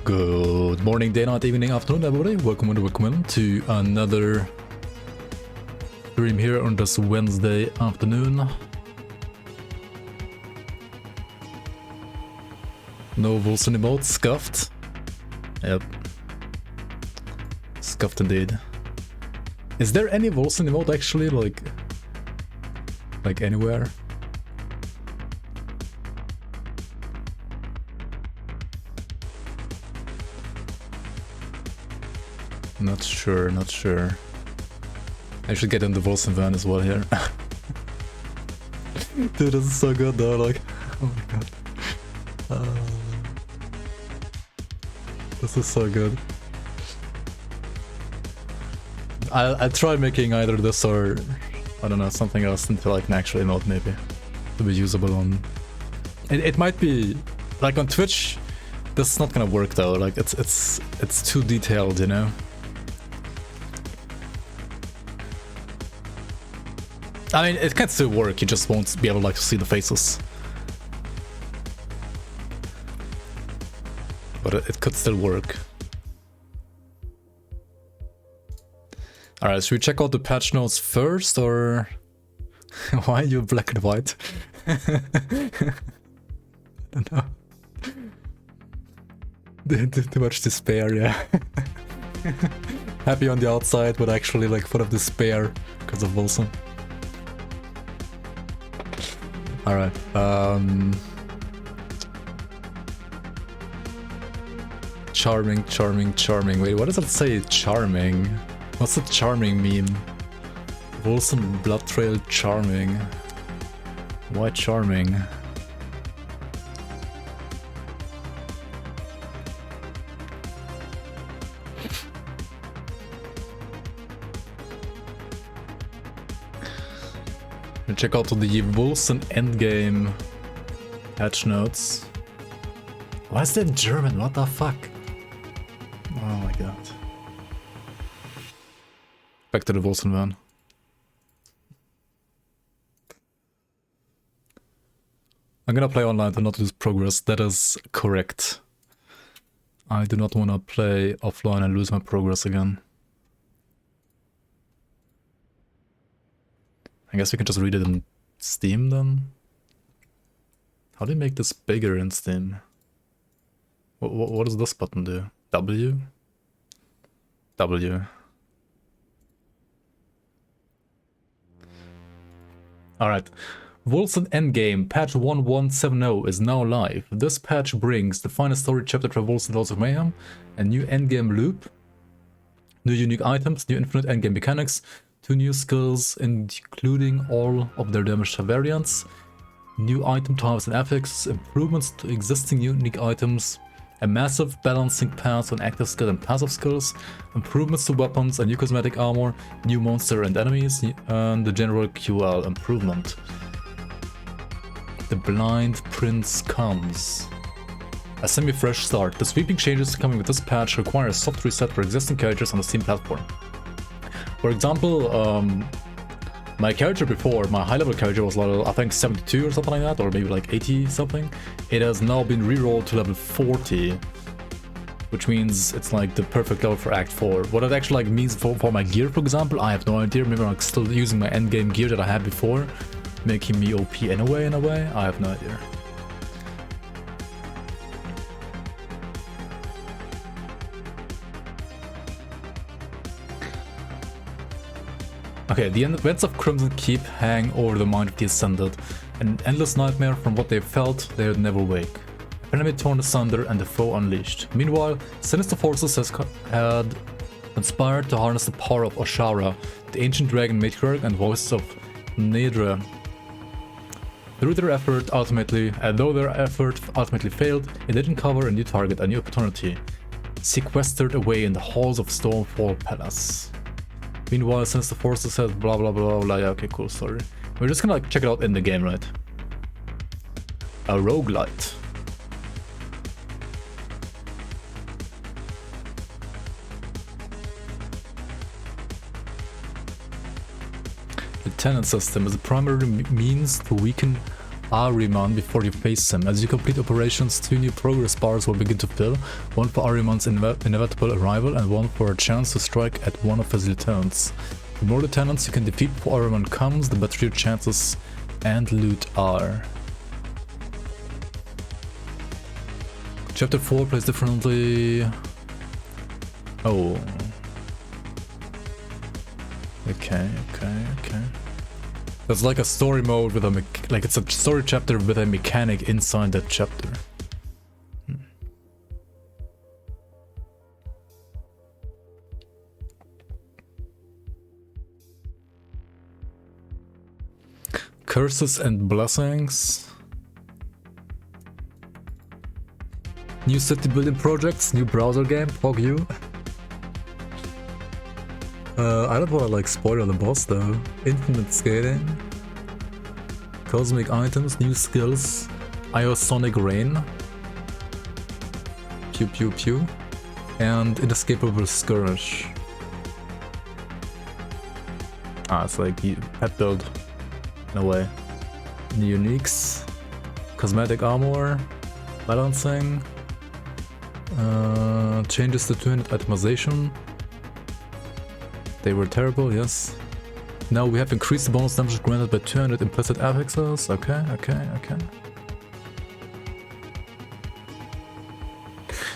Good morning, day, night, evening, afternoon, everybody. Welcome to another stream here on this Wednesday afternoon. No WOLCEN emote, scuffed. Yep. Scuffed indeed. Is there any WOLCEN emote actually, like anywhere? Not sure. I should get in the WOLCEN van as well here. Dude, this is so good though, like, oh my god. This is so good. I'll try making either this or, I don't know, something else into like an actual emote maybe. To be usable on... It might be, like on Twitch, this is not gonna work though, like it's too detailed, you know? I mean, it can still work, you just won't be able like to see the faces. But it could still work. Alright, should we check out the patch notes first, or... Why are you black and white? I don't know. Too much despair, yeah. Happy on the outside, but actually like full of despair because of WOLCEN. Alright, Charming. Wait, what does it say? Charming. What's the charming meme? WOLCEN Blood Trail charming. Why charming? Check out the WOLCEN Endgame patch notes. Why is that in German? What the fuck? Oh my god. Back to the WOLCEN van. I'm gonna play online to not lose progress. That is correct. I do not want to play offline and lose my progress again. I guess we can just read it in Steam then? How do you make this bigger in Steam? What does this button do? W? W. Alright. WOLCEN Endgame patch 1170 is now live. This patch brings the final story chapter to WOLCEN Lords of Mayhem, a new endgame loop, new unique items, new infinite endgame mechanics, 2 new skills, including all of their damage variants, new item types and effects, improvements to existing unique items, a massive balancing pass on active skill and passive skills, improvements to weapons and new cosmetic armor, new monster and enemies, and the general QL improvement. The Blind Prince comes. A semi-fresh start. The sweeping changes coming with this patch require a soft reset for existing characters on the Steam platform. For example, my character before, my high-level character was level, I think 72 or something like that, or maybe like 80 something. It has now been rerolled to level 40, which means it's like the perfect level for Act 4. What it actually like means for my gear, for example, I have no idea. Maybe I'm still using my endgame gear that I had before, making me OP anyway, in a way. I have no idea. Okay, the events of Crimson Keep hang over the mind of the Ascended, an endless nightmare from what they felt they would never wake. An enemy torn asunder and the foe unleashed. Meanwhile, sinister forces had conspired to harness the power of Oshara, the ancient dragon matriarch and voices of Nedra. Though their effort ultimately failed, it did uncover a new target, a new opportunity, sequestered away in the halls of Stormfall Palace. Meanwhile, since the forces said blah blah blah blah, yeah, okay, cool story. We're just gonna like check it out in the game, right? A roguelite. The tenant system is the primary means to weaken Ahriman before you face him. As you complete operations, 2 new progress bars will begin to fill, one for Ahriman's inevitable arrival and one for a chance to strike at one of his lieutenants. The more lieutenants you can defeat before Ahriman comes, the better your chances and loot are. Chapter 4 plays differently. Oh. Okay. There's like a story mode with a like it's a story chapter with a mechanic inside that chapter. Curses and blessings. New city building projects, new browser game, fuck you. I don't want to like spoil the boss though. Infinite skating. Cosmic items, new skills. Iosonic rain. Pew pew pew. And inescapable skirmish. Ah, it's like pet build in a way. New uniques. Cosmetic armor. Balancing. Changes to 200 itemization. They were terrible, yes. Now we have increased the bonus damage granted by 200 implicit affixes. Okay.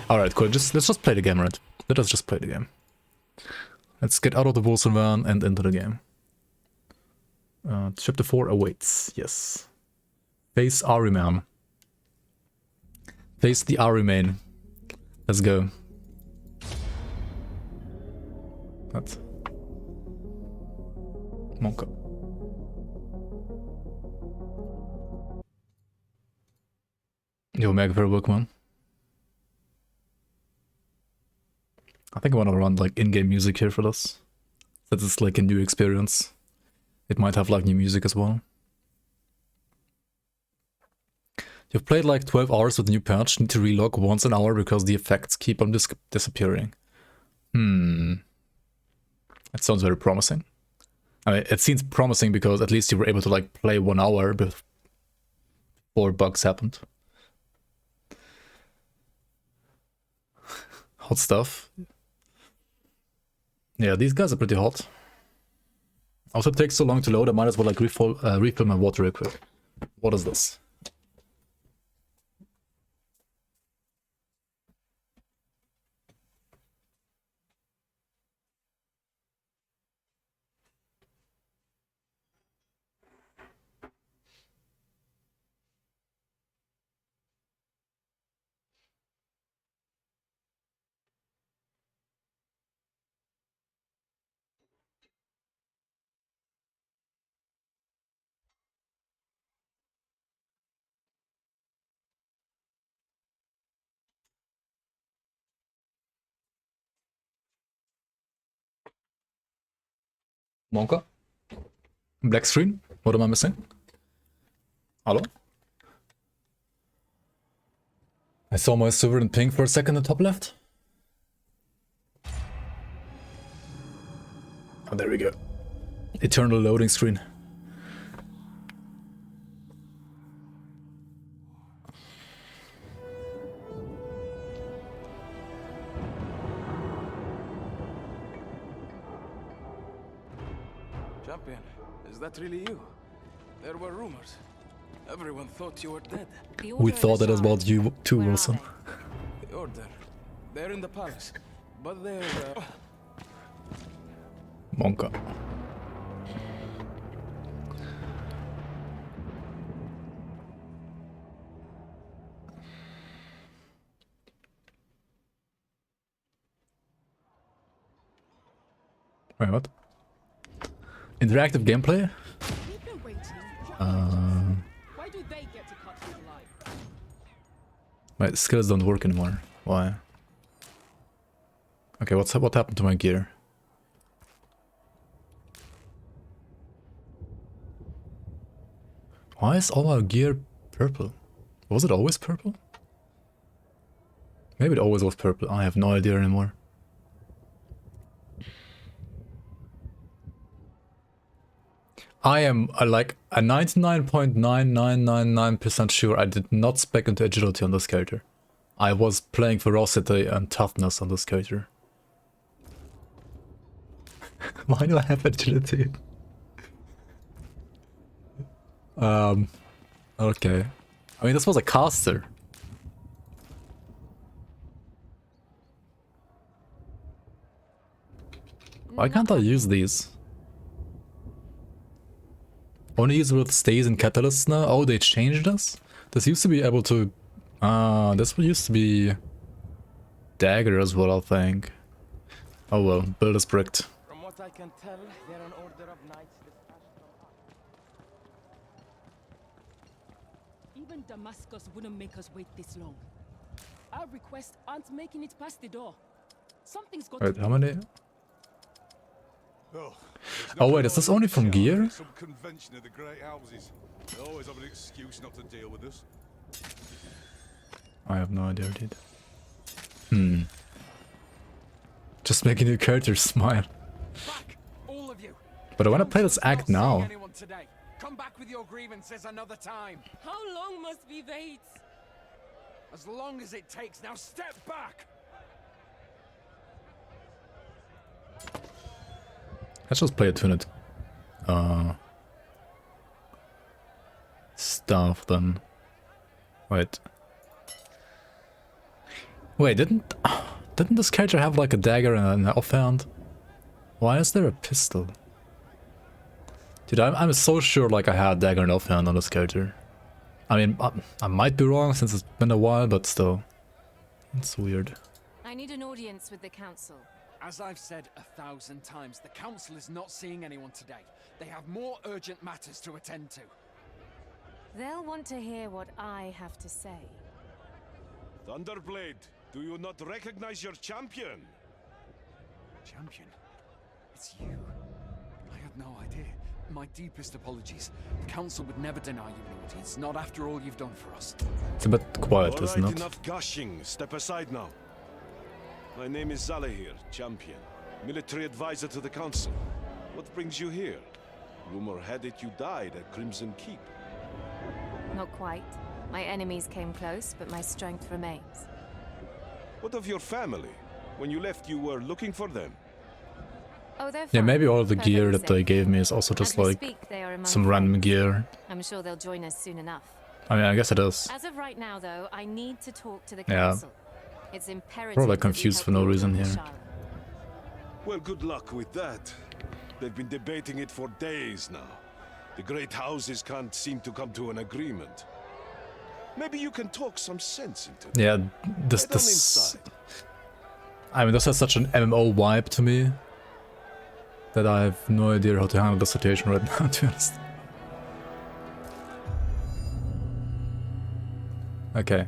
Alright, cool. Let's just play the game, right? Let us just play the game. Let's get out of the WOLCEN van and into the game. Chapter 4 awaits, yes. Face Ahriman. Face the Ahriman. Let's go. What? Monka. Yo, mega very work, man. I think I want to run like in-game music here for this. That is like a new experience. It might have like new music as well. You've played like 12 hours with the new patch, need to relog once an hour because the effects keep on disappearing. That sounds very promising. I mean, it seems promising because at least you were able to like play 1 hour before bugs happened. Hot stuff. Yeah, these guys are pretty hot. Also, it takes so long to load, I might as well like refill my water real quick. What is this? Monka? Black screen? What am I missing? Hello? I saw my silver and pink for a second in the top left. Oh, there we go. Eternal loading screen. Champion, is that really you? There were rumors. Everyone thought you were dead. We thought that about you too, Wilson. The Order. They're in the palace. But they're... Monka. Wait, what? Interactive gameplay? Why do they get to cut through the light? My skills don't work anymore. Why? Okay, what happened to my gear? Why is all our gear purple? Was it always purple? Maybe it always was purple. I have no idea anymore. I am like a 99.9999% sure I did not spec into agility on this character. I was playing ferocity and toughness on this character. Why do I have agility? Okay. I mean, this was a caster. Why can't I use these? Only use with stays and catalysts now? Oh, they changed this? This used to be able to... this used to be... dagger as well, I think. Oh well, build is bricked. From what I can tell, they're an order of knights dispatched from Even Damascus wouldn't make us wait this long. Our requests aren't making it past the door. Something's got Wait, to how many? Oh wait, is this only from gear? Some convention of the great houses. They always have an excuse not to deal with us. I have no idea, dude. Just making your character smile. back, all of you. But I want to play this act Not seeing now. anyone today. Come back with your grievances another time. How long must we wait? As long as it takes. Now step back. Let's just play a tuned stuff then. Wait. Wait, didn't this character have like a dagger and an offhand? Why is there a pistol? Dude, I'm so sure like I had a dagger and offhand on this character. I mean, I might be wrong since it's been a while, but still. It's weird. I need an audience with the council. As I've said 1,000 times, the council is not seeing anyone today. They have more urgent matters to attend to. They'll want to hear what I have to say. Thunderblade, do you not recognize your champion? Champion? It's you. I had no idea. My deepest apologies. The council would never deny you an audience, not after all you've done for us. It's a bit quiet, All isn't right, it? enough gushing. Step aside now. My name is Zalahir, champion, military advisor to the council. What brings you here? Rumor had it you died at Crimson Keep. Not quite. My enemies came close, but my strength remains. What of your family? When you left, you were looking for them. Oh, they're Yeah, fine. maybe all the gear Perfectly that they safe. gave me is also just As we like speak, they are among some friends. random gear. I'm sure they'll join us soon enough. I mean, I guess it is. As of right now, though, I need to talk to the Yeah. council. It's imperative. Probably that we confused help for no you reason win here. Shara. Well, good luck with that. They've been debating it for days now. The great houses can't seem to come to an agreement. Maybe you can talk some sense into them. Yeah, this Head on inside. I mean, this has such an MMO vibe to me that I have no idea how to handle the situation right now, to be honest. Okay.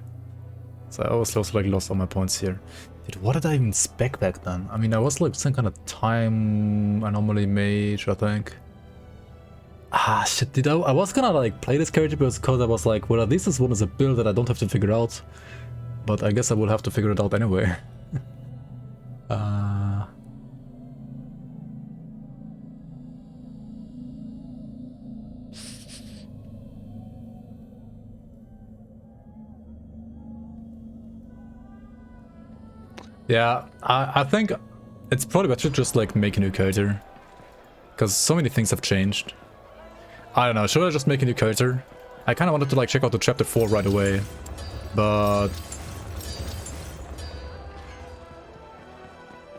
So I was also like lost all my points here. Dude, what did I even spec back then? I mean, I was like some kind of time anomaly mage, I think. Ah, shit, dude, I was gonna like play this character because I was like, well, at least this one is a build that I don't have to figure out. But I guess I will have to figure it out anyway. Yeah, I think it's probably better just like make a new character. Because so many things have changed. I don't know, should I just make a new character? I kind of wanted to like check out the chapter 4 right away. But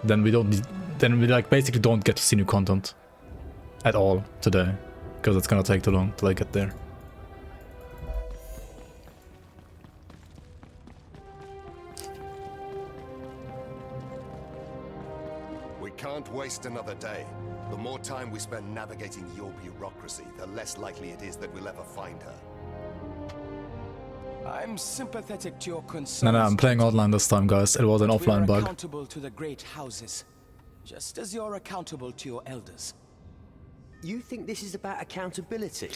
then we don't, then we like basically don't get to see new content at all today. Because it's gonna take too long till I get there. We can't waste another day. The more time we spend navigating your bureaucracy, the less likely it is that we'll ever find her. I'm sympathetic to your concerns. No, I'm playing online this time, guys. It was an but offline we're bug. accountable to the great houses, just as you're accountable to your elders. You think this is about accountability?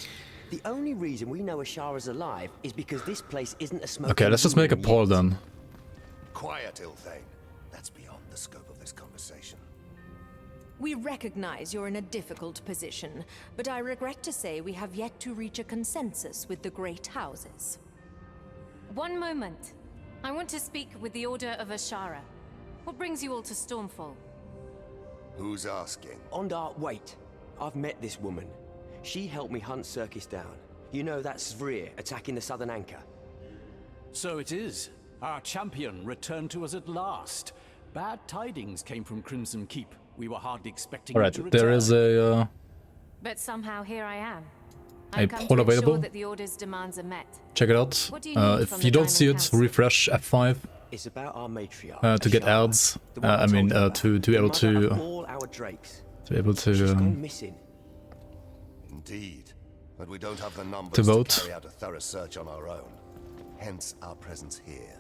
The only reason we know Ashara's alive is because this place isn't a smoking Okay, let's just make a ruin poll yet. Quiet, Ilthane. That's beyond the scope of this conversation. We recognize you're in a difficult position, but I regret to say we have yet to reach a consensus with the great houses. One moment. I want to speak with the Order of Ashara. What brings you all to Stormfall? Who's asking? Ondar, wait. I've met this woman. She helped me hunt Circus down. You know that Svrir attacking the Southern Anchor. So it is. Our champion returned to us at last. Bad tidings came from Crimson Keep. We were hardly expecting him to Alright, there return. is a But somehow here I am. a I've come poll to ensure available. that the Order's demands are met. Check it out. What do you need If from you the don't see Diamond it, Council? refresh F5 It's about our matriarch. to get Ashara, ads. the one I mean, told you about. to be The able mother of to all our drakes. She's gone missing. Indeed. But we don't have the numbers To vote. carry out a thorough search on our own. Hence our presence here.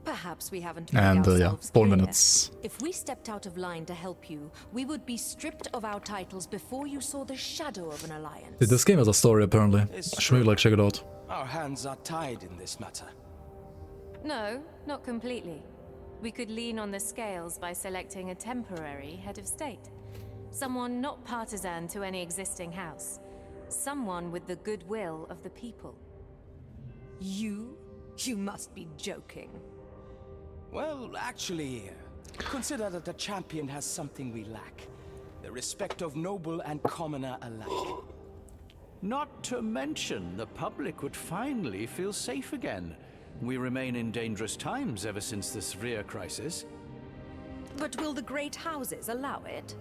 Perhaps we haven't made And yeah, ourselves 4 clear. minutes. If we stepped out of line to help you, we would be stripped of our titles before you saw the shadow of an alliance. Dude, this game has a story apparently. It's I should really like check it out. Our hands are tied in this matter. No, not completely. We could lean on the scales by selecting a temporary head of state. Someone not partisan to any existing house. Someone with the goodwill of the people. You? You must be joking. Well, actually, consider that the champion has something we lack. The respect of noble and commoner alike. Not to mention, the public would finally feel safe again. We remain in dangerous times ever since the Svrir crisis. But will the great houses allow it?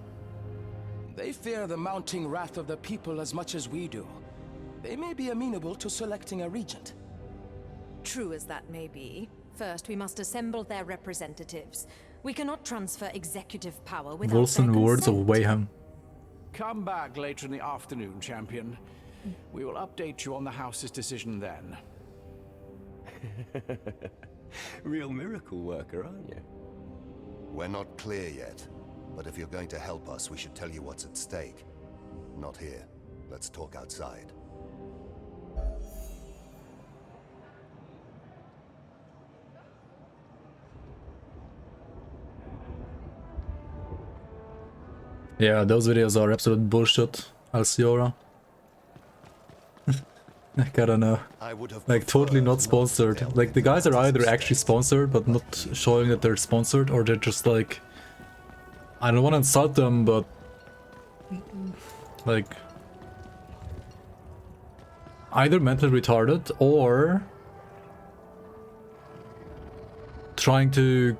They fear the mounting wrath of the people as much as we do. They may be amenable to selecting a regent. True as that may be, first we must assemble their representatives. We cannot transfer executive power without Wolcen their Wards of consent. Wayham. Come back later in the afternoon, champion. We will update you on the house's decision then. Real miracle worker, aren't you? We're not clear yet. But if you're going to help us, we should tell you what's at stake. Not here. Let's talk outside. Yeah, those videos are absolute bullshit, Alciora. Like, I don't know. Like, totally not sponsored. Like, the guys are either actually sponsored, but not showing that they're sponsored, or they're just like... I don't want to insult them, but... Like... Either mentally retarded, or... Trying to,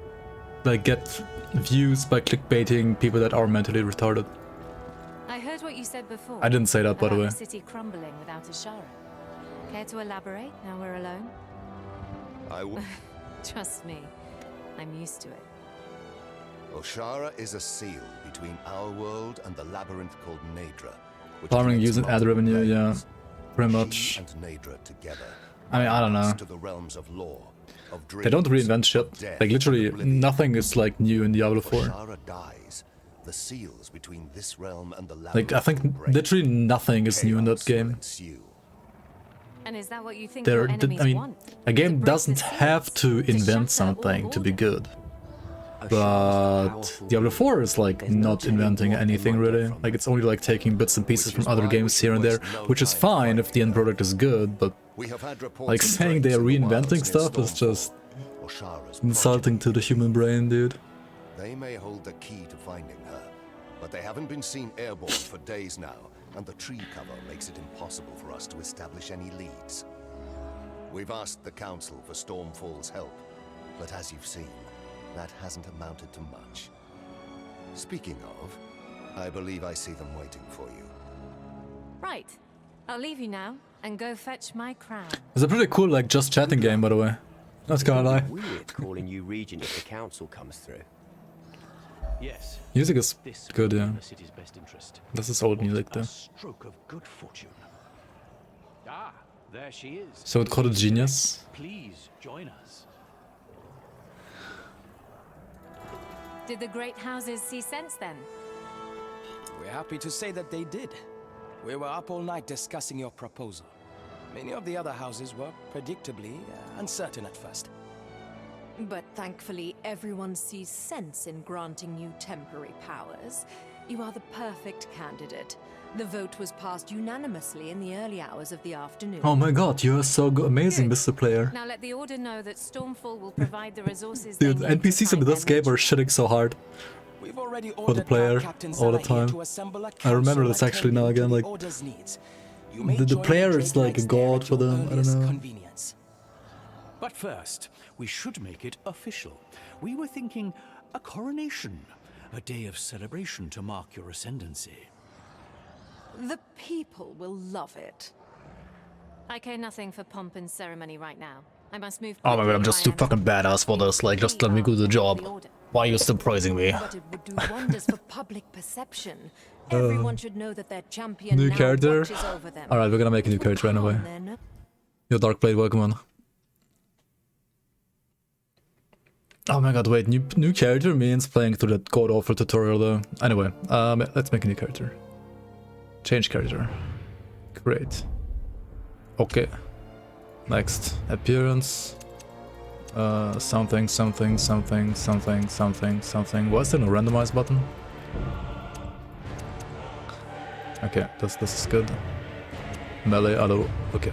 like, get views by clickbaiting people that are mentally retarded. I heard what you said before. I didn't say that, by the about way. The city crumbling without Ashara. Care to elaborate now we're alone? Trust me, I'm used to it. Oshara is a seal between our world and the labyrinth called Nadra. which Farming connects using ad multiple revenue, yeah. planes. Pretty She much. and Nadra together. I mean, I don't know. To the realms of law, of They don't dreams, reinvent shit. of death, Like, literally, and oblivion. nothing is, like, new in Diablo 4. Oshara dies. The seals between this realm and the Like, I think break. literally nothing is new in that Chaos will game. ensue. And is that what you think There, your enemies I mean, want? a game To break doesn't the have seals? to invent shatter all something to be order? good. But Diablo 4 is like not inventing anything really. Like, it's only like taking bits and pieces from other games here and there, which is fine if the end product is good, but We have had reports like of saying drakes they are in the wilds reinventing near stuff is Stormfall. just Oshara's insulting to the human brain, dude. They may hold the key to finding her, but they haven't been seen airborne for days now, and the tree cover makes it impossible for us to establish any leads. We've asked the Council for Stormfall's help, but as you've seen, that hasn't amounted to much. Speaking of, I believe I see them waiting for you. Right. I'll leave you now and go fetch my crown. It's a pretty cool like just chatting game, by the way. Not gonna lie. Weird calling you regent if the council comes through. Yes. Music is This good, would be yeah. in the city's best interest. This is old music A though. stroke of good fortune. Ah, there she is. So it called a genius. Please join us. Did the great houses see sense then? We're happy to say that they did. We were up all night discussing your proposal. Many of the other houses were, predictably, uncertain at first. But thankfully, everyone sees sense in granting you temporary powers. You are the perfect candidate. The vote was passed unanimously in the early hours of the afternoon. Oh my god, you are so amazing, Mr. Player. Now let the Order know that Stormfall will provide the resources Dude, they need to NPCs in find this their game are shitting so hard We've already for the ordered player Captain all the Zala here time. to assemble a I remember council this actually now attending again, to like, the Order's needs. You may the join player Drake is like a Knights there god at for your them, I don't earliest know. convenience. But first, we should make it official. We were thinking a coronation, a day of celebration to mark your ascendancy. The people will love it. I care nothing for pomp and ceremony right now. I must move. Oh my god, I'm just too fucking badass for this, like, just let me do the job. Why are you still praising me? But it would do wonders for public perception. Everyone should know that their champion New now character? watches over them. Alright, we're gonna make a new character anyway. Yo, Darkblade, welcome on. Oh my god, wait, new character means playing through that god-awful tutorial though. Anyway, let's make a new character. Change character. Great. Okay. Next. Appearance. Something. Why is there no randomize button? Okay, this is good. Melee, auto, okay.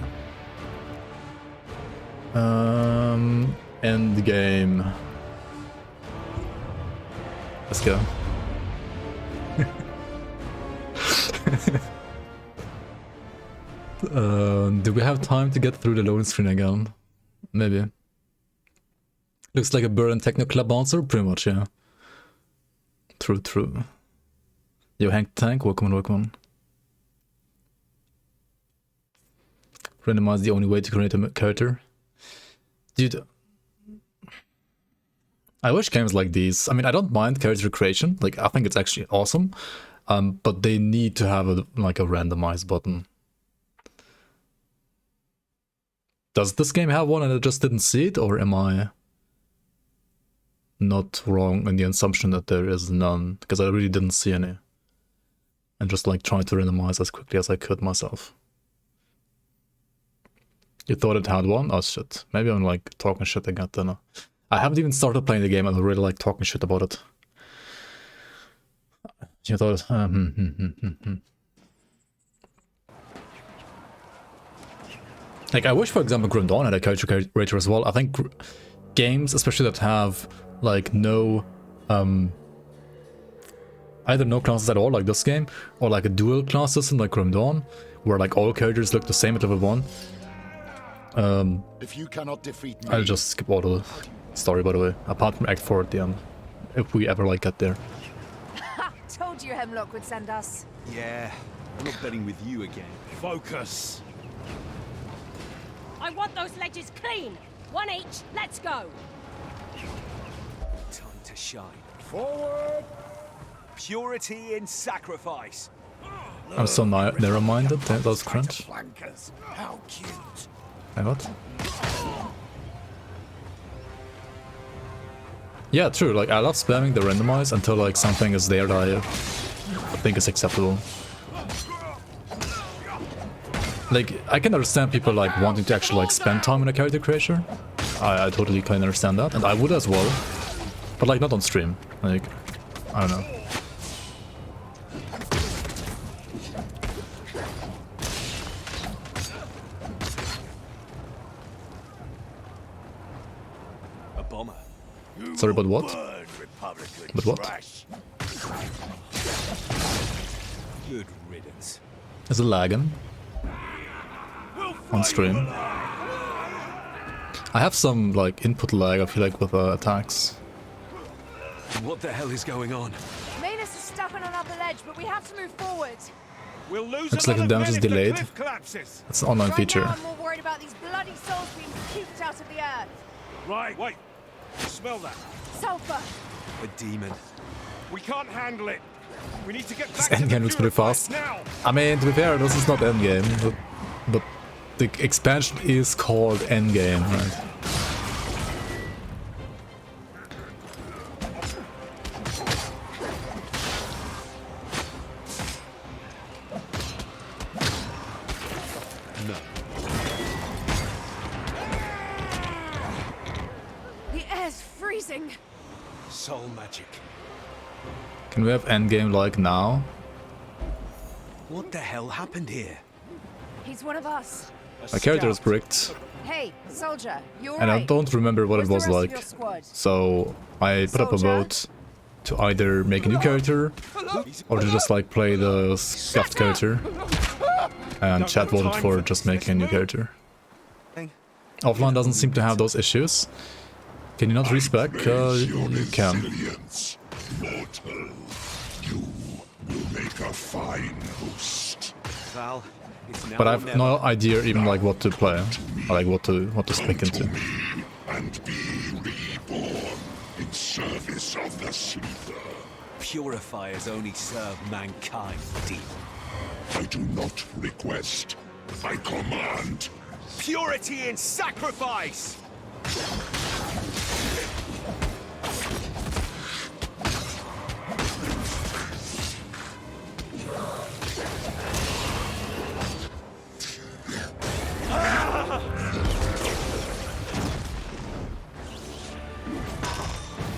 End game. Let's go. Do we have time to get through the loading screen again? Maybe. Looks like a Burn Techno Club bouncer? Pretty much, yeah. True. Yo, Hank Tank, welcome on. Randomize the only way to create a character. Dude. I wish games like these, I mean, I don't mind character creation, like, I think it's actually awesome, but they need to have a randomize button. Does this game have one and I just didn't see it, or am I not wrong in the assumption that there is none? Because I really didn't see any. I'm just like trying to randomize as quickly as I could myself. You thought it had one? Oh shit. Maybe I'm like talking shit again then. I haven't even started playing the game and I really like talking shit about it. You thought... Like, I wish, for example, Grim Dawn had a character creator as well. I think games, especially that have, like, no... either no classes at all, like this game, or like a dual class system like Grim Dawn, where, like, all characters look the same at level 1. If you cannot defeat me, I'll just skip all the story, by the way, apart from Act 4 at the end, if we ever, like, get there. Told you Hemlock would send us. Yeah, I'm not betting with you again. Focus! I want those ledges clean! One each, let's go! Time to shine. forward! Purity in sacrifice. I'm so narrow-minded, that was cringe. How cute! Wait, what? Yeah, true, like, I love spamming the randomize until, like, something is there that I think is acceptable. Like, I can understand people, like, wanting to actually, like, spend time in a character creation. I totally can understand that, and I would as well. But, like, not on stream. Like, I don't know. A bomber. Sorry, but what? But what? Good riddance. Is it lagging? On stream. I have some, like, input lag, I feel like, with attacks. What the hell is going on? Manus is stuck on another ledge, but we have to move forward. We'll lose Looks like the damage is delayed. It's an online Right feature. now, I'm more worried about these bloody souls being puked out of the earth. Right, wait. Smell that. Sulfur. A demon. We can't handle it. We need to get This back to the endgame looks pretty purifiers fast. now. I mean, to be fair, this is not endgame, but the expansion is called endgame, right? The air's missing. Soul magic. Can we have endgame like now? What the hell happened here? He's one of us. My character is bricked, Hey, soldier, you and I alright? don't remember what it was Where's the rest like. of your squad? So I put up a vote to either make a new character or to just like play the scuffed character. And chat voted for just making a new character. Offline doesn't seem to have those issues. Can you not respec? You can. Mortal, you will make a fine host. Val, it's now But I or have never. no idea even like what to play, or like what to spec into. And be reborn in service of the Sleeper. Purifiers only serve mankind, deep. I do not request, I command. Purity and sacrifice!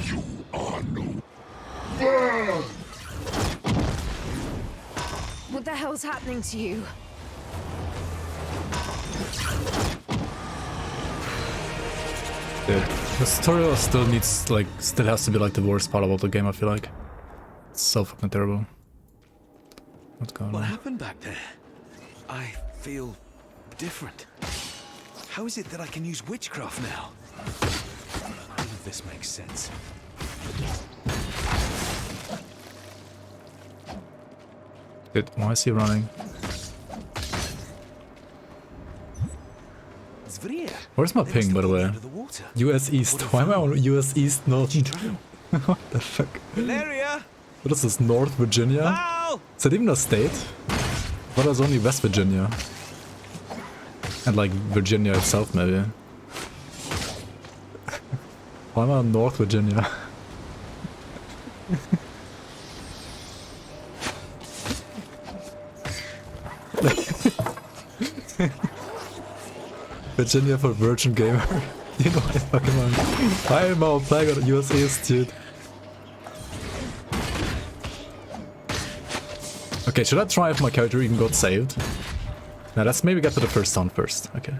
You are no... What the hell's happening to you? Dude, the tutorial still needs like still has to be like the worst part about the game. I feel like it's so fucking terrible. What's going What on? happened back there? I feel different. How is it that I can use witchcraft now? None of this makes sense. Dude, why is he running? Where's my ping, by the way? US East. Why am I on US East? No. What the fuck? Valeria! What is this? North Virginia? Val! Is that even a state? But there's only West Virginia. And like Virginia itself, maybe. Why am I on North Virginia? Virginia for Virgin Gamer. You know I fucking want. I am now playing on US East, dude. Okay, should I try if my character even got saved? Now let's maybe get to the first town first. Okay.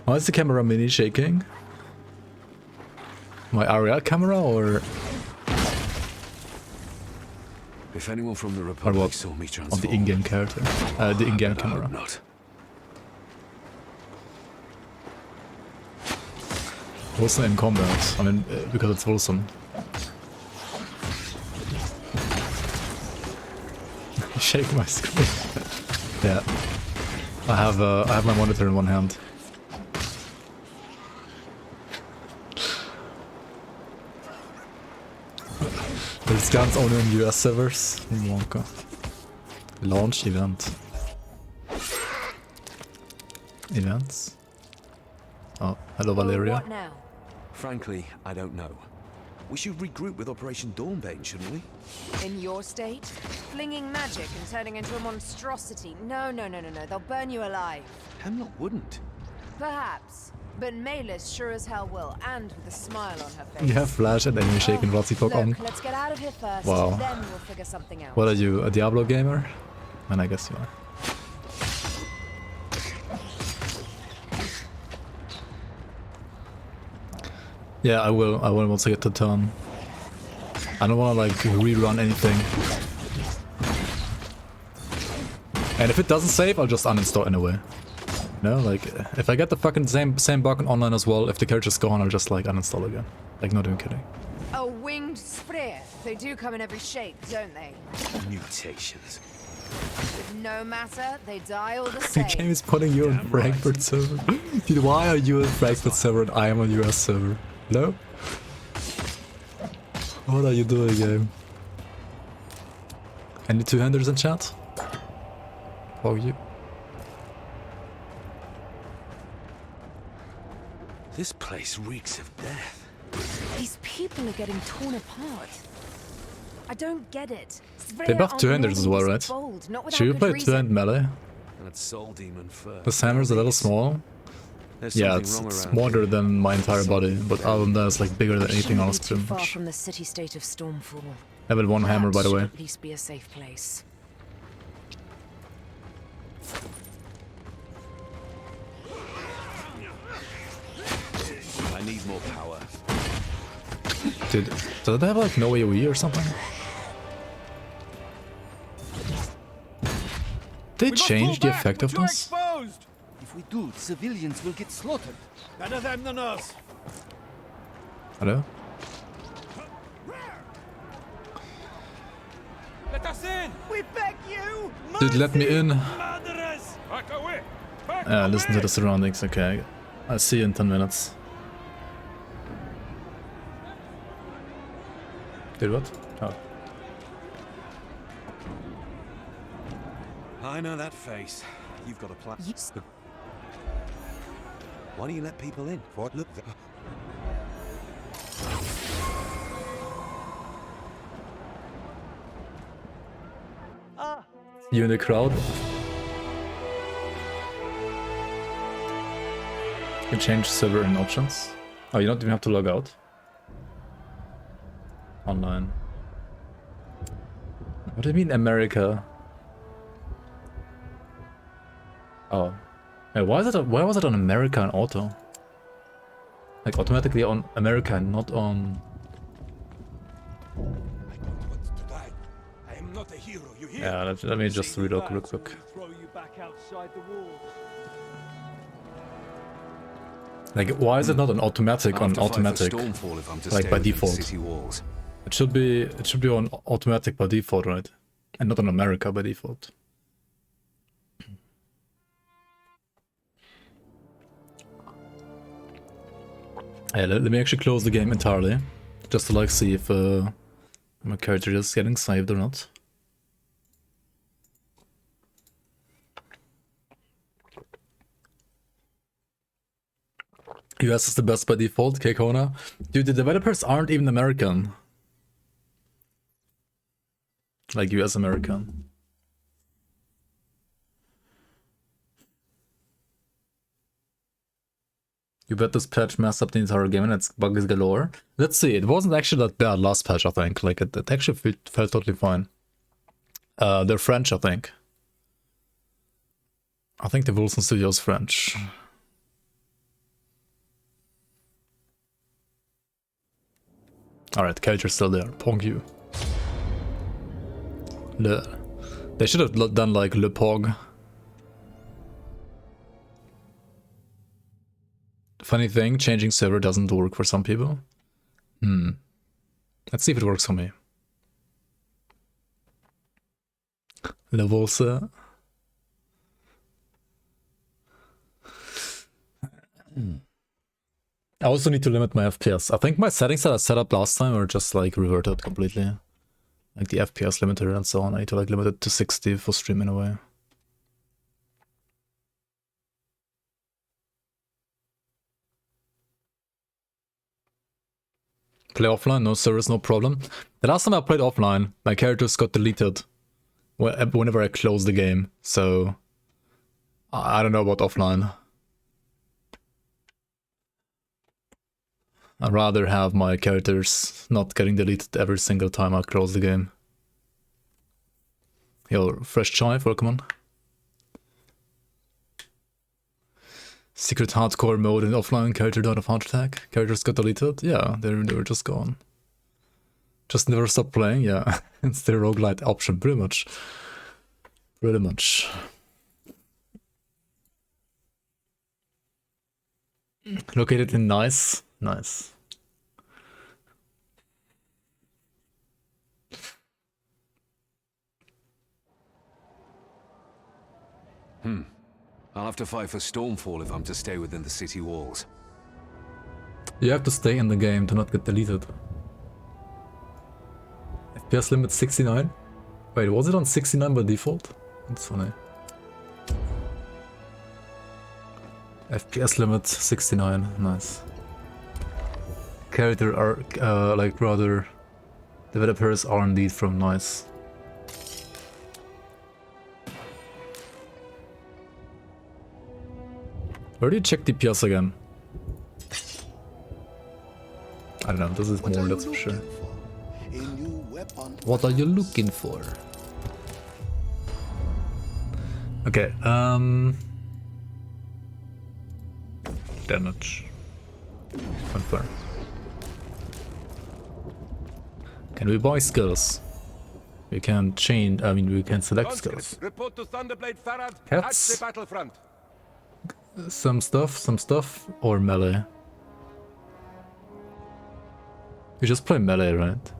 Why is the camera mini shaking? My RL camera or If anyone from the Republic what? saw me On transform, the in-game character? The in-game camera. not. Wilson in combat. I mean, because it's Wilson. Shake my screen. Yeah. I have my monitor in one hand. This gun's only on US servers. Wonka. Launch event. Events? Oh, hello Valeria. What now? Frankly, I don't know. We should regroup with Operation Dawnbane, shouldn't we? In your state? Flinging magic and turning into a monstrosity. No. They'll burn you alive. Hemlock wouldn't. Perhaps. But Malis sure as hell will, and with a smile on her face. You have Flash and Enemy Shake and Razipok on. Look, let's get out of here first, Wow. then we'll figure something out. What are you, a Diablo gamer? And I guess you are. Yeah, I will once I get to turn. I don't wanna like rerun anything. And if it doesn't save, I'll just uninstall anyway. You know, like if I get the fucking same bug on online as well, if the character's gone, I'll just like uninstall again. Like not even kidding. A winged sprayer. They do come in every shape, don't they? Mutations. No matter, they die all the The same. game is putting you on Frankfurt server. Dude, why are you on Frankfurt server and I am on US server? No? What are you doing, game? Any two-handers in chat? Oh, you. This place reeks of death. These people are getting torn apart. I don't get it. They buffed two-handers as well, right? Should you play two-hand melee? That soul demon first. This hammer's a little small. There's Yeah, something wrong it's around smaller here. than my entire body, but other than that, it's like bigger than anything else Too pretty far much. from the city-state of Stormfall. Level 1 hammer, by the That way. should at least be a safe place. I need more power. Dude, does it have like no AoE or something? They changed the effectiveness? If we do, civilians will get slaughtered. Better them than us. Hello? Let us in. We beg you. Dude, let me in. Murderers. Back away. Listen to the surroundings, okay. I'll see you in 10 minutes. Did what? Oh. I know that face. You've got a plan. Yes. Why don't you let people in? What? Look. You in the crowd? You can change server in options. Oh, you don't even have to log out. Online. What do you mean America? Oh. Hey, why was it on America and auto? Like automatically on America and not on... I am not a hero, you hear? Yeah, let me just reload real quick. Throw you back outside the walls. Like, why is it not an automatic on automatic? Stormfall if I'm to Like stay by within the default. city walls. It should be on automatic by default, right? And not on America by default. Yeah, let me actually close the game entirely, just to like see if my character is getting saved or not. US is the best by default, Kekona. Dude, the developers aren't even American. Like US American. You bet this patch messed up the entire game and it's bugs galore. Let's see, it wasn't actually that bad last patch, I think. Like, it actually felt totally fine. They're French, I think. I think the WOLCEN Studio's French. Alright, character's still there. Pong you. They should have done like Le Pog. Funny thing, changing server doesn't work for some people. Let's see if it works for me. Le WOLCEN. I also need to limit my FPS. I think my settings that I set up last time are just like reverted completely. Like the FPS limiter and so on. I need to like limit it to 60 for stream in a way. Play offline, no servers, no problem. The last time I played offline, my characters got deleted whenever I closed the game. So I don't know about offline. I'd rather have my characters not getting deleted every single time I close the game. Yo, Fresh Chive, welcome on. Secret hardcore mode in offline, character died of heart attack. Characters got deleted? Yeah, they were just gone. Just never stopped playing? Yeah, it's the roguelite option, pretty much. Pretty much. Located in Nice. Nice. I'll have to fight for Stormfall if I'm to stay within the city walls. You have to stay in the game to not get deleted. FPS limit 69? Wait, was it on 69 by default? That's funny. FPS limit 69, nice. Character arc, like rather, developers are indeed from Nice. Where do you check DPS again? I don't know, this is more, that's for sure. What are you looking for? Okay, damage. Confirm. Can we buy skills? We can change, I mean, we can select skills. Report to Thunderblade Farad Cats. at the battlefront. Some stuff, or melee? You just play melee, right?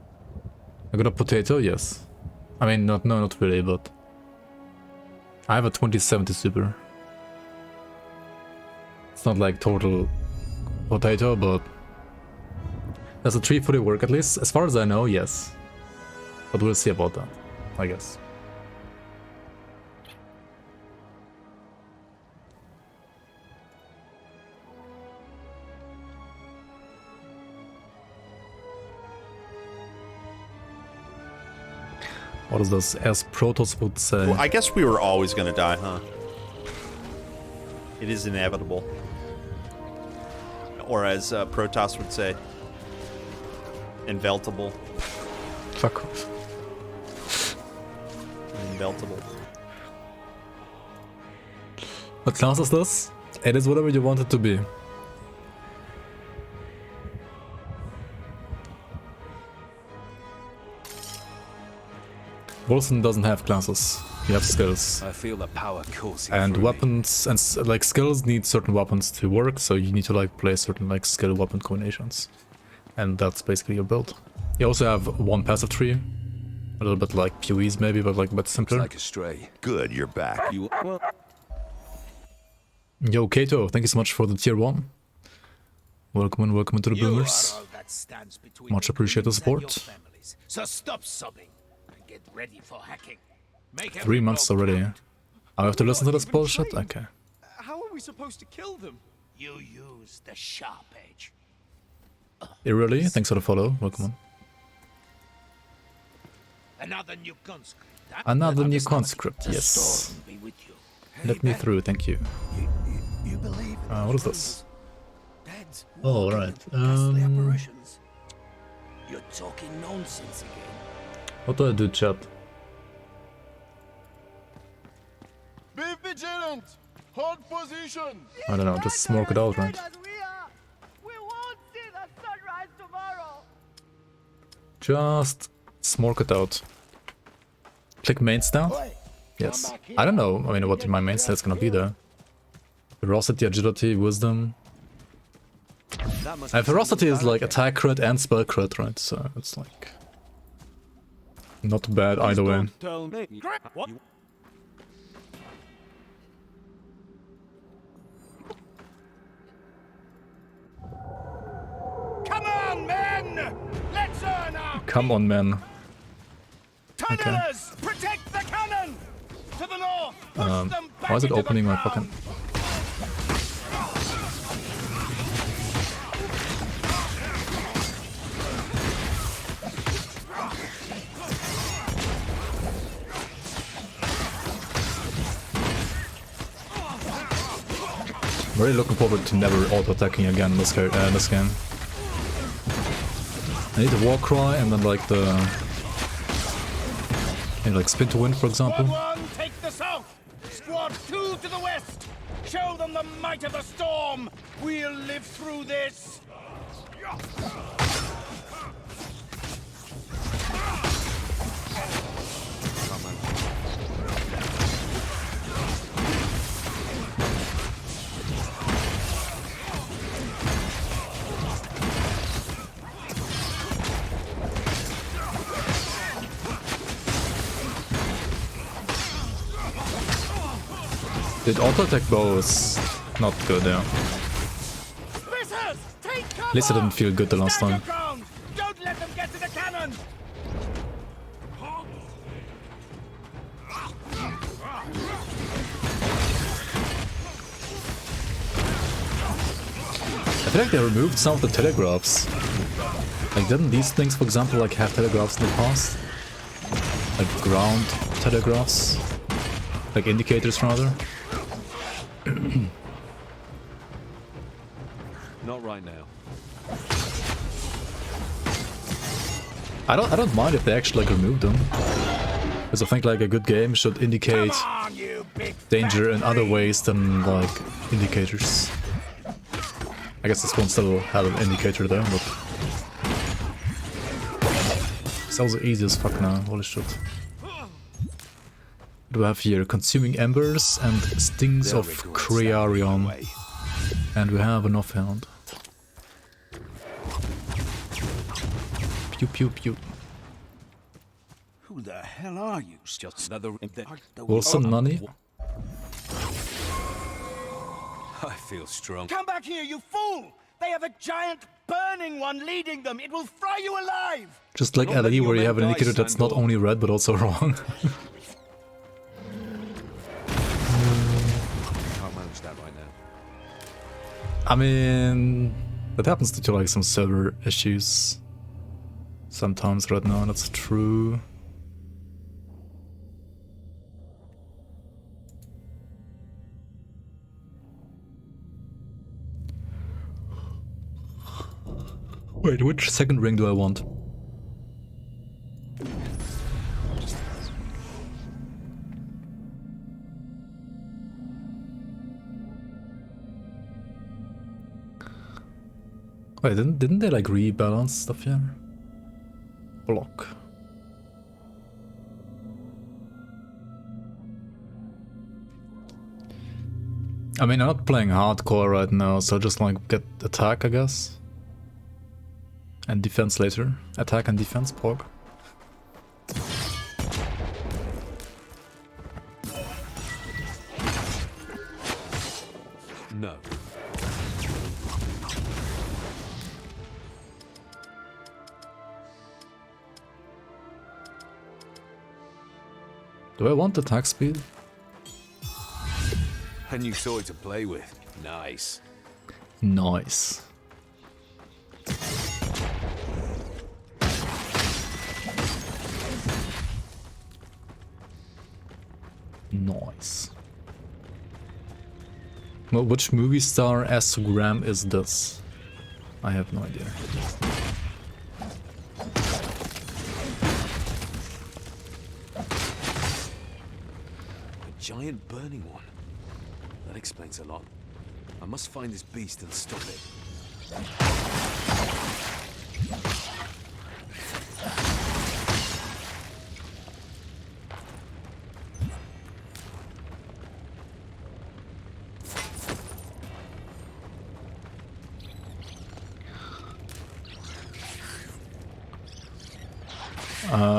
I got a potato, yes. I mean, no, not really, but I have a 2070 super. It's not like total potato, but does a 340 work at least? As far as I know, yes. But we'll see about that, I guess. What is this? As Protoss would say. Well, I guess we were always gonna die, huh? It is inevitable. Or as Protoss would say, inveltable. Fuck off. Inveltable. What class is this? It is whatever you want it to be. WOLCEN doesn't have classes. You have skills. I feel the power coursing And through weapons and like skills need certain weapons to work, so you need to like play certain like skill weapon combinations. And that's basically your build. You also have one passive tree. A little bit like PoEs maybe, but like a bit simpler. like a stray. Good, you're back. You well, Yo, Kato, thank you so much for the tier 1. Welcome to the boomers. Much appreciate the support. So stop sobbing and get ready for hacking. 3 months already. I have to listen to this bullshit? Okay. How are we supposed to kill them? You use the sharp edge. Really? Thanks for the follow. Welcome on. Another new conscript. Another new conscript, yes. Let me through, thank you. What is this? Oh, right. You're talking nonsense again. What do I do, chat? Be vigilant! Hold position! I don't know, just smoke it out, right? Just smoke it out. Click main stat? Yes. I don't know, I mean, what my main stat is gonna be there. Ferocity, agility, wisdom. Ferocity is like attack crit and spell crit, right? So it's like not bad either way. Tell me. What? Come on, men! Let's earn our Come on, man. Okay. tunnelers! Protect the cannon! To the north! Push them back Why is it into the opening my ground. fucking... Really looking forward to never auto-attacking again this game. I need the war cry and then like the... Maybe like spin to win, for example. Squad 1, take the south! Squad 2 to the west! Show them the might of the storm! We'll live through this! The auto-attack bow is not good, yeah. At least it didn't feel good the last time. Don't let them get to the cannon! I feel like they removed some of the telegraphs. Like, didn't these things, for example, like have telegraphs in the past? Like ground telegraphs? Like indicators, rather? Not right now. I don't mind if they actually like remove them. Because I think like a good game should indicate danger in other ways than like indicators. I guess this one still had an indicator there, but it's also easy as fuck now, holy shit. What do we have here? Consuming Embers and Stings of Crearion. And we have an offhand. Pew pew pew. Who the hell are you? Just another. Wolcen money? I feel strong. Come back here, you fool! They have a giant burning one leading them. It will fry you alive. Just like LE, where you have an indicator that's not only red but also wrong. Can't manage that right now. I mean, that happens due to like some server issues. Sometimes right now, that's true. Wait, which second ring do I want? Wait, didn't they like rebalance stuff here? Block. I mean, I'm not playing hardcore right now, so just like get attack, I guess. And defense later. Attack and defense, Pog. No. Do I want attack speed? A new toy to play with. Nice. Nice. Nice. Well, which movie star S-gram is this? I have no idea. A giant burning one. That explains a lot. I must find this beast and stop it.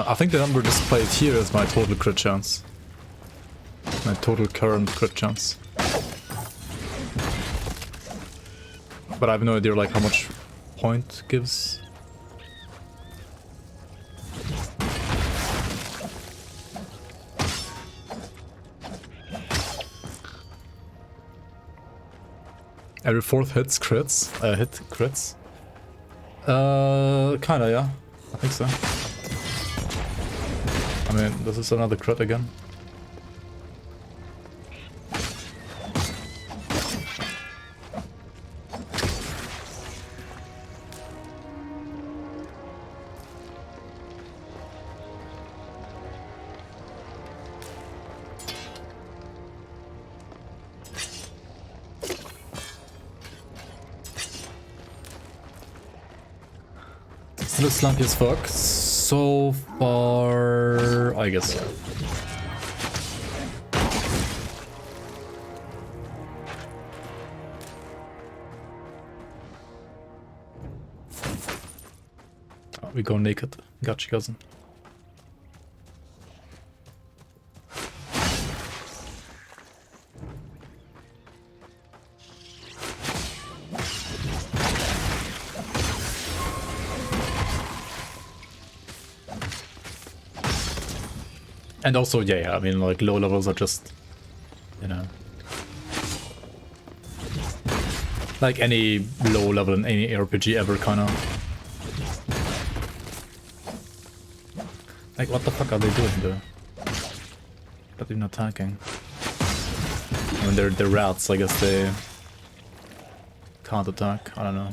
I think the number displayed here is my total crit chance. My total current crit chance. But I have no idea like how much point gives. Every fourth hits crits. Hit crits. Kinda, yeah. I think so. I mean, this is another crit again. Still slumpy as fuck. So far, I guess so. Oh, we go naked. Gotcha, cousin. And also, yeah, I mean, like, low levels are just, you know, like any low level in any RPG ever, kind of. Like, what the fuck are they doing there? But they're not attacking. I mean, they're rats, I guess they can't attack. I don't know.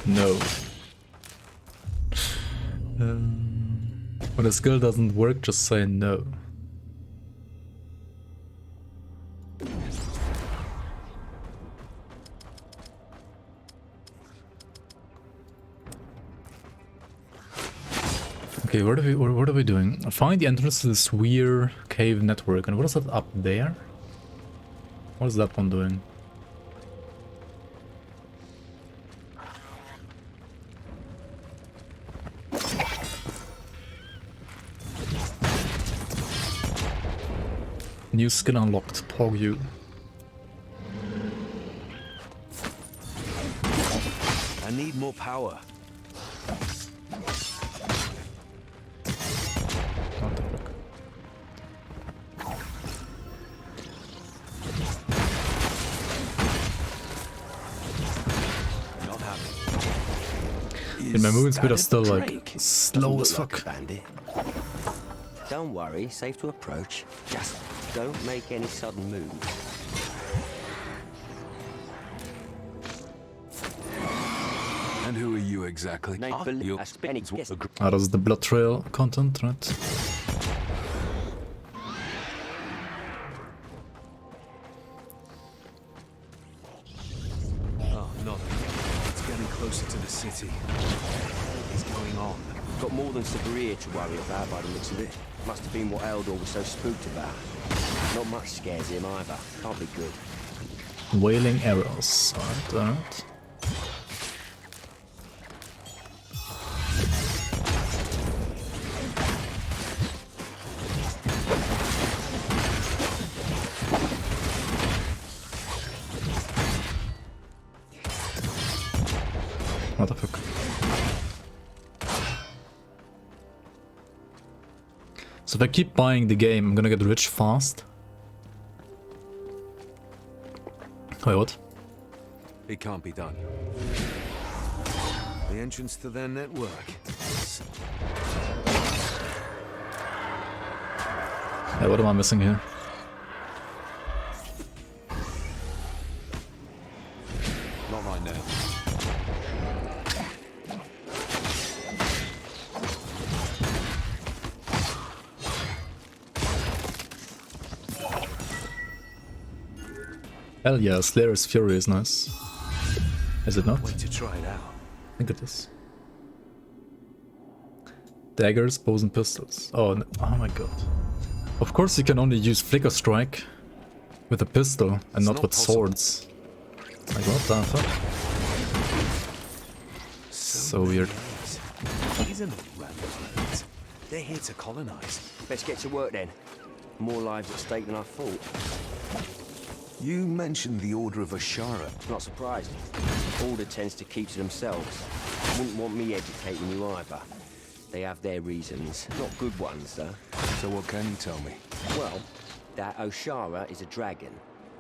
No. When a skill doesn't work, just say no. Okay, what are we doing? Find the entrance to the Sphere cave network. And what is that up there? What is that one doing? New skill unlocked, Pog you. I need more power. What the fuck? Not happy. And my movement speed are still like slow as fuck. Bandit. Don't worry, safe to approach. Just don't make any sudden moves. And who are you exactly? Ah, that's the blood trail content, right? Oh, not again. It's getting closer to the city. What is going on? Got more than Sabria to worry about by the looks of it. Must have been what Eldor was so spooked about. Not much scares him either. Can't be good. Wailing arrows. Alright. What the fuck? So if I keep buying the game, I'm gonna get rich fast. Wait, what? It can't be done. The entrance to their network. Hey, what am I missing here? Not right now. Hell yeah, Slayer's Fury is nice. Is it not? Wait to try it out. I think it is. Daggers, bows and pistols. Oh, no. Oh my god. Of course you can only use Flicker Strike with a pistol and not with swords. Like what the fuck? So weird. These are not random planets. They're here to colonize. Let's get to work then. More lives at stake than I thought. You mentioned the Order of Ashara. Not surprised. Order tends to keep to themselves. Wouldn't want me educating you either. They have their reasons. Not good ones, though. So what can you tell me? Well, that Oshara is a dragon.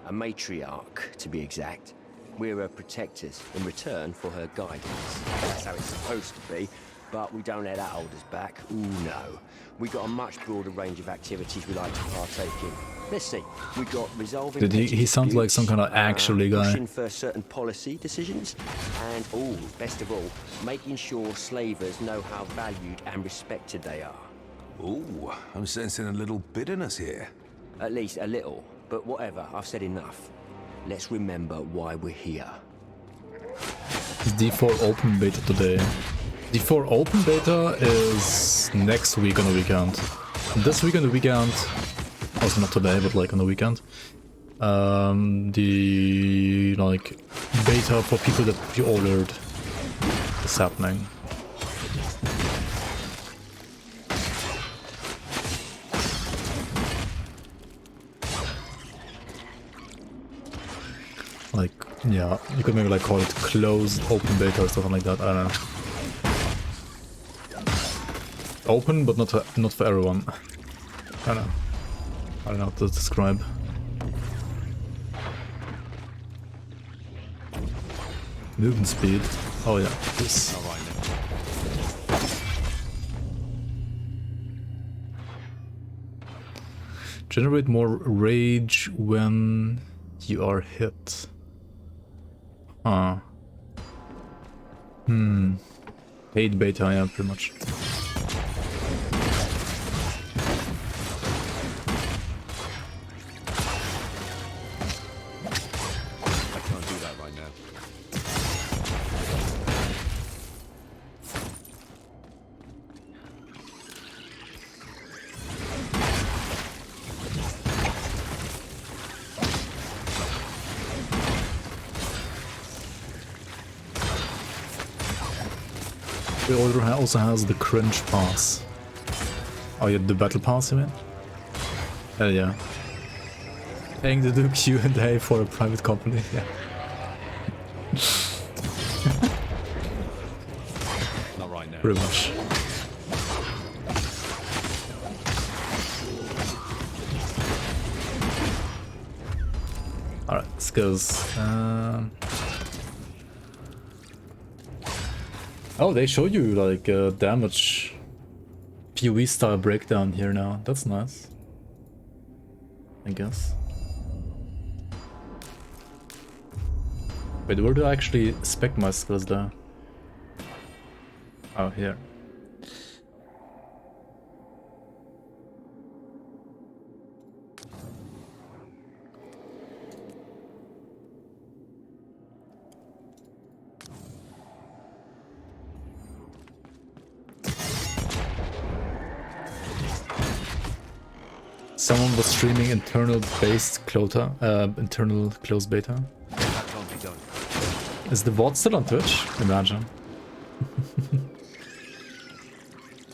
A matriarch, to be exact. We're her protectors in return for her guidance. That's how it's supposed to be, but we don't let that hold us back. Ooh, no. We got a much broader range of activities we like to partake in. Let's see. We got resolving. Dude, he sounds like some kind of actually guy. Pushing for certain policy decisions, and best of all, making sure slavers know how valued and respected they are. Ooh, I'm sensing a little bitterness here. At least a little, but whatever. I've said enough. Let's remember why we're here. It's D4 open beta today. D4 open beta is next week on the weekend. This week on the weekend, also not today, but like on the weekend, the like beta for people that pre-ordered is happening. Like, yeah, you could maybe like call it closed open beta or something like that. I don't know. Open, but not for everyone. I don't know how to describe. Movement speed. Oh yeah, this. All right then. Generate more rage when you are hit. Huh. Paid beta, yeah, pretty much. I can't do that right now. The order also has the cringe pass. Oh yeah, the battle pass, you mean? Hell yeah. Paying to do Q&A for a private company, yeah. Not right now. Pretty much. Alright, skills. Oh, they show you like damage PoE style breakdown here now. That's nice. I guess. Wait, where do I actually spec my skills there? Oh, here. Someone was streaming internal closed beta. That can't be done. Is the bot still on Twitch? Imagine.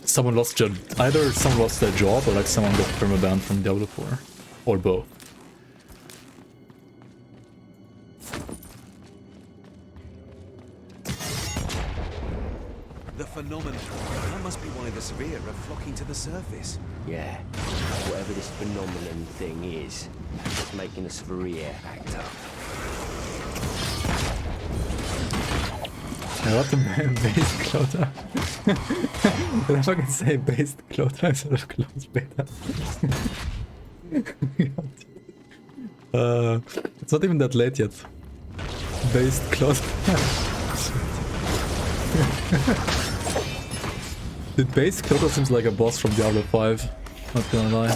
Someone lost either someone lost their job or like someone got permabanned from Diablo 4. Or both. The phenomenon. That must be why the Severe are flocking to the surface. Yeah. Whatever this phenomenon thing is, it's making the Severe act up. I love the based clota. Did I fucking say based clota instead of closed beta? It's not even that late yet. Based clota. The base Clota seems like a boss from Diablo 5, not gonna lie.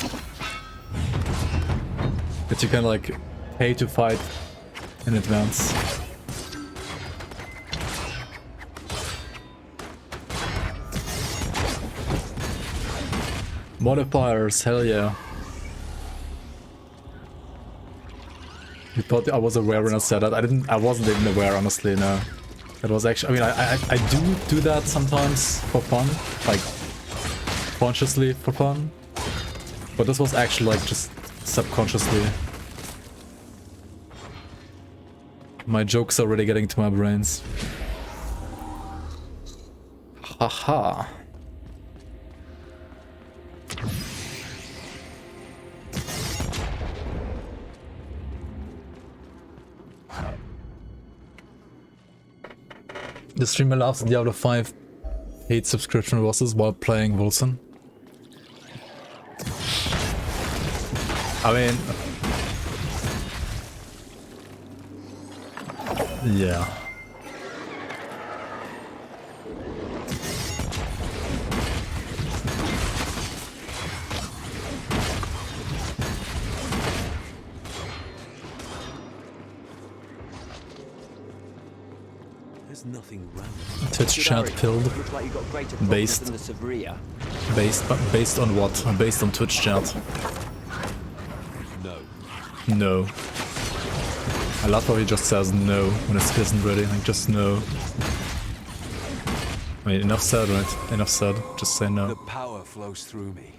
That you can like pay to fight in advance. Modifiers, hell yeah. You thought I was aware when I said that? I wasn't even aware, honestly, no. It was actually, I do that sometimes for fun, like consciously for fun, but this was actually like just subconsciously. My jokes are really getting to my brains. Haha. The streamer laughs at Diablo 5 paid subscription bosses while playing WOLCEN. I mean... yeah. Nothing random. Twitch chat filled. Looks like you got greater problems than the Severe. Based on what? Based on Twitch chat. No. No. I love how he just says no when his skill isn't ready. Like just no. I mean, enough said, right? Enough said. Just say no. The power flows through me.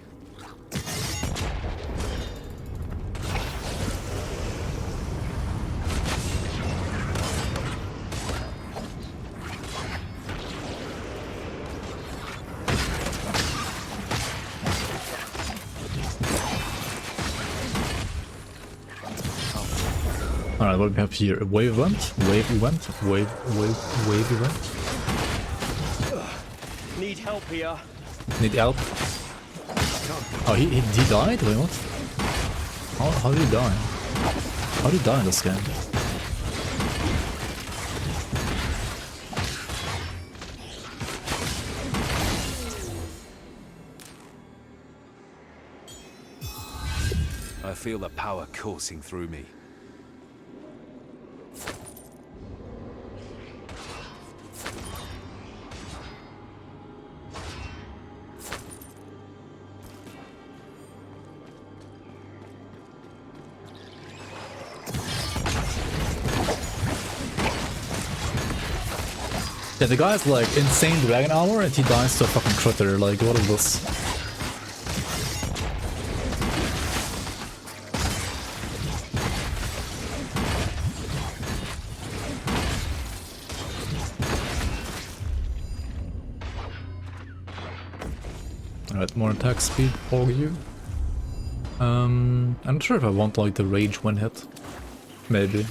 Alright, what do we have here? A wave event? Wave event? Wave event? Need help here. Need help? Oh, he died? Wait, what? How did he die? How did he die in this game? I feel the power coursing through me. Yeah, the guy has like insane dragon armor and he dies to a fucking critter. Like, what is this? Alright, more attack speed for you. I'm not sure if I want like the rage one hit. Maybe.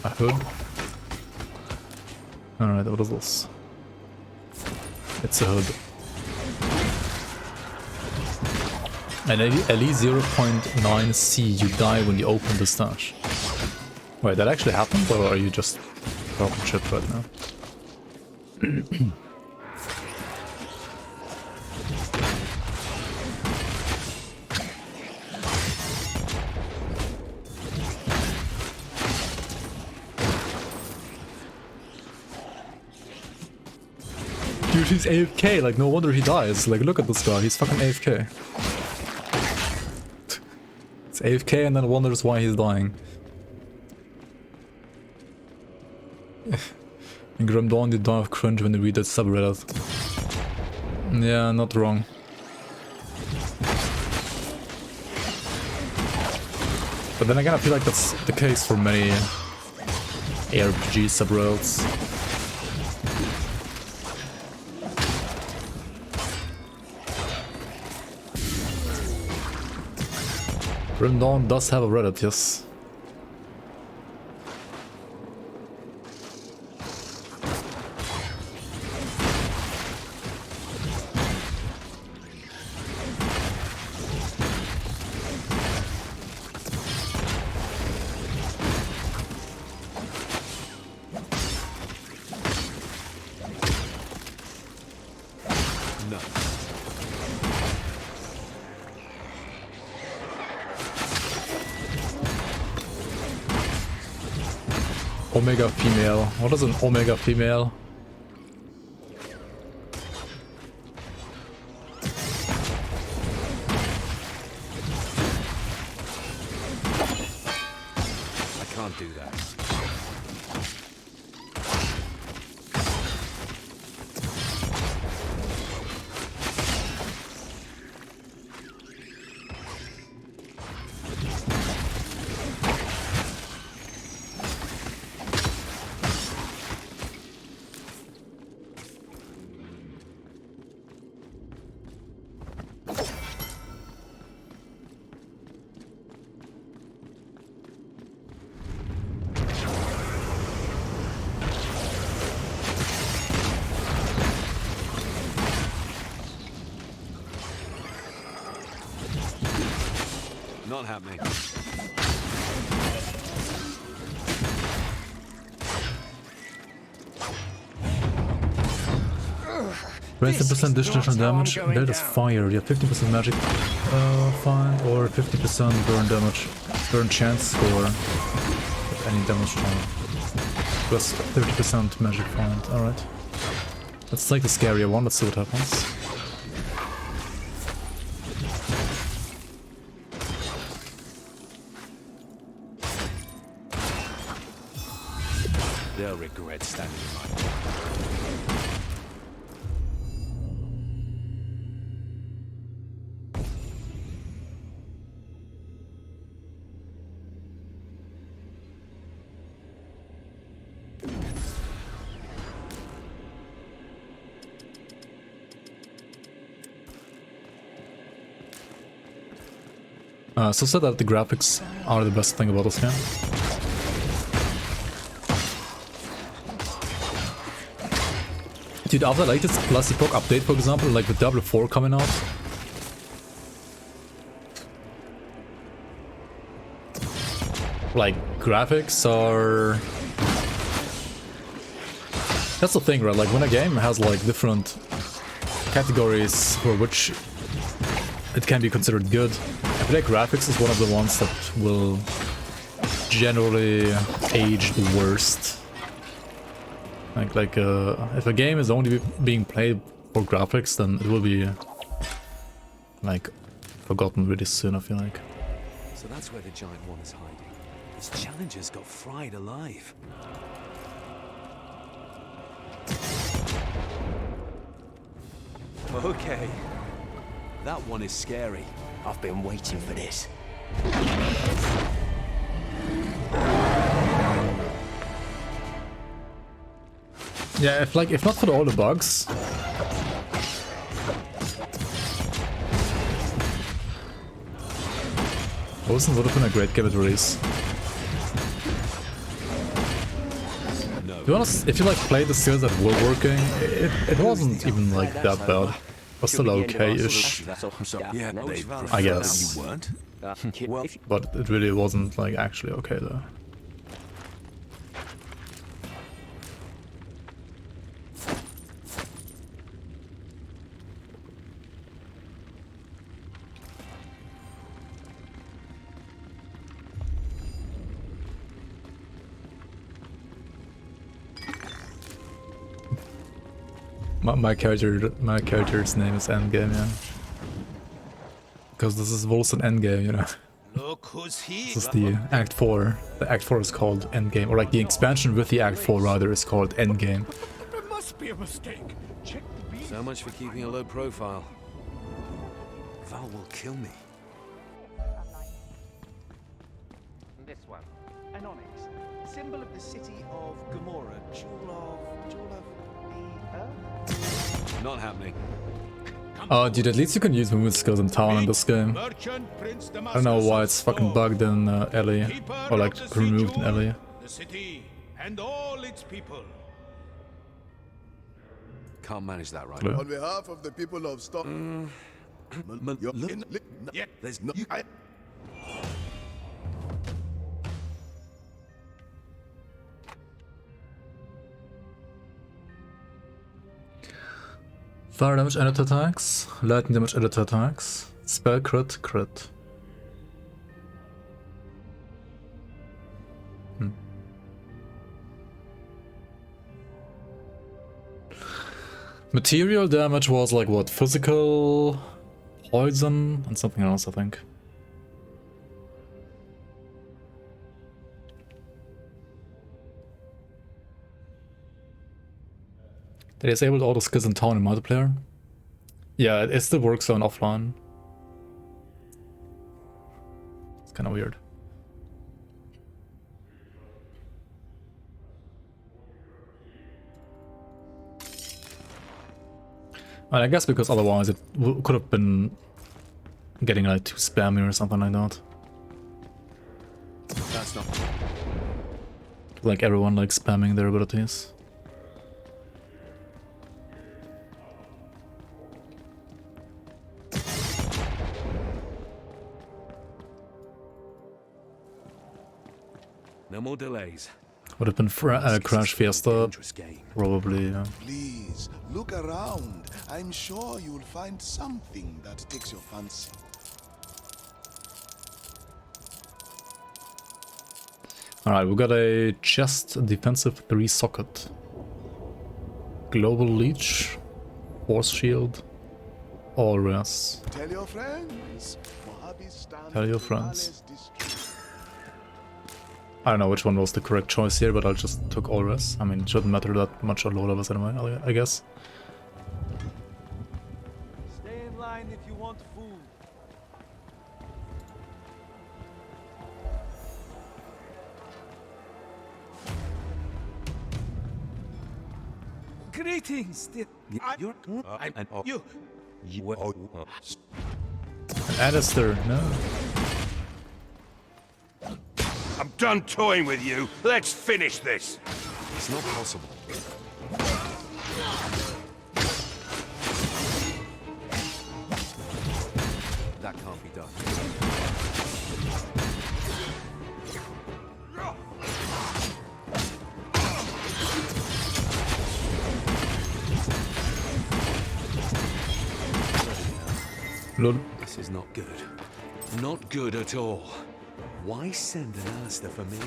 A hood. Alright, what is this? It's a hood. And at least 0.9 C you die when you open the stash. Wait, that actually happened, or are you just talking shit right now? Dude, he's AFK, like no wonder he dies. Like look at this guy, he's fucking AFK. It's AFK and then wonders why he's dying. In Grim Dawn, you die of cringe when you read that subreddit. Yeah, not wrong. But then again, I feel like that's the case for many ARPG subreddits. Grim Dawn does have a Reddit, yes. Omega female. What is an omega female? I can't do that. Not happening. 20% additional damage, that is fire. Yeah, 50% magic fine, or 50% burn damage. Burn chance score with any damage time. Plus 30% magic fine. Alright. Let's take the scarier one, let's see what happens. They'll regret standing in my way. So said that the graphics are the best thing about this game. Dude, after like this Plus Epoch update, for example, like with Diablo 4 coming out, like graphics are... That's the thing, right? Like when a game has like different categories for which it can be considered good, I feel like graphics is one of the ones that will generally age the worst. Like if a game is only being played for graphics, then it will be like forgotten really soon, I feel like. So that's where the giant one is hiding. His challengers got fried alive. Okay. That one is scary. I've been waiting for this. Yeah, if not for all the bugs, WOLCEN would have been a great game at release. To be honest, if you like played the skills that were working, it wasn't even like that bad. It was still okay-ish, I guess. But it really wasn't like actually okay though. My character's name is Endgame, yeah. Because this is WOLCEN Endgame, you know. Look who's here. This is the Act 4. The Act 4 is called Endgame, or like the expansion with the Act 4 rather is called Endgame. There must be a mistake. Check the beast. So much for keeping a low profile. Val will kill me. This one. An onyx. Symbol of the city of Gomorrah. Jewel of the Earth? Not happening. Oh, dude, at least you can use movement skills in town in this game. I don't know why it's fucking bugged in Ellie, or like removed in Ellie. The city and all its people. Can't manage that right. Clear. On behalf of the people of Storm. Yeah, there's no. Fire damage edit attacks, lightning damage edit attacks, spell crit, crit. Material damage was like what? Physical, poison, and something else, I think. They disabled all the skills in town in multiplayer. Yeah, it still works on offline. It's kind of weird. And I guess because otherwise it could have been getting like too spammy or something like that. That's not. Like everyone like spamming their abilities. No more delays. Would have been Crash Fiesta, probably. Yeah. Please, look around. I'm sure you'll find something that takes your fancy. Alright, we got a chest defensive 3 socket. Global Leech, Force Shield, all res. Tell your friends. Mojave stands Tell your friends. I don't know which one was the correct choice here, but I just took all res. I mean, it shouldn't matter that much on low levels anyway, I guess. Stay in line if you want food. Greetings. You're. You. Alistair, no. done toying with you. Let's finish this. It's not possible. That can't be done. Lol. This is not good. Not good at all. Why send an Alistair for me?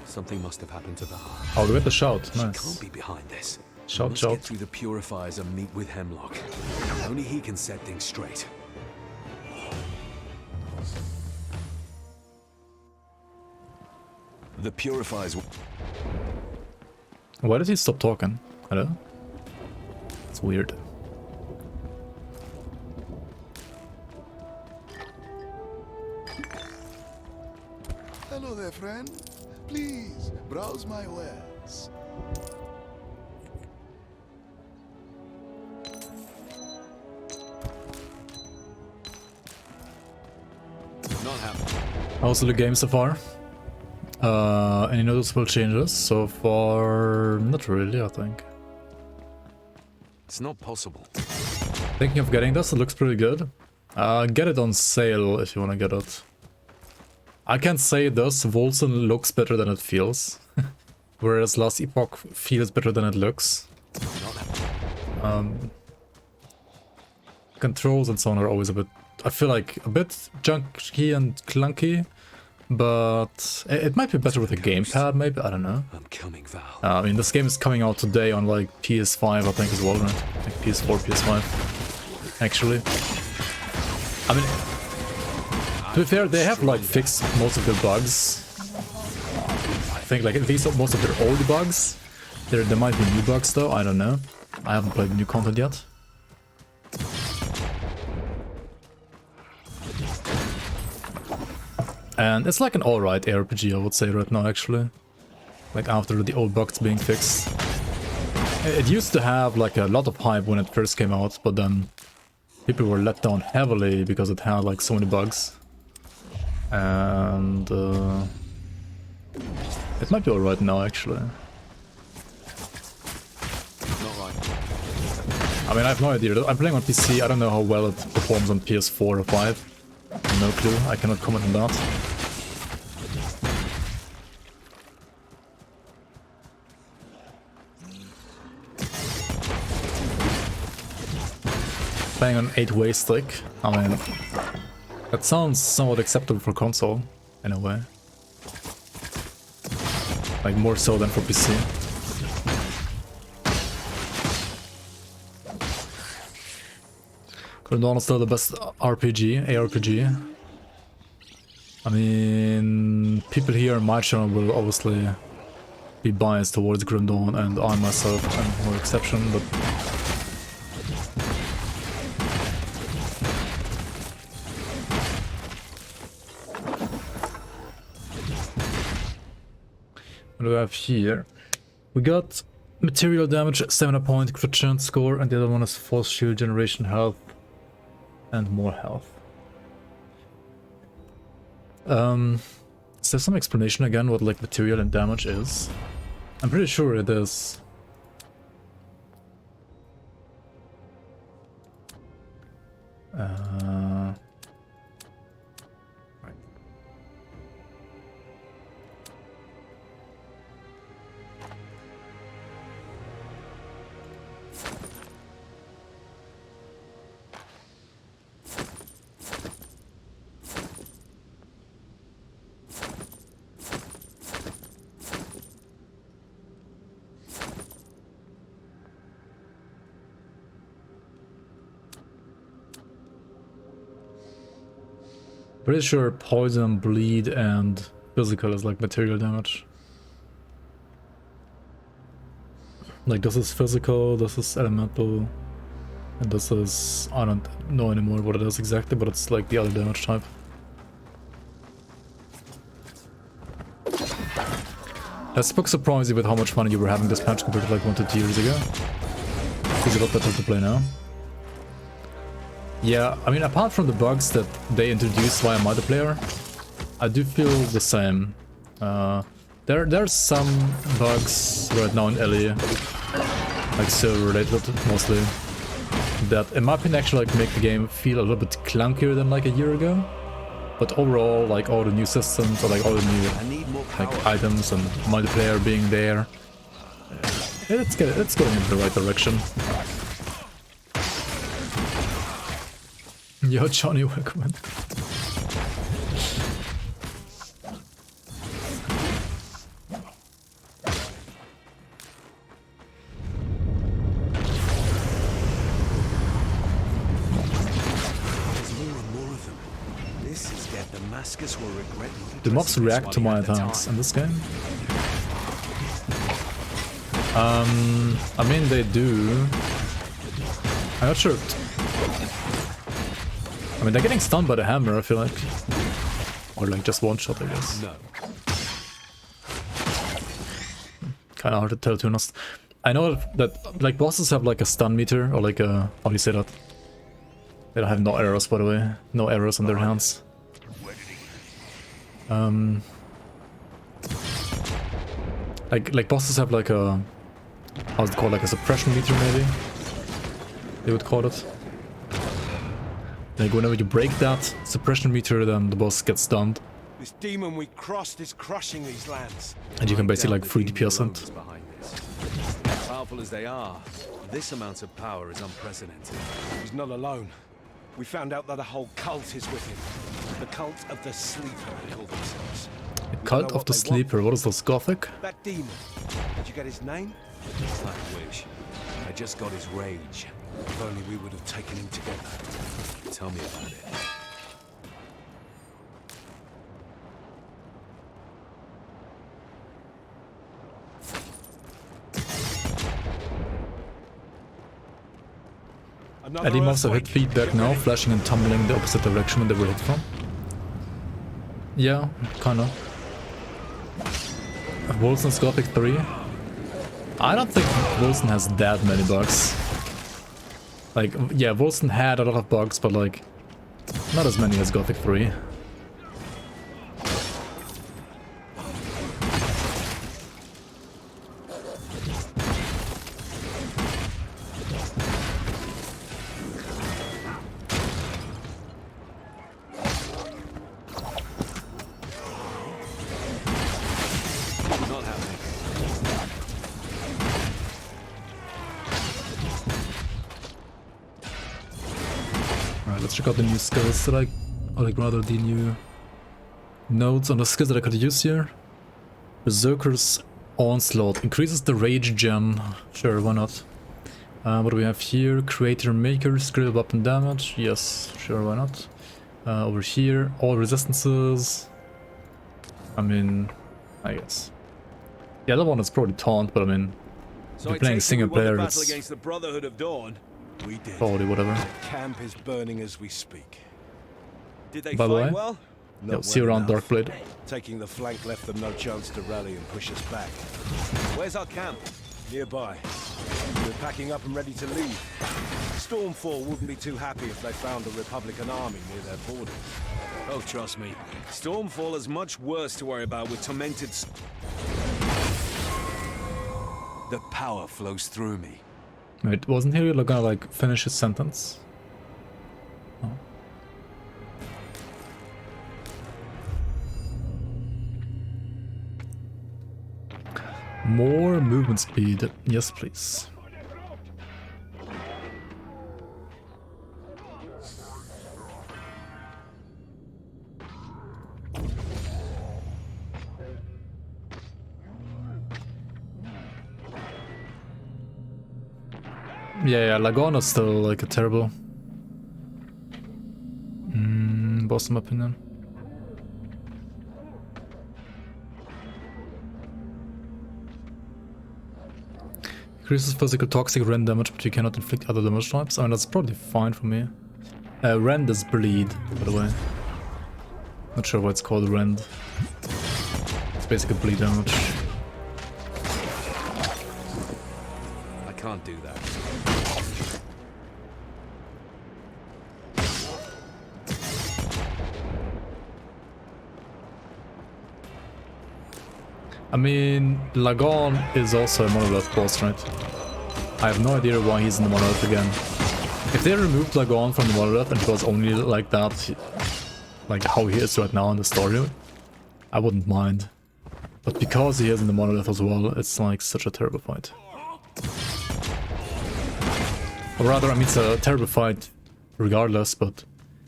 Something must have happened to Val. Oh, we get the shout. She Nice. can't be behind this. Shout, Must shout. get through the purifiers and meet with Hemlock. Only he can set things straight. The purifiers. Why did he stop talking? Hello? It's weird. Hello there, friend. Please, browse my wares. Not happening. How's the game so far? Any noticeable changes? So far, not really, I think. It's not possible. Thinking of getting this, it looks pretty good. Get it on sale if you want to get it. I can't say this, WOLCEN looks better than it feels. Whereas Last Epoch feels better than it looks. Controls and so on are always a bit, I feel like, a bit junky and clunky. But it might be better with a gamepad, maybe, I don't know. I'm coming, Val. I mean, this game is coming out today on like PS5, I think, as well, right? I think PS4, PS5, actually. I mean, to be fair, they have like fixed most of their bugs. I think like at least most of their old bugs. There might be new bugs though, I don't know. I haven't played new content yet. And it's like an alright RPG, I would say right now, actually. Like after the old bugs being fixed. It used to have like a lot of hype when it first came out, but then people were let down heavily because it had like so many bugs. And it might be alright now, actually. Not right. I mean, I have no idea. I'm playing on PC, I don't know how well it performs on PS4 or 5. No clue, I cannot comment on that. Playing on 8-way stick, I mean, that sounds somewhat acceptable for console, in a way. Like more so than for PC. Dawn is still the best RPG, ARPG. I mean, people here on my channel will obviously be biased towards Grim Dawn, and I myself am no exception, but... What do we have here? We got material damage, stamina point, crit chance score, and the other one is force shield generation health. And more health. Is there some explanation again what like material and damage is? I'm pretty sure it is. Pretty sure poison, bleed, and physical is like material damage. Like this is physical, this is elemental, and this is... I don't know anymore what it is exactly, but it's like the other damage type. Does Book surprise you with how much fun you were having this patch compared to like 1 to 2 years ago? Is it a lot better to play now? Yeah, I mean, apart from the bugs that they introduced via multiplayer, I do feel the same. There's some bugs right now in LE, like server related mostly, that in my opinion actually like make the game feel a little bit clunkier than like a year ago. But overall, like all the new systems or like all the new like items and multiplayer being there, it's going in the right direction. Yo, Johnny, welcome in. Do mobs react to my attacks in this game? I mean they do. I'm not sure. I mean they're getting stunned by the hammer, I feel like. Or like just one shot, I guess. No. Kinda hard to tell, to be honest. I know that like bosses have like a stun meter, or like a, how do you say that? They don't have no arrows, by the way. No arrows in their hands. Like bosses have like a, how's it called, like a suppression meter maybe? They would call it. Like whenever you break that suppression meter, then the boss gets stunned. This demon we crossed is crushing these lands. And you can basically like 3 DPS it. Powerful as they are, this amount of power is unprecedented. He's not alone. We found out that a whole cult is with him. The cult of the Sleeper, they call themselves. The cult of the Sleeper, what is this, Gothic? That demon. Did you get his name? I wish. I just got his rage. If only we would have taken him together. Tell me about it. Eddie must have hit feedback now, flashing and tumbling the opposite direction when they were hit from. Yeah, kinda. Wolcen's Gothic 3. I don't think Wolcen has that many bugs. Like, yeah, Wolcen had a lot of bugs, but like, not as many as Gothic 3. Let's check out the new skills that or like rather the new nodes on the skills that I could use here. Berserker's Onslaught increases the rage gem. Sure, why not? What do we have here? Creator Maker, skill weapon damage. Yes, sure, why not? Over here, all resistances. I mean, I guess. The other one is probably taunt, but I mean, if you're playing single player, it's against the Brotherhood of Dawn. We did. Probably whatever. The camp is burning as we speak. Did they By the way, fight well? yeah, see you around Darkblade. Taking the flank left them no chance to rally and push us back. Where's our camp? Nearby. We're packing up and ready to leave. Stormfall wouldn't be too happy if they found a Republican army near their borders. Oh, trust me. Stormfall is much worse to worry about with tormented... The power flows through me. Wait, wasn't he gonna like finish his sentence? Oh. More movement speed, yes please. Yeah, Lagana's still like a terrible boss in my opinion. Increases physical toxic rend damage, but you cannot inflict other damage types. I mean, that's probably fine for me. Rend is bleed, by the way. Not sure why it's called rend. It's basically bleed damage. I can't do that. I mean, Lagon is also a monolith boss, right? I have no idea why he's in the monolith again. If they removed Lagon from the monolith and it was only like that, like how he is right now in the story, I wouldn't mind. But because he is in the monolith as well, it's like such a terrible fight. Or rather, I mean, it's a terrible fight regardless, but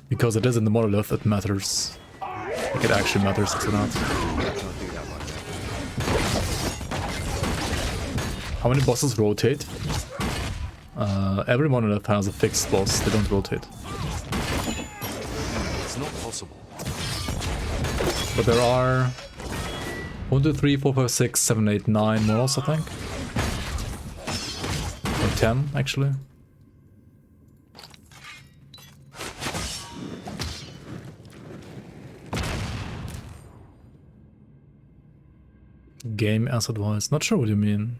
because it is in the monolith, it matters. Like, it actually matters to that. How many bosses rotate? Every monolith has a fixed boss, they don't rotate. It's not possible. But there are 1, 2, 3, 4, 5, 6, 7, 8, 9 models, I think. Or 10, actually. Game asset wise, not sure what you mean.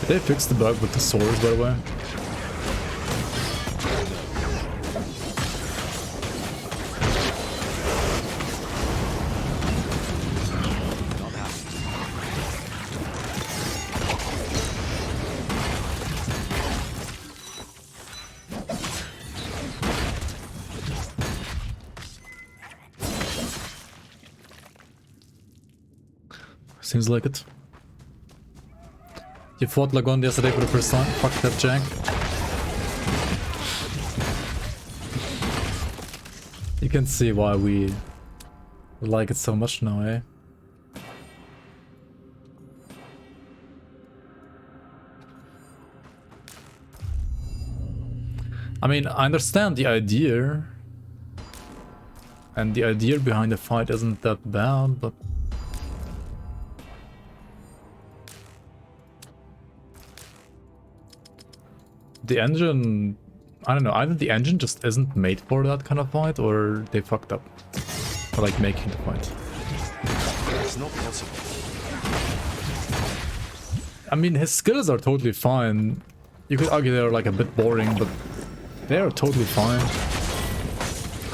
Did they fix the bug with the swords, by the way? Seems like it. You fought Lagon yesterday for the first time? Fuck that, Jack. You can see why we like it so much now, eh? I mean, I understand the idea. And the idea behind the fight isn't that bad, but... the engine, I don't know, either the engine just isn't made for that kind of fight, or they fucked up for like making the fight. It's not possible. I mean, his skills are totally fine. You could argue they're like a bit boring, but they are totally fine.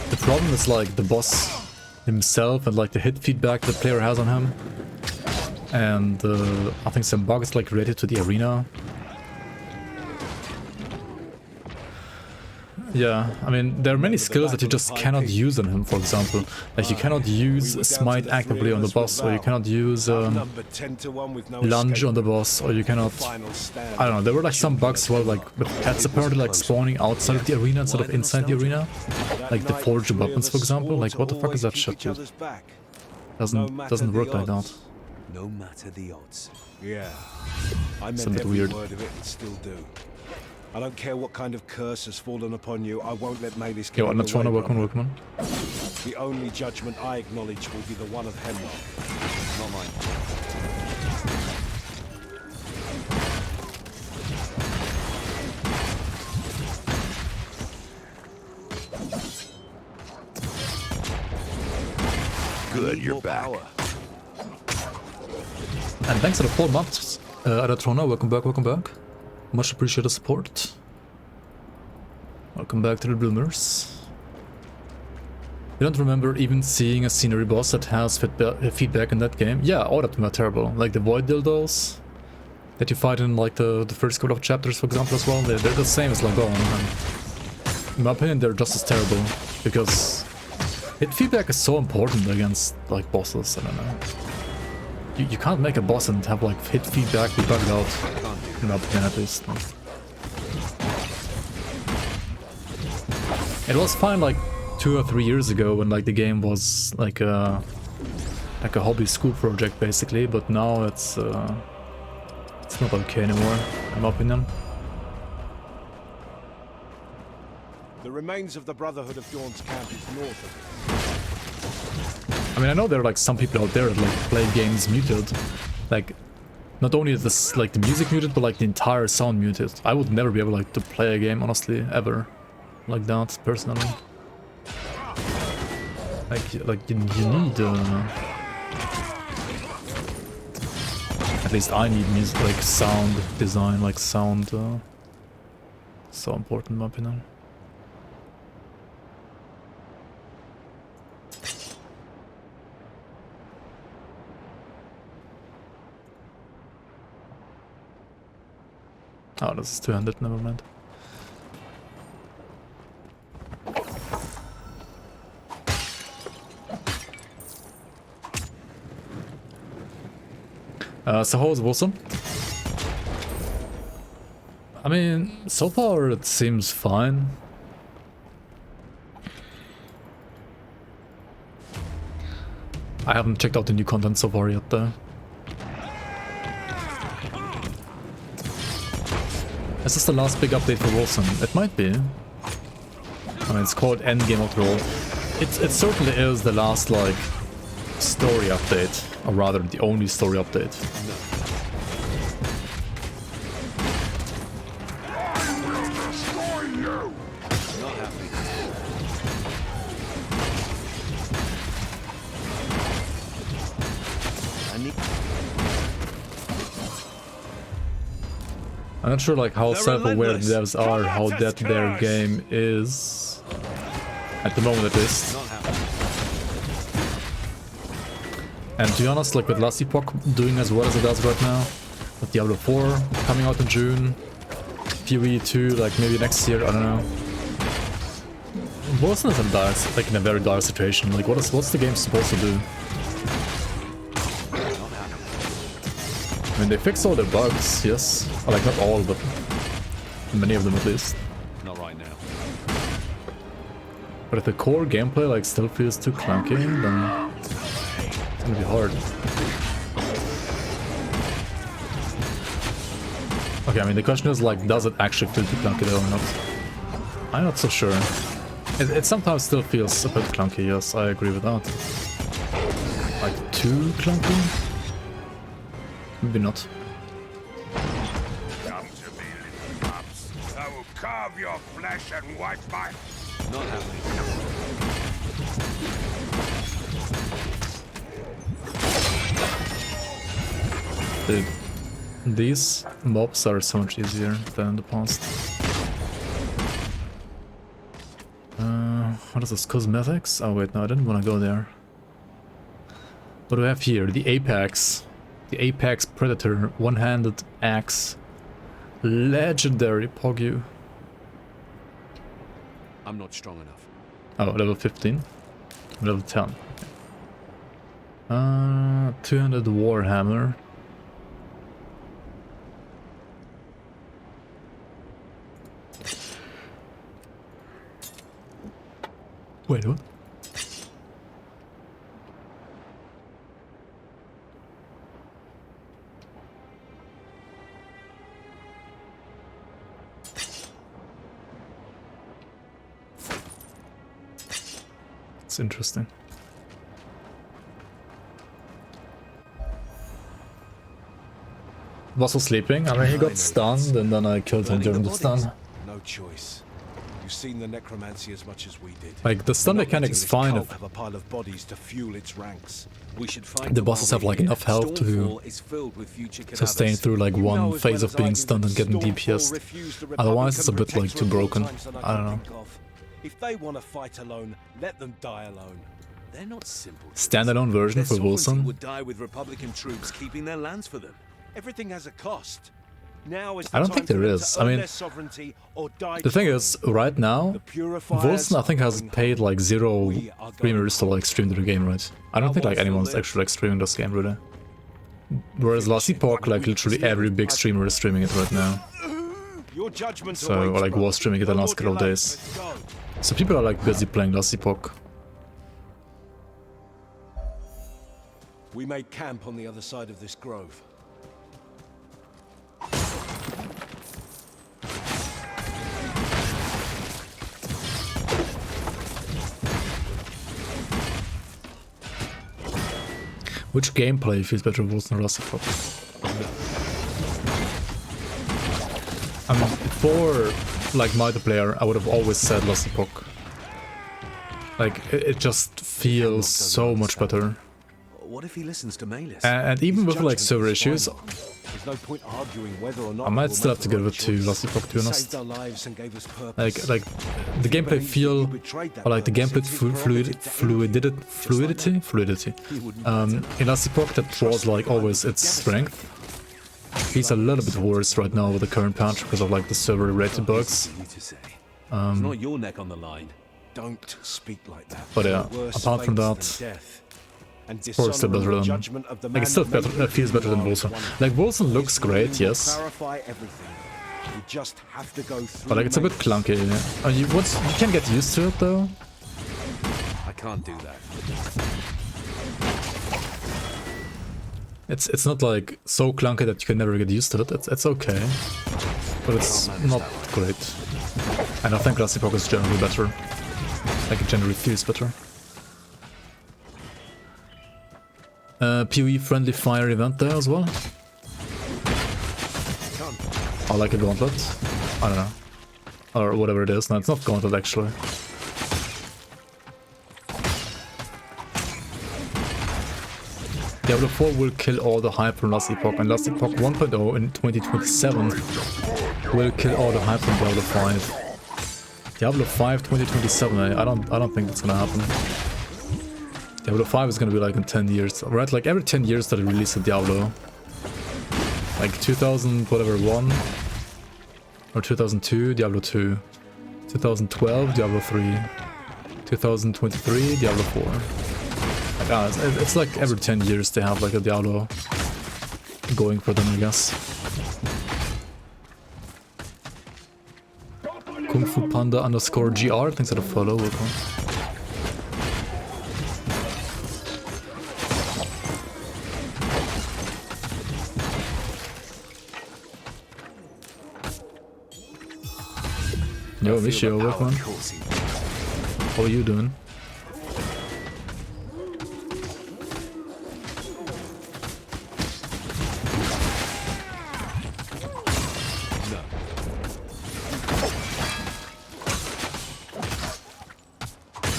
The problem is like the boss himself and like the hit feedback the player has on him. And I think some bugs like related to the arena. Yeah, I mean, there are many skills that you just cannot use on him, for example. Like, you cannot use Smite actively on the boss, or you cannot use Lunge on the boss, or you cannot... I don't know, there were like some bugs as well, like with pets apparently like spawning outside of the arena instead of inside the arena. Like the forged weapons, for example. Like, what the fuck is that shit, dude? Doesn't work like that. No matter the odds. Yeah, I It's a meant bit every weird. word of it and still do. I don't care what kind of curse has fallen upon you, I won't let Malis get Yo, in I'm the not trying to way, work on brother. Workman. The only judgment I acknowledge will be the one of Hemlock, not mine. Good, you're back. And thanks for the 4 months, Adatrona, welcome back, welcome back. Much appreciated support. Welcome back to the Bloomers. You don't remember even seeing a scenery boss that has feedback in that game? Yeah, all of them are terrible. Like the Void Dildos that you fight in like the first couple of chapters, for example, as well. They're the same as Lagon. And in my opinion, they're just as terrible because hit feedback is so important against like bosses. I don't know. You can't make a boss and have like hit feedback be bugged out. In my opinion, at least. It was fine like 2 or 3 years ago when like the game was like a hobby school project basically, but now it's not okay anymore, in my opinion. The remains of the Brotherhood of Dawn's camp is north of I mean, I know there are like some people out there that like play games muted. Like, not only is this like the music muted, but like the entire sound muted. I would never be able like to play a game, honestly, ever. Like that, personally. Like you need at least I need music, like sound design, like sound so important in my opinion. Oh, this is 200, never mind. So how is WOLCEN? I mean, so far it seems fine. I haven't checked out the new content so far yet though. Is this the last big update for WOLCEN? It might be. I mean, it's called Endgame after all. It certainly is the last, like, story update. Or rather, the only story update. I'm not sure like how self-aware the devs are, how dead their game is. At the moment at least. And to be honest, like with Last Epoch doing as well as it does right now, with Diablo 4 coming out in June, PoE 2 like maybe next year, I don't know. WOLCEN is in a very dire situation. Like what's the game supposed to do? I mean, they fixed all their bugs, yes. Or, like, not all, but many of them at least. Not right now. But if the core gameplay, like, still feels too clunky, then it's gonna be hard. Okay, I mean, the question is, like, does it actually feel too clunky though or not? I'm not so sure. It sometimes still feels a bit clunky, yes, I agree with that. Like, too clunky? Maybe not. Come to me, little pups. I will carve your flesh and wipe my... Not happening. Dude, these mobs are so much easier than in the past. What is this? Cosmetics? Oh wait, no, I didn't want to go there. What do we have here? The Apex. The Apex Predator, one-handed axe, legendary Pogyu. I'm not strong enough. Oh, level 15, level 10. 200 Warhammer. Wait, what? Interesting. Was he sleeping? I mean, he got stunned and then I killed him during the stun. No choice. You've seen the necromancy as much as we did. Like, the stun mechanic is fine if have a pile of bodies to fuel its ranks. We should find the bosses have like enough health to sustain through like one phase of being stunned and getting DPS. Otherwise, it's a bit like too broken. I don't know. If they want to fight alone, let them die alone. They're not simple. Standalone version for WOLCEN. Would die with Republican troops keeping their lands for them. Everything has a cost. Now is I don't think there is. I mean, the thing is, right now, WOLCEN I think has paid like 0 streamers to like stream the game, right? I don't think like anyone's actually like streaming this game really. Whereas Last Epoch, like literally every big streamer is streaming it right now. So, or like was streaming it the last couple of days. So people are like busy playing Last Epoch. We made camp on the other side of this grove. Which gameplay feels better, Wolcen or Last Epoch? Before like multiplayer, I would have always said Last Epoch. Like it just feels so much better. What if he listens to Malus? And even with like server issues, There's no point arguing whether or not I might still have to give it to Last Epoch, to be honest. Like the gameplay feel, or like the gameplay fluidity. In Last Epoch, that was like always its strength. He's a little bit worse right now with the current patch because of like the server related bugs. It's not your neck on the line. Don't speak like that. But yeah, apart from that, of course still better than, like it's still better, it feels better than Wolcen. Like Wolcen looks great, yes. But like it's a bit clunky. You can get used to it though. I can't do that. It's not like so clunky that you can never get used to it. It's okay, but it's not great. And I think Last Epoch is generally better. Like it generally feels better. PoE friendly fire event there as well. I like a gauntlet. I don't know. Or whatever it is. No, it's not gauntlet actually. Diablo 4 will kill all the hype from Last Epoch, and Last Epoch 1.0 in 2027 will kill all the hype from Diablo 5. Diablo 5 2027, I don't think that's gonna happen. Diablo 5 is gonna be like in 10 years, right? Like every 10 years that they release a Diablo. Like 2000 whatever 1 or 2002 Diablo 2, 2012 Diablo 3, 2023 Diablo 4. Yeah, it's like every 10 years they have like a Diablo going for them, I guess. Kung Fu Panda _GR, thanks for the follow, welcome. Yo, Michio, welcome. How are you doing?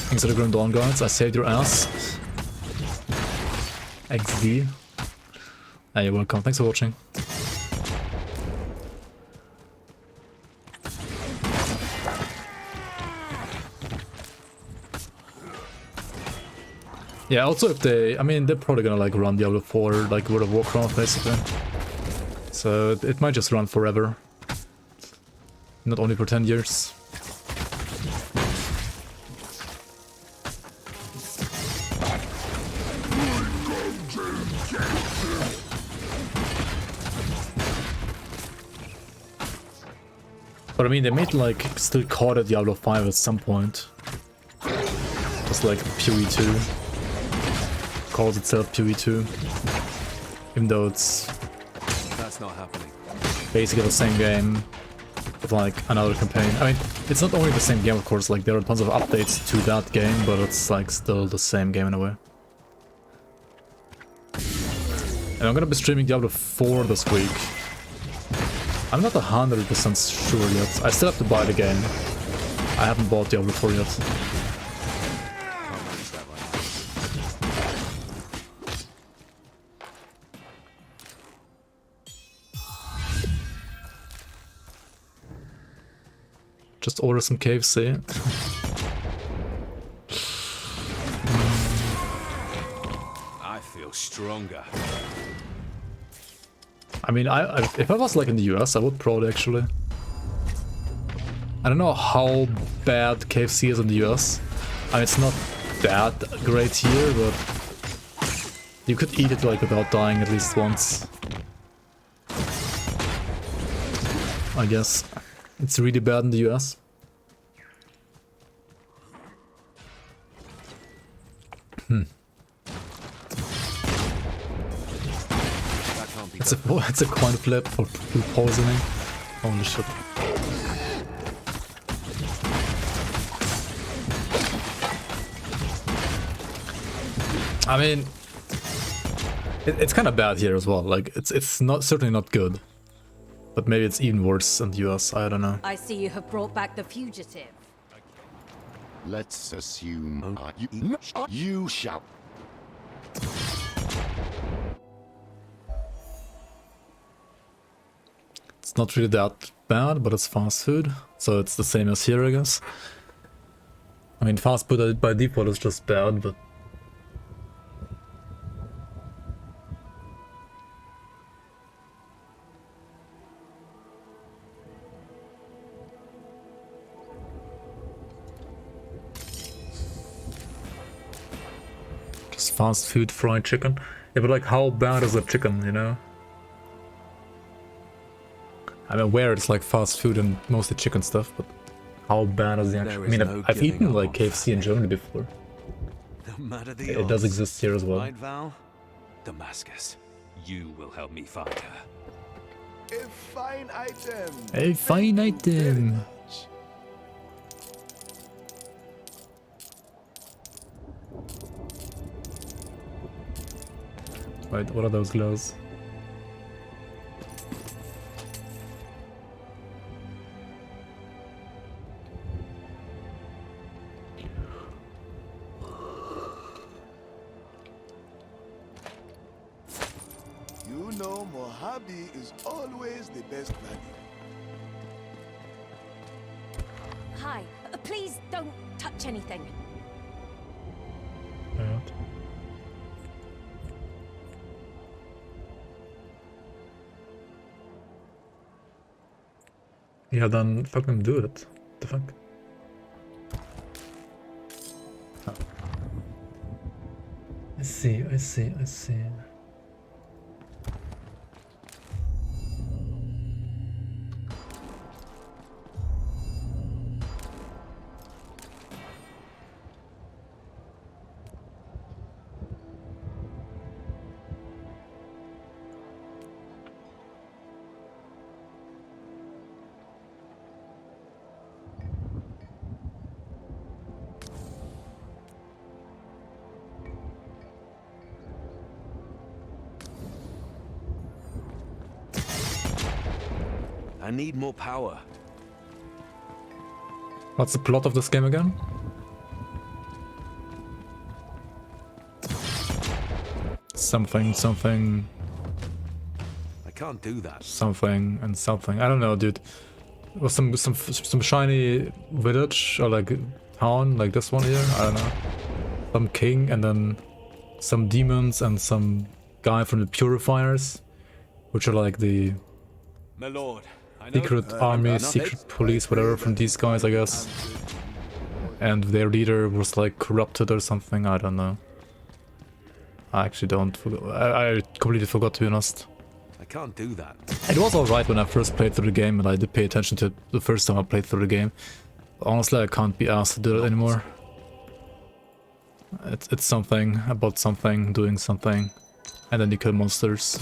Thanks to the Grim Dawn guards, I saved your ass. XD. Hey, you're welcome, thanks for watching. Yeah, also if they, I mean, they're probably gonna like run Diablo 4 like World of Warcraft basically. So it might just run forever. Not only for 10 years. But I mean, they made like still call it Diablo 5 at some point. Just like PoE 2 calls itself PoE 2, even though it's That's not happening. basically the same game with like another campaign. I mean, it's not only the same game, of course. Like there are tons of updates to that game, but it's like still the same game in a way. And I'm gonna be streaming Diablo 4 this week. I'm not 100% sure yet. I still have to buy the game. I haven't bought Diablo 4 yet. Just order some KFC. I feel stronger. I mean, if I was like in the US, I would probably actually. I don't know how bad KFC is in the US. I mean, it's not that great here, but you could eat it like without dying at least once. I guess. It's really bad in the US. It's a coin flip for food poisoning. Holy shit. I mean, it's kind of bad here as well. Like, it's not certainly not good, but maybe it's even worse in the US. I don't know. I see you have brought back the fugitive. Let's assume you shall. It's not really that bad, but it's fast food, so it's the same as here, I guess. I mean, fast food by default is just bad, but just fast food fried chicken. Yeah, but like, how bad is a chicken, you know? I'm aware it's like fast food and mostly chicken stuff, but how bad is the actual... I mean, I've eaten like KFC in Germany before. No matter the It does odds. exist here as well. Right, Val? Damascus, you will help me find her. A fine item. A fine item. Wait, what are those glows? You know Mojave is always the best value. Hi, please don't touch anything. Right. Yeah, then fucking do it. The fuck? Oh. I see, I see, I see. I need more power. What's the plot of this game again? Something, something, I can't do that. something, and something. I don't know, dude. It was some shiny village or like town, like this one here. I don't know. Some king, and then some demons, and some guy from the Purifiers, which are like the My lord, I know secret army, secret police, whatever from these guys, I guess. And their leader was like corrupted or something. I don't know. I actually don't. I completely forgot, to be honest. I can't do that. It was alright when I first played through the game, and I did pay attention to it the first time I played through the game. But honestly, I can't be asked to do it anymore. It's something about something, doing something, and then you kill monsters.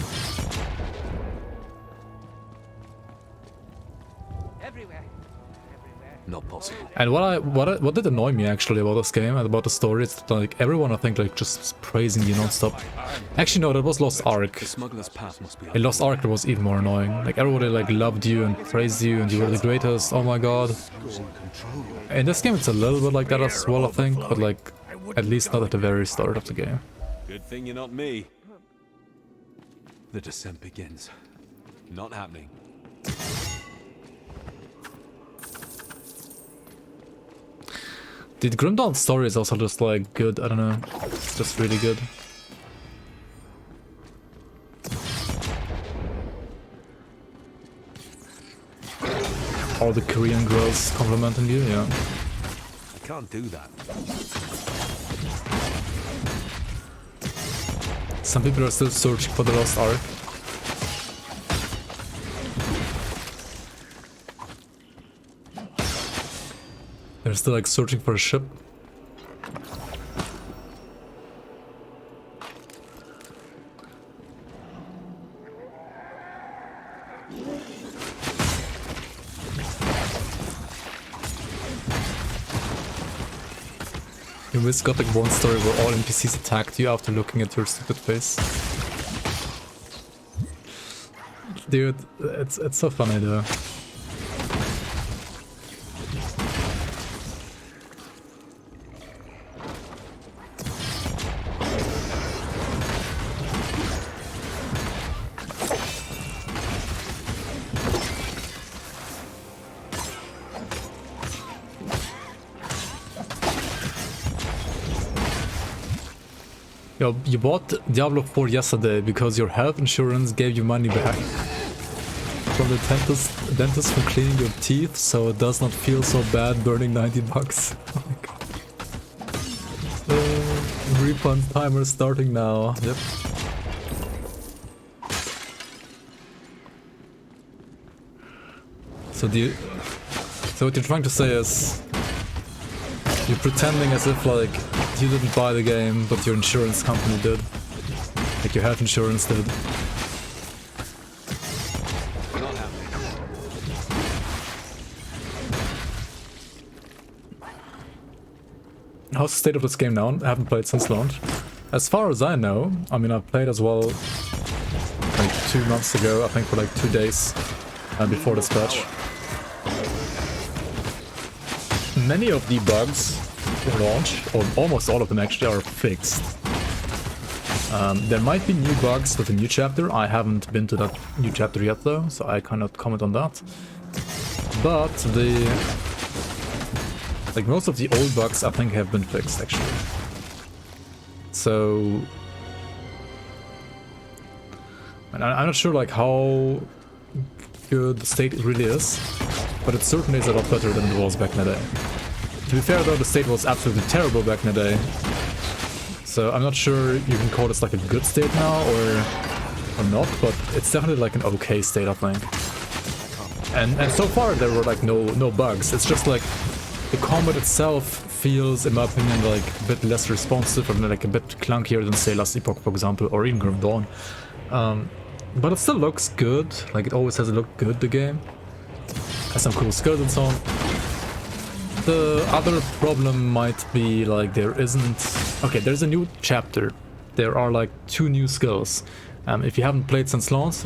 Not possible. And what did annoy me actually about this game and about the story is that, like, everyone I think like just praising you non-stop. Actually no, that was Lost Ark. The smuggler's path must be In Lost Ark it was even more annoying. Like everybody like loved you and praised you and you were the greatest, oh my god. In this game it's a little bit like that as well, I think, but like at least not at the very start of the game. Good thing you're not me. The descent begins. Not happening. The Grim Dawn story is also just like good, I don't know, it's just really good. All the Korean girls complimenting you, yeah. I can't do that. Some people are still searching for the Lost Ark. They're still like searching for a ship. You missed Gothic 1 story where all NPCs attacked you after looking at your stupid face. Dude, it's so funny though. Yo, you bought Diablo 4 yesterday because your health insurance gave you money back from the dentist for cleaning your teeth, so it does not feel so bad burning 90 bucks. Oh my god. Refund timer starting now. Yep. So what you're trying to say is you're pretending as if like you didn't buy the game, but your insurance company did. Like your health insurance did. How's the state of this game now? I haven't played since launch. As far as I know, I mean, I played as well like 2 months ago, I think for like 2 days before this patch. Many of the bugs for launch, or almost all of them actually, are fixed. There might be new bugs with the new chapter. I haven't been to that new chapter yet though, so I cannot comment on that. But like most of the old bugs I think have been fixed actually. So and I'm not sure like how good the state really is, but it certainly is a lot better than it was back in the day. To be fair though, the state was absolutely terrible back in the day. So I'm not sure you can call this like a good state now or not, but it's definitely like an okay state I think. And so far there were like no bugs. It's just like the combat itself feels, in my opinion, like a bit less responsive and like a bit clunkier than say Last Epoch for example, or even Grim Dawn. But it still looks good, like it always has looked good, the game. Has some cool skills and so on. The other problem might be like there isn't... Okay, there's a new chapter. There are like 2 new skills. If you haven't played since launch,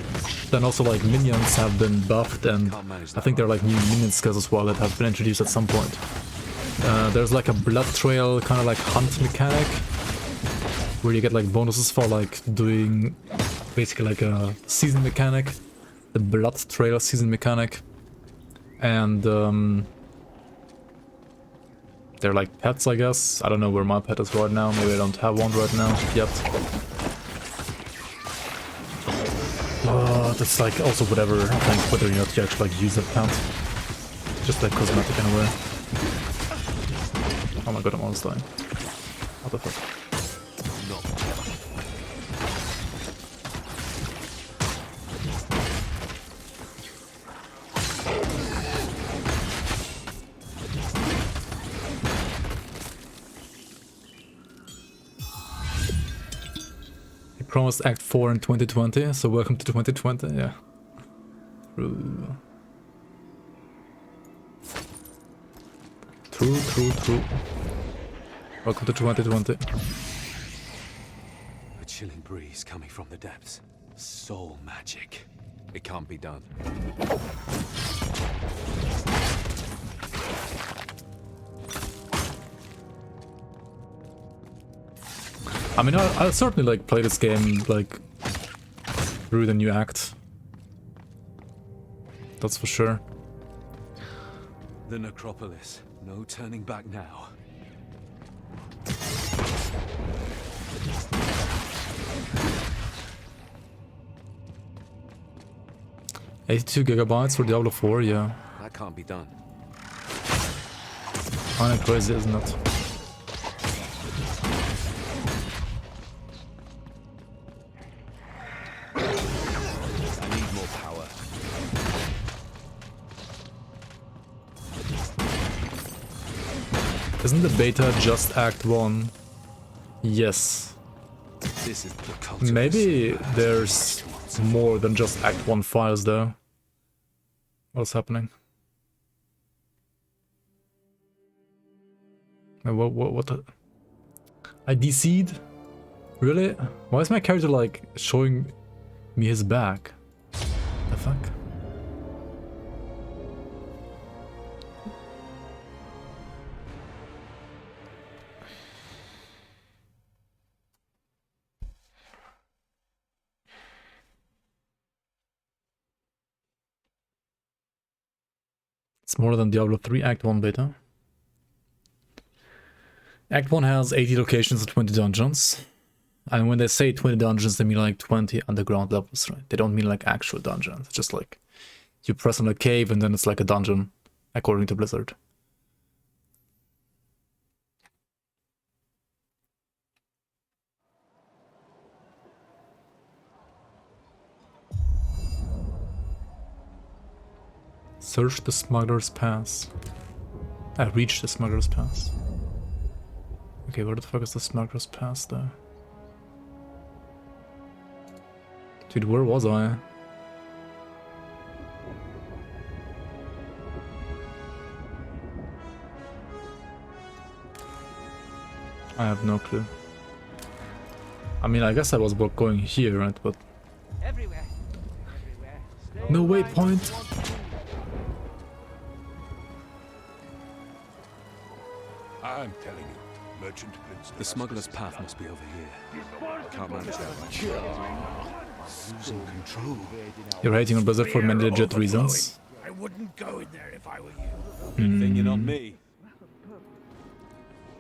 then also like minions have been buffed, and I think there are like new minion skills as well that have been introduced at some point. There's like a blood trail kind of like hunt mechanic, where you get like bonuses for like doing basically like a season mechanic, the blood trail season mechanic, and they're like pets, I guess. I don't know where my pet is right now. Maybe I don't have one right now yet. It's like also whatever, I think, whether or not you actually like use that pet. Just like cosmetic in a way. Oh my god, I'm almost dying. What the fuck? Promised Act 4 in 2020, so welcome to 2020, yeah. True. Welcome to 2020. A chilling breeze coming from the depths. Soul magic. It can't be done. I mean, I'll certainly like play this game like through the new act. That's for sure. The necropolis. No turning back now. 82 gigabytes for Diablo 4, yeah. That can't be done. Kinda crazy, isn't it? Isn't the beta just Act 1? Yes. This is the maybe there's more than just Act 1 files though. What's happening? What I DC'd? Really? Why is my character like showing me his back? The fuck? It's more than Diablo 3 Act 1 beta. Act 1 has 80 locations and 20 dungeons. And when they say 20 dungeons, they mean like 20 underground levels, right? They don't mean like actual dungeons. It's just like you press on a cave and then it's like a dungeon, according to Blizzard. Search the Smuggler's Pass. I reached the Smuggler's Pass. Okay, where the fuck is the Smuggler's Pass though? Dude, where was I? I have no clue. I mean, I guess I was going here, right? But Everywhere. no waypoint. I'm telling you, Merchant Prince. The smuggler's path must be over here. Can't manage that much. Losing control. You're hating on Blizzard for many legit reasons. I wouldn't go in there if I were you. Good thing you're not me.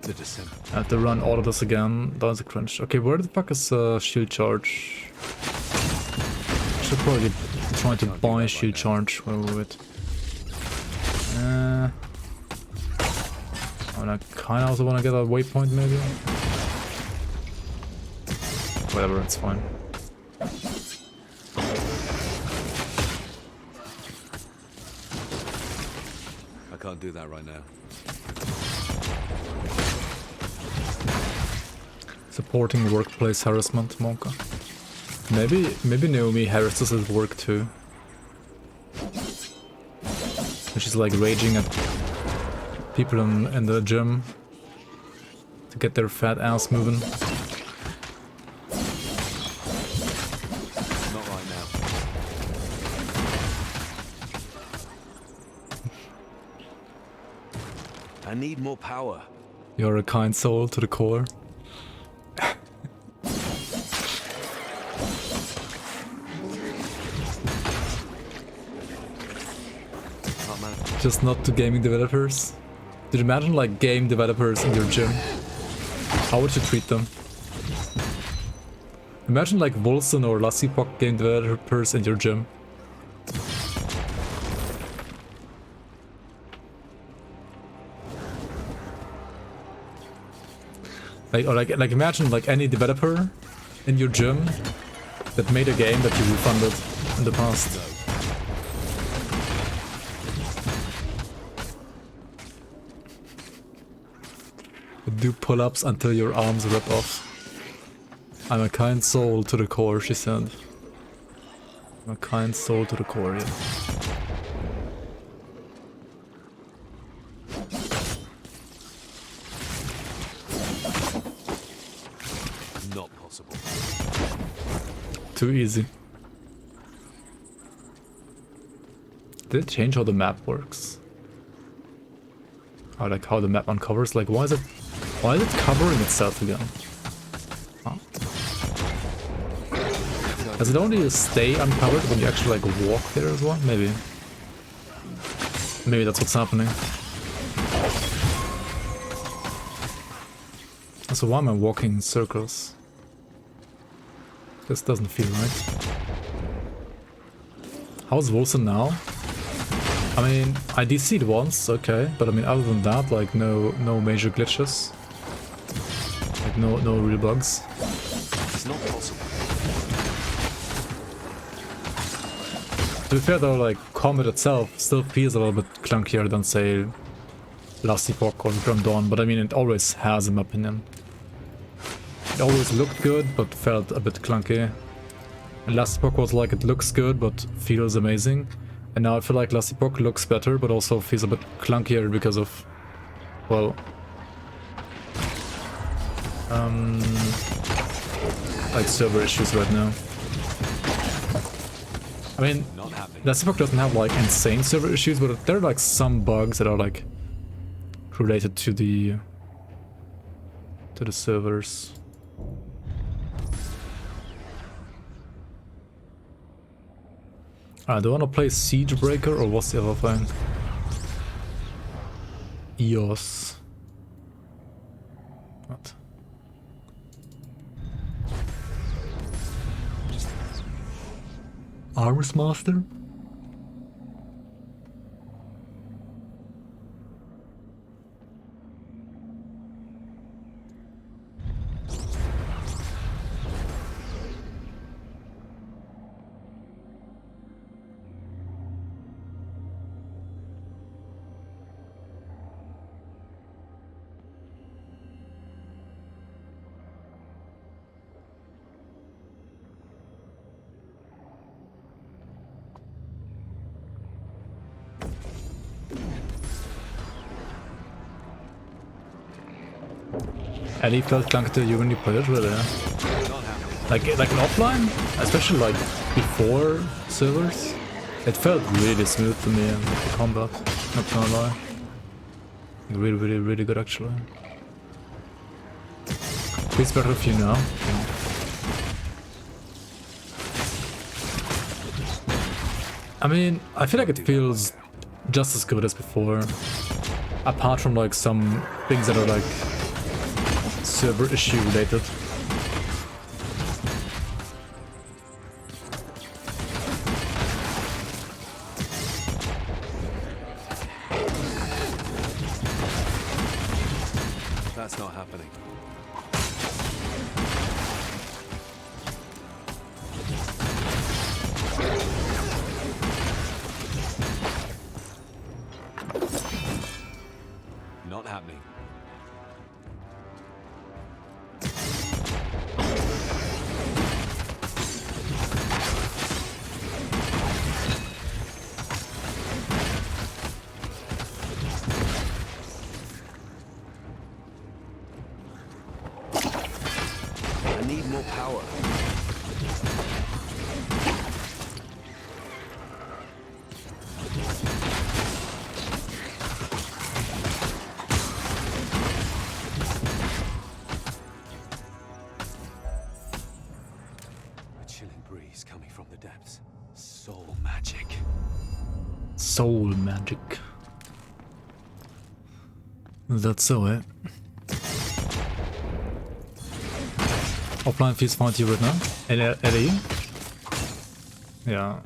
The descent. I have to run all of this again. That was a cringe. Okay, where the fuck is shield charge? Should probably try to buy shield charge. Where were it? I kinda also wanna get a waypoint maybe. Whatever, it's fine. I can't do that right now. Supporting workplace harassment, Monka. Maybe Naomi harasses at work too. And she's like raging at people in the gym to get their fat ass moving. Not right now. I need more power. You're a kind soul to the core. Just not to gaming developers. Did you imagine like game developers in your gym? How would you treat them? Imagine like WOLCEN or Lassipok game developers in your gym. Like imagine like any developer in your gym that made a game that you refunded in the past. Do pull-ups until your arms rip off. I'm a kind soul to the core, she said. I'm a kind soul to the core, yeah. Not possible. Too easy. Did it change how the map works? Or like how the map uncovers? Like why is it covering itself again? Huh? Does it only stay uncovered when you actually like walk there as well? Maybe. Maybe that's what's happening. So why am I walking in circles? This doesn't feel right. How's WOLCEN now? I mean, I DC'd once, okay, but I mean, other than that, like, no major glitches. Like, no real bugs. It's not possible. To be fair though, like, combat itself still feels a little bit clunkier than, say, Last Epoch or Grim Dawn, but I mean, it always has, in my opinion. It always looked good, but felt a bit clunky. And Last Epoch was like, it looks good, but feels amazing. And now I feel like Last Epoch looks better, but also feels a bit clunkier because of, well, Like server issues right now. I mean, that book doesn't have like insane server issues, but there are like some bugs that are like related to the servers. Do I want to play Siegebreaker or what's the other thing? EOS. What? Arms Master? Any felt clunky to you when you played it, really? Like an offline, especially like before servers, it felt really smooth to me and the combat. Not gonna lie, really good actually. It's better if you know. I mean, I feel like it feels just as good as before, apart from like some things that are like server issue related. That's not happening. Not happening. I need more power. A chilling breeze coming from the depths. Soul magic. Soul magic. That's so, eh? Offline feels fine to you right now? LE? Yeah.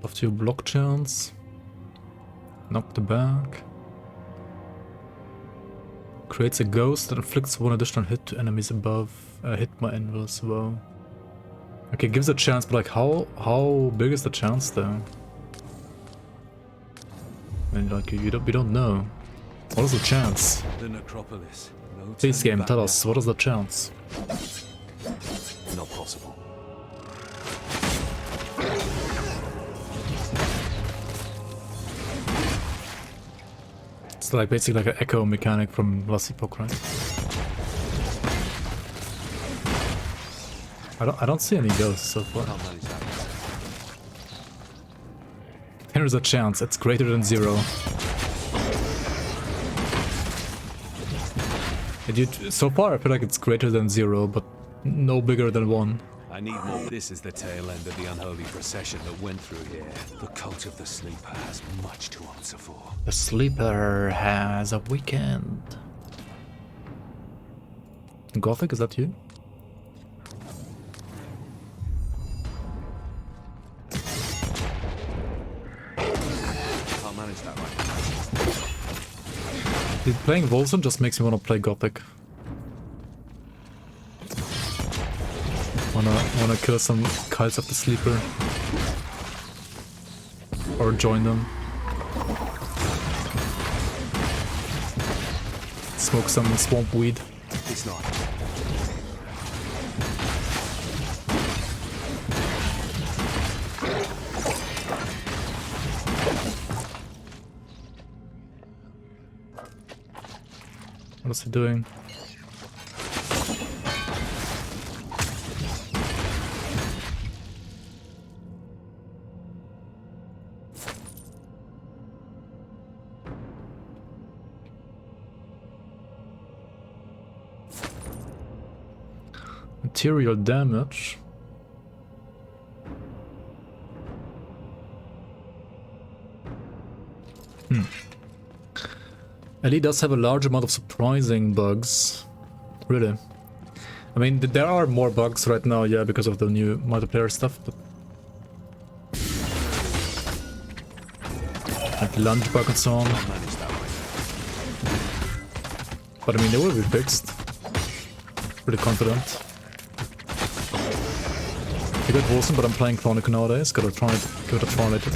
Buff to your block chance. Knock the back. Creates a ghost that inflicts one additional hit to enemies above. Hit my anvils. Wow. Okay, gives a chance, but like how big is the chance though? I mean, like we don't know. What is the chance? The necropolis. No Please turning game, back tell now. us, what is the chance? Not possible. It's like basically like an echo mechanic from Last Epoch, right? I don't see any ghosts so far. Here's a chance, it's greater than 0. So far I feel like it's greater than 0, but no bigger than 1. I need more. This is the tail end of the unholy procession that went through here. The cult of the Sleeper has much to answer for. The Sleeper has a weekend. Gothic, is that you? Can't manage that right. Dude, playing WOLCEN just makes me want to play Gothic. Wanna kill some cults of the Sleeper. Or join them. Smoke some swamp weed. It's not. What is he doing? Material damage. Ellie does have a large amount of surprising bugs. Really. I mean, there are more bugs right now, yeah, because of the new multiplayer stuff, but... like the lunge bug and so on. But I mean, they will be fixed. Pretty confident. I got WOLCEN, but I'm playing Chronicle nowadays. Gotta try it. Give it a try later.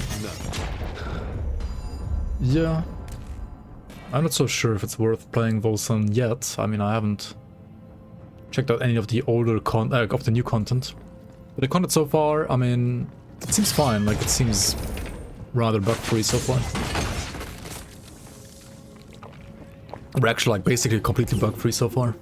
Yeah. I'm not so sure if it's worth playing WOLCEN yet. I mean, I haven't checked out any of the older of the new content. But the content so far, I mean, it seems fine. Like, it seems rather bug-free so far. We're actually, like, basically completely bug-free so far.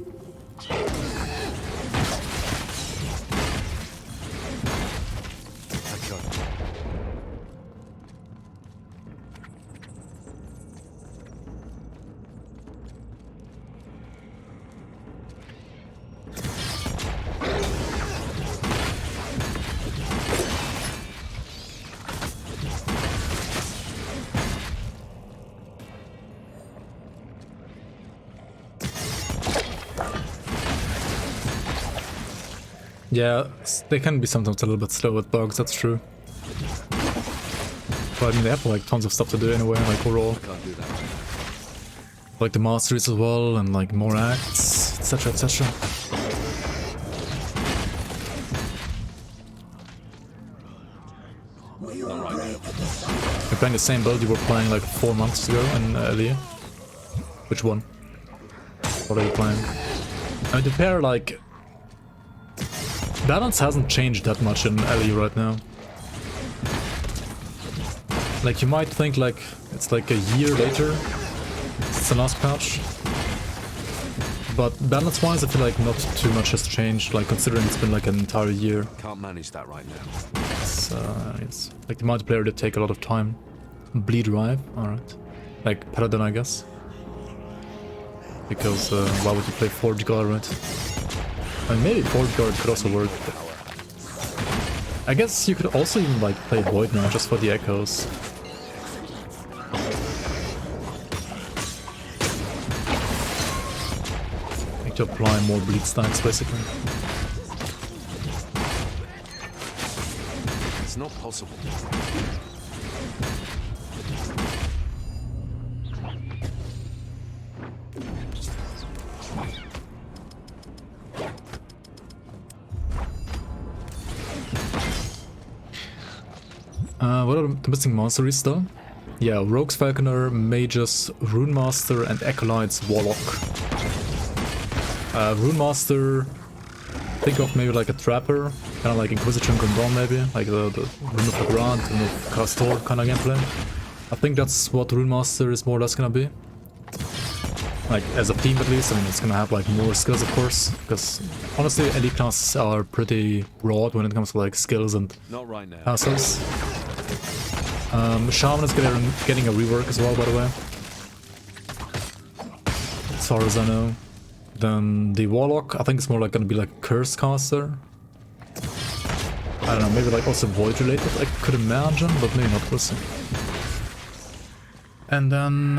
Yeah, they can be sometimes a little bit slow with bugs, that's true. But I mean, they have like tons of stuff to do anyway, like overall. Like the masteries as well, and like more acts, etc, etc. You're playing the same build you were playing like 4 months ago in Elia? Which one? What are you playing? I mean, the pair, like... balance hasn't changed that much in Ellie right now. Like, you might think like it's like a year later since the last patch. But balance-wise, I feel like not too much has changed, like considering it's been like an entire year. Can't manage that right now. It's like the multiplayer did take a lot of time. Bleed Rive, alright. Like Paladin, I guess. Because why would you play Forge Guard, right? And maybe Forge Guard could also work. I guess you could also even like play Void now just for the echoes. Like to apply more bleed stacks basically. It's not possible. What are the missing monsters though? Yeah, Rogues, Falconer, Mages, Rune Master, and Acolytes, Warlock. Rune Master, think of maybe like a Trapper, kind of like Inquisitor and Gondon maybe, like the Rune of Grant, Rune of Castor kind of gameplay. I think that's what Rune Master is more or less gonna be. Like, as a team at least. I mean, it's gonna have like more skills of course, because honestly elite classes are pretty broad when it comes to like skills and passes. Shaman is getting a rework as well, by the way, as far as I know. Then the Warlock, I think it's more like gonna be like Curse Caster. I don't know, maybe like also Void related, I could imagine, but maybe not, we'll see. And then,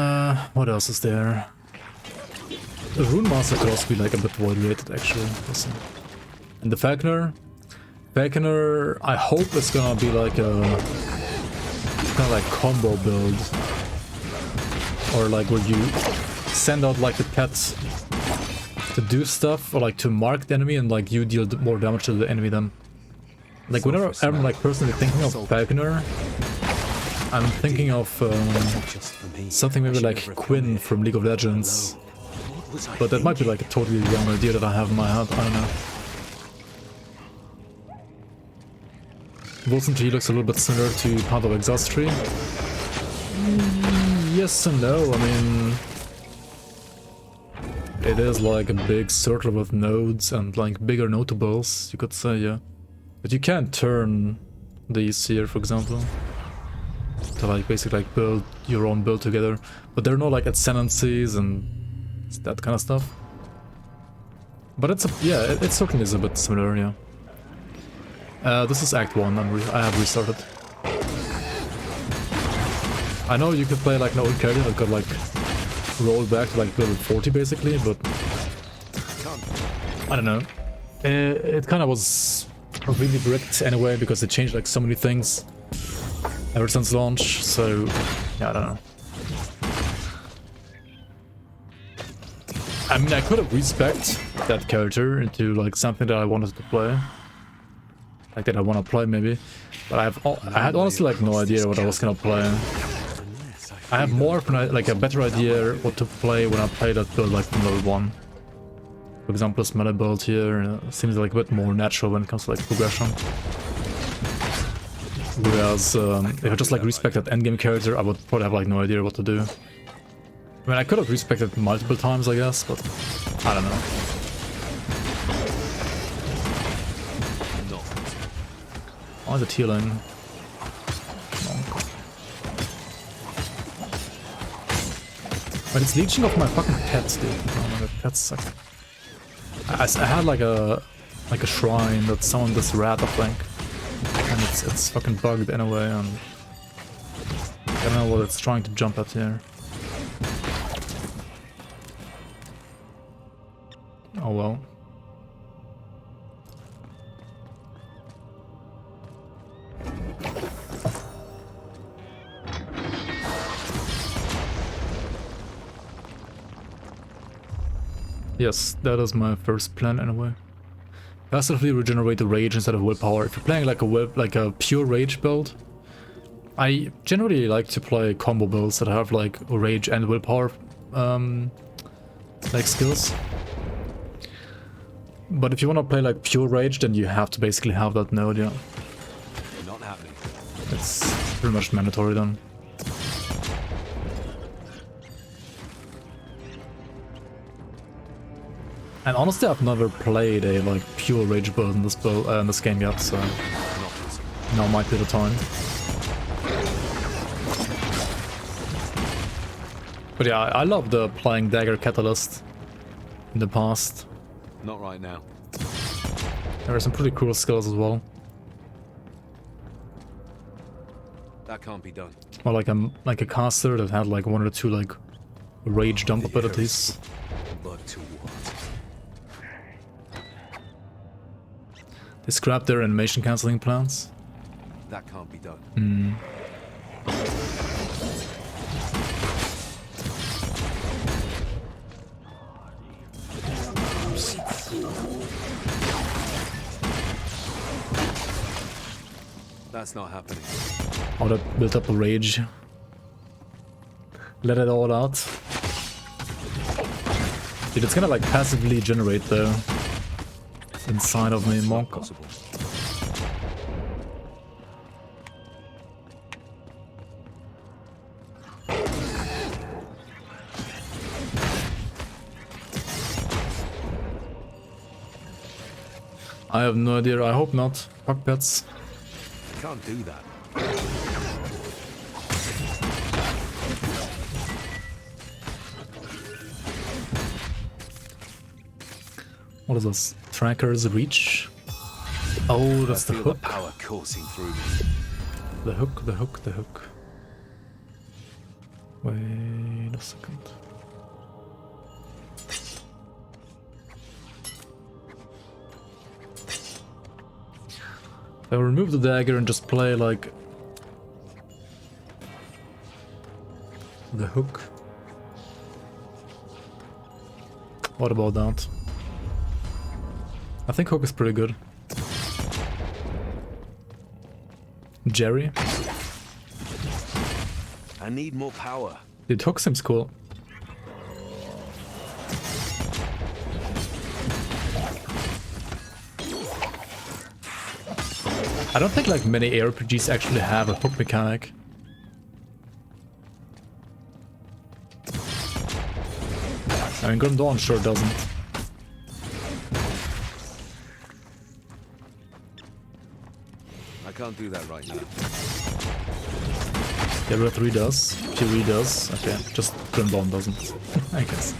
what else is there? The Rune Master could also be like a bit Void related actually, we'll see. And the Falconer, I hope it's gonna be like a kind of like combo build, or like where you send out like the pets to do stuff, or like to mark the enemy and like you deal more damage to the enemy then. Like whenever I'm like personally thinking of Falconer, I'm thinking of something maybe like Quinn from League of Legends, but that might be like a totally wrong idea that I have in my head, I don't know. WOLCEN Tree looks a little bit similar to Path of Exhaust Tree. Yes and no, I mean... it is like a big circle with nodes and like bigger notables, you could say, yeah. But you can't turn these here, for example, to like basically like build your own build together. But there are no like ascendancies and that kind of stuff. But it's it certainly is a bit similar, yeah. This is Act 1, I have restarted. I know you could play like an old character that could like roll back to like level 40 basically, but I don't know. It kind of was really bricked anyway because they changed like so many things ever since launch, so yeah, I don't know. I mean, I could have respec'd that character into like something that I wanted to play. Like that I want to play maybe. But I had honestly like no idea what I was gonna play. I have more of like a better idea what to play when I play that build like from level 1. For example, this melee build here seems like a bit more natural when it comes to like progression. Whereas if I just like respect that endgame character, I would probably have like no idea what to do. I mean, I could have respected multiple times, I guess, but I don't know. Why is it healing? But it's leeching off my fucking pets, dude. Oh my god, pets suck. I had like a shrine that summoned this rat, I think, and it's fucking bugged anyway, and I don't know what it's trying to jump at here. Oh well. Yes, that is my first plan anyway. Passively regenerate the rage instead of willpower. If you're playing like a pure rage build, I generally like to play combo builds that have like rage and willpower like skills. But if you want to play like pure rage, then you have to basically have that node, yeah. Not happening. It's pretty much mandatory then. And honestly, I've never played a like pure rage build in this game yet, so now might be the time. But yeah, I love the playing Dagger Catalyst in the past. Not right now. There are some pretty cool skills as well. That can't be done. Or like a caster that had like 1 or 2 like rage dump abilities. But to what? They scrapped their animation cancelling plans. That can't be done. That's not happening. Oh, that built up a rage. Let it all out. Dude, it's gonna like passively generate though. Inside of me, monk. I have no idea, I hope not. Fuck pets. Can't do that. What is this? Tracker's reach? Oh, that's the hook. The power coursing through me. The hook, the hook, the hook. Wait a second. I'll remove the dagger and just play like the hook. What about that? I think hook is pretty good. Jerry? I need more power. Dude, hook seems cool. I don't think like many ARPGs actually have a hook mechanic. I mean, Grim Dawn sure doesn't. I can't do that right now. Diablo 3 does, PoE does, okay, just Grim Dawn doesn't, I guess.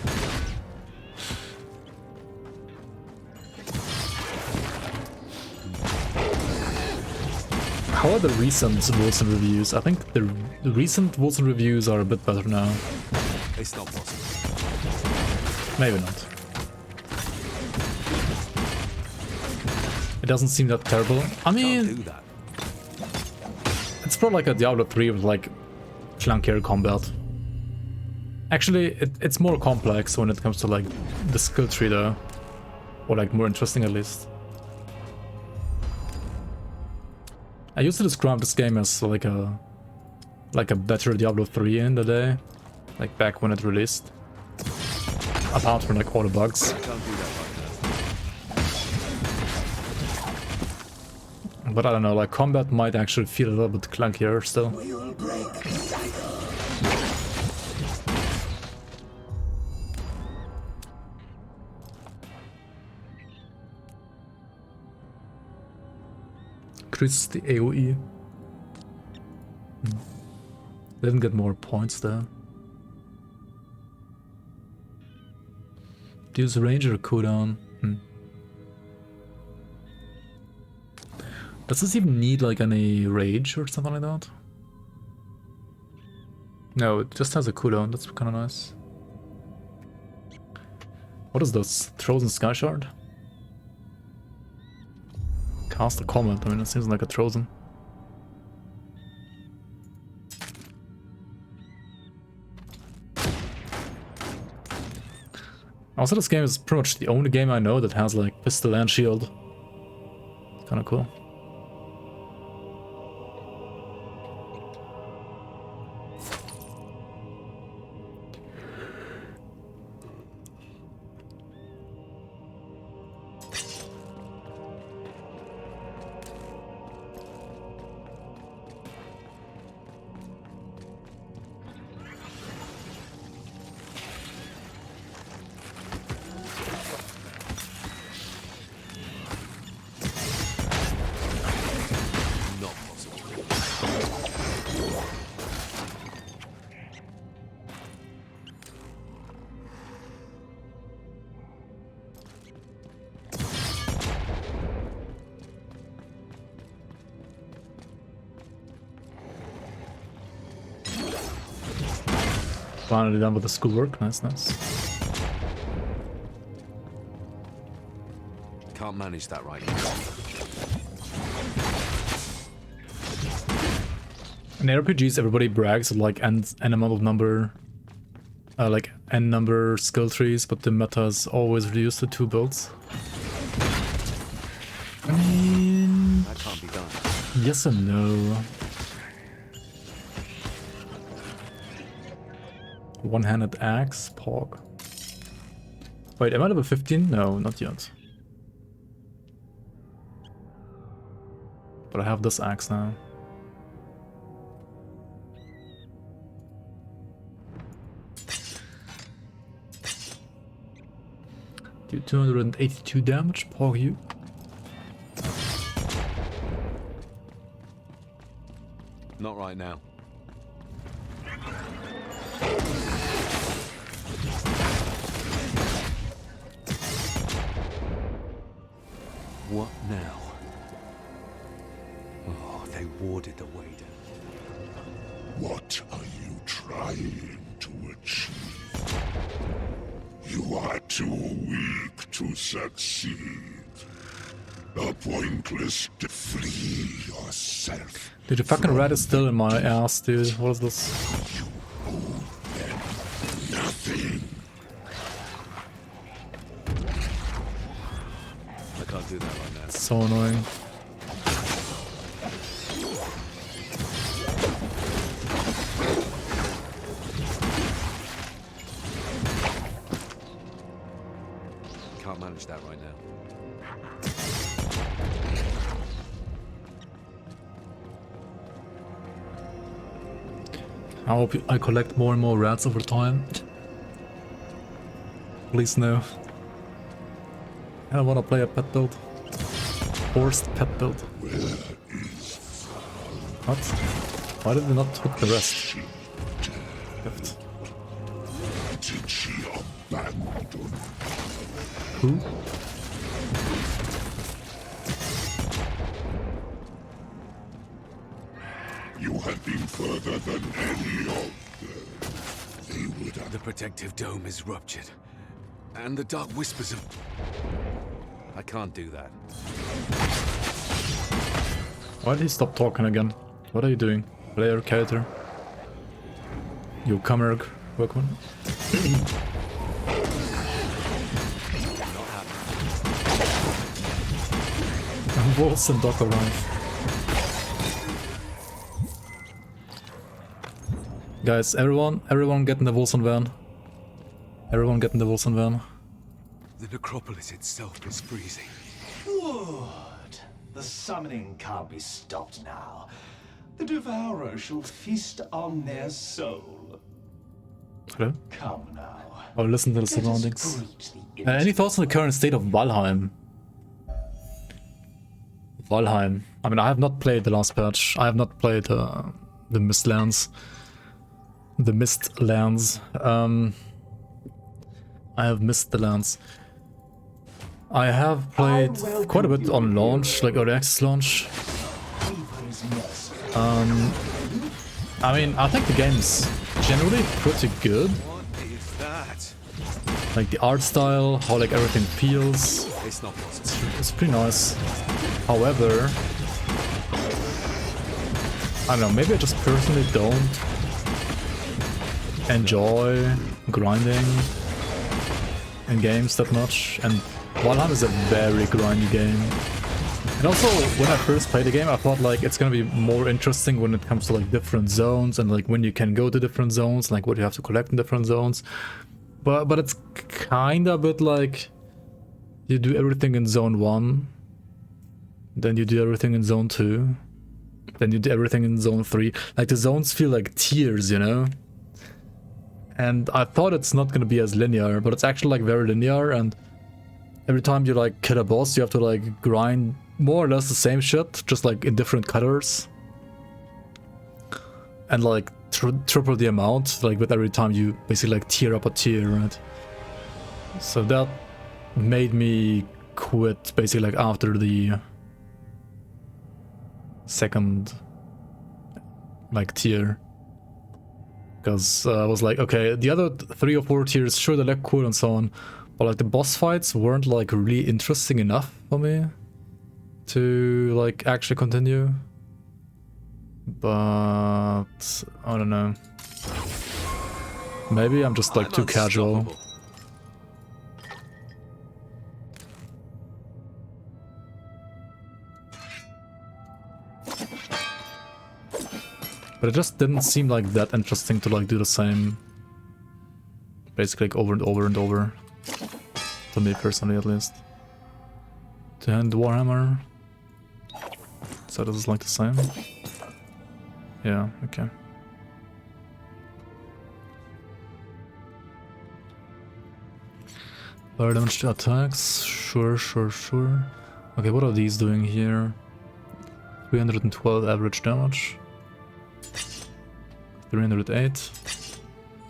How are the recent WOLCEN reviews? I think the recent WOLCEN reviews are a bit better now. It's not possible. Maybe not. It doesn't seem that terrible. I mean, it's probably like a Diablo 3 with like clunkier combat. Actually, it's more complex when it comes to like the skill tree though. Or like more interesting at least. I used to describe this game as like a better Diablo 3 in the day. Like back when it released. Apart from like all the bugs. But I don't know, like combat might actually feel a little bit clunkier still. Increases the AoE. Didn't get more points there. Use ranger cooldown. Does this even need like any rage or something like that? No, it just has a cooldown. That's kind of nice. What is this? Frozen Sky Shard? Cast a comment. I mean, it seems like a Trozen. Also, this game is pretty much the only game I know that has like pistol and shield. It's kind of cool. Finally done with the schoolwork. Nice, nice. Can't manage that right now. In RPGs, everybody brags of like n amount of number, like n number skill trees, but the meta is always reduced to 2 builds. I mean, that can't be done. Yes and no. One-handed axe, Pog. Wait, am I level 15? No, not yet. But I have this axe now. Do 282 damage, Pog you. Not right now. What now? Oh, they warded the way down. What are you trying to achieve? You are too weak to succeed. A pointless to free yourself. Dude, the fucking rat is still in my ass, dude. What is this? Nothing. I can't do that right now. It's so annoying. Can't manage that right now. I hope I collect more and more rats over time. Please no. I don't want to play a pet build. Forced pet build. What? Why did we not hook the rest? Left. Did she abandon? Who? You have been further than any of them. They would have... The protective dome is ruptured. And the dark whispers of... I can't do that. Why did he stop talking again? What are you doing? Player, character? You camera workman? WOLCEN Dock arrive. Guys, everyone get in the WOLCEN van. Everyone get in the WOLCEN van. The necropolis itself is freezing. Good. The summoning can't be stopped now. The Devourer shall feast on their soul. Hello? Come now. Oh, listen to the surroundings. Any thoughts on the current state of Valheim? Valheim. I mean, I have not played the last patch. I have not played the Mistlands. The Mistlands. I have missed the lands. I have played quite a bit on launch, like early access launch. I mean, I think the game's generally pretty good. What is that? Like the art style, how like everything feels. It's not possible. It's pretty nice. However, I don't know, maybe I just personally don't enjoy grinding in games that much, and Valheim is a very grindy game. And also, when I first played the game, I thought like it's gonna be more interesting when it comes to like different zones and like when you can go to different zones, like what you have to collect in different zones. But it's kinda a bit like you do everything in zone 1, then you do everything in zone 2, then you do everything in zone 3. Like the zones feel like tiers, you know? And I thought it's not gonna be as linear, but it's actually like very linear, and every time you like kill a boss, you have to like grind more or less the same shit, just like in different colors. And like triple the amount, like with every time you basically like tier up a tier, right? So that made me quit basically like after the second like tier. Because I was like, okay, the other 3 or 4 tiers, sure, they look cool and so on, but like the boss fights weren't like really interesting enough for me to like actually continue. But I don't know. Maybe I'm just like too casual. But it just didn't seem like that interesting to like do the same, basically like over and over and over. To me personally, at least. To hand the Warhammer. So this is like the same. Yeah, okay. Fire damage to attacks. Sure. Okay, what are these doing here? 312 average damage. 308.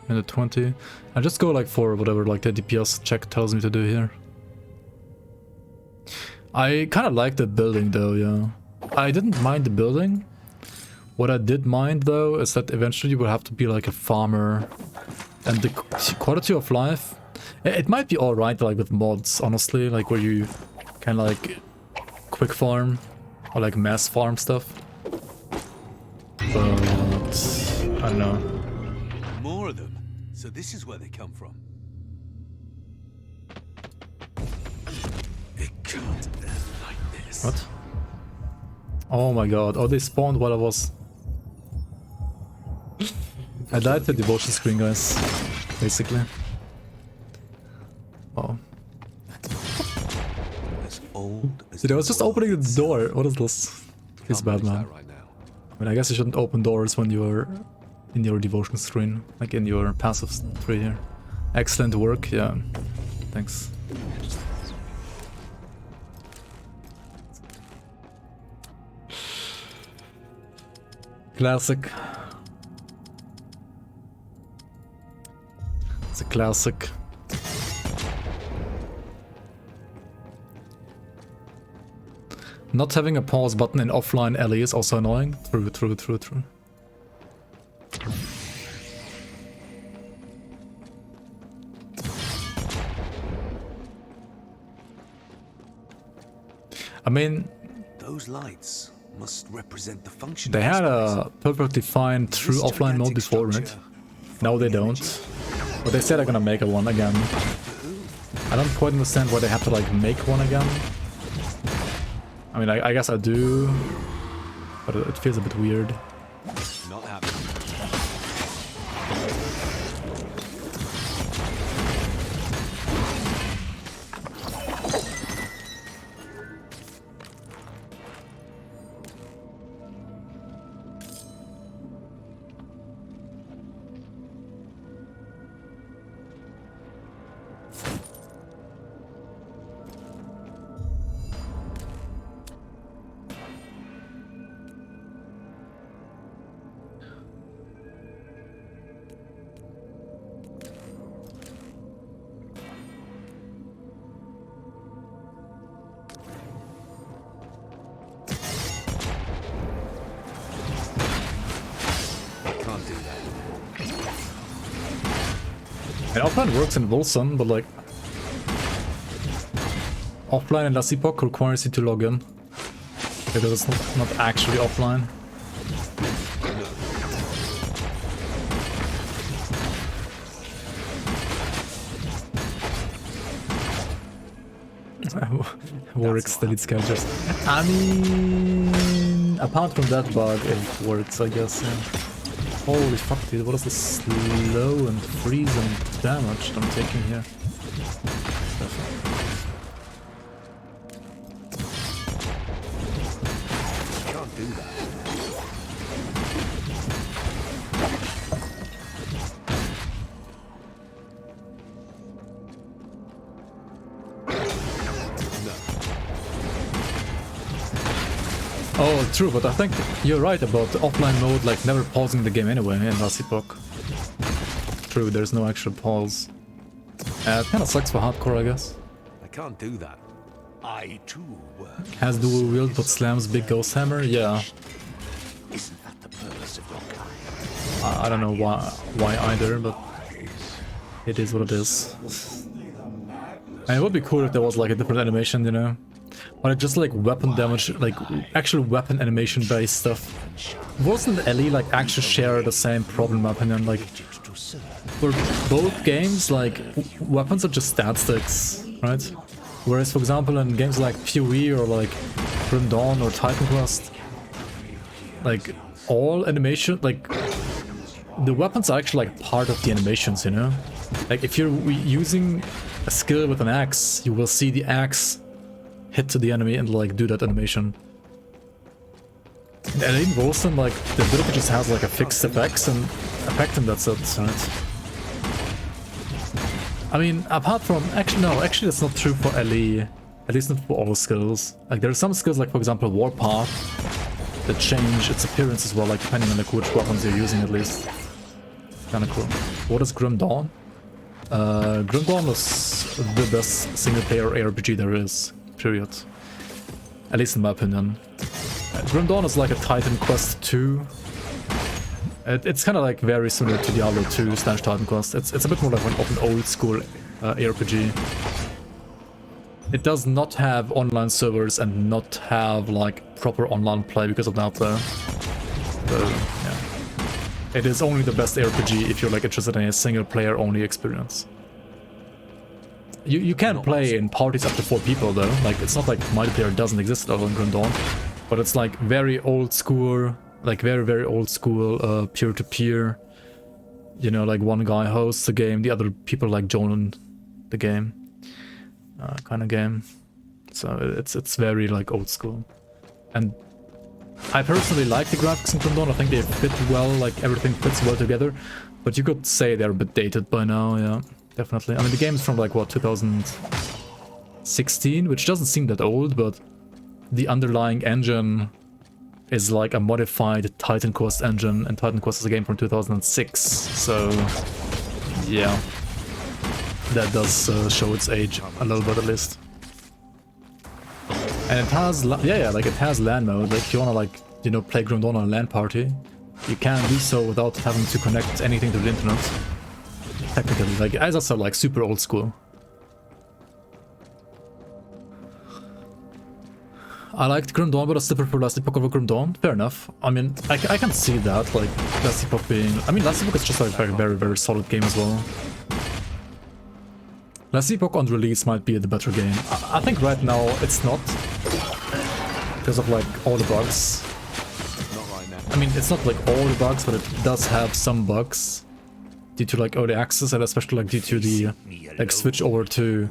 320. I just go like for whatever like the DPS check tells me to do here. I kind of like the building though, yeah. I didn't mind the building. What I did mind though is that eventually you will have to be like a farmer. And the quality of life, it might be alright like with mods, honestly, like where you can like quick farm or like mass farm stuff. But I don't know. More of them. So this is where they come from. It can't end like this. What? Oh my god. Oh, they spawned while I was... I died to the devotion screen, guys. Basically. Oh. As old as Dude, I was just opening the door. What is this? It's bad, man. right now. I mean, I guess you shouldn't open doors when you're in your devotion screen. Like in your passive tree here. Excellent work, yeah. Thanks. Classic. It's a classic. Not having a pause button in offline LE is also annoying. True. I mean, those lights must represent the function. They had a perfectly fine true offline mode before, right? Now they don't. But they said they're gonna make one again. I don't quite understand why they have to like make one again. I mean, I guess I do, but it feels a bit weird. Not happening. And offline works in WOLCEN, but like offline in last epoch requires you to log in because it's not actually offline. Works deletes characters. I mean, apart from that bug, it works, I guess. Yeah. Holy fuck, dude, what is the slow and freeze and damage I'm taking here? Can't do that. Oh, true, but I think you're right about the offline mode, like never pausing the game anyway in last epoch. True, there's no actual pause. It kinda sucks for hardcore, I guess. I can't do that. I too work. Has dual wield but slams big ghost hammer? Yeah. Isn't that the purpose of your kind? I don't know why either, but it is what it is. And it would be cool if there was like a different animation, you know? But it's just like weapon damage, like actual weapon animation based stuff. Wasn't Ellie like actually share the same problem, in my opinion? Like for both games, like weapons are just stat sticks, right? Whereas for example in games like PoE or like Grim Dawn or Titan Quest, like all animation, like the weapons are actually like part of the animations, you know? Like if you're using a skill with an axe, you will see the axe hit to the enemy and like do that animation. And in WOLCEN, like the ability just has like a fixed effect and that's it, right? I mean, apart from actually that's not true for LE, at least not for all skills. Like there are some skills, like for example Warpath, that change its appearance as well, like depending on like which weapons you're using at least. Kinda cool. What is Grim Dawn? Grim Dawn is the best single player ARPG there is. Period. At least in my opinion. Grim Dawn is like a Titan Quest 2. It's kind of like very similar to Diablo 2 / Titan Quest. It's a bit more like an old school ARPG. It does not have online servers and not have like proper online play because of that though. So, yeah. It is only the best ARPG if you're like interested in a single player only experience. You can play in parties up to 4 people though, like it's not like multiplayer doesn't exist at all in Grim Dawn, but it's like very old school, like very old school peer-to-peer, you know, like one guy hosts the game, the other people like join the game, kind of game. So it's very like old school. And I personally like the graphics in Grim Dawn. I think they fit well, like everything fits well together, but you could say they're a bit dated by now, yeah. definitely. I mean, the game is from like, what, 2016, which doesn't seem that old, but the underlying engine is like a modified Titan Quest engine, and Titan Quest is a game from 2006, so yeah, that does show its age a little bit at least. And it has, like it has LAN mode. Like if you wanna like, you know, play Grim Dawn on a LAN party, you can do so without having to connect anything to the internet. Technically, like as I said, like super old school. I liked Grim Dawn, but I still prefer Last Epoch over Grim Dawn. Fair enough. I mean, I can see that, like, Last Epoch being... I mean, Last Epoch is just like a very, very solid game as well. Last Epoch on release might be the better game. I think right now it's not. Because of, like, all the bugs. I mean, it's not like all the bugs, but it does have some bugs. Due to, like, early access, and especially, like, due to the, like, switch over to...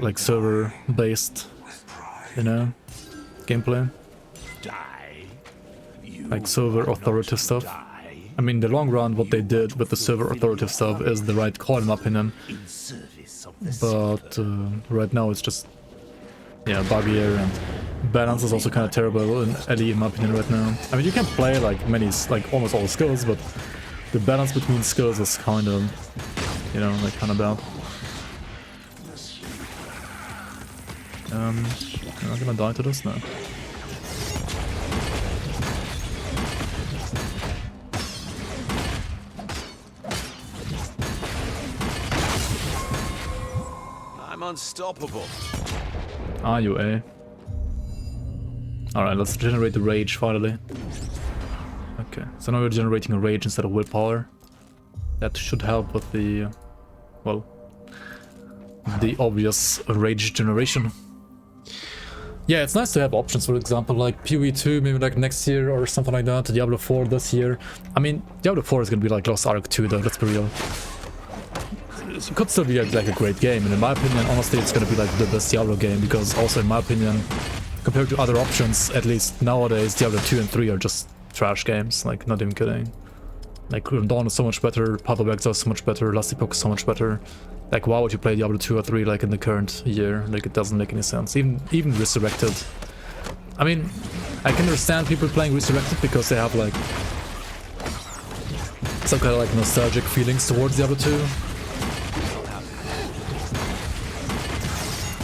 like server-based, you know, gameplay. Like server authoritative stuff. I mean, in the long run, what they did with the server authoritative stuff is the right call, in my opinion. But right now it's just, yeah, buggier, and balance is also kind of terrible in LE, in my opinion, right now. I mean, you can play like like almost all skills, but the balance between skills is kind of, you know, like kind of bad. Am I gonna die to this? No. I'm unstoppable. Are you, eh? Alright, let's generate the rage finally. Okay, so now we're generating a rage instead of willpower. That should help with the, well, the obvious rage generation. Yeah, it's nice to have options, for example, like PoE 2 maybe like next year or something like that, Diablo 4 this year. I mean, Diablo 4 is gonna be like Lost Ark 2 though, let's be real. It could still be like a great game, and in my opinion, honestly, it's gonna be like the best Diablo game, because also in my opinion, compared to other options, at least nowadays, Diablo 2 and 3 are just trash games, like not even kidding. Like Grim Dawn is so much better, Path of Exile is so much better, Last Epoch is so much better. Like, why would you play Diablo 2 or 3 like in the current year? Like, it doesn't make any sense. Even Resurrected. I mean, I can understand people playing Resurrected because they have like some kind of like nostalgic feelings towards Diablo 2.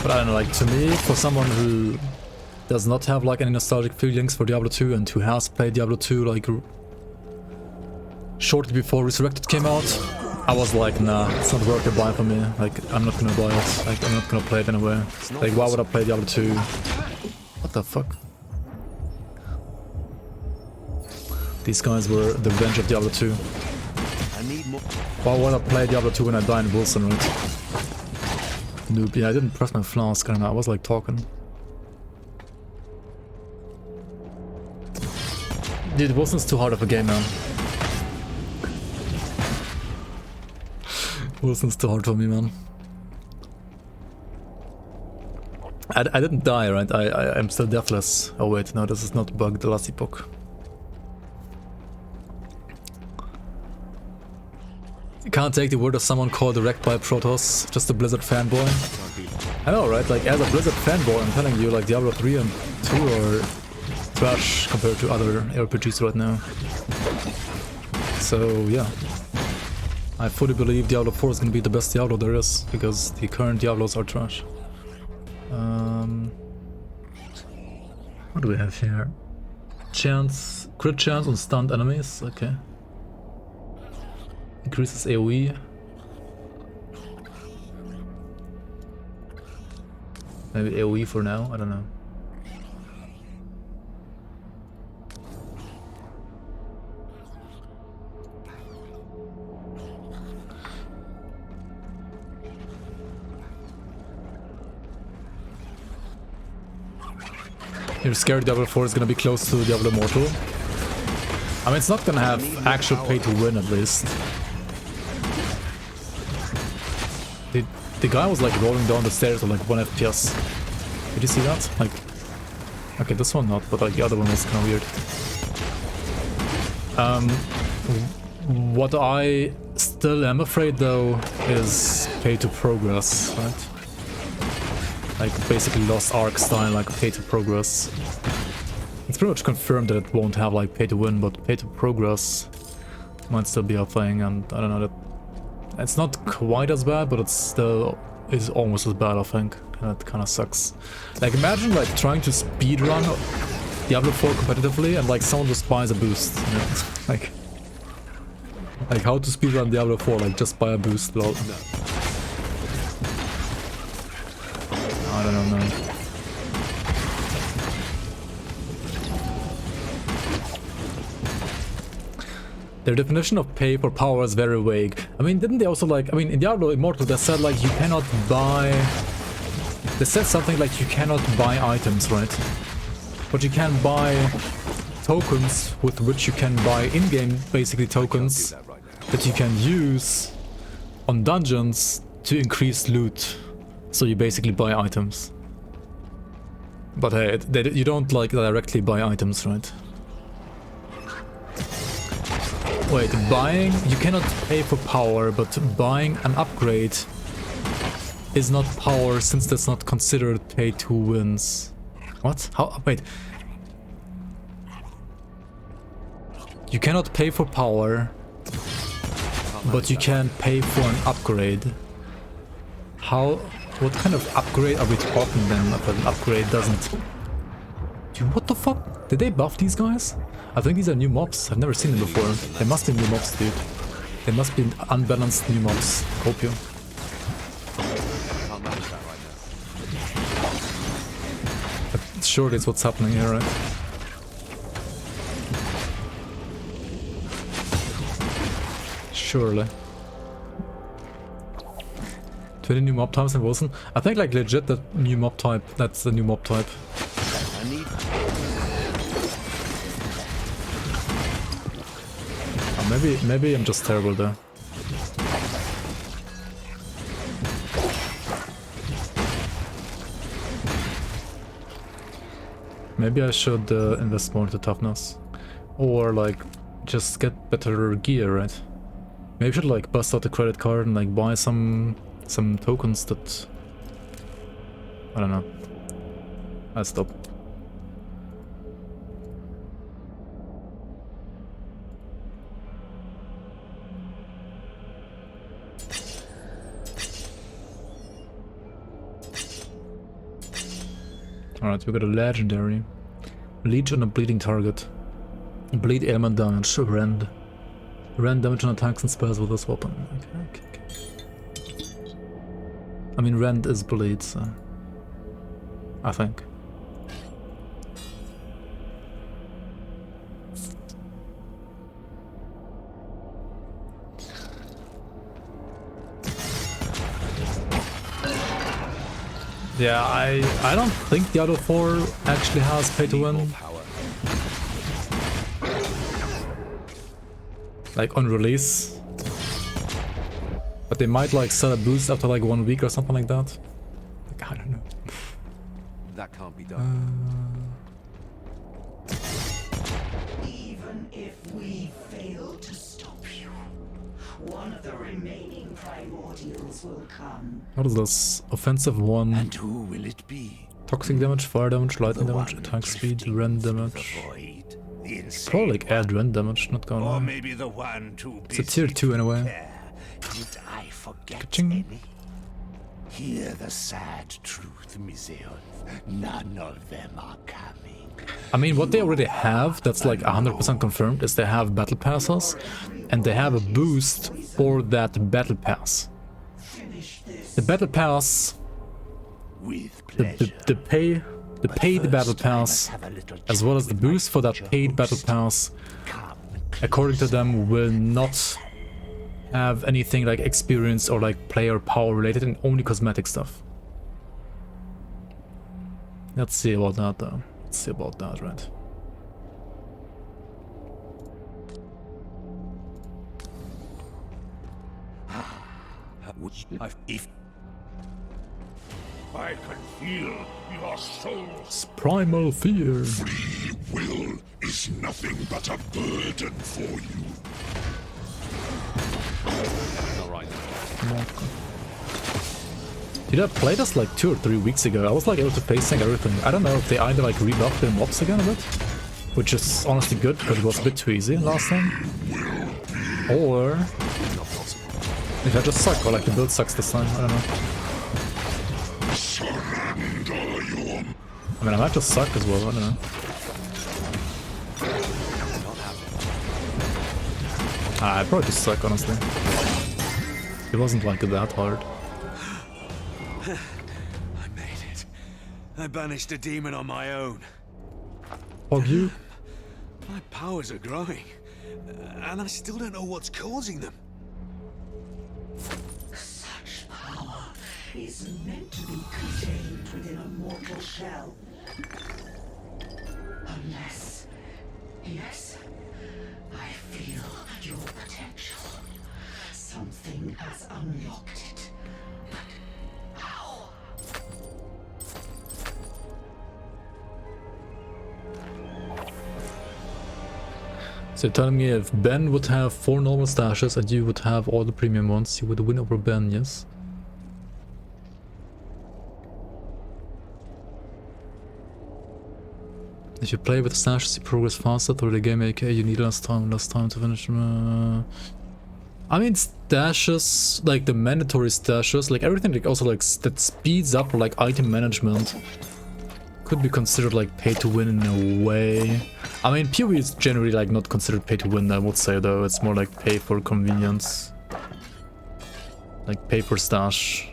But I don't know, like to me, for someone who does not have like any nostalgic feelings for Diablo 2 and who has played Diablo 2 like shortly before Resurrected came out, I was like, nah, it's not worth the buy for me. Like, I'm not gonna buy it. Like, I'm not gonna play it anyway. Like, why would I play Diablo 2? What the fuck? These guys were the revenge of Diablo 2. Why would I play Diablo 2 when I die in WOLCEN, right? Noob. Yeah, I didn't press my flask, I don't know, I was like talking. Dude, WOLCEN's too hard of a game, man. WOLCEN's too hard for me, man. I didn't die, right? I'm still deathless. Oh wait, no, this is not bugged, the Last Epoch. You can't take the word of someone called wrecked by Protoss, just a Blizzard fanboy. I know, right? Like, as a Blizzard fanboy, I'm telling you, like, Diablo 3 and 2 are trash compared to other RPGs right now. So, yeah. I fully believe Diablo 4 is gonna be the best Diablo there is, because the current Diablos are trash. What do we have here? Chance, crit chance on stunned enemies, okay. Increases AoE. Maybe AoE for now, I don't know. You're scared Diablo 4 is gonna be close to Diablo Immortal? I mean, it's not gonna have actual pay to win, at least. The guy was like rolling down the stairs with like 1 FPS. Did you see that? Like, okay, this one not, but like the other one was kind of weird. What I still am afraid though is pay to progress, right? Like basically Lost Ark style, like pay to progress. It's pretty much confirmed that it won't have like pay to win, but pay to progress might still be a thing, and I don't know, that it's not quite as bad, but it still is almost as bad, I think. And that kind of sucks. Like imagine like trying to speedrun Diablo 4 competitively and like someone just buys a boost, you know? Like how to speedrun Diablo 4, like just buy a boost, lol. I don't know, man. Their definition of pay for power is very vague. I mean, didn't they also like, I mean, in Diablo Immortal they said like you cannot buy... They said something like you cannot buy items, right? But you can buy tokens with which you can buy in-game, basically tokens that you can use on dungeons to increase loot. So you basically buy items. But hey, you don't like directly buy items, right? Wait, buying? You cannot pay for power, but buying an upgrade is not power since that's not considered pay to wins. What? How? Wait. You cannot pay for power, but you can pay for an upgrade. How? What kind of upgrade are we talking then? If an upgrade doesn't... Dude, what the fuck? Did they buff these guys? I think these are new mobs. I've never seen them before. They must be new mobs, dude. They must be unbalanced new mobs. Copium. But surely it's what's happening here, right? Surely. 20 new mob types in WOLCEN. I think like legit that new mob type. That's the new mob type. Maybe I'm just terrible there. Maybe I should invest more into toughness. Or like just get better gear, right? Maybe I should like bust out the credit card and like buy some tokens that... I don't know. I'll stop. Alright, we got a legendary. Leech on a bleeding target. Bleed ailment damage, rend. Rend damage on attacks and spells with this weapon. Okay. I mean, rend is bleed, so... I think. Yeah, I don't think Diablo 4 actually has pay to win. Like on release. But they might like sell a boost after like 1 week or something like that. Like, I don't know. That can't be done. Even if we fail to stop you, one of the remaining primordials will come. What is this? Offensive 1. And who will it be? Toxic damage, fire damage, lightning damage, attack speed, rend damage. It's probably like add rend damage, not gonna lie. Maybe the one too It's a tier 2 anyway. Did I forget Ka-ching. any? Hear the sad truth, Miseon. None of them are coming. I mean, what they already have, that's like 100% confirmed, is they have battle passes, and they have a boost for that battle pass. The battle pass, the paid battle pass, as well as the boost for that paid battle pass, according to them, will not have anything like experience or like player power related, and only cosmetic stuff. Let's see about that though. Let's see about that, right? I can feel your soul's primal fear. Free will is nothing but a burden for you. Alright. Dude, I played this like 2 or 3 weeks ago. I was like able to pacing everything. I don't know if they either like rebuffed their mobs again a bit, which is honestly good because it was a bit too easy last time, or if I just suck, or like the build sucks this time. I don't know. I mean, I might just suck as well. I don't know. I probably just suck, honestly. It wasn't like that hard. I made it. I banished a demon on my own. Of you? My powers are growing, and I still don't know what's causing them. Such power is meant to be contained within a mortal shell. Unless... Yes, I feel your potential. Something has unlocked it. But how? So you're telling me if Ben would have 4 normal stashes and you would have all the premium ones, you would win over Ben, yes? If you play with stashes, you progress faster through the game, aka you need less time to finish. I mean, stashes, like the mandatory stashes, like everything like also like that speeds up like item management could be considered like pay to win in a way. I mean, PoE is generally like not considered pay to win, I would say, though. It's more like pay for convenience. Like pay for stash.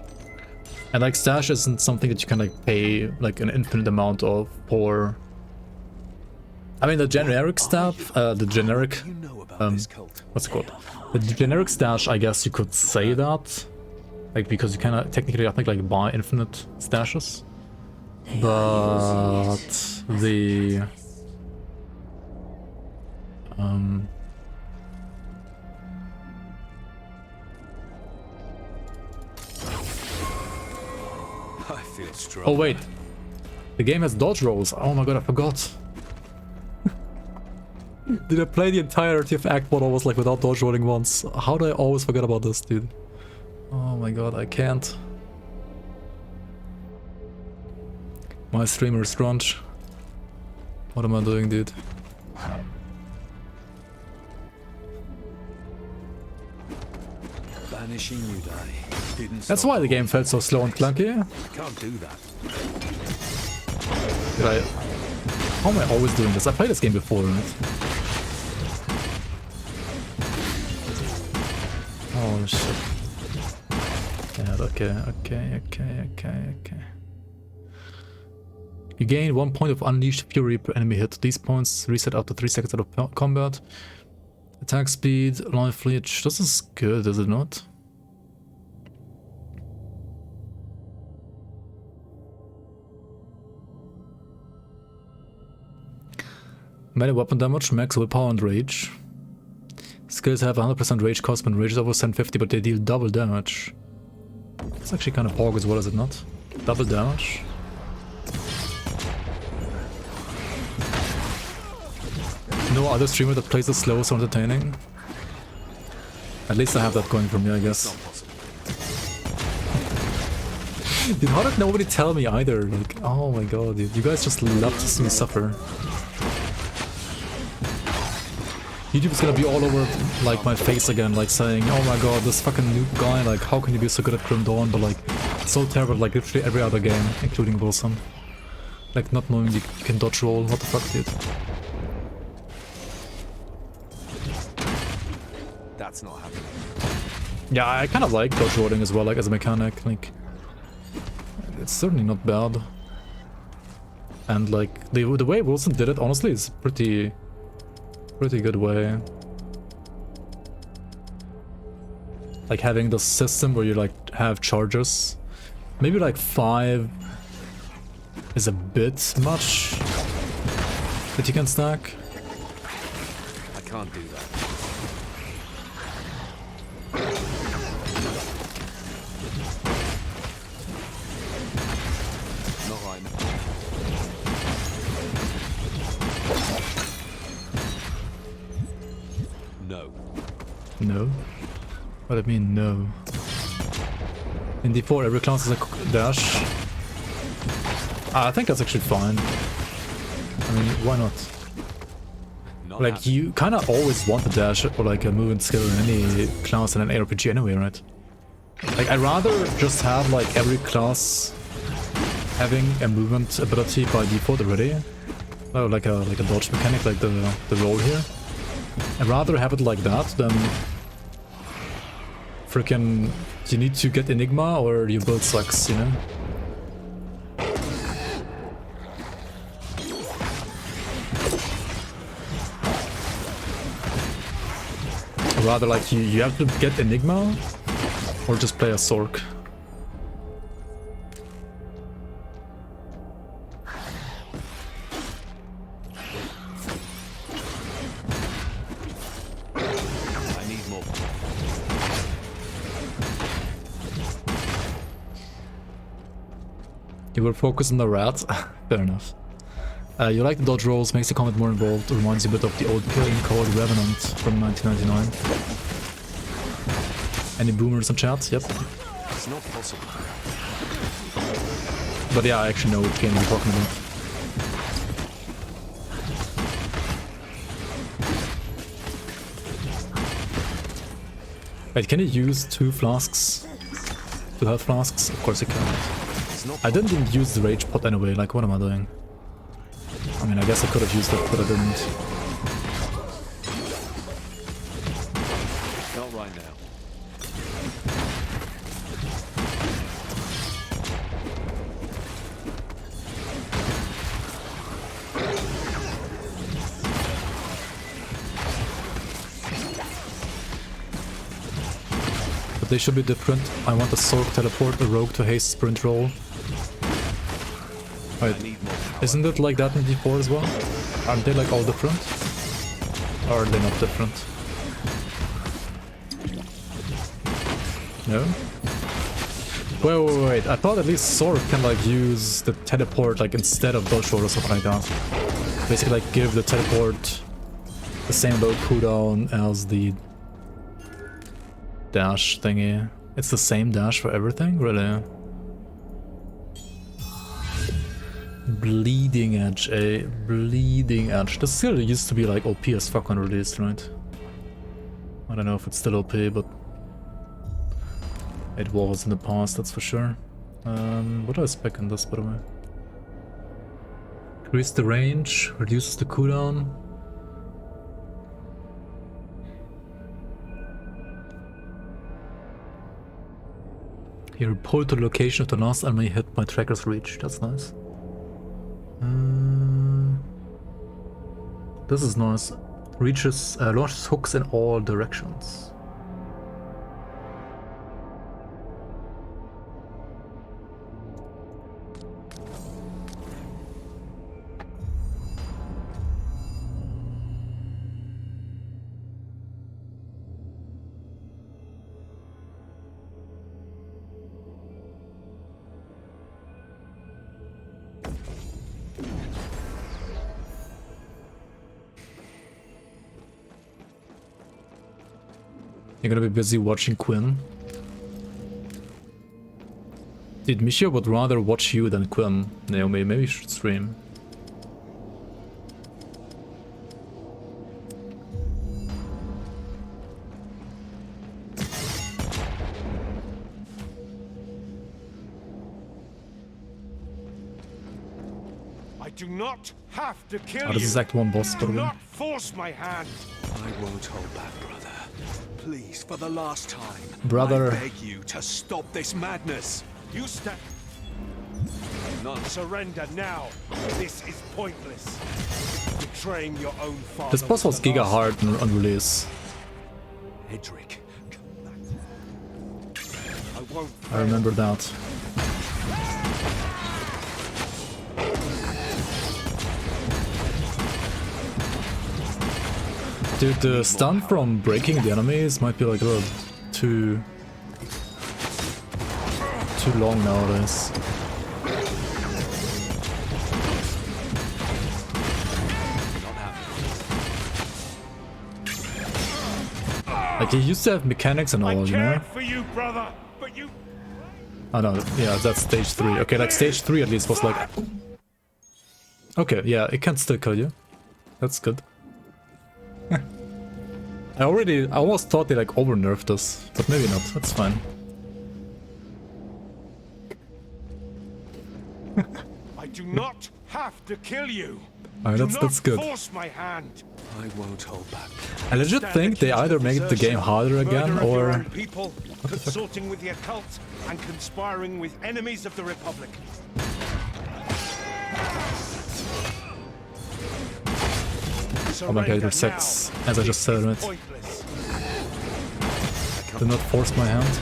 And like stash isn't something that you can like pay like an infinite amount of for. I mean, the generic stuff, the generic, what's it called? The generic stash, I guess you could say that. Like, because you can technically, I think, like buy infinite stashes. But the I feel strong. oh wait, the game has dodge rolls. Oh my god, I forgot. Did I play the entirety of Act 1 almost like without dodge rolling once? How do I always forget about this, dude? Oh my god, I can't. My streamer is crunch. What am I doing, dude? Banishing you, Daddy. That's why the game felt so slow and clunky. Can't do that. Did I... How am I always doing this? I played this game before, right? Oh shit. Yeah, okay. You gain 1 point of Unleashed Fury per enemy hit. These points reset after 3 seconds out of combat. Attack speed, life leech. This is good, is it not? Melee weapon damage, max willpower and rage. Skills have 100% rage cost when rage is over 750, but they deal double damage. It's actually kind of hog as well, is it not? Double damage. No other streamer that plays this slow is so entertaining. At least I have that going for me, I guess. Dude, how did nobody tell me either? Like, oh my god, dude. You guys just love to see me suffer. YouTube's gonna be all over, like, my face again, like, saying, oh my god, this fucking noob guy, like, how can you be so good at Grim Dawn, but, like, so terrible, like, literally every other game, including WOLCEN. Like, not knowing you can dodge roll, what the fuck, dude? That's not happening. Yeah, I kind of like dodge rolling as well, like, as a mechanic, like, it's certainly not bad. And, like, the way WOLCEN did it, honestly, is pretty good way. Like having the system where you like have charges. Maybe like 5 is a bit much that you can stack. I can't do that. No. What do I mean, no? In D4, every class has a dash. I think that's actually fine. I mean, why not? Like, you kind of always want the dash or like a movement skill in any class in an ARPG anyway, right? Like, I'd rather just have like every class having a movement ability by default already. Oh, like a dodge mechanic, like the roll here. I'd rather have it like that than freaking you need to get Enigma or your build sucks, you know? Rather like you have to get Enigma or just play a Sork. I need more. You will focus on the rat? Fair enough. You like the dodge rolls, makes the combat more involved, reminds you a bit of the old game called Revenant from 1999. Any boomers in chat? Yep. It's not possible. But yeah, I actually know what game you're talking about. Wait, can you use 2 flasks? 2 health flasks? Of course you can. I didn't even use the rage pot anyway, like what am I doing? I mean, I guess I could have used it, but I didn't. Not right now. But they should be different. I want a Sork teleport, a rogue to haste sprint roll. Wait, isn't it like that in D4 as well? Aren't they like all different? Or are they not different? No? Wait, I thought at least Sork can like use the teleport like instead of dodge roll or something like that. Basically like give the teleport the same low cooldown as the dash thingy. It's the same dash for everything? Really? Bleeding Edge, eh? Bleeding Edge. This still used to be like OP as fuck when released, right? I don't know if it's still OP, but it was in the past, that's for sure. What do I spec on this, by the way? Increase the range, reduces the cooldown. Here, report to the location of the last enemy hit by tracker's reach. That's nice. This is nice. Launches hooks in all directions. You're gonna be busy watching Quinn. Dude, Misha would rather watch you than Quinn. Naomi, maybe you should stream. I do not have to kill Oh, this is Act 1 boss, by the Do way. not force my hand. I won't hold back, brother. Please, for the last time, Brother. I beg you to stop this madness. You stand. None. Surrender now. This is pointless. Betraying your own father. This boss was giga hard on release. Edric, I won't. I remember that. Dude, the stun from breaking the enemies might be like a little too long nowadays. Like, he used to have mechanics and all, you know? For you, brother, but you... Oh no, yeah, that's stage 3. Okay, like stage 3 at least was like... Okay, yeah, it can still kill you. That's good. I almost thought they like over-nerfed us, but maybe not, that's fine. I do not have to kill you. Alright, that's good. Force my hand. I won't hold back. I legit think they either make the game harder again or... People consorting with the occult and conspiring with enemies of the Republic. Oh my god, it resets, as I just said, right? Do not force my hand.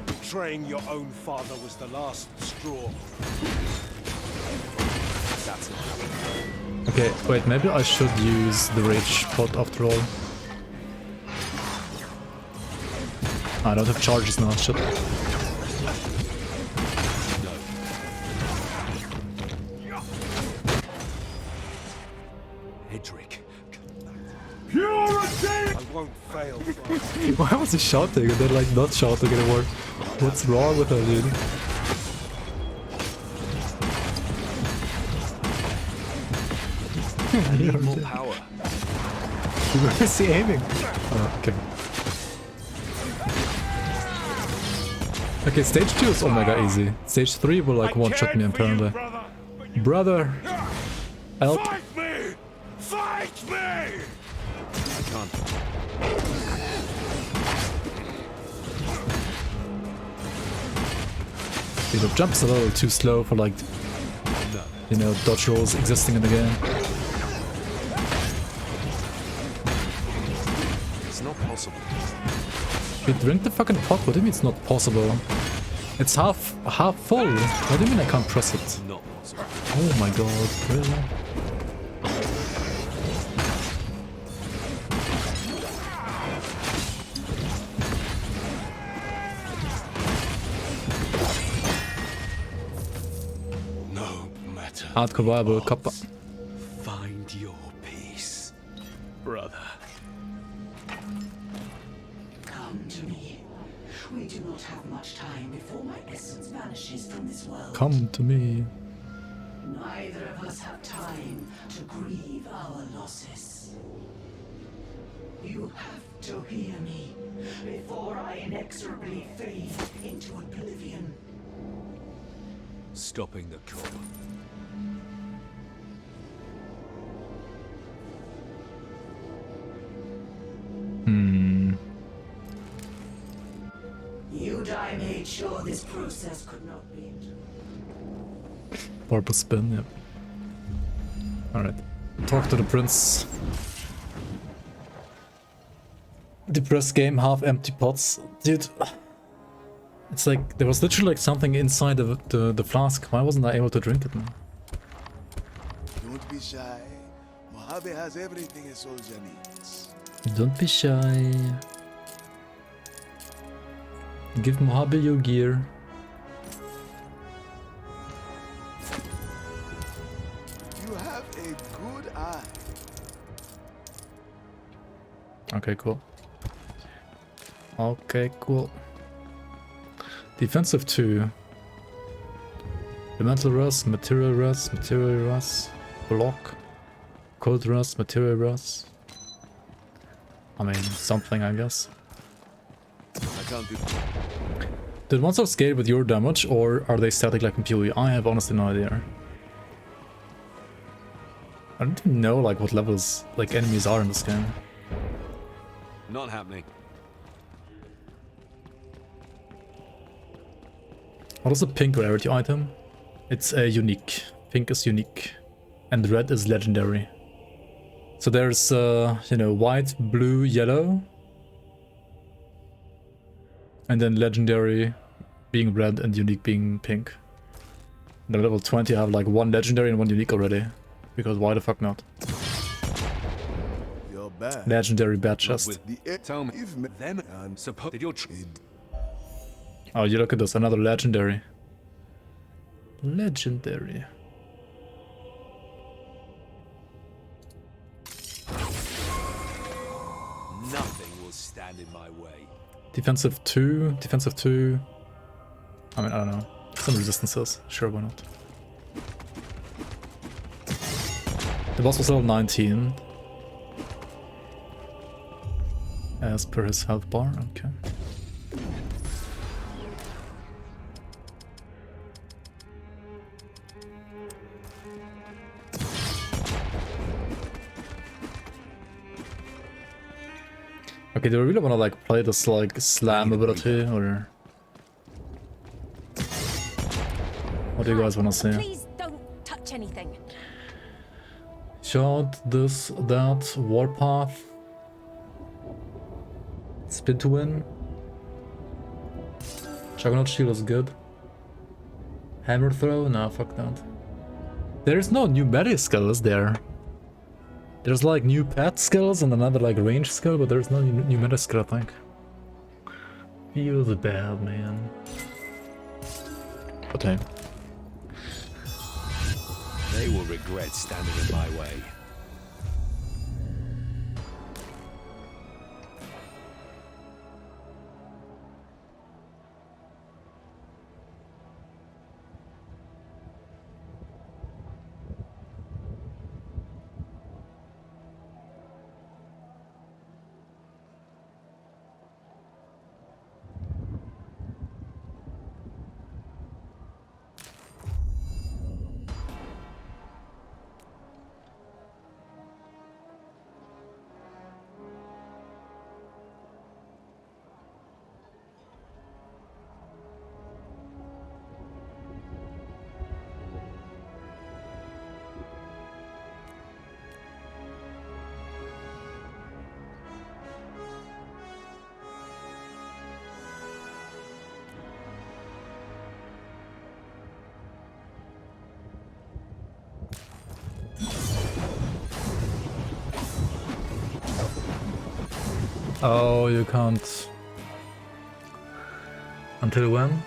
Betraying your own father was the last straw. That's it. Okay, wait, maybe I should use the rage pot after all. I don't have charges now, shit. I won't fail. Why was he shouting and then like not shouting anymore? What's wrong with her, dude? I need more power. Where is he aiming? Oh, okay. Okay, stage 2 is oh my god easy. Stage 3 will like one-shot me apparently. Brother! Help! Fight me! Fight me! I can't. The jump's a little too slow for like, you know, dodge rolls existing in the game. It's not possible. Wait, drink the fucking pot? What do you mean it's not possible? It's half full. What do you mean I can't press it? Not possible. Oh my god, really? Hardcore viable, kappa. Find your peace, brother. Come to me. We do not have much time before my essence vanishes from this world. Come to me. Neither of us have time to grieve our losses. You have to hear me before I inexorably fade into oblivion. Stopping the call. Udai made sure this process could not be. Purple spin, yep. Alright. Talk to the prince. Depressed game, half empty pots. Dude. It's like, there was literally like something inside of the flask. Why wasn't I able to drink it, man? Don't be shy. Mojave has everything a soldier needs. Don't be shy. Give Mojave your gear. You have a good eye. Okay, cool. Okay, cool. Defensive 2. Elemental rust, material rust, block, cold rust, material rust. I mean, something, I guess. I can't do. Did monsters scale with your damage, or are they static like in PoE? I have honestly no idea. I don't even know like what levels like enemies are in this game. Not happening. What is a pink rarity item? It's a unique. Pink is unique, and red is legendary. So there's you know, white, blue, yellow. And then legendary being red and unique being pink. The level 20 I have like 1 legendary and 1 unique already. Because why the fuck not? You're bad. Legendary bad chest. Tell me, them and suppose that you're Oh, you look at this, another legendary. Legendary. nothing will stand. stand in my way. Defensive 2, defensive 2. I mean, I don't know. Some resistances. Sure, why not? The boss was level 19. As per his health bar, okay. Okay, do I really want to like play this like slam ability or what do you guys want to see? Please don't touch anything. Shot, this, that, warpath, spin to win. Juggernaut shield is good. Hammer throw? Nah, fuck that. There's no new meta skill, is there? There's like new pet skills and another like range skill, but there's no new meta skill, I think. Feels bad, man. Okay. They will regret standing in my way. Oh, you can't. Until when?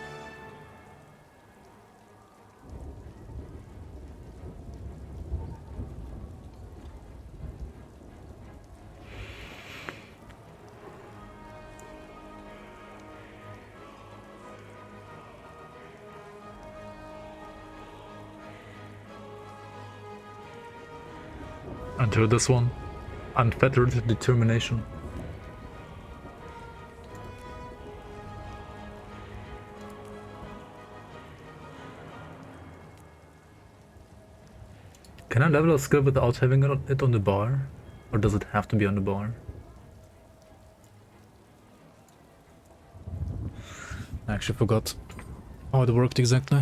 Until this one. Unfettered determination. Can I level a skill without having it on the bar? Or does it have to be on the bar? I actually forgot how it worked exactly.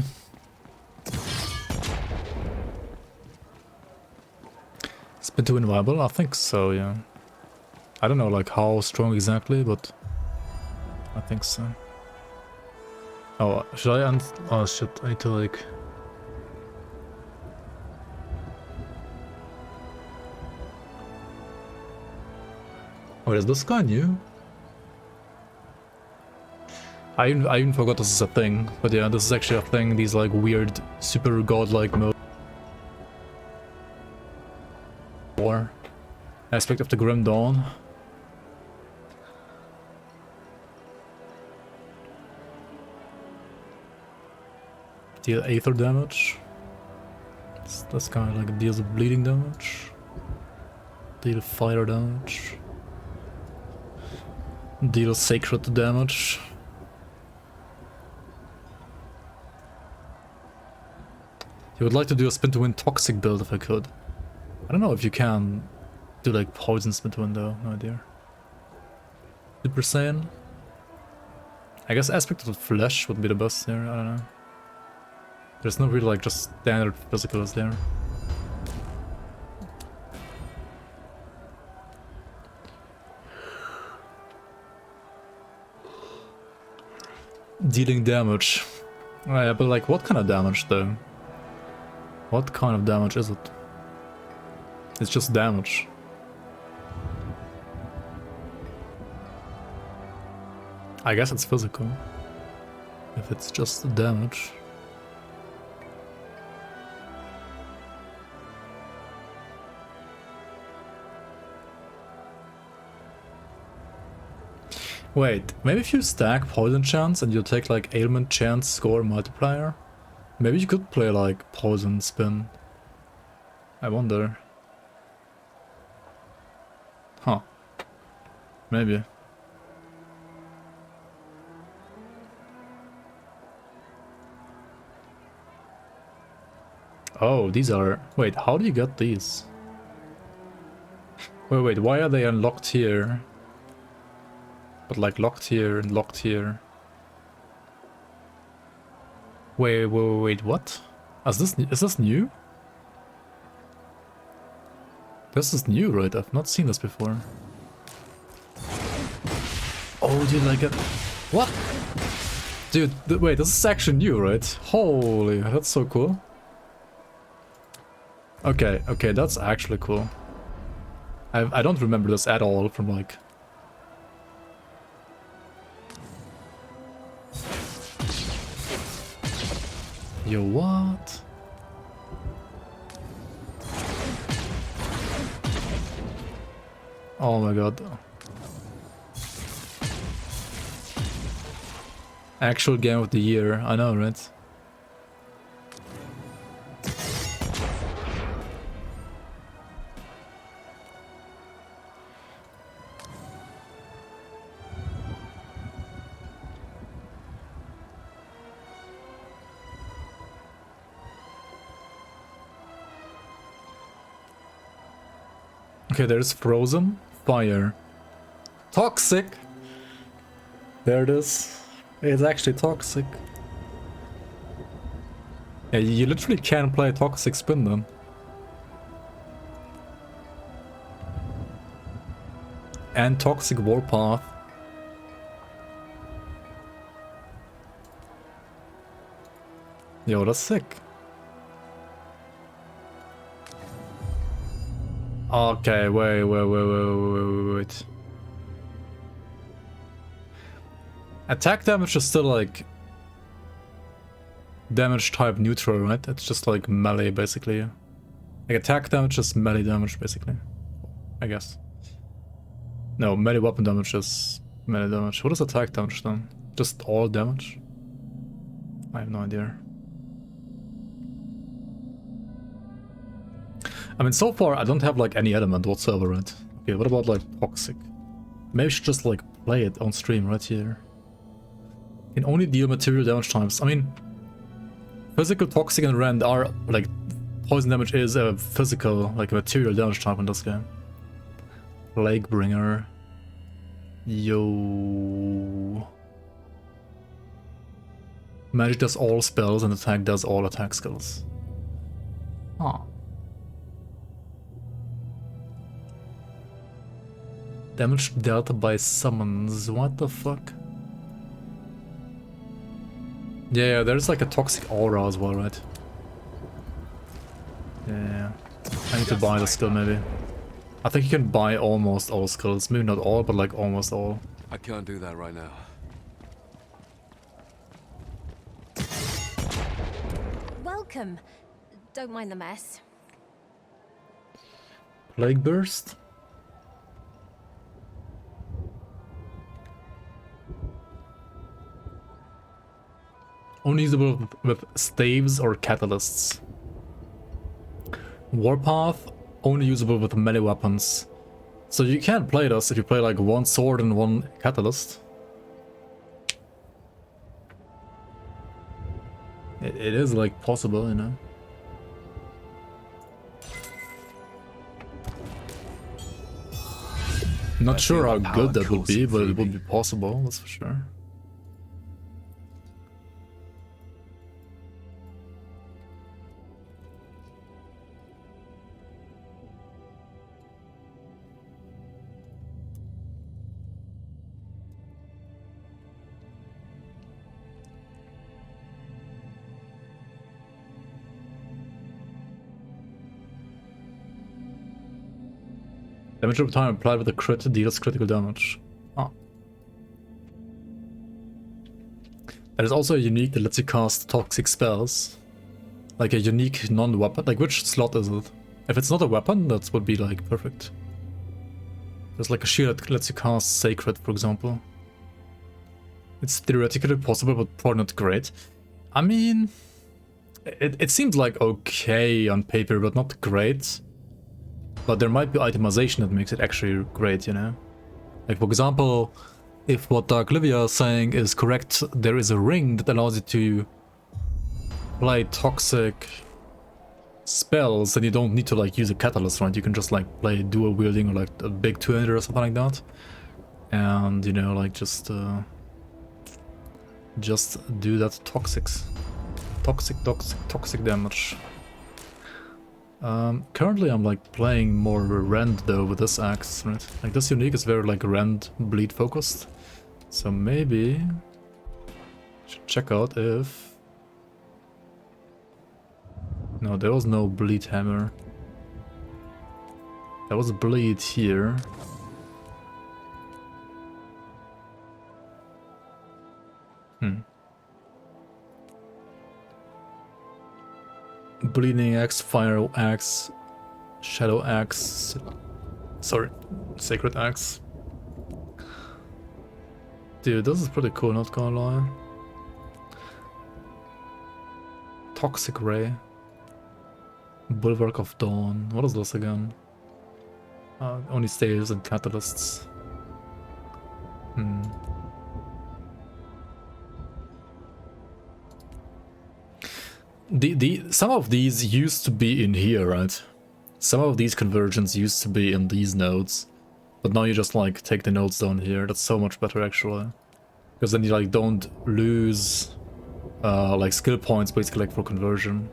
Spin to inviolable? I think so, yeah. I don't know like how strong exactly, but I think so. Oh, should I oh shit, I need to like... Oh, is this guy new? I even forgot this is a thing, but yeah, this is actually a thing, these like weird, super godlike mode. War. Aspect of the Grim Dawn. Deal Aether damage. This kind of like deals bleeding damage. Deal fire damage. Deal sacred damage. I would like to do a spin to win toxic build if I could. I don't know if you can do like poison spin to win though, no idea. Super Saiyan. I guess aspect of the flesh would be the best here, I don't know. There's no really like just standard physicals there. Dealing damage. Oh, yeah, but like what kind of damage though? What kind of damage is it? It's just damage. I guess it's physical. If it's just damage. Wait, maybe if you stack poison chance and you take like ailment chance score multiplier, maybe you could play like poison spin. I wonder. Huh. Maybe. Oh, these are... Wait, how do you get these? Wait, why are they unlocked here? But like locked here and locked here. Wait, what? Is this new? This is new, right? I've not seen this before. Oh, dude, like it. What? Dude, wait, this is actually new, right? Holy, that's so cool. Okay, that's actually cool. I don't remember this at all from like... Yo, what? Oh my god. Actual game of the year, I know, right? Okay, there's frozen, fire, toxic. There it is. It's actually toxic. Yeah, you literally can't play toxic spin then. And toxic warpath. Yo, that's sick. Okay, wait. Attack damage is still like damage type neutral, right? It's just like melee basically. Like attack damage is melee damage basically, I guess. No, melee weapon damage is melee damage. What is attack damage then? Just all damage? I have no idea. I mean, so far I don't have like any element whatsoever, right? Okay, what about like toxic? Maybe I should just like play it on stream right here. Can only deal material damage times. I mean, physical, toxic, and rend are like poison damage is a physical, like a material damage type in this game. Plaguebringer. Yo. Magic does all spells and attack does all attack skills. Huh. Damage dealt by summons. What the fuck? Yeah, there's like a toxic aura as well, right? Yeah. I need to buy the skill maybe. I think you can buy almost all skills. Maybe not all, but like almost all. I can't do that right now. Welcome. Don't mind the mess. Plague Burst? Only usable with staves or catalysts. Warpath, only usable with melee weapons. So you can't play this if you play like one sword and one catalyst. It is like possible, you know. Not sure how good that would be, but it would be possible, that's for sure. Damage over time applied with a crit deals critical damage. Ah. There is also a unique that lets you cast toxic spells. Like a unique non-weapon. Like which slot is it? If it's not a weapon, that would be like perfect. There's like a shield that lets you cast Sacred, for example. It's theoretically possible, but probably not great. I mean, it seems like okay on paper, but not great. But there might be itemization that makes it actually great, you know? Like, for example, if what Dark Livia is saying is correct, there is a ring that allows you to play toxic spells, and you don't need to like use a catalyst, right? You can just like play dual wielding or like a big two-hander or something like that. And, you know, like just do that toxic damage. Currently I'm like playing more rend though with this axe, right? Like this unique is very like rend bleed focused. So maybe should check out if... No, there was no bleed hammer. There was a bleed here. Bleeding axe, fire axe, shadow axe, sorry, sacred axe. Dude, this is pretty cool, not gonna lie. Toxic ray, bulwark of dawn. What is this again? Only staves and catalysts. Some of these used to be in here, right? Some of these conversions used to be in these nodes, but now you just like take the nodes down here. That's so much better actually, because then you like don't lose like skill points basically like for conversion.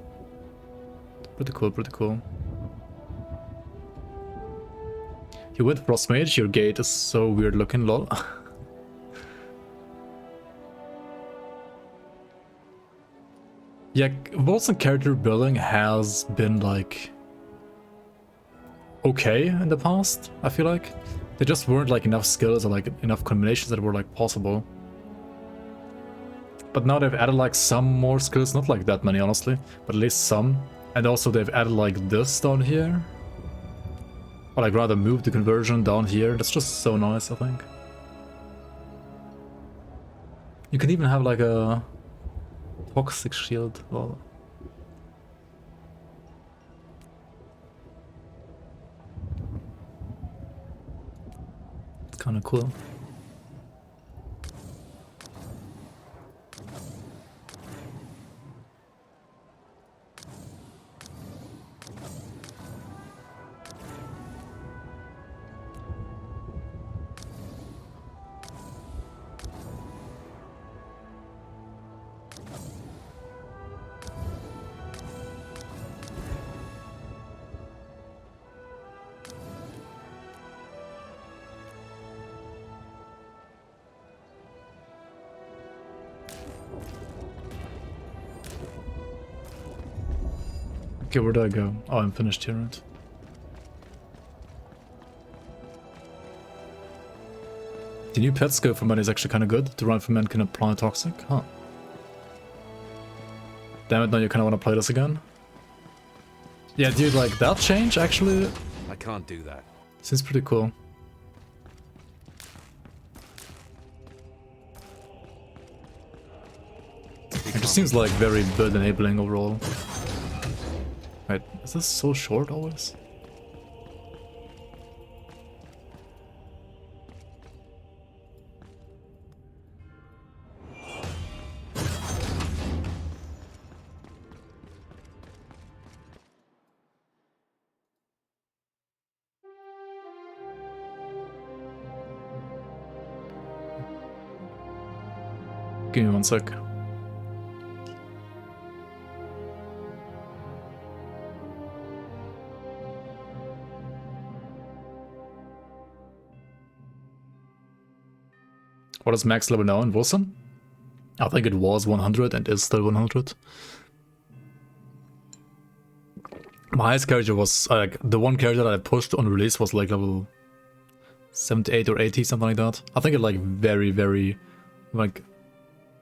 Pretty cool, pretty cool. You went Frost Mage, your gate is so weird looking, lol. Yeah, WOLCEN character building has been like okay in the past, I feel like. There just weren't like enough skills or like enough combinations that were like possible. But now they've added like some more skills, not like that many honestly, but at least some. And also they've added like this down here. Or like rather move the conversion down here. That's just so nice, I think. You can even have like a toxic shield. Well, it's kind of cool. Okay, where do I go? Oh, I'm finished here, right? The new pet skill for men is actually kind of good. The run for men can apply toxic, huh? Damn it, now you kind of want to play this again? Yeah, dude, like that change actually... I can't do that. Seems pretty cool. It just seems like very build enabling overall. Wait, is this so short always? Give me 1 sec. What is max level now in WOLCEN? I think it was 100 and is still 100. My highest character was like the one character that I pushed on release was like level 78 or 80, something like that. I think it like very like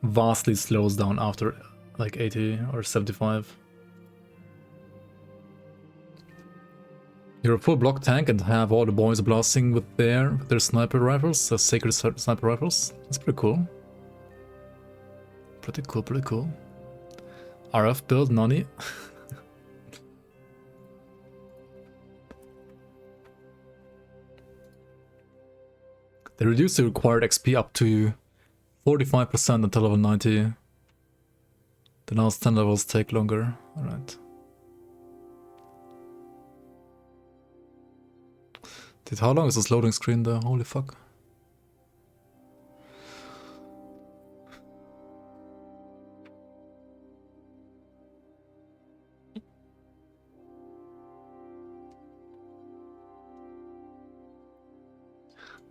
vastly slows down after like 80 or 75. You're a full block tank and have all the boys blasting with their sniper rifles, sacred sniper rifles. That's pretty cool. Pretty cool, pretty cool. RF build, Nani. They reduce the required XP up to 45% until level 90. The last 10 levels take longer. Alright. Dude, how long is this loading screen there? Holy fuck.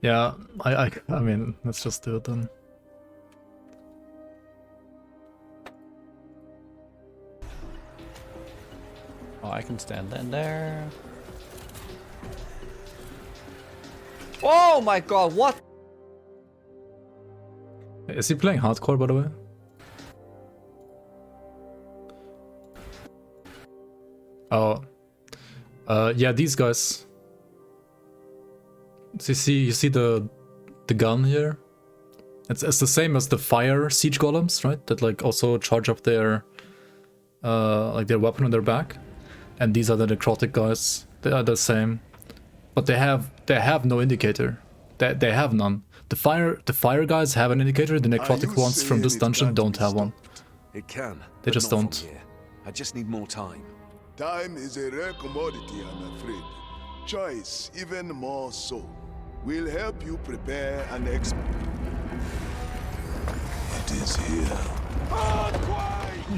Yeah, I mean, let's just do it then. Oh, I can stand in there. Oh my god, what? Is he playing hardcore, by the way? Oh. Yeah, these guys. So you see the gun here? It's the same as the fire siege golems, right? That like also charge up their like their weapon on their back. And these are the necrotic guys. They are the same. But they have no indicator. They have none. The fire guys have an indicator, the necrotic ones from this dungeon don't have one. It can. They just don't. I just need more time. Time is a rare commodity, I'm afraid. Choice, even more so. We'll help you prepare an exp. It is here.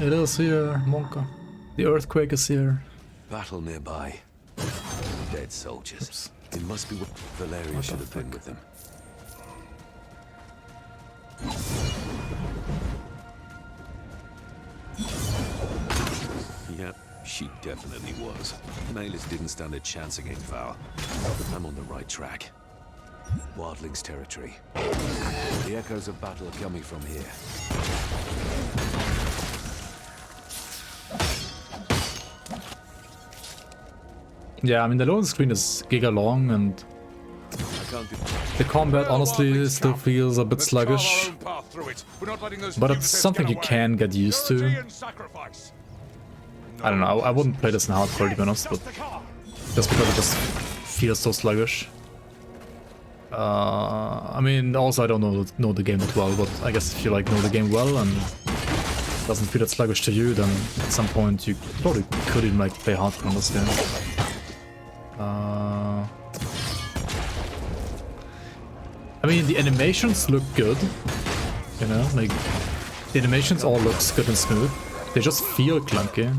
It is here, Monka. The earthquake is here. Battle nearby. Dead soldiers. Oops. It must be what Valeria should have been with them. Yep, she definitely was. Maelys didn't stand a chance against Val. I'm on the right track. Wildlings territory. The echoes of battle are coming from here. Yeah, I mean the loading screen is giga long and the combat honestly still feels a bit sluggish. But it's something you can get used to. I don't know, I wouldn't play this in hardcore to be honest, but just because it just feels so sluggish. I mean, also I don't know the game that well, but I guess if you like know the game well and it doesn't feel that sluggish to you, then at some point you probably could even like play hardcore on this game. I mean, the animations look good, you know, like the animations all looks good and smooth. They just feel clunky.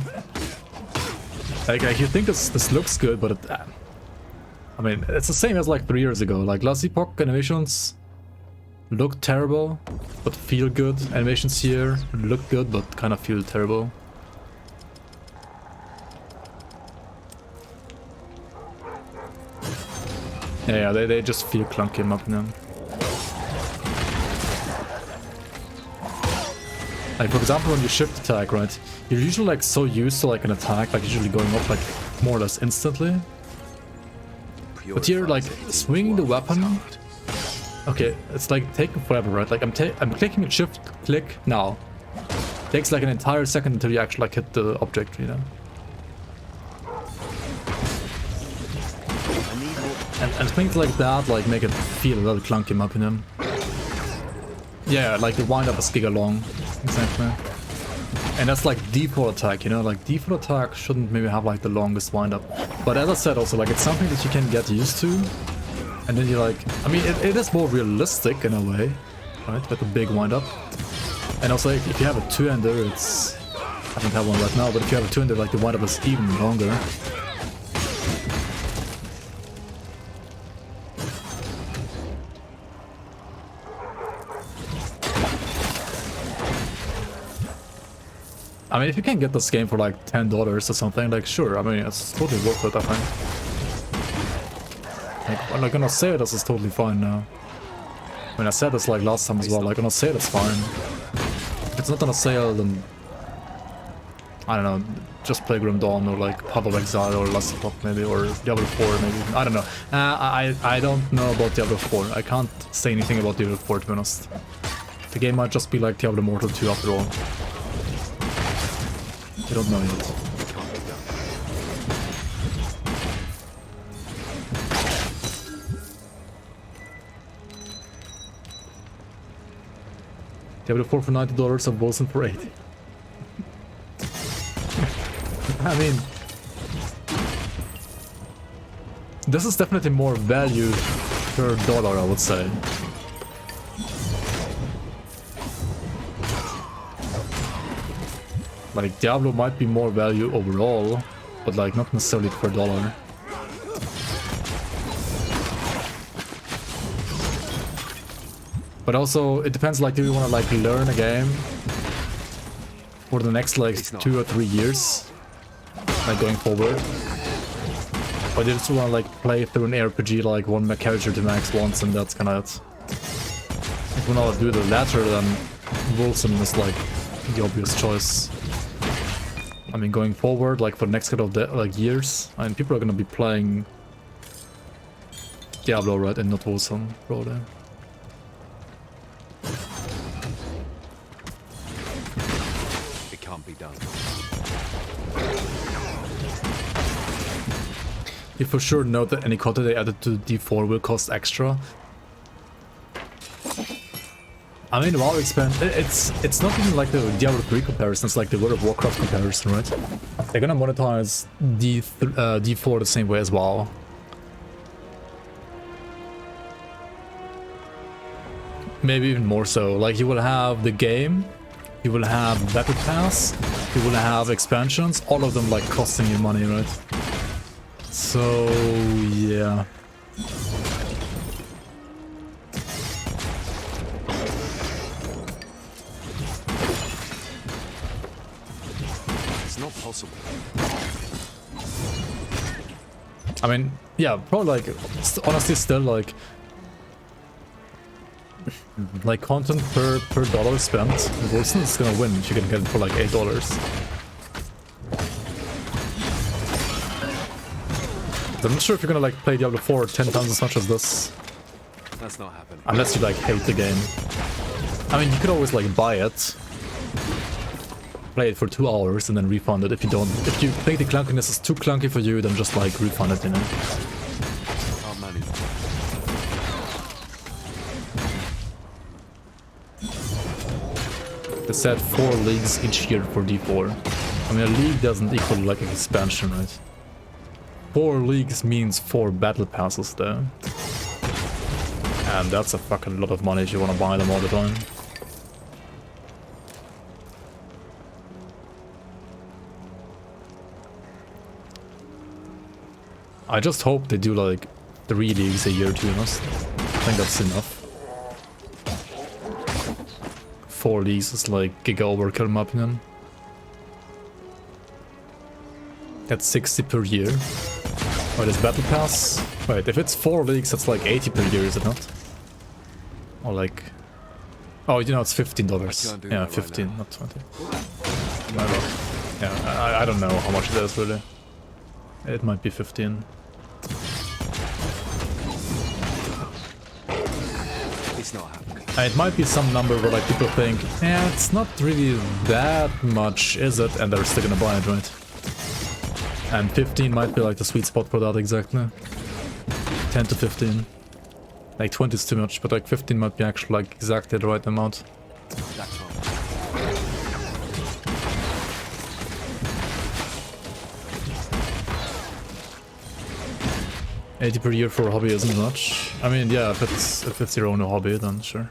Like you think this looks good, but it, I mean, it's the same as like 3 years ago. Like last epoch animations look terrible, but feel good. Animations here look good, but kind of feel terrible. Yeah, they just feel clunky in my opinion. Like for example, when you shift attack, right? You're usually like so used to like an attack, like usually going up like more or less instantly. But here, like swinging the weapon, okay, it's like taking forever, right? Like I'm clicking a shift click now. Takes like an entire second until you actually like hit the object, you know. And things like that like make it feel a little clunky in my opinion. Yeah, like the wind up is giga long, exactly. And that's like default attack, you know, like default attack shouldn't maybe have like the longest wind up. But as I said also, like it's something that you can get used to. And then you're like, I mean it is more realistic in a way, right, with the big wind up. And also if you have a two-hander, it's, I don't have one right now, but if you have a two-hander, like the wind up is even longer. I mean, if you can get this game for like $10 or something, like sure, I mean, it's totally worth it, I think. Like on a sale, this is totally fine now. I mean, I said this like last time as well, like on a sale, it's fine. If it's not on a sale, then I don't know, just play Grim Dawn or like Path of Exile or Last Epoch maybe, or Diablo 4 maybe, I don't know. I don't know about Diablo 4, I can't say anything about Diablo 4 to be honest. The game might just be like Diablo Immortal 2 after all. I don't know yet. Diablo 4 for $90 and WOLCEN for $80. I mean, this is definitely more value per dollar, I would say. Like, Diablo might be more value overall, but like not necessarily per dollar. But also, it depends, like, do you want to like learn a game for the next like 2 or 3 years, like going forward? Or do you just want to like play through an RPG like one character to max once and that's kind of it? If you want to do the latter, then WOLCEN is like the obvious choice. I mean, going forward, like for the next couple of like years, I mean, people are gonna be playing Diablo, right, and not WOLCEN, probably. It can't be done. You for sure note that any content they added to D4 will cost extra. I mean, WoW expand, it's not even like the Diablo 3 comparison, it's like the World of Warcraft comparison, right? They're gonna monetize D4 the same way as WoW. Maybe even more so. Like, you will have the game, you will have Battle Pass, you will have expansions, all of them like costing you money, right? So, yeah. It's not possible. I mean, yeah, probably like, honestly still like content per dollar spent, WOLCEN is gonna win if you can get it for like $8. I'm not sure if you're gonna like play Diablo 4 10 times as much as this. That's not happening. Unless you like hate the game. I mean, you could always like buy it, play it for 2 hours and then refund it if you don't. If you think the clunkiness is too clunky for you, then just like refund it, you know. Can't manage. They said 4 leagues each year for D4. I mean, a league doesn't equal like an expansion, right? 4 leagues means 4 battle passes though. And that's a fucking lot of money if you want to buy them all the time. I just hope they do like 3 leagues a year, to be honest. I think that's enough. 4 leagues is like giga overkill in my opinion. That's 60 per year. Wait, is Battle Pass? Wait, if it's 4 leagues, that's like 80 per year, is it not? Or like... Oh, you know, it's $15. Yeah, 15, right, not 20. Yeah, I don't know how much it is, really. It might be 15. It's not happening. It might be some number where like people think, yeah, it's not really that much, is it? And they're still gonna buy it, right? And 15 might be like the sweet spot for that exactly. 10 to 15. Like 20 is too much, but like 15 might be actually like exactly the right amount. That's wrong. $80 per year for a hobby isn't much. I mean, yeah, if it's your own hobby, then sure.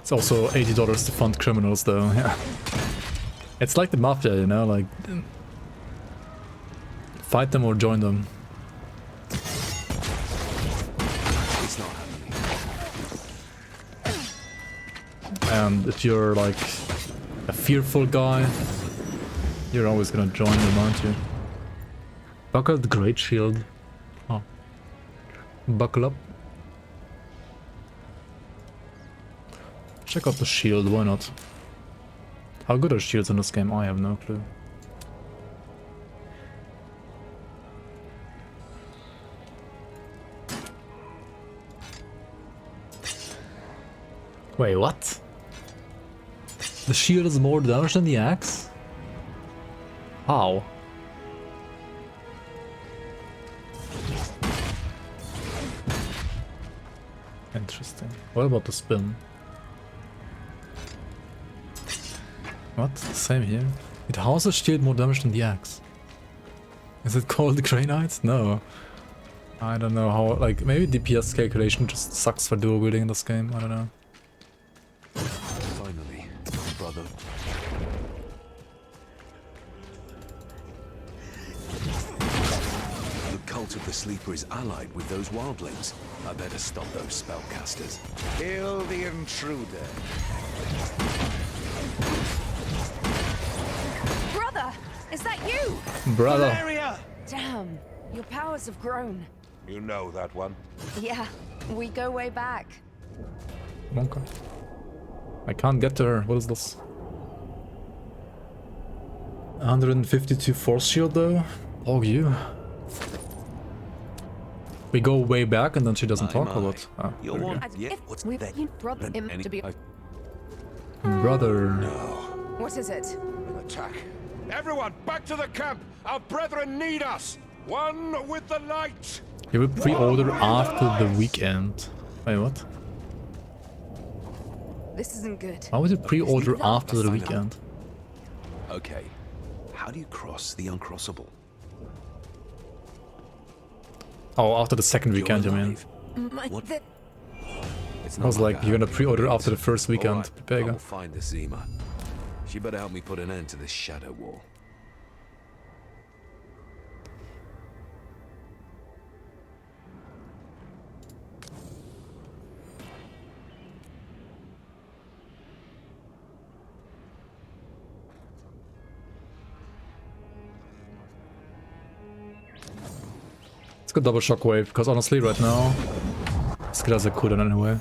It's also $80 to fund criminals, though. Yeah. It's like the mafia, you know, like... Fight them or join them. It's not happening. And if you're like a fearful guy, you're always gonna join them, aren't you? Buckle the Great Shield. Oh. Buckle up. Check out the shield, why not? How good are shields in this game? I have no clue. Wait, what? The shield is more damage than the axe? How? Interesting. What about the spin? What? Same here. It houses shield more damage than the axe. Is it called the Granite? No. I don't know how, like, maybe DPS calculation just sucks for dual wielding in this game, I don't know. Finally, brother. The cult of the Sleeper is allied with those wildlings. I better stop those spellcasters. Kill the intruder. Brother! Is that you? Brother! Valeria! Damn, your powers have grown. You know that one? Yeah, we go way back. Okay. I can't get to her. What is this? 152 force shield though? Oh, you. We go way back and then she doesn't talk a lot. Ah, there we go. What's that? Brother him to be. Brother. What is it? An attack. Everyone, back to the camp! Our brethren need us! One with the light! You will pre-order after the weekend. Wait, what? This isn't good. Why would you pre-order after the weekend? Okay, how do you cross the uncrossable? Oh, after the second weekend, you mean? It's I was like, you're gonna pre-order after the first weekend. I will find the Zima. She better help me put an end to this shadow wall. Let's go double shockwave, because honestly right now, this kid has a cooldown anyway.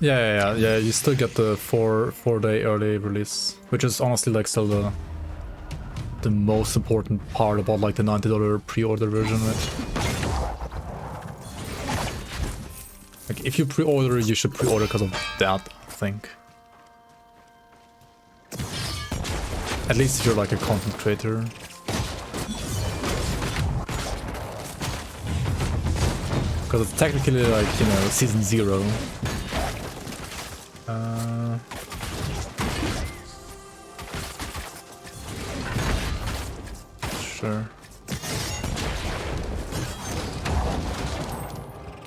Yeah, you still get the 4-day early release, which is honestly like still the most important part about like the $90 pre-order version, right? Like if you pre-order, you should pre-order because of that, I think. At least if you're like a content creator. Because it's technically like, you know, season 0. Sure.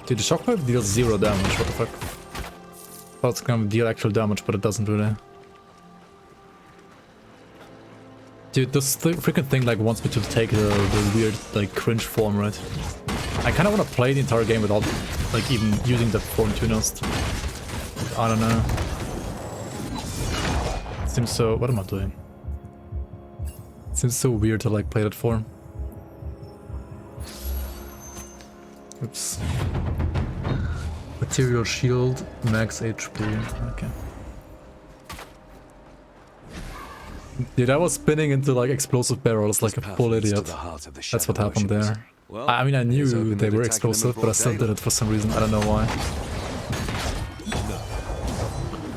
Dude, the shockwave deals 0 damage, what the fuck? Thought it's gonna deal actual damage, but it doesn't really. Dude, this freaking thing like wants me to take the weird like cringe form, right? I kinda wanna play the entire game without like even using the form tuners. I don't know. It seems so... what am I doing? It seems so weird to like play that form. Oops. Material shield, max HP. Okay. Dude, I was spinning into like explosive barrels like a full idiot. That's what happened there. I mean, I knew they were explosive, but I still did it for some reason. I don't know why.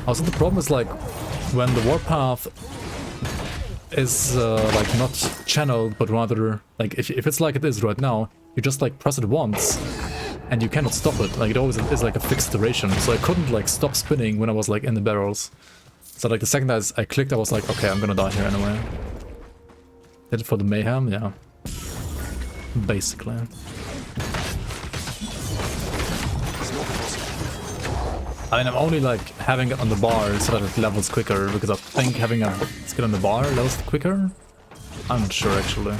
Also, the problem is like when the warpath is like not channeled, but rather like if it's like it is right now, you just like press it once and you cannot stop it. Like it always is like a fixed duration. So I couldn't like stop spinning when I was like in the barrels. So like the second that I clicked, I was like, okay, I'm gonna die here anyway. Did it for the mayhem, yeah. Basically. I mean, I'm only like having it on the bar so that it levels quicker, because I think having a skill on the bar levels quicker? I'm not sure actually.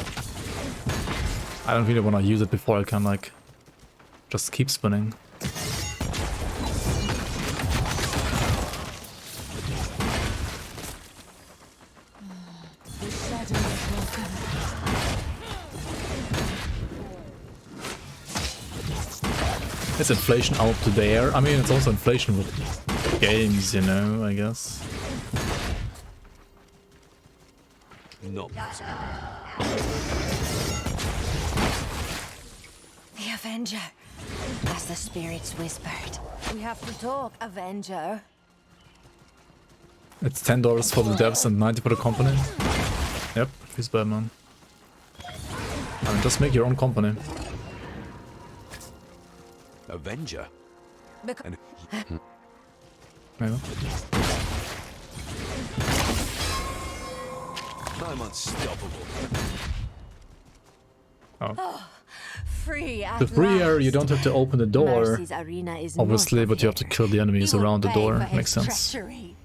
I don't really want to use it before I can like just keep spinning. It's inflation out to there. I mean, it's also inflation with games, you know, I guess. Not possible. Avenger, as the spirits whispered. We have to talk, Avenger. It's $10 for the devs and 90 for the company. Yep, he's bad, man. I mean, just make your own company. Avenger? And Maybe. I'm unstoppable. Oh. Free at The free last. area, you don't have to open the door, Mercy's arena is obviously, north of but you have to kill the enemies He will around the pay door. for his Makes sense. treachery.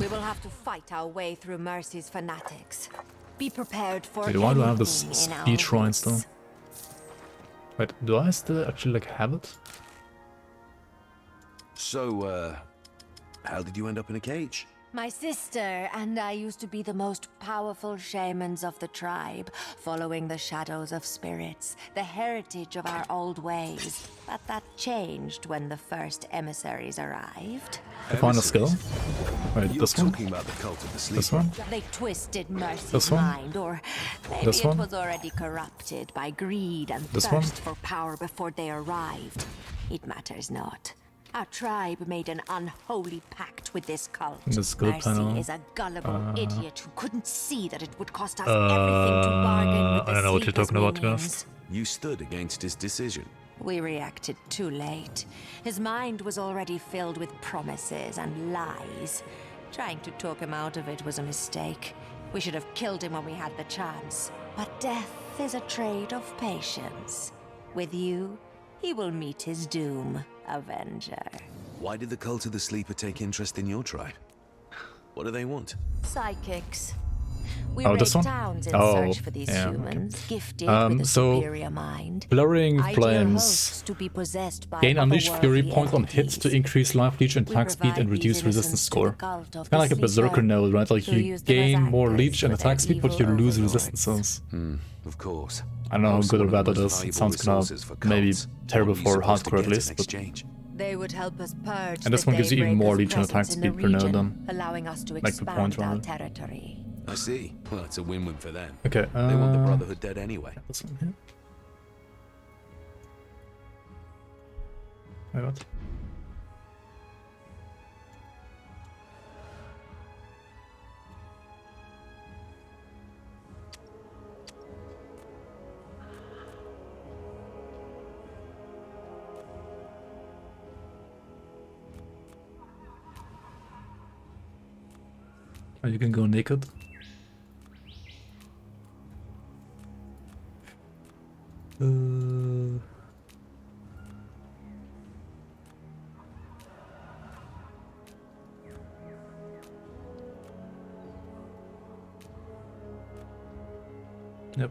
We will have to fight our way through Mercy's fanatics. Be prepared for Wait, why do I have this anything in our speed shrine woods. still? Wait, do I still actually like have it? So, how did you end up in a cage? My sister and I used to be the most powerful shamans of the tribe, following the shadows of spirits, the heritage of our old ways. But that changed when the first emissaries arrived. The final skill? Wait, You're this one? talking about the cult of the sleeper. This one? They twisted Mercy's This one? mind, or maybe This it one? was already corrupted by greed and This thirst one? for power before they arrived. It matters not. Our tribe made an unholy pact with this cult. This good Mercy panel. is a gullible idiot who couldn't see that it would cost us everything to bargain with the I don't know what you're Sleeper's talking about, to be minions. honest. You stood against his decision. We reacted too late. His mind was already filled with promises and lies. Trying to talk him out of it was a mistake. We should have killed him when we had the chance. But death is a trade of patience. With you, he will meet his doom, Avenger. Why did the cult of the sleeper take interest in your tribe? What do they want? Psychics. We Oh, raid this one? towns in Oh, search for these yeah, humans, okay. gifted with a So, superior mind. Blurring Ideal Flames. hosts to be possessed by Gain Unleash Fury otherworldly point on hits entities. to increase life leech and We attack speed provide and these reduce resistance innocents to score. the cult of It's kind of like the a Berserker Sleeper, node, right? Like who you use them as gain more actors leech and for their attack speed, but you evil lose overlords. resistance cells. Of course. I don't know how Also good or one of bad the that most is. It valuable sounds kind resources for of maybe cults. terrible What are you for supposed to hardcore at get in least, but exchange? They would help us purge And this the one gives you even more Daybreakers' leech and attack presence in the speed per node region, then. allowing us to Like the expand point our rather. territory. I see. Well, it's a win-win for them. Okay, They want the Brotherhood dead anyway. This one here. Wait, what? Oh, you can go naked. Yep.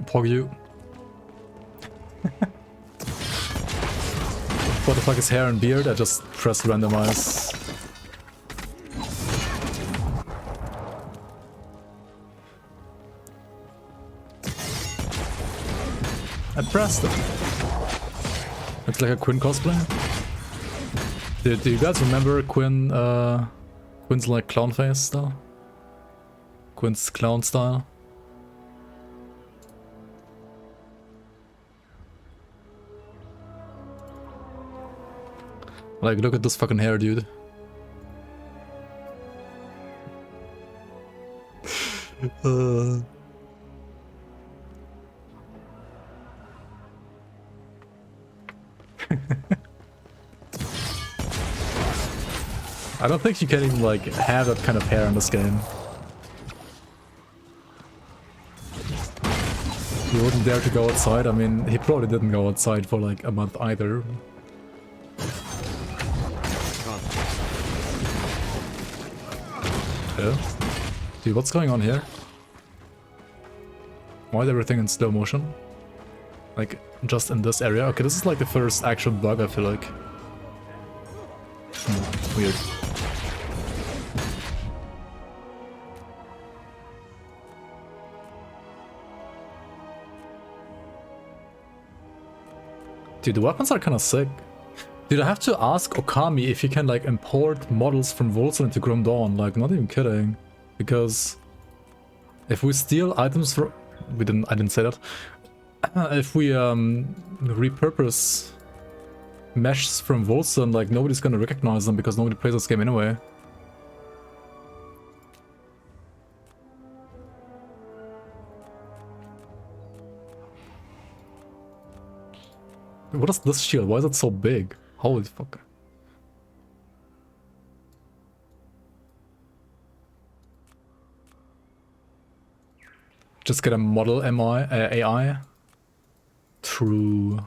Pog you. What the fuck is hair and beard? I just pressed randomize. I pressed it. It's like a Quinn cosplay. Do you guys remember Quinn? Quinn's like clown face style. Quinn's clown style. Like, look at this fucking hair, dude. I don't think you can even, like, have that kind of hair in this game. He wouldn't dare to go outside. I mean, he probably didn't go outside for, like, a month either. Yeah. Dude, what's going on here? Why is everything in slow motion? Like, just in this area? Okay, this is like the first actual bug, I feel like. Weird. Dude, the weapons are kind of sick. Dude, I have to ask Okami if you can like import models from WOLCEN into Grim Dawn. Like, not even kidding. Because if we steal items from... I didn't say that. If we repurpose meshes from WOLCEN, like nobody's gonna recognize them because nobody plays this game anyway. What is this shield? Why is it so big? Holy fuck. Just get a model AI. True.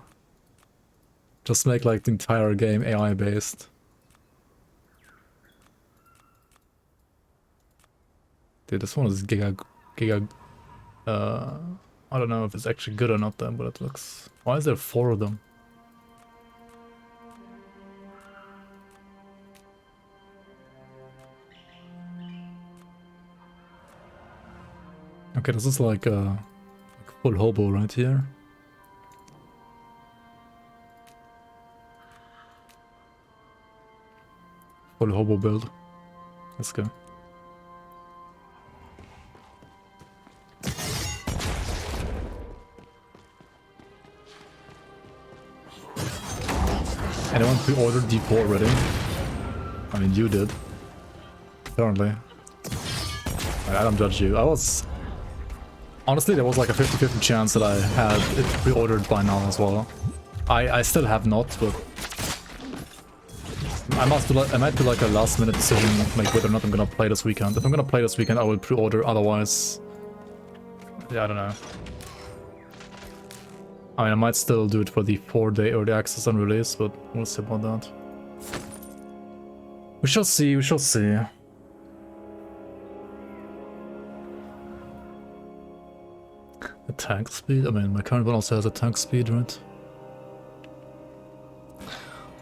Just make like the entire game AI based. Dude, this one is giga. I don't know if it's actually good or not then, but it looks... Why is there 4 of them? Okay, this is like a full hobo right here. Full hobo build. Let's go. Anyone pre-ordered D4 already? I mean, you did. Apparently. I don't judge you. I was... Honestly, there was like a 50-50 chance that I had it pre-ordered by now as well. I still have not, but... I might do like a last-minute decision, like whether or not I'm gonna play this weekend. If I'm gonna play this weekend, I will pre-order, otherwise... Yeah, I don't know. I mean, I might still do it for the 4-day early access and release, but we'll see about that. We shall see, we shall see. Attack speed? I mean, my current one also has attack speed, right?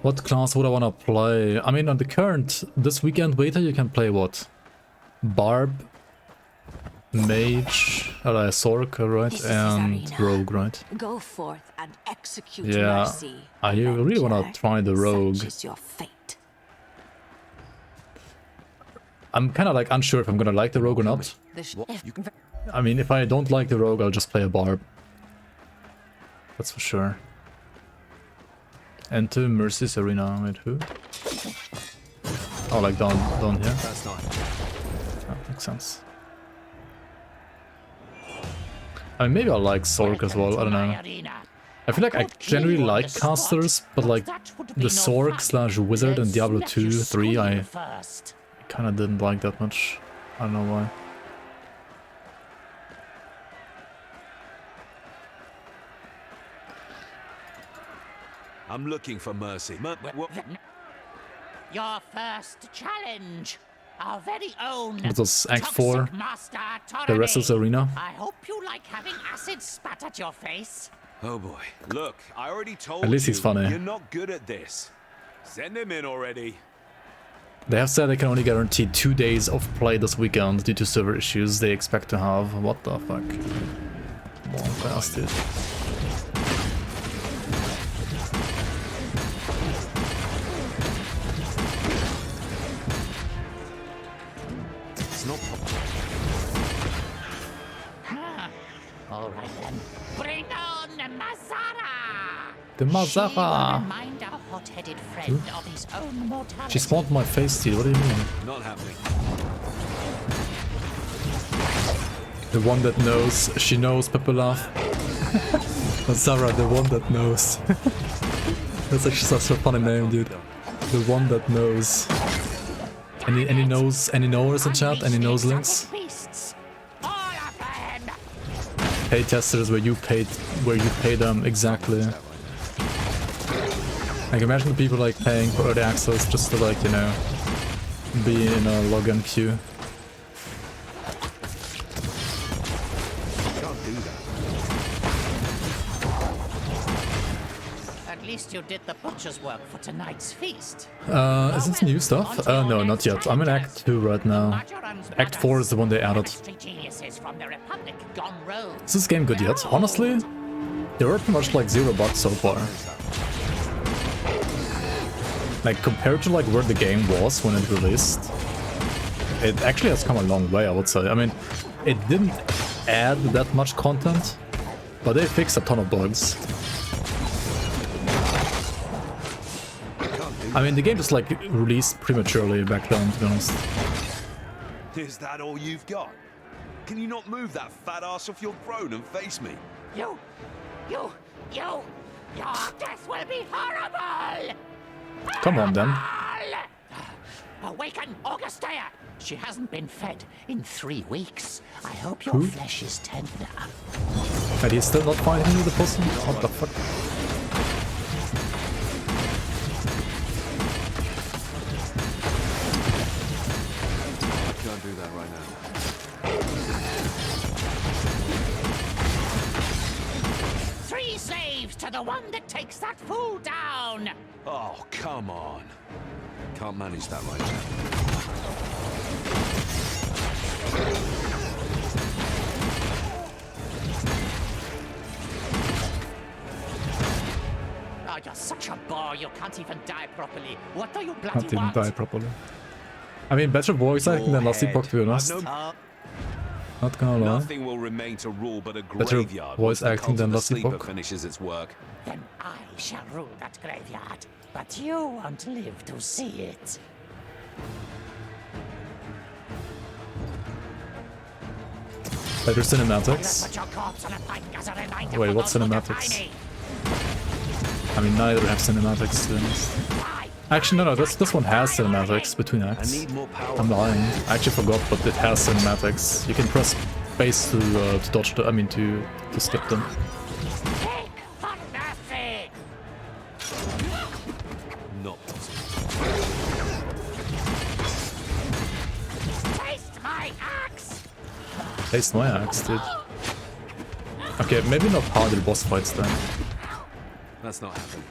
What class would I want to play? I mean, on the current, this weekend beta, you can play what? Barb, Mage, Sork, right? And Rogue, right? Go forth and execute yeah, mercy. I really want to try the Rogue. Such is your fate. I'm kind of like unsure if I'm gonna like the Rogue or not. I mean, if I don't like the Rogue, I'll just play a Barb. That's for sure. Enter Mercy's Arena. Wait, who? Oh, like down here? That's not. That makes sense. I mean, maybe I like Sork as well, I don't know. I feel like I generally like casters, but like the Sork / Wizard in Diablo 2, 3, I kinda didn't like that much. I don't know why. I'm looking for mercy. Your first challenge. Our very own. This is Act 4. The rest is Arena. I hope you like having acid spat at your face. Oh boy. Look, I already told At least he's funny. You're not good at this. Send him in already. They have said they can only guarantee 2 days of play this weekend due to server issues they expect to have. What the fuck? Come on, bastard. All right then. Bring on the Mazara. The Mazara. Remind our hot-headed friend of his own mortality. She spawned my face, dude. What do you mean? Not happening. The one that knows. She knows, Pepelaf. Mazara, the one that knows. That's actually such a funny name, dude. The one that knows. Any knowers in chat? Any noselings? Pay testers where you pay them exactly. Like imagine the people like paying for early access just to like, you know, be in a login queue. At least you did the butcher's work for tonight's feast. Is this new stuff? No, not yet. I'm in Act 2 right now. Act 4 is the one they added. Geniuses from the Republic gone rogue. Is this game good yet? Honestly, there are pretty much like 0 bugs so far. Like compared to like where the game was when it released, it actually has come a long way, I would say. I mean, it didn't add that much content, but they fixed a ton of bugs. I mean, the game just like released prematurely back then, to be honest. Is that all you've got? Can you not move that fat ass off your throne and face me? Your death will be horrible! Come on, then. Awaken, Augustea! She hasn't been fed in 3 weeks. I hope your Who? flesh is tender. And he's still not fighting with the pussy? What the fuck? I can't do that right now. Three slaves to the one that takes that fool down! Oh, come on. Can't manage that right now. Oh, you're such a bore, you can't even die properly. What do you bloody Can't even want? die properly. I mean, better voice acting than Last Epoch, to be honest. Not gonna lie. Nothing will remain to rule but a Better graveyard voice once the acting cult than of the Last sleeper Epoch. finishes its work. Then I shall rule that graveyard, but you won't live to see it. Better cinematics. Put your corpse on a pike as a reminder Wait, for what those who can cinematics? find me. I mean, neither have cinematics. To be honest. Actually, no, this one has cinematics between acts. I need more power. I'm lying. I actually forgot, but it has cinematics. You can press space to dodge the. I mean, to skip them. Not possible. Taste my axe! Taste my axe, dude. Okay, maybe not harder boss fights then. That's not happening.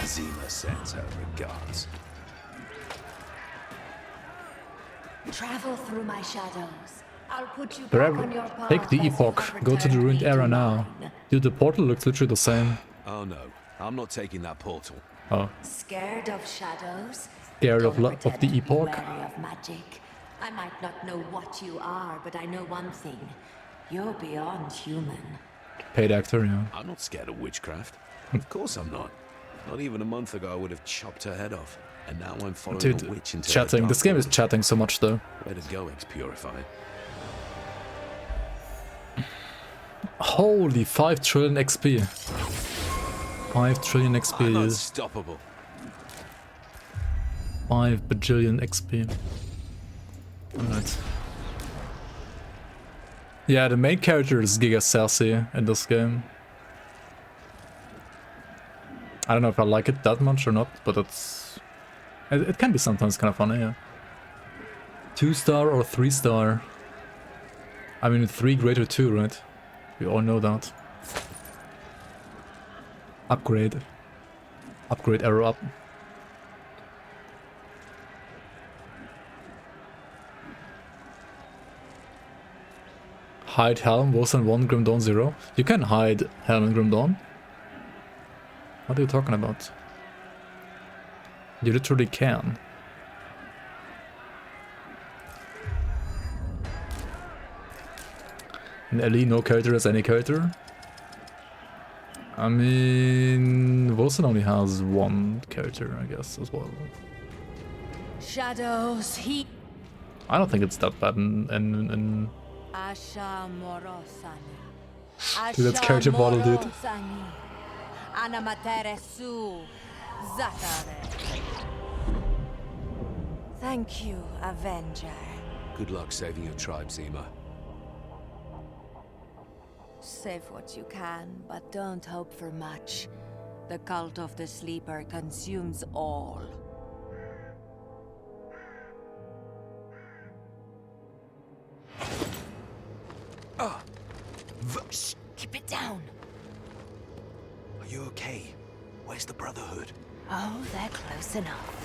Zima sends her regards. Travel through my shadows. I'll put you back Forever. on your path. Take the epoch. Go to the ruined era now. Dude, the portal looks literally the same. Oh no, I'm not taking that portal. Oh, Scared of shadows? scared of Don't the pretend to be epoch. wary of magic. I might not know what you are, but I know one thing. You're beyond human. Paid actor, yeah. I'm not scared of witchcraft. Of course I'm not. Not even a month ago I would have chopped her head off. And now I'm following a Dude, witch into chatting. her This dark game is world. chatting so much though. Way to go, Ex-Purify. Holy 5 trillion XP. 5 trillion XP I'm is unstoppable. 5 bajillion XP. Alright. Yeah, the main character is Giga Sassy in this game. I don't know if I like it that much or not, but it can be sometimes kind of funny, yeah. 2-star or 3-star? I mean, 3 greater 2, right? We all know that. Upgrade. Upgrade arrow up. Hide Helm, WOLCEN 1, Grim Dawn 0. You can hide Helm and Grim Dawn. What are you talking about? You literally can. In LE, no character has any character. I mean, WOLCEN only has 1 character, I guess, as well. Shadows, he. I don't think it's that bad in Asha Morosani. Dude, that's character model, dude. Anamatere su Zakare. Thank you, Avenger. Good luck saving your tribe, Zima. Save what you can, but don't hope for much. The cult of the sleeper consumes all. down. Are you okay? Where's the Brotherhood? Oh, they're close enough.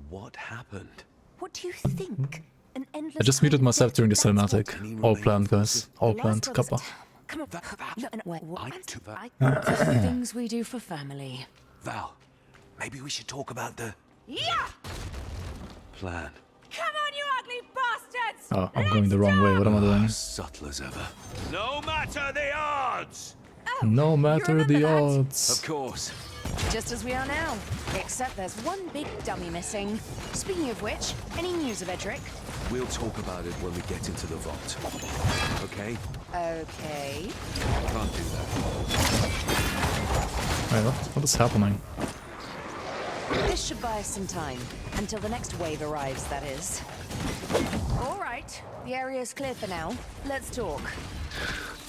What happened? What do you think? An endless I just muted myself during the cinematic. All planned, guys. All planned. Kappa. Come on. Val, Things we do for family. maybe we should talk about the Yeah! plan. Come on, you ugly bastards! Oh, I'm going the wrong way. What am I doing? Subtle as ever. No matter the odds! No matter the odds. Of course. Just as we are now. Except there's one big dummy missing. Speaking of which, any news of Edric? We'll talk about it when we get into the vault. Okay? Okay. Can't do that. Wait, what is happening? This should buy us some time. Until the next wave arrives, that is. Alright. The area's clear for now. Let's talk.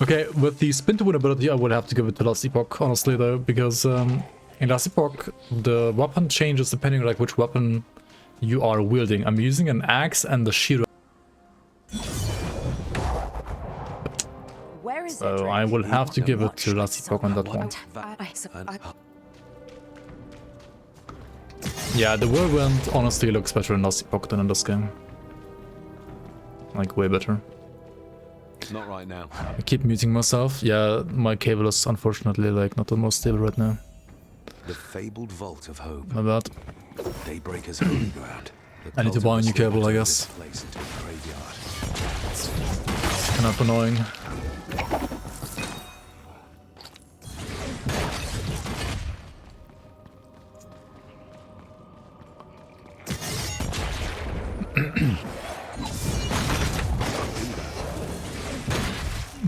Okay, with the spin to win ability, I would have to give it to Last Epoch, honestly, though, because in Last Epoch, the weapon changes depending on like which weapon you are wielding. I'm using an axe and the shield. Where is So I will have to give it to Last Epoch on that one. Yeah, the whirlwind honestly looks better in Last Epoch than in this game. Like, way better. Not right now. I keep muting myself. Yeah, my cable is unfortunately like not the most stable right now. The fabled Vault of Hope. My bad. Daybreaker's holy ground. I need to buy a new cable, I guess. It's kind of annoying.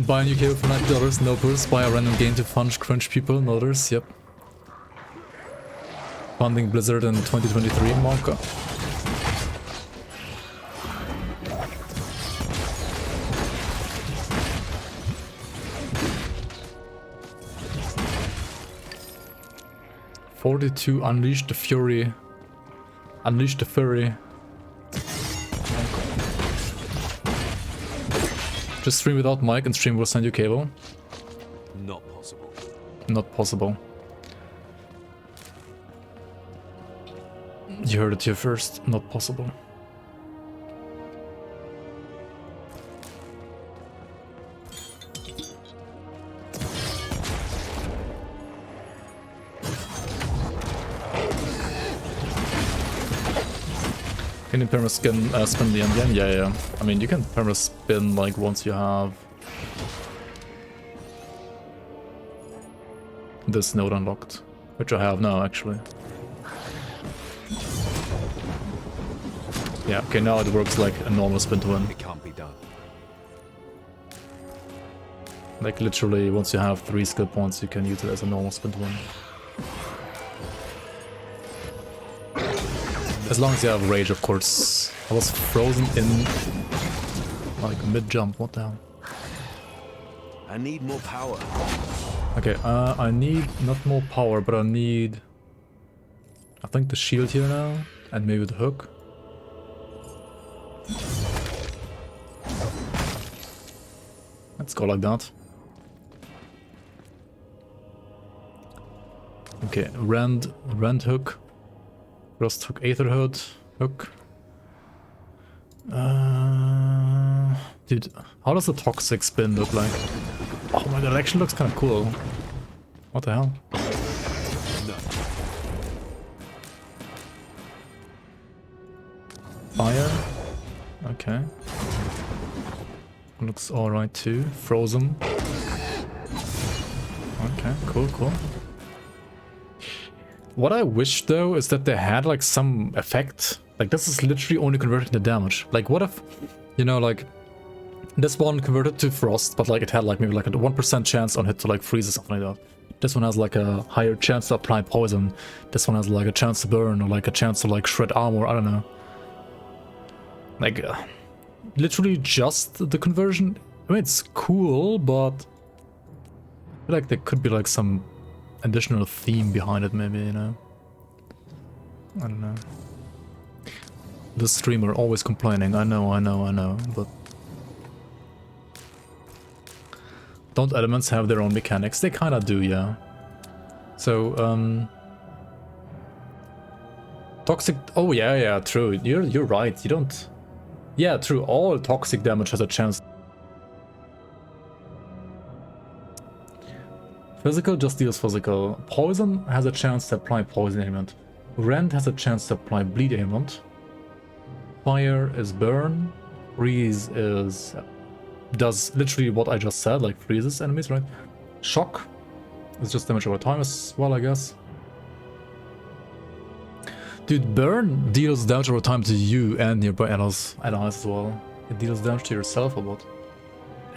Buy a new cable for $90, no purse. Buy a random game to fund cringe people, no others, yep. Funding Blizzard in 2023, Monka. $42, Unleash the Fury. Unleash the Fury. Just stream without mic and stream will send you cable. Not possible. Not possible. You heard it here first. Not possible. Can you perma spin the end game? Yeah. I mean, you can perma spin like once you have this node unlocked, which I have now actually. Yeah, okay, now it works like a normal spin to win. It can't be done. Like literally, once you have 3 skill points, you can use it as a normal spin to win. As long as you have rage, of course. I was frozen in like mid-jump, what the hell? I need more power. Okay, I need not more power, but I need, I think, the shield here now, and maybe the hook. Let's go like that. Okay, Rend hook. Rust hook, Aetherhood hook. Dude, how does the toxic spin look like? Oh my god, it actually looks kind of cool. What the hell? No. Fire. Okay. Looks alright too. Frozen. Okay, cool. What I wish though is that they had like some effect. Like this is literally only converting the damage. Like what if, you know, like this one converted to frost, but like it had like maybe like a 1% chance on hit to like freeze or something like that. This one has like a higher chance to apply poison. This one has like a chance to burn or like a chance to like shred armor. I don't know. Like literally just the conversion mean, it's cool, but I feel like there could be like some additional theme behind it, maybe, you know? I don't know. The streamer always complaining, I know, but... Don't elements have their own mechanics? They kinda do, yeah. So, toxic... Oh, yeah, true. You're right, you don't... Yeah, true, all toxic damage has a chance. Physical just deals physical. Poison has a chance to apply poison ailment. Rend has a chance to apply bleed ailment. Fire is burn. Freeze is... does literally what I just said, like freezes enemies, right? Shock is just damage over time as well, I guess. Dude, burn deals damage over time to you and nearby allies as well. It deals damage to yourself a lot.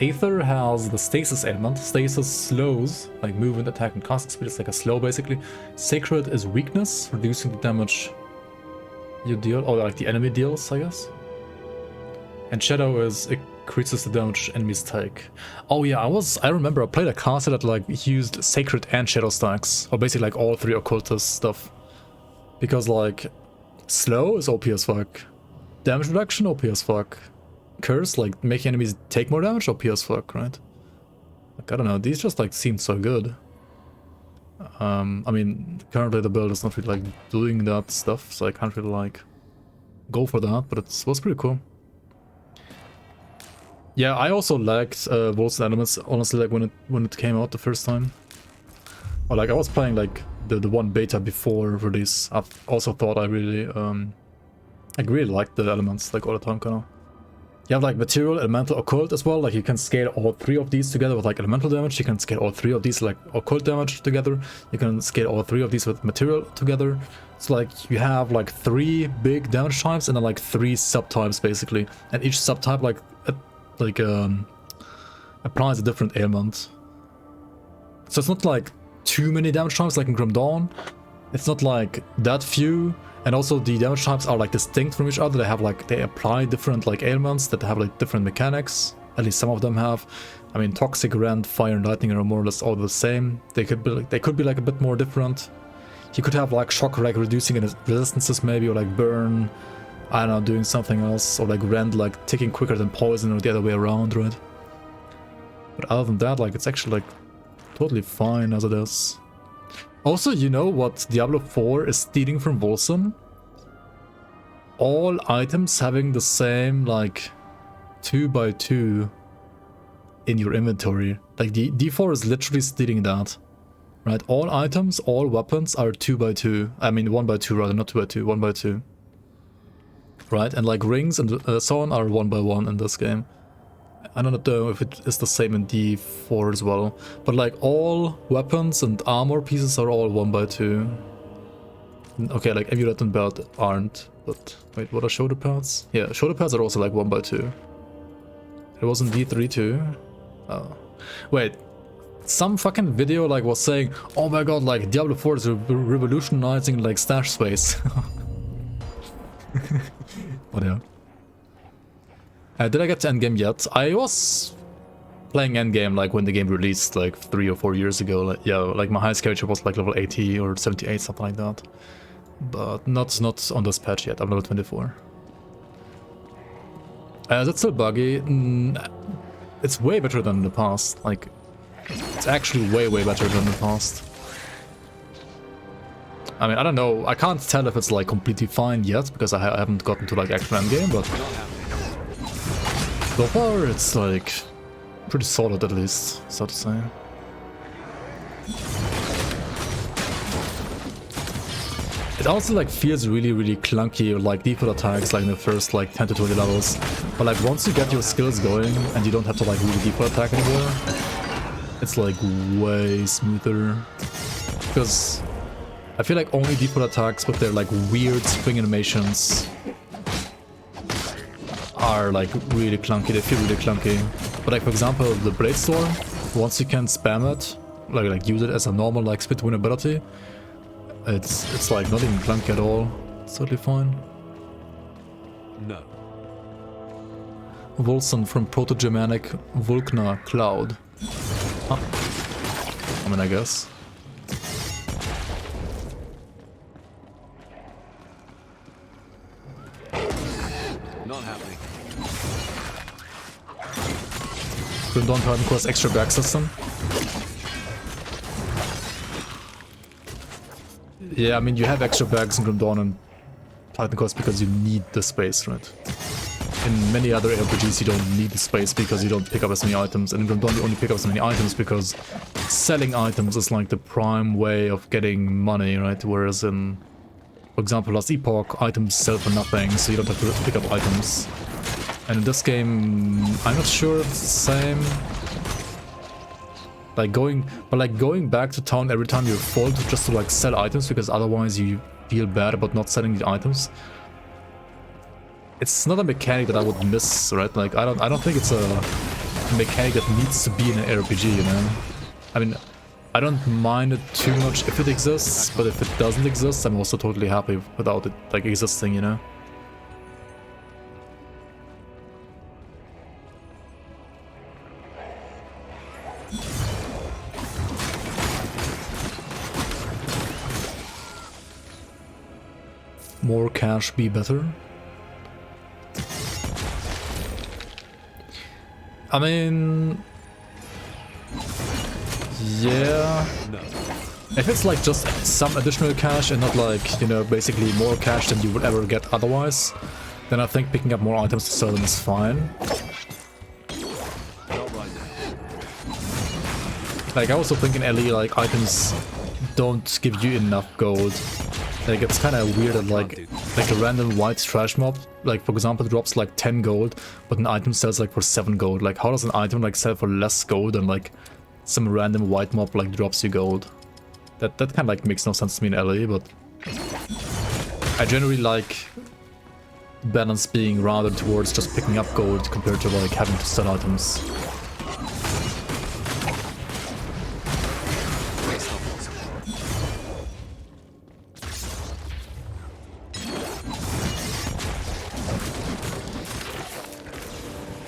Aether has the stasis ailment. Stasis slows, like movement, attack, and casting speed. It's like a slow, basically. Sacred is weakness, reducing the damage you deal, or like the enemy deals, I guess. And Shadow is increases the damage enemies take. Oh yeah, I remember I played a caster that like used Sacred and Shadow stacks, or basically like all three occultist stuff. Because like slow is OP as fuck, damage reduction OP as fuck, curse like making enemies take more damage OP as fuck, right? Like I don't know, these just like seem so good. I mean currently the build is not really like doing that stuff, so I can't really like go for that, but it was pretty cool. Yeah, I also liked WOLCEN Elements, honestly, like when it came out the first time. Or like I was playing like the one beta before release. I also thought I really liked the elements like all the time, kinda. You have like material, elemental, occult as well. Like you can scale all three of these together with like elemental damage. You can scale all three of these like occult damage together. You can scale all three of these with material together. So like you have like 3 big damage types and then like 3 subtypes basically. And each subtype applies a different ailment. So it's not like too many damage types like in Grim Dawn. It's not like that few, and also the damage types are like distinct from each other. They apply different like ailments that have like different mechanics. At least some of them have. I mean, Toxic, Rend, Fire, and Lightning are more or less all the same. They could be like a bit more different. You could have like Shock like reducing resistances maybe, or like Burn, I don't know, doing something else, or like Rend like ticking quicker than Poison, or the other way around, right? But other than that, like it's actually like totally fine as it is. Also, you know what Diablo 4 is stealing from WOLCEN? All items having the same like 2x2 in your inventory. Like D4 is literally stealing that. Right? All items, all weapons are 2x2. I mean 1x2 rather, not 2x2, 1x2. Right? And like rings and so on are 1x1 in this game. I don't know if it is the same in D4 as well, but like all weapons and armor pieces are all 1x2. Okay, like amulet and belt aren't, but wait, what are shoulder pads? Yeah, shoulder pads are also like 1x2. It was in D3 too. Oh, wait, some fucking video like was saying, oh my god, like Diablo 4 is revolutionizing like stash space. But yeah. Did I get to endgame yet? I was playing endgame like when the game released like 3 or 4 years ago. Like, yeah, like my highest character was like level 80 or 78, something like that. But not on this patch yet. I'm level 24. Is it still buggy? It's way better than in the past. Like, it's actually way better than in the past. I mean, I don't know. I can't tell if it's like completely fine yet because I haven't gotten to like actual endgame, but so far it's like pretty solid at least, so to say. It also like feels really clunky, like default attacks like in the first like 10 to 20 levels. But like once you get your skills going and you don't have to like really default attack anymore, it's like way smoother. Because I feel like only default attacks with their like weird spring animations are like really clunky. They feel really clunky. But like for example the Bladestorm, once you can spam it, like use it as a normal like split win ability, it's like not even clunky at all. It's totally fine. No. WOLCEN from Proto-Germanic Vulkna cloud. Huh. I mean, I guess. Not happening. Grim Dawn Titan Quest extra back system. Yeah, I mean, you have extra bags in Grim Dawn and Titan Quest because you need the space, right? In many other RPGs you don't need the space because you don't pick up as many items, and in Grim Dawn you only pick up as many items because selling items is like the prime way of getting money, right? Whereas in, for example, Last Epoch, items sell for nothing, so you don't have to pick up items. And in this game, I'm not sure if it's the same. Like going back to town every time you're full just to like sell items because otherwise you feel bad about not selling the items. It's not a mechanic that I would miss, right? Like I don't think it's a mechanic that needs to be in an RPG, you know? I mean, I don't mind it too much if it exists, but if it doesn't exist, I'm also totally happy without it like existing, you know? More cash be better? I mean... yeah... No. If it's like just some additional cash and not like, you know, basically more cash than you would ever get otherwise, then I think picking up more items to sell them is fine. Not right now. Like I also think in LE, like items don't give you enough gold. Like it's kind of weird that like a random white trash mob, like for example, drops like 10 gold, but an item sells like for 7 gold. Like how does an item like sell for less gold than like some random white mob like drops you gold? That kind of like makes no sense to me in LE, but I generally like balance being rather towards just picking up gold compared to like having to sell items.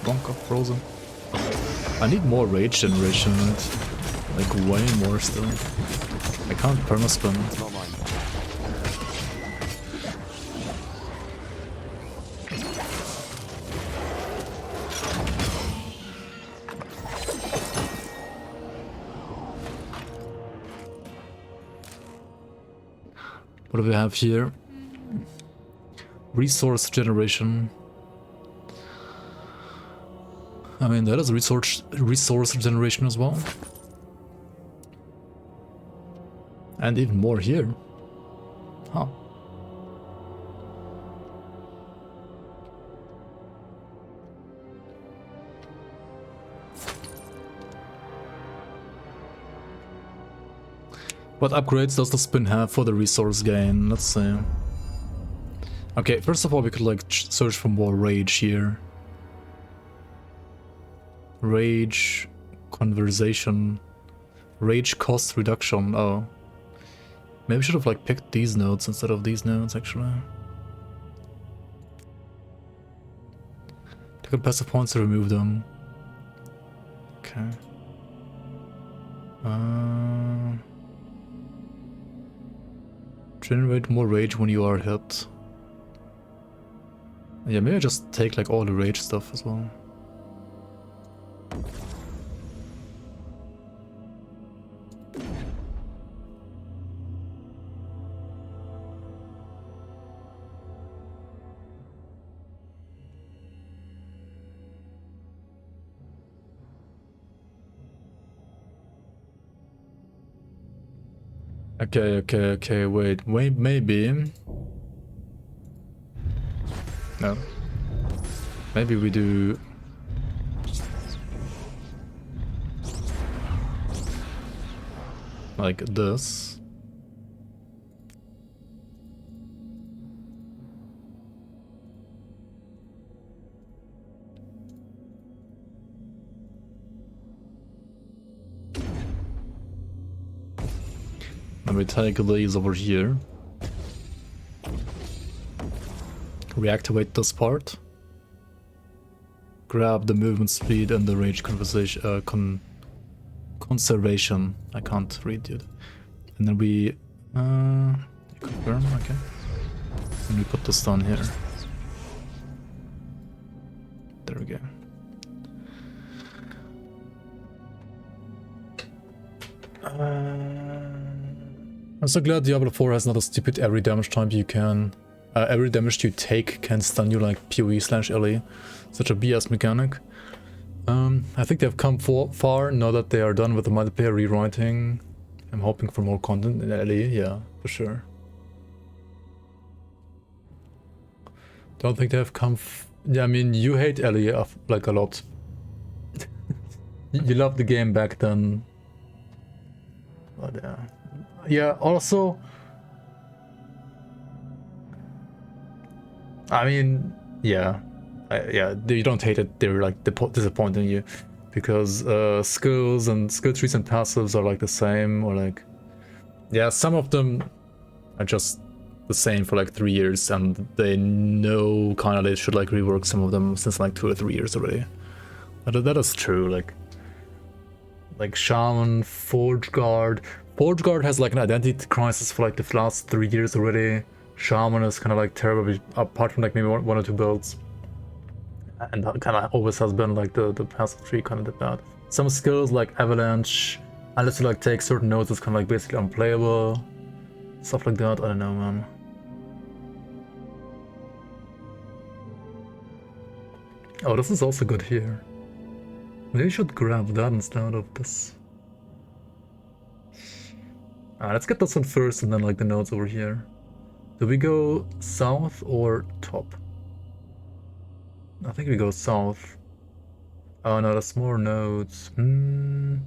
Bonk of frozen. I need more rage generation, right? Like way more still. I can't permaspin. Not mine. What do we have here? Resource generation. I mean, that is resource generation as well. And even more here. Huh. What upgrades does the spin have for the resource gain? Let's see. Okay, first of all, we could like search for more rage here. Rage, conversation, rage cost reduction. Oh, maybe I should have like picked these nodes instead of these nodes actually. Take on passive points to remove them. Okay. Generate more rage when you are hit. Yeah, maybe I just take like all the rage stuff as well. Okay, wait, maybe... No. Maybe we do... like this. Let me take these over here. Reactivate this part. grab the movement speed and the range conversation, conservation. I can't read, dude. And then we confirm, okay. And we put this down here. There we go. I'm so glad Diablo 4 has not a stupid every damage type you can. Every damage you take can stun you like PoE/LE. Such a BS mechanic. I think they've come far now that they are done with the multiplayer rewriting. I'm hoping for more content in LE, yeah, for sure. Don't think they have come. Yeah, I mean, you hate LE like a lot. You loved the game back then. But yeah, also, I mean, yeah, you don't hate it. They're like disappointing you because skills and skill trees and passives are like the same, or like, yeah, some of them are just the same for like 3 years, and they know kind of they should like rework some of them since like 2 or 3 years already. That is true. Like Shaman, Forge Guard. Forge Guard has like an identity crisis for like the last 3 years already. Shaman is kind of like terrible, apart from like maybe one or two builds. And that kind of always has been like the passive tree kind of did that. Some skills like Avalanche, unless you like take certain nodes, it's kind of like basically unplayable. Stuff like that, I don't know, man. Oh, this is also good here. Maybe I should grab that instead of this. Let's get this one first and then like the nodes over here. Do we go south or top? I think we go south. Oh no, that's more nodes. No,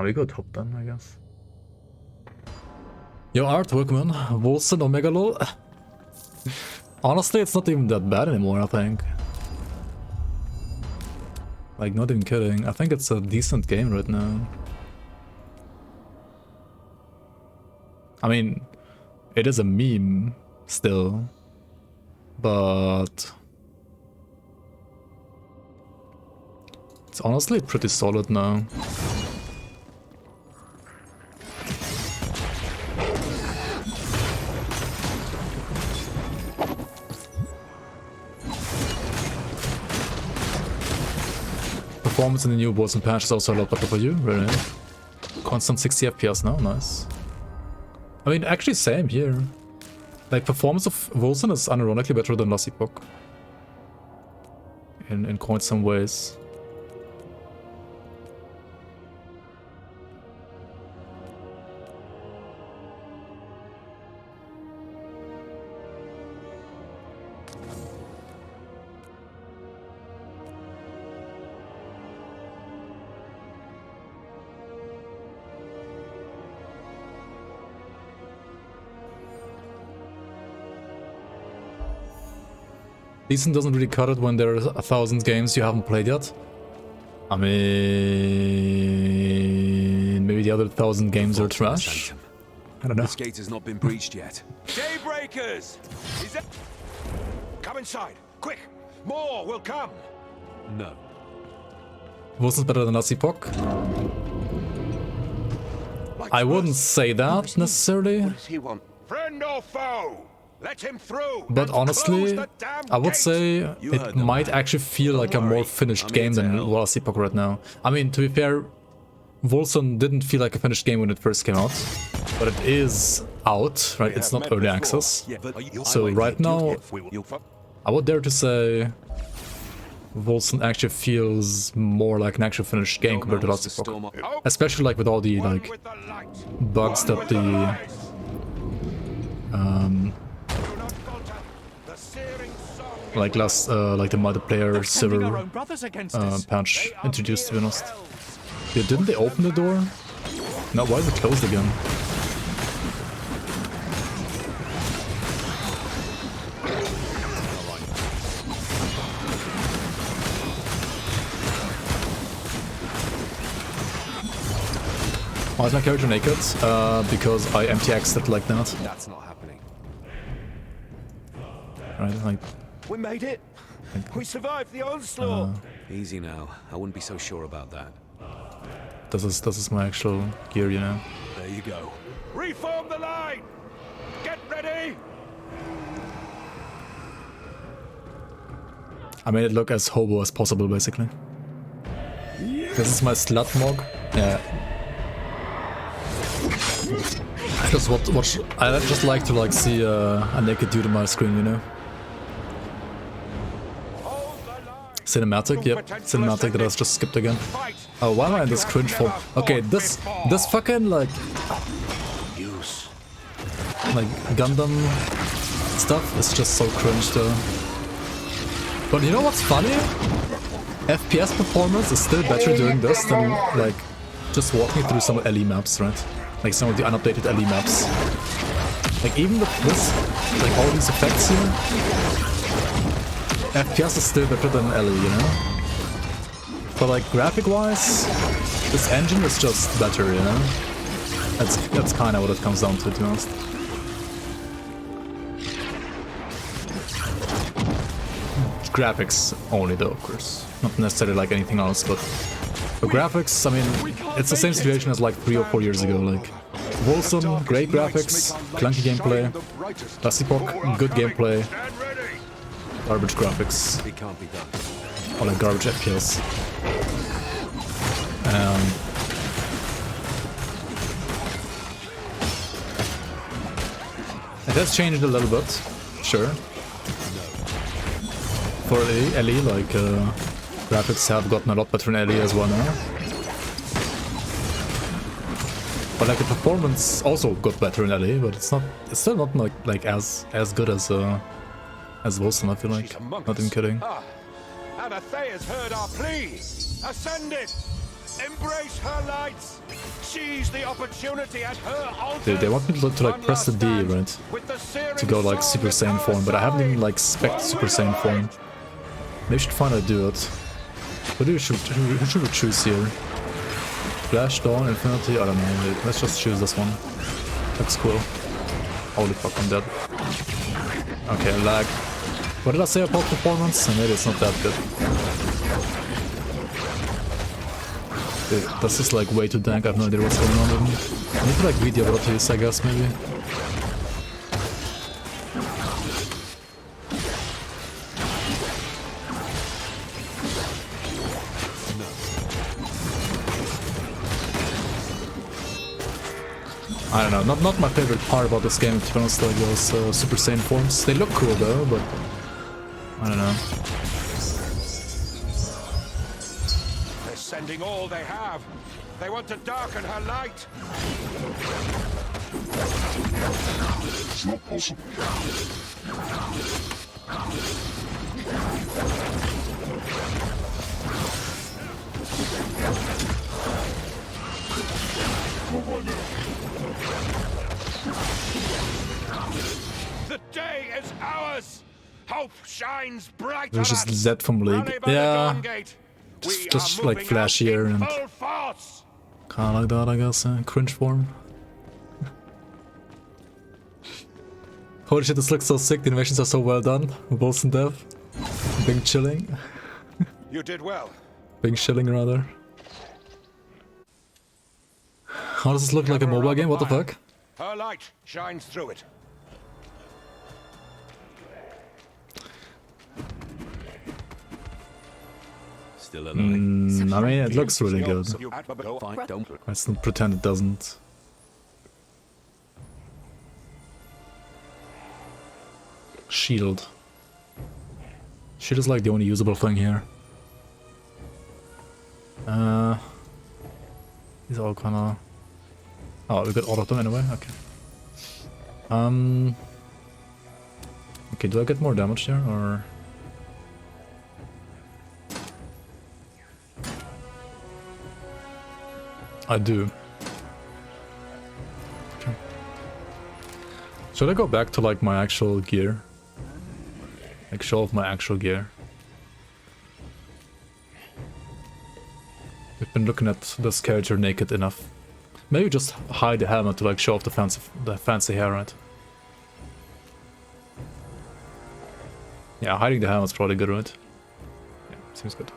we go top then, I guess. Yo, artwork, man. WOLCEN or Megalo? Honestly, it's not even that bad anymore, I think. Like, not even kidding. I think it's a decent game right now. I mean, it is a meme still, but it's honestly pretty solid now. Performance in the new WOLCEN patch is also a lot better for you, really. Constant 60 FPS now, nice. I mean, actually same here. Like, performance of WOLCEN is unironically better than last epoch. In quite some ways. Decent doesn't really cut it when there are 1,000 games you haven't played yet. I mean, maybe the other 1,000 games are trash. I don't know. This gate has not been breached yet. Daybreakers! Come inside, quick! More will come! No. WOLCEN's better than last epoch? I wouldn't say that necessarily. What does he want? Friend or foe? Let him through. But honestly, I would say it might actually feel like a more finished game than last epoch right now. I mean, to be fair, WOLCEN didn't feel like a finished game when it first came out, but it is out, right? It's not early access. So right now, I would dare to say WOLCEN actually feels more like an actual finished game compared to last epoch. Especially like with all the like bugs that the like the multiplayer server patch introduced, to be honest. Yeah, didn't they open the door? No, why is it closed again? Why is my character naked? Because I MTX'd it like that. That's not happening. Right, like... We made it! We survived the onslaught! Easy now. I wouldn't be so sure about that. This is my actual gear, you know. There you go. Reform the line! Get ready! I made it look as hobo as possible, basically. This is my slut mog. Yeah. I just watch. I just like to see a naked dude on my screen, you know. Cinematic, yep. Cinematic that I just skipped again. Oh, why am I in this cringe form? Okay, this fucking like Gundam stuff is just so cringe though. But you know what's funny? FPS performance is still better doing this than like just walking through some LE maps, right? Like some of the unupdated LE maps. Like even with this, like all these effects here, FPS is still better than LE, you know? But like graphic-wise, this engine is just better, you know? That's kind of what it comes down to be honest. Graphics only though, of course. Not necessarily like anything else, but for graphics, I mean, it's the same situation as like 3 or 4 years ago. Like, WOLCEN, great graphics, clunky gameplay. Plastic, good gameplay. Garbage graphics. Or like garbage FPS. It has changed a little bit, sure. For LE, like, graphics have gotten a lot better in LE as well now. But like the performance also got better in LE, but it's still not like as good as WOLCEN, I feel like. Not even kidding. Anathea's heard our plea. Ascend it. Embrace her lights. Seize the opportunity at her altar. Dude, they want me to like press the D, right? To go like Super Saiyan form, but I haven't even like spec'd Super Saiyan form. Maybe I should finally do it. Who should we choose here? Flash, Dawn, Infinity? I don't know. Let's just choose this one. Looks cool. Holy fuck, I'm dead. Okay, lag. What did I say about performance? Maybe it's not that good. Dude, this is like way too dank. I have no idea what's going on with me. I need to like read the abilities, I guess, maybe. I don't know, not my favorite part about this game, to be honest, like those Super Saiyan forms. They look cool though, but I don't know. They're sending all they have. They want to darken her light. It's not possible. The day is ours. Hope shines bright. There's just Z from League. Yeah, just like flashier and kind of like that, I guess. Cringe form. Holy shit, this looks so sick. The animations are so well done. WOLCEN dev. Bing chilling. You did well. Bing chilling rather. How does this look like a mobile game? What the fuck? Her light shines through it. Still alive. I mean, it looks really good. Let's not pretend it doesn't. Shield. Shield is like the only usable thing here. These are all kinda... Oh, we got all of them anyway? Okay. Okay, do I get more damage here, or...? I do. Okay. Should I go back to like my actual gear? Like show off my actual gear. We've been looking at this character naked enough. Maybe just hide the helmet to like show off the fancy hair, right? Yeah, hiding the helmet's probably good, right? Yeah, seems good.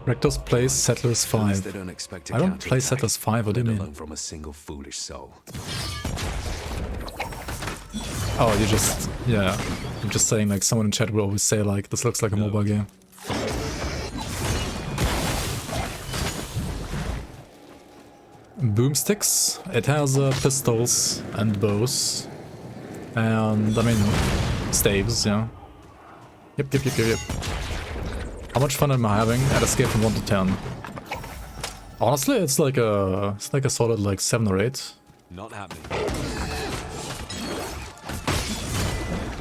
Rector's plays Settlers 5. I don't play Settlers 5, what do you mean? From a single foolish soul. Oh, you just... yeah. I'm just saying, like, someone in chat will always say, like, this looks like a mobile game. Boomsticks. It has pistols and bows. And, I mean, staves, yeah. Yep. How much fun am I having at a scale from 1 to 10? Honestly, it's like a solid like 7 or 8. Not happening.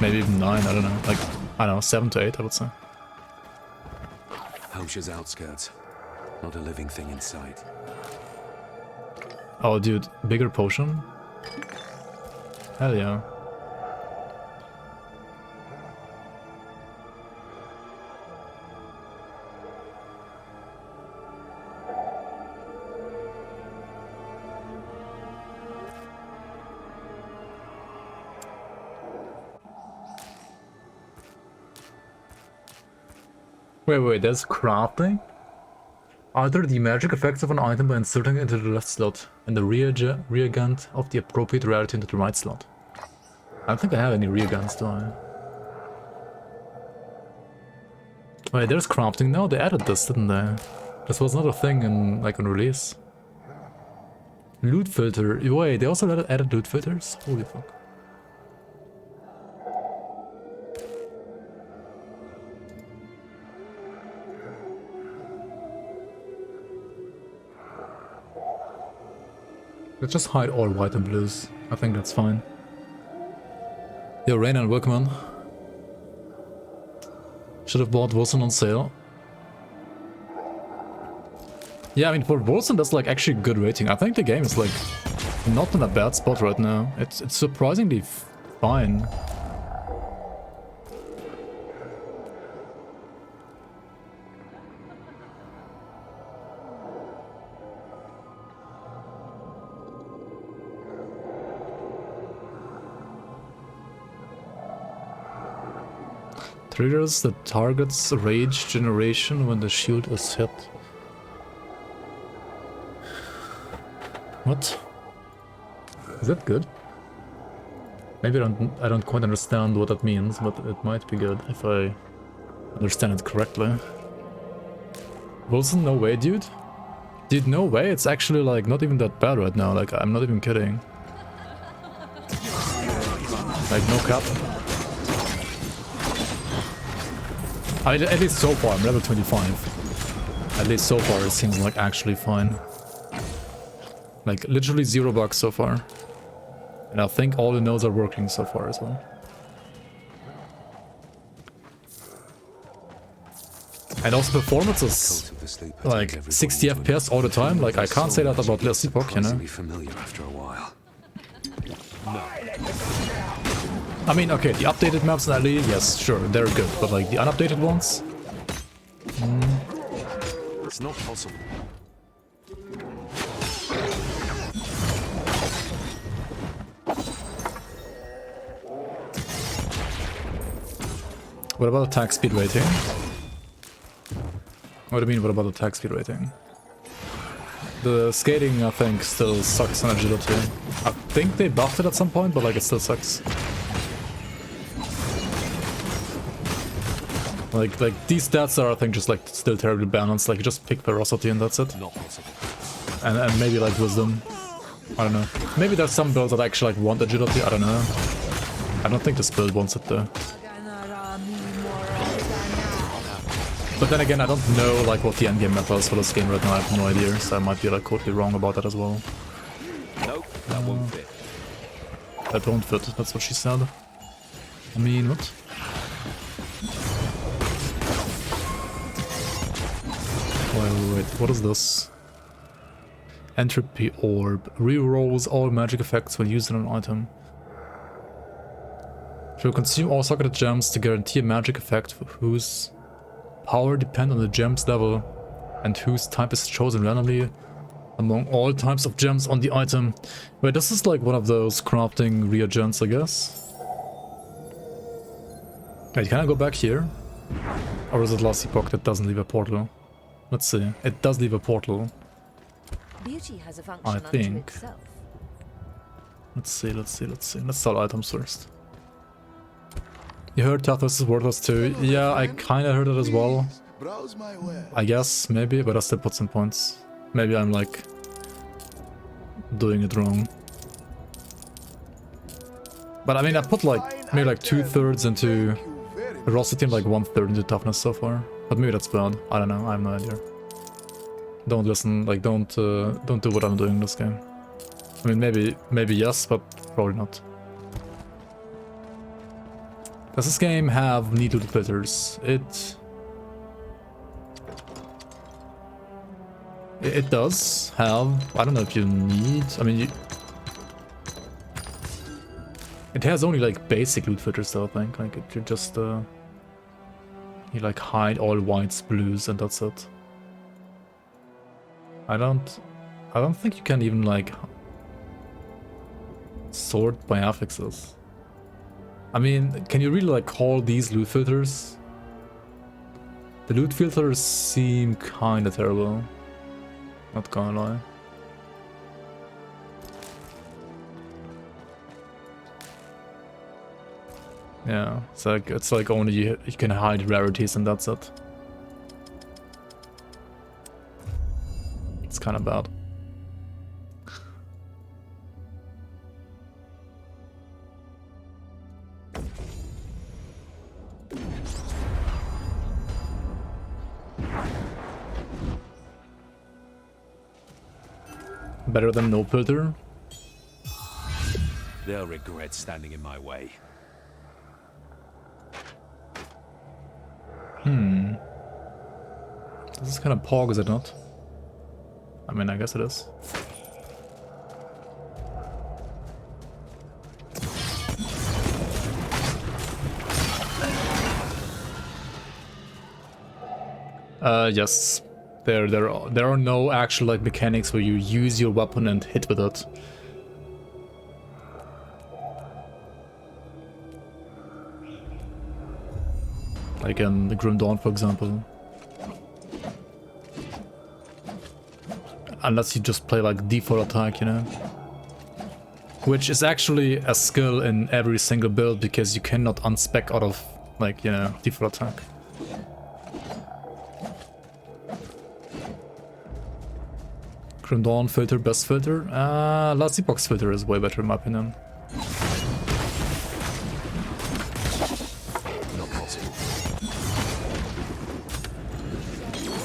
Maybe even 9, I don't know. Like, I don't know, 7 to 8, I would say. Hampshire's outskirts. Not a living thing in sight. Oh, dude, bigger potion? Hell yeah. Wait, there's crafting? Alter the magic effects of an item by inserting it into the left slot and the reagent of the appropriate rarity into the right slot. I don't think I have any reagents, do I? Wait, there's crafting now? They added this, didn't they? This was not a thing in, like, on release. Loot filter. Wait, they also added loot filters? Holy fuck. Let's just hide all white and blues. I think that's fine. Yo, Rain and Workman. Should have bought WOLCEN on sale. Yeah, I mean, for WOLCEN, that's like actually good rating. I think the game is like not in a bad spot right now. It's surprisingly fine. Triggers the target's rage generation when the shield is hit. What? Is that good? Maybe I don't quite understand what that means, but it might be good if I understand it correctly. WOLCEN, no way, dude. Dude, no way. It's actually like not even that bad right now. Like, I'm not even kidding. Like, no cap. At least so far, I'm level 25. At least so far, it seems like actually fine. Like, literally 0 bugs so far. And I think all the nodes are working so far as well. And also performance is like 60 FPS all the time. Like, I can't say that about Lil Seapok, you know? Familiar after a while. I mean, okay, the updated maps in LE, yes, sure, they're good, but like the unupdated ones? It's not possible. What about attack speed rating? What do you mean, what about attack speed rating? The skating, I think, still sucks on agility. I think they buffed it at some point, but like it still sucks. Like these stats are, I think, just like still terribly balanced. Like, you just pick ferocity and that's it. Not possible. And maybe like wisdom. I don't know. Maybe there's some builds that actually like want agility. I don't know. I don't think this build wants it though. But then again, I don't know like what the endgame meta is for this game right now. I have no idea, so I might be like totally wrong about that as well. Nope, that won't fit. That won't fit. That's what she said. I mean, what? Wait, what is this? Entropy Orb. Rerolls all magic effects when used on an item. It will consume all socketed gems to guarantee a magic effect whose power depends on the gem's level and whose type is chosen randomly among all types of gems on the item. Wait, this is like one of those crafting reagents, I guess. Wait, can I go back here? Or is it last epoch that doesn't leave a portal? Let's see. It does leave a portal. Beauty has a function I unto think. itself. Let's see. Let's sell items first. You heard toughness is worthless too. Yeah, I kinda heard it as well. Browse my web. I guess, maybe, but I still put some points. Maybe I'm like doing it wrong. But I mean, I put like maybe like 2/3 into ferocity and like 1/3 into toughness so far. But maybe that's bad. I don't know. I have no idea. Don't listen. Like, don't do what I'm doing in this game. I mean, maybe yes, but probably not. Does this game have neat little filters? It does have. I don't know if you need. I mean, it has only like basic loot filters though, I think. Like you just you like hide all whites, blues, and that's it. I don't think you can even like sort by affixes. I mean, can you really like call these loot filters? The loot filters seem kinda terrible. Not gonna lie. Yeah, it's like only you can hide rarities and that's it. It's kind of bad. Better than no filter. They'll regret standing in my way. This is kind of pog, is it not? I mean, I guess it is. Yes. There are no actual like mechanics where you use your weapon and hit with it. Like in the Grim Dawn, for example. Unless you just play like default attack, you know. Which is actually a skill in every single build because you cannot unspec out of like, you know, default attack. Grim Dawn filter, best filter? Last Epoch's filter is way better in my opinion. Not possible.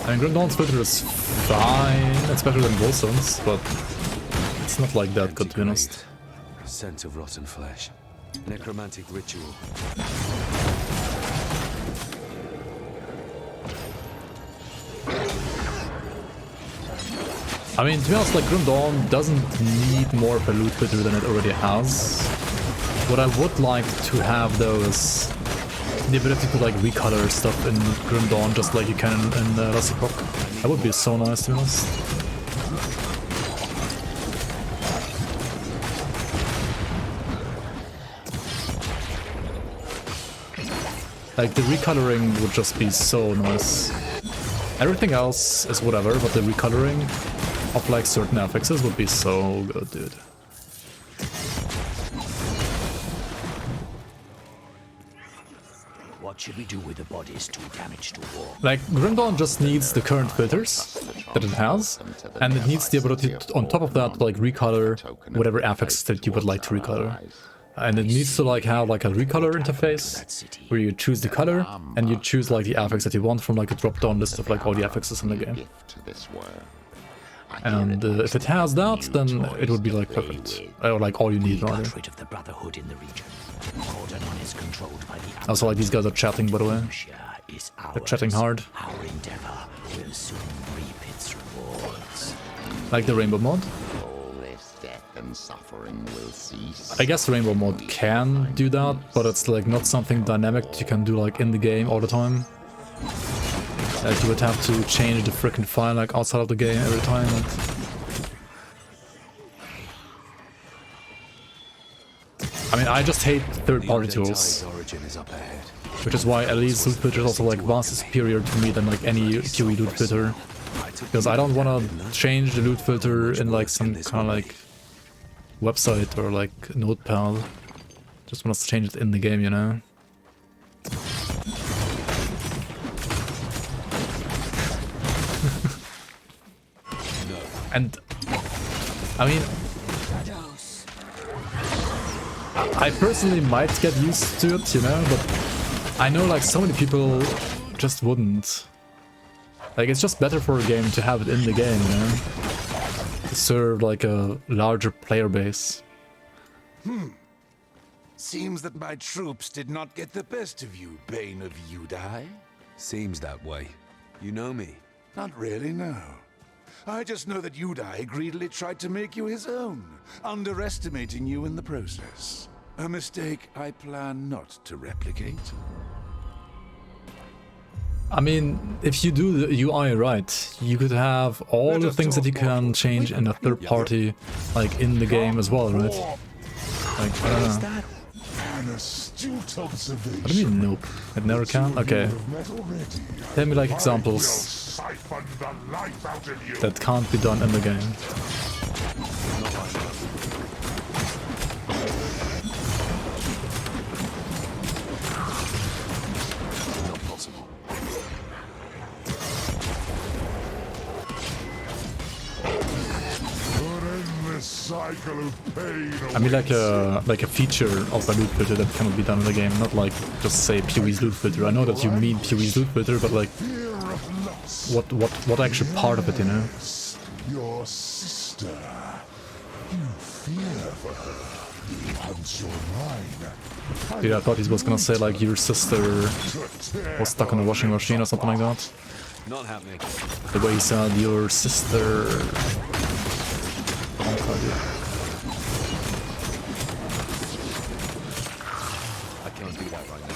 I mean, Grim Dawn's filter is fine, it's better than WOLCEN's, but it's not like that good to be honest. Scent of rotten flesh. Necromantic ritual. I mean, to be honest, like, Grim Dawn doesn't need more of a loot filter than it already has. What I would like to have, though, is the ability to, like, recolor stuff in Grim Dawn, just like you can in Last Epoch. That would be so nice, to be honest. Like, the recoloring would just be so nice. Everything else is whatever, but the recoloring of like certain affixes would be so good, dude. What should we do with the bodies too damaged to war? Like, Grim Dawn just needs the current filters that it has, and it needs the ability to, on top of that, to, like, recolor whatever affix that you would like to recolor. And it needs to like have like a recolor interface where you choose the color and you choose like the affix that you want from like a drop-down list of like all the affixes in the game. And if it has that, then it would be like perfect, or like all you need. Rid of the Brotherhood in the region. Cordonon is controlled by the also, like these guys are chatting, by the way. is ours. They're chatting hard. Our endeavor will soon reap its rewards. Like the rainbow mod. All this death and suffering will cease. I guess rainbow mod can do that, but it's like not something dynamic you can do like in the game all the time. Like you would have to change the freaking file like outside of the game every time. I mean, I just hate third-party tools, which is why Elite's loot filter is also like vastly superior to me than like any PoE loot filter, because I don't want to change the loot filter in like some kind of like website or like notepad. Just want to change it in the game, you know. And I mean, I personally might get used to it, you know, but I know like so many people just wouldn't. Like it's just better for a game to have it in the game, you know, to serve like a larger player base. Seems that my troops did not get the best of you, Bane of Udai. Seems that way. You know me. Not really, no. I just know that Udai greedily tried to make you his own, underestimating you in the process. A mistake I plan not to replicate. I mean, if you do the UI right, you could have all the things that you can change in a third party, like in the game as well, right? Like, I don't know. What do you mean, nope? It never can? Okay. Tell me like examples that can't be done in the game. I mean like a feature of a loot filter that cannot be done in the game, not like just say PoE's loot filter. I know that you mean PoE's loot filter, but like what actual part of it, you know? Your sister. You fear for her. Once you're mine. Dude, I thought he was gonna say like your sister was stuck in a washing machine or something like that. Not happening. The way he said your sister. I can't do that right now.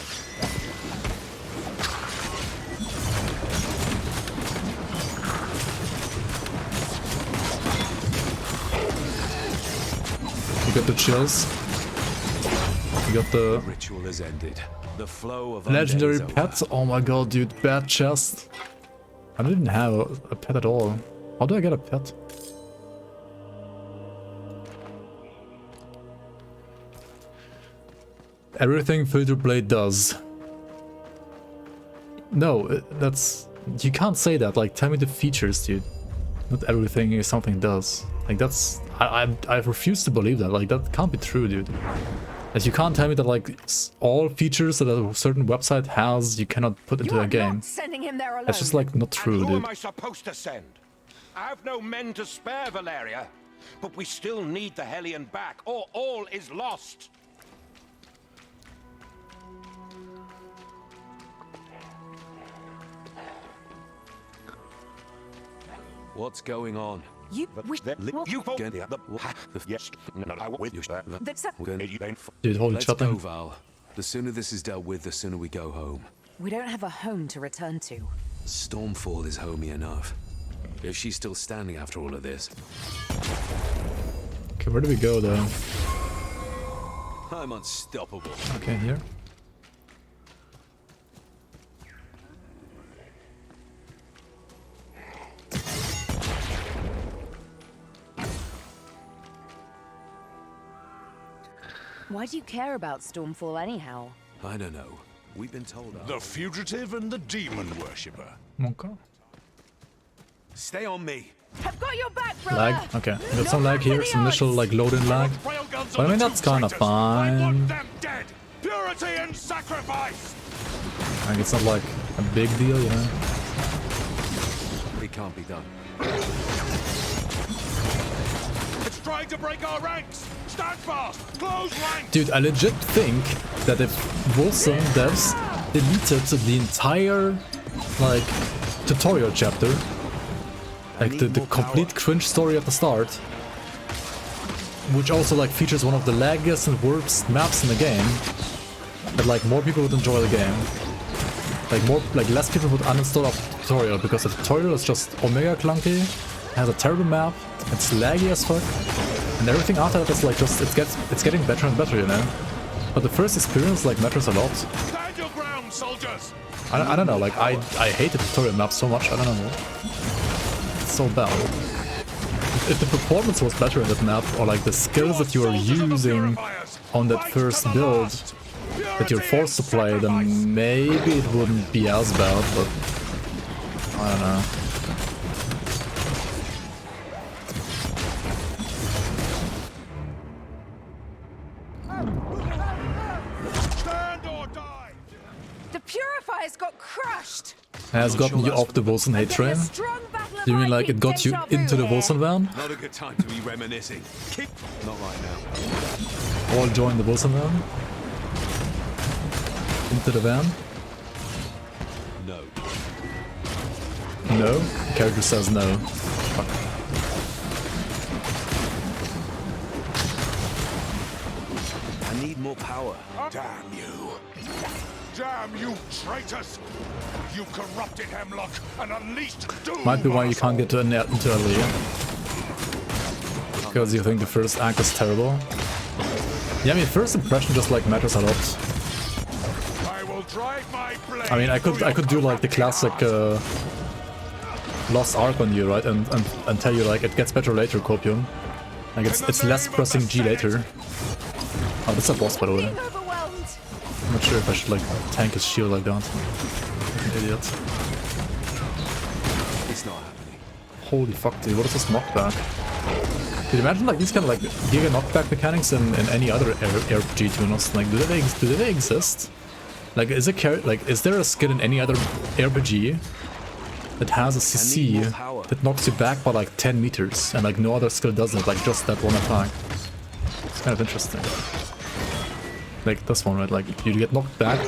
You got the chills. You got the ritual has ended. The flow of legendary pets. Oh my god, dude, bad chest. I didn't have a pet at all. How do I get a pet? Everything Filter Blade does. No, that's... You can't say that. Like, tell me the features, dude. Not everything something does. Like, that's... I refuse to believe that. Like, that can't be true, dude. As you can't tell me that, like, all features that a certain website has, you cannot put into a game. Sending him there alone. That's just, like, not true, Who dude. am I supposed to send? I have no men to spare, Valeria. But we still need the Hellion back, or all is lost. What's going on? You Dude, holy Let's chatting. go, Val. The sooner this is dealt with, the sooner we go home. We don't have a home to return to. Stormfall is homey enough. If she's still standing after all of this. Okay, where do we go, though? I'm unstoppable. Okay, here. Why do you care about Stormfall anyhow? I don't know. We've been told The fugitive and the demon worshipper. Okay. Stay on me. I've got your back, brother. Lag? Okay, we got some lag here, some initial like load-in lag. But I mean that's kinda fine. Purity and sacrifice. Like it's not like a big deal, you know? It can't be done. It's trying to break our ranks. Stand fast. Close ranks. Dude, I legit think that if WOLCEN devs deleted the entire, like, tutorial chapter. Like, the complete cringe story at the start. Which also, like, features one of the laggiest and worst maps in the game. That, like, more people would enjoy the game. Like, less people would uninstall the tutorial, because the tutorial is just omega clunky, has a terrible map, it's laggy as fuck, and everything after that is, like, just, it's getting better and better, you know? But the first experience, like, matters a lot. Stand your ground, soldiers! I don't know, like, I hate the tutorial map so much, I don't know. It's so bad. If the performance was better in that map, or like the skills that you are using on that first build that you're forced to play, then maybe it wouldn't be as bad, but I don't know. The purifiers got crushed. Has gotten you off the WOLCEN hate train? You mean like it got you into the WOLCEN van? Not a good time to be reminiscing. Not right now. All join the WOLCEN van? Into the van? No. No? The character says no. Fuck. I need more power. Damn you! Damn you traitors! You corrupted Hemlock and unleashed doom! Might be why you can't get to into earlier. Because you think the first act is terrible. Yeah, I mean, first impression just like matters a lot. I will drive my blade. I mean, I could do like the classic Lost Ark on you, right? And tell you like it gets better later, Copium. Like it's less pressing G later. Oh, that's a boss, by the way. I'm not sure if I should like tank his shield like that. Like an idiot. It's not happening. Holy fuck, dude! What is this knockback? Could you imagine like these kind of like giga knockback mechanics in any other RPG to be honest? Like, do they exist? Like, is there a skill in any other RPG that has a CC that knocks you back by like 10 meters and like no other skill doesn't, like just that one attack? It's kind of interesting. Like this one, right? Like you get knocked back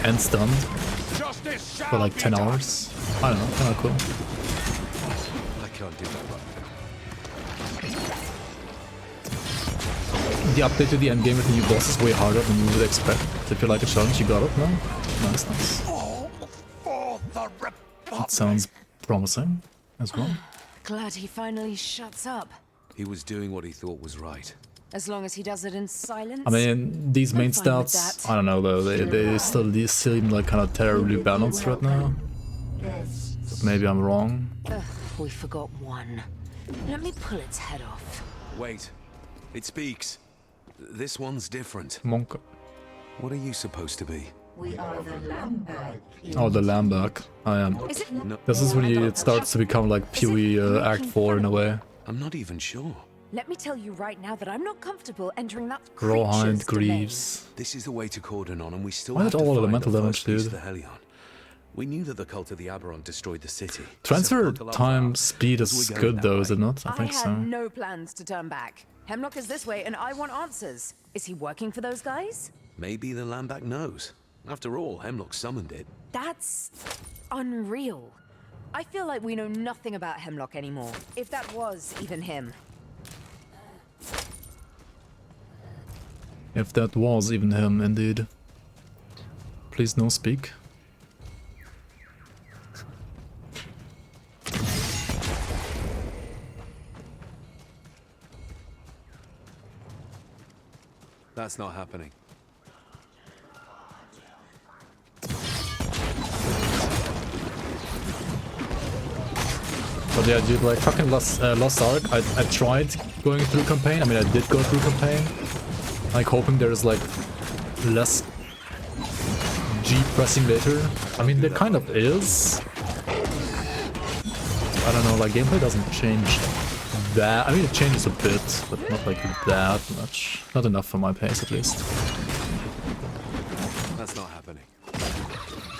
and stunned for like 10 hours. I don't know, kind of cool. I can't do that right now. The update to the endgame with the new boss is way harder than you would expect. If you like a challenge, you got it, no? Nice, nice. That sounds promising as well. Glad he finally shuts up. He was doing what he thought was right. As long as he does it in silence. I mean, these main stats, I don't know though, they still seem like kind of terribly balanced right now. But maybe I'm wrong. Ugh, we forgot one. Let me pull its head off. Wait, it speaks. This one's different. Monk. What are you supposed to be? We are the Lambag. Oh, the Lambag. I am. No. This is when it starts to become like PoE Act 4 in a way. I'm not even sure. Let me tell you right now that I'm not comfortable entering that Rawhide creature's domain. Greaves. This is the way to cordon on, and we still Why have did to all find elemental the damage, first piece dude? of the Helion. We knew that the cult of the Aberon destroyed the city. Transfer time speed is we go good that though, way. is it not? I think had so. no plans to turn back. Hemlock is this way, and I want answers. Is he working for those guys? Maybe the Lambak knows. After all, Hemlock summoned it. That's unreal. I feel like we know nothing about Hemlock anymore, if that was even him. If that was even him, indeed. Please no speak. That's not happening. But yeah, dude, like fucking Lost Ark, I tried going through campaign. I mean, I did go through campaign. Like hoping there's like less G pressing later. I mean, there kind of is. I don't know, like gameplay doesn't change that. I mean, it changes a bit, but not like that much. Not enough for my pace, at least. That's not happening.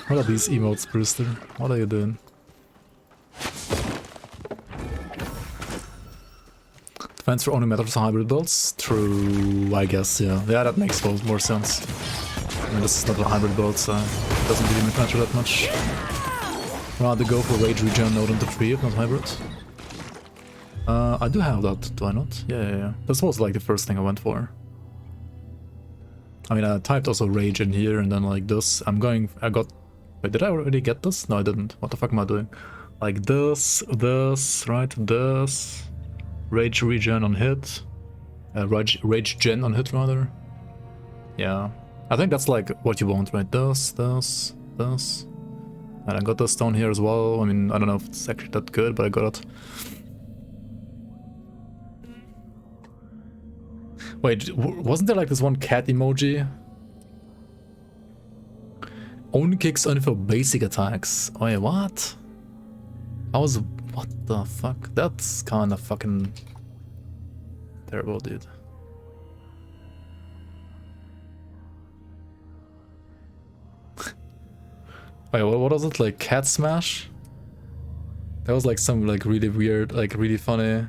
What are these emotes, Brewster? What are you doing? Defense for only metals hybrid builds? True, I guess, yeah. Yeah, that makes more sense. I mean, this is not a hybrid build, so it doesn't really matter that much. Rather go for rage regen node into 3 if not hybrid. I do have that, do I not? Yeah. This was like the first thing I went for. I mean, I typed also rage in here and then like this. Wait, did I already get this? No, I didn't. What the fuck am I doing? Like this, right? This. Rage regen on hit. Rage gen on hit, rather. Yeah. I think that's like what you want, right? This. And I got this down here as well. I mean, I don't know if it's actually that good, but I got it. Wait, wasn't there like this one cat emoji? Only kicks only for basic attacks. Oh yeah, what? What the fuck? That's kinda fucking terrible, dude. Wait, what was it? Like cat smash? That was like some like really weird, like really funny.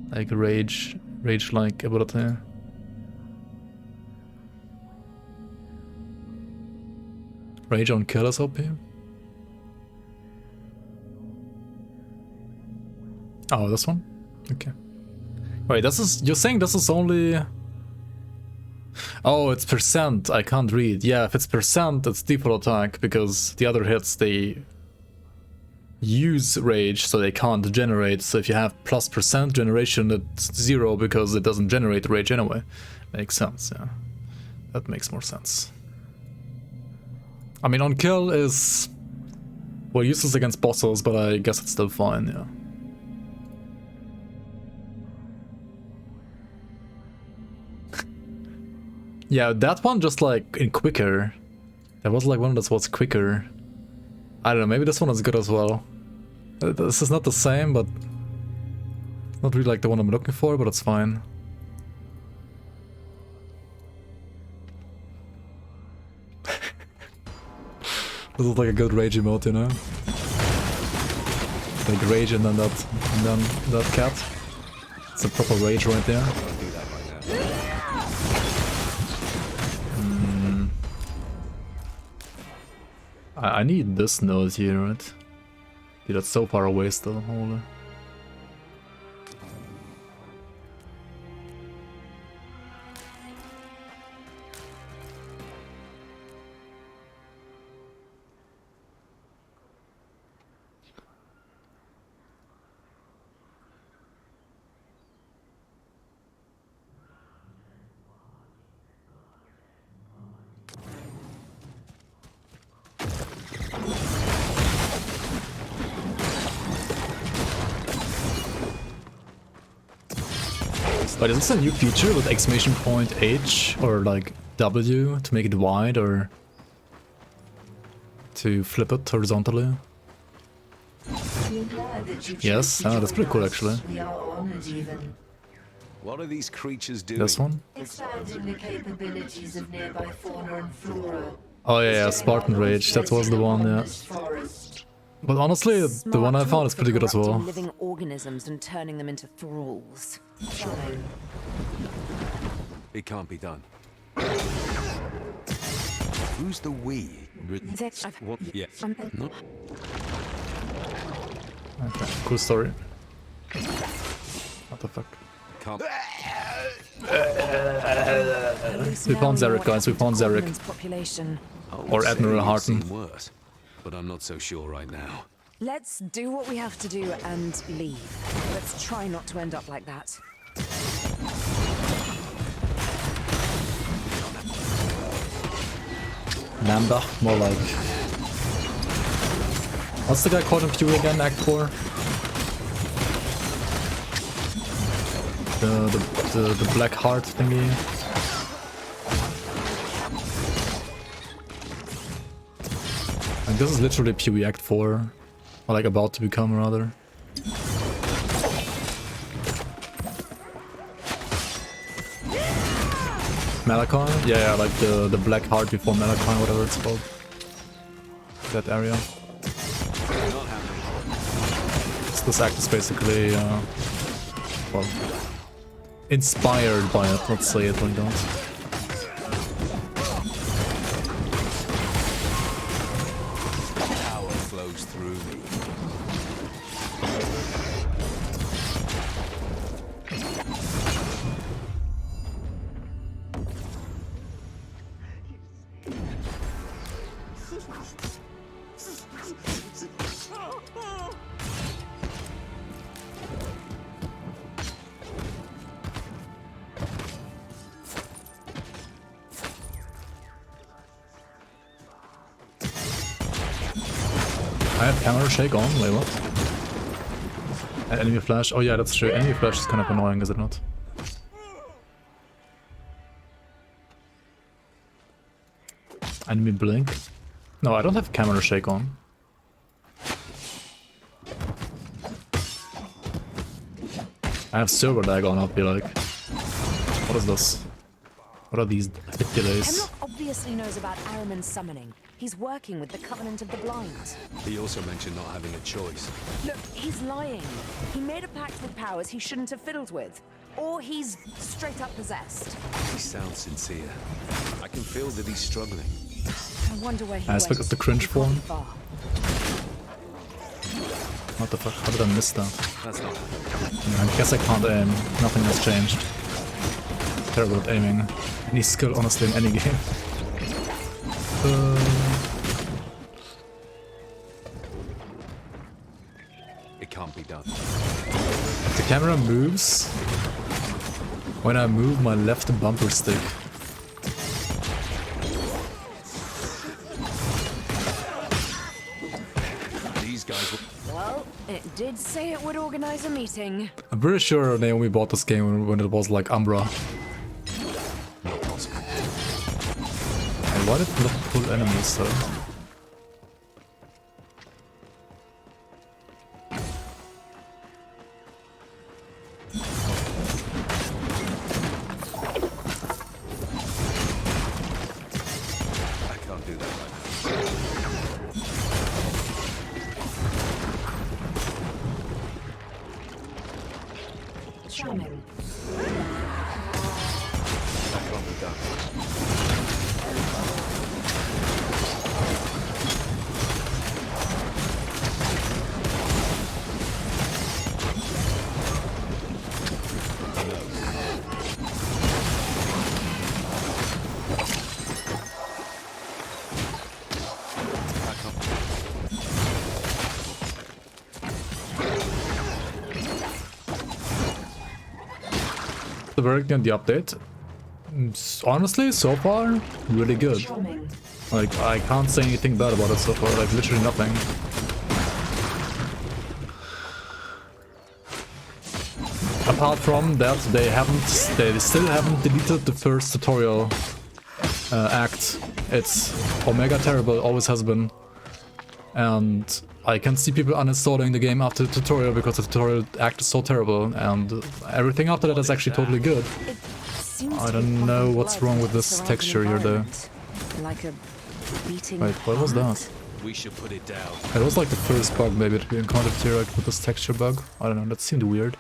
Like rage-like ability. Rage on killers OP. Oh, this one? Okay. Wait, you're saying this is only... Oh, it's percent, I can't read. Yeah, if it's percent, it's default attack, because the other hits, they use rage, so they can't generate. So if you have plus percent generation, it's 0 because it doesn't generate rage anyway. Makes sense, yeah. That makes more sense. I mean, on kill is... well, useless against bosses, but I guess it's still fine, yeah. Yeah, that one just like in quicker. There was like one that was quicker. I don't know, maybe this one is good as well. This is not the same, but not really like the one I'm looking for, but it's fine. This is like a good rage emote, you know? Like rage and then that cat. It's a proper rage right there. I need this node here, right? Dude, that's so far away still, holy. But is this a new feature with exclamation point H or like W to make it wide or to flip it horizontally? Yes, that's pretty cool actually. What are these creatures doing? This one? Expanding the capabilities of nearby fauna and flora. Oh yeah, Spartan Rage, that was the one, yeah. But honestly, the one I found is pretty good as well. Living organisms and turning them into thralls. It can't be done. Who's the we? What? Yeah. No. Okay, cool story. What the fuck? Can't. We found Zarek, guys, we found Zarek. Or Admiral Harton. Worse, but I'm not so sure right now. Let's do what we have to do and leave. Let's try not to end up like that. Lambda, more like... What's the guy called in Fury again, Act 4? The black heart thingy. Like, this is literally Pewee Act 4. Or like about to become, rather. Malachon? Yeah, like the black heart before Malachon, whatever it's called. That area. This act is basically, well, inspired by it, let's say it like that. Power flows through me. I have camera shake on, wait what? And enemy flash, oh yeah that's true, enemy flash is kind of annoying, is it not? Enemy blink? No, I don't have camera shake on. I have server lag on, I'll be like. What is this? What are these hit delays? Hemlock obviously knows about Ahriman's summoning. He's working with the Covenant of the Blind. He also mentioned not having a choice. Look, he's lying. He made a pact with powers he shouldn't have fiddled with. Or he's straight up possessed. He sounds sincere. I can feel that he's struggling. I wonder where he Aspect went. of the cringe form. Far. What the fuck? How did I miss that? That's not. Yeah, I guess I can't aim. Nothing has changed. Terrible at aiming. Any skill, honestly, in any game. It can't be done. The camera moves when I move my left bumper stick. These guys will... Well, it did say it would organize a meeting. I'm pretty sure Naomi bought this game when it was like Umbra. Not possible. And why did it not pull enemies though? I can't do that right now. Charming. That can't be done. The verdict on the update. Honestly, so far, really good. Like, I can't say anything bad about it so far, like literally nothing. Apart from that, they still haven't deleted the first tutorial act. It's Omega terrible, always has been. And I can see people uninstalling the game after the tutorial because the tutorial act is so terrible, and everything after that is actually totally good. I don't know what's wrong with this texture here though. Like a beating. Wait, what was that? We should put it down. It was like the first bug maybe that we encountered here, like with this texture bug. I don't know, that seemed weird.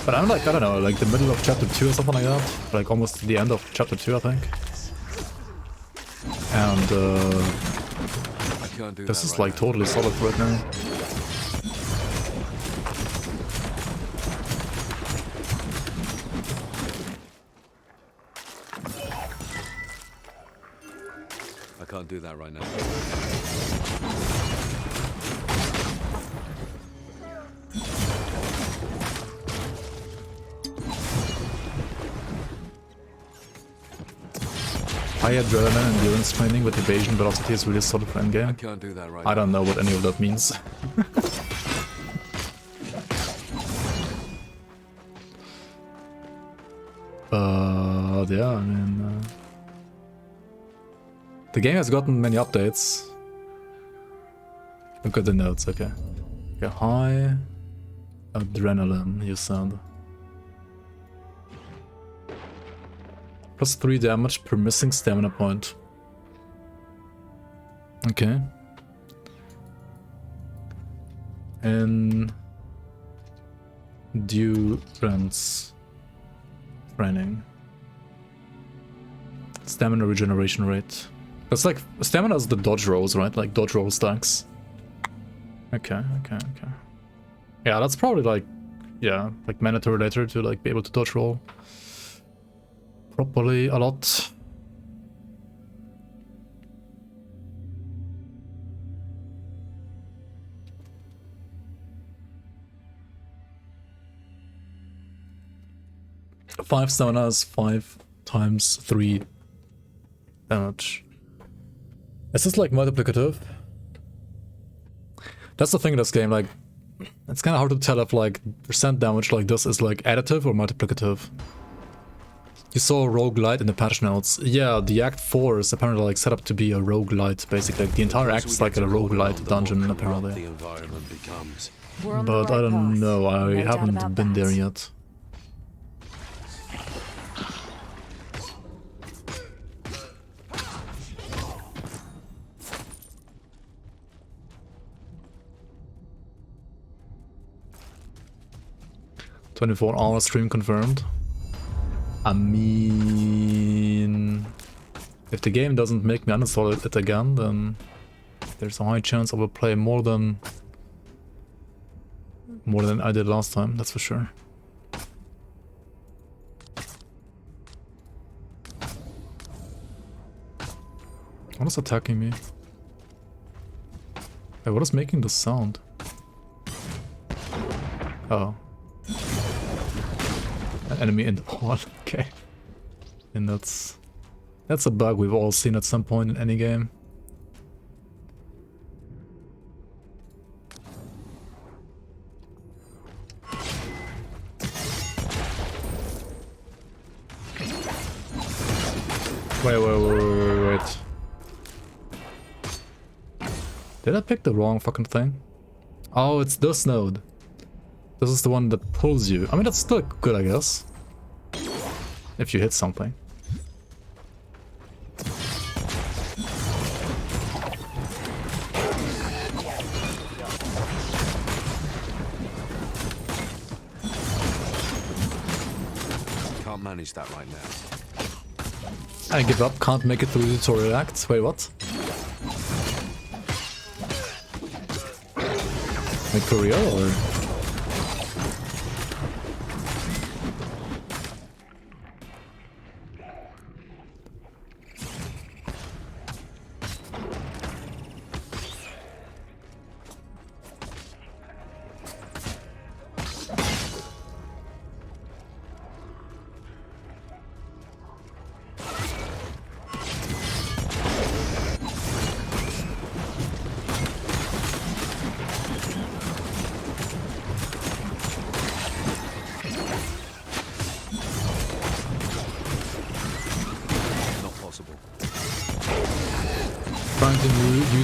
But I'm like, I don't know, like the middle of chapter 2 or something like that. Like almost the end of chapter 2, I think. And this is like totally solid right now. I can't do that right now. High adrenaline endurance training with evasion velocity is really solid for endgame. I can't do that right I don't know what any of that means. But yeah, I mean... the game has gotten many updates. Look at the notes, okay. Okay, high adrenaline, you said. Plus 3 damage per missing stamina point. Okay. Endurance training. Stamina regeneration rate. That's like stamina is the dodge rolls, right? Like dodge roll stacks. Okay. Yeah, that's probably like, yeah, like mandatory later to like be able to dodge roll properly a lot. Five stamina is 5 times 3 damage. Is this like multiplicative? That's the thing in this game, like, it's kind of hard to tell if like percent damage like this is like additive or multiplicative. You saw roguelite in the patch notes. Yeah, the Act 4 is apparently like set up to be a roguelite, basically. Like, the entire act is like a roguelite dungeon, apparently. But I don't know, I haven't been there yet. "24-hour stream confirmed." I mean, if the game doesn't make me uninstall it again, then there's a high chance I will play more than I did last time, that's for sure. What is attacking me? Hey, what is making the sound? Oh. An enemy in the wall, okay. And that's a bug we've all seen at some point in any game. Wait. Did I pick the wrong fucking thing? Oh, it's this node. This is the one that pulls you. I mean, that's still good, I guess. If you hit something. Can't manage that right now. I give up, can't make it through the tutorial act. Wait, what? Like for real, or...?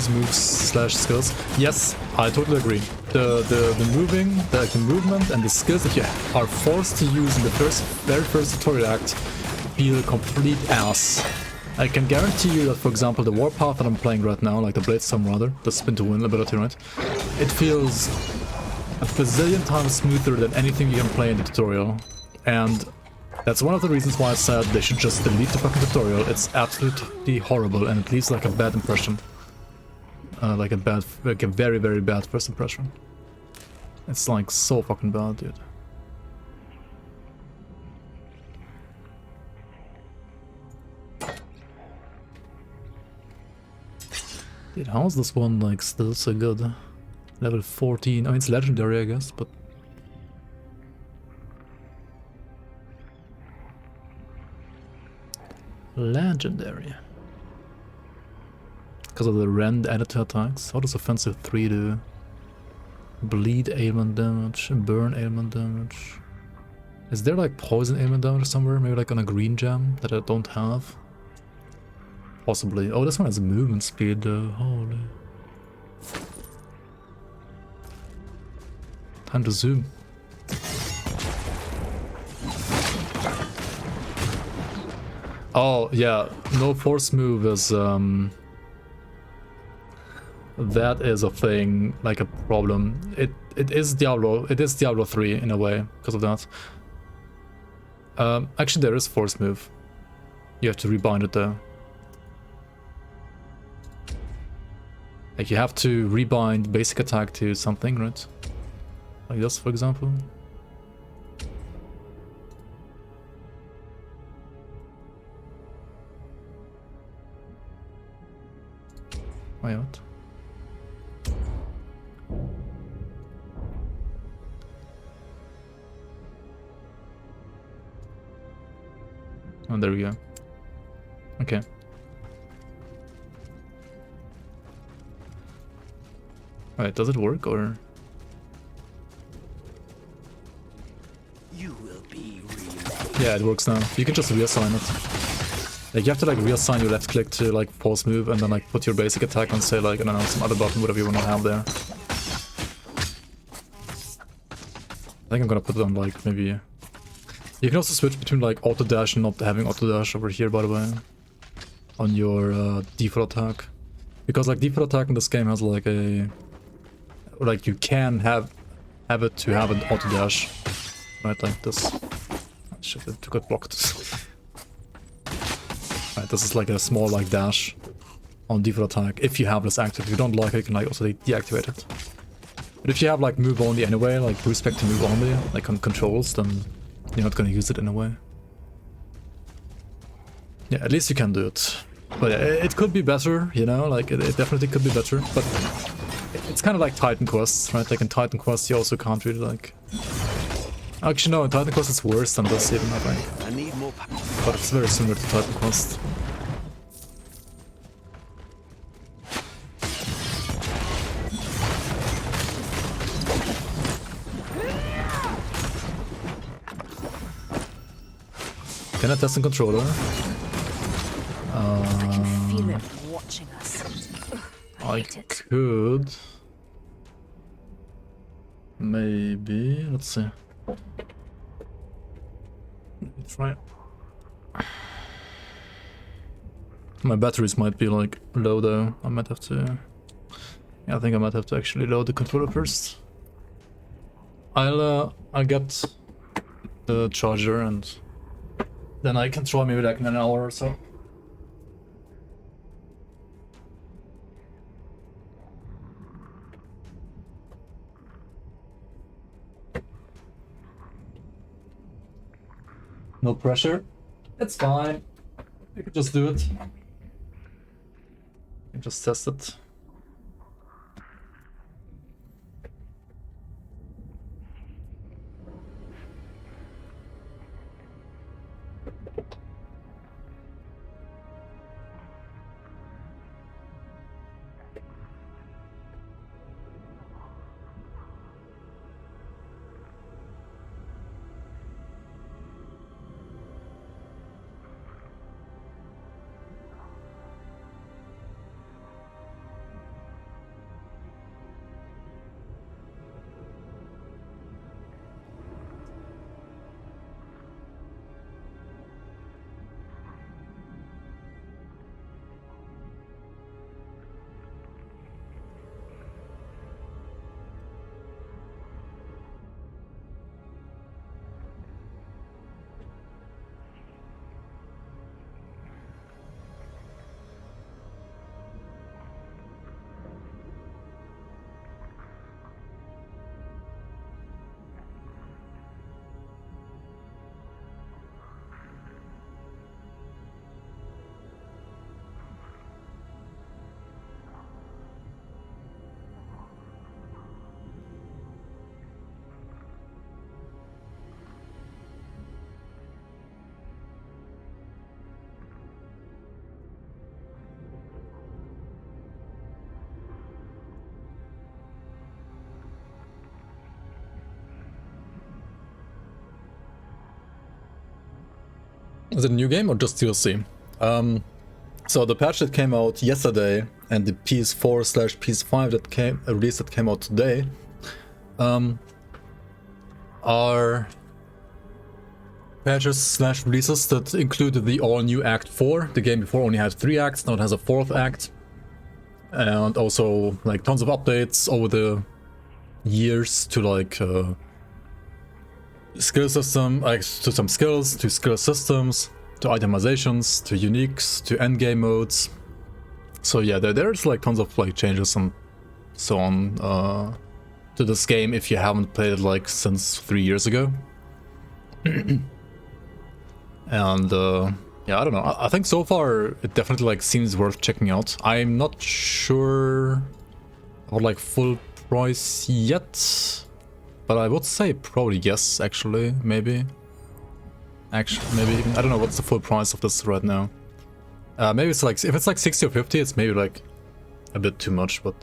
Moves/skills. Yes, I totally agree. The movement and the skills that you are forced to use in the very first tutorial act feel complete ass. I can guarantee you that, for example, the warpath that I'm playing right now, like the Bladestorm rather, the spin to win ability, right? It feels a bazillion times smoother than anything you can play in the tutorial. And that's one of the reasons why I said they should just delete the fucking tutorial. It's absolutely horrible and it leaves like a bad impression. Like a very, very bad first impression. It's like so fucking bad, dude. Dude, how is this one like still so good? Level 14. I mean, it's legendary, I guess, but... Legendary. Because of the rend added to attacks. How does offensive 3 do? Bleed ailment damage, burn ailment damage. Is there like poison ailment damage somewhere? Maybe like on a green gem that I don't have? Possibly. Oh, this one has movement speed though. Holy. Time to zoom. Oh, yeah. No force move is, that is a thing, like a problem. it is Diablo 3 in a way because of that. Actually, there is force move. You have to rebind it though. Like you have to rebind basic attack to something, right? Like this, for example. Why not? Oh, there we go. Okay. Alright, does it work or? You will be Yeah, it works now. You can just reassign it. Like you have to like reassign your left click to like force move and then like put your basic attack on, say like, I don't know, some other button, whatever you want to have there. I think I'm gonna put it on like maybe. You can also switch between like auto dash and not having auto dash over here, by the way, on your default attack, because like default attack in this game has like a, like you can have it to have an auto dash, right? Like this. Shit, it got blocked. Right, this is like a small like dash on default attack if you have this active. If you don't like it, you can like also deactivate it. But if you have like move only anyway, like respect to move only, like on controls, then you're not gonna use it in a way. Yeah, at least you can do it. But yeah, it could be better, you know, like it definitely could be better, but it's kind of like Titan Quests, right? Like in Titan Quest you also can't really like... Actually no, in Titan Quest it's worse than this even, I think. I need more But it's very similar to Titan Quest. Can I test the controller? I can feel it watching us. I could. Maybe. Let's see. Let's try it. My batteries might be like low though. I might have to. Yeah, I think I might have to actually load the controller first. I'll get the charger and then I can try maybe like in an hour or so. No pressure. It's fine. You can just do it. You can just test it. Is it a new game or just DLC? So the patch that came out yesterday and the PS4/PS5 that came out today are patches/releases that included the all-new Act 4. The game before only had 3 acts, now it has a 4th act. And also like tons of updates over the years to like skill system, like to some skills, to skill systems, to itemizations, to uniques, to endgame modes. So yeah, there's like tons of like changes and so on to this game if you haven't played it like since 3 years ago. And yeah, I don't know. I think so far it definitely like seems worth checking out. I'm not sure about like full price yet, but I would say probably yes. Actually, maybe even, I don't know what's the full price of this right now. Maybe it's like if it's like 60 or 50, it's maybe like a bit too much, but.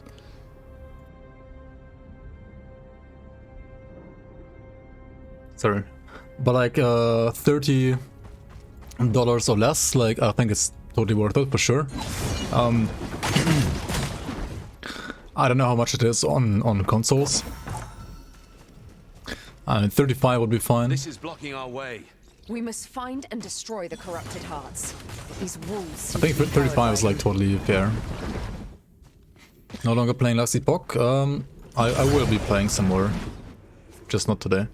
Sorry, but like $30 or less, like I think it's totally worth it for sure. I don't know how much it is on consoles. 35 would be fine. This is blocking our way. We must find and destroy the corrupted hearts. These wolves. I think 35 is like totally fair. No longer playing Last Epoch. I will be playing some more, just not today.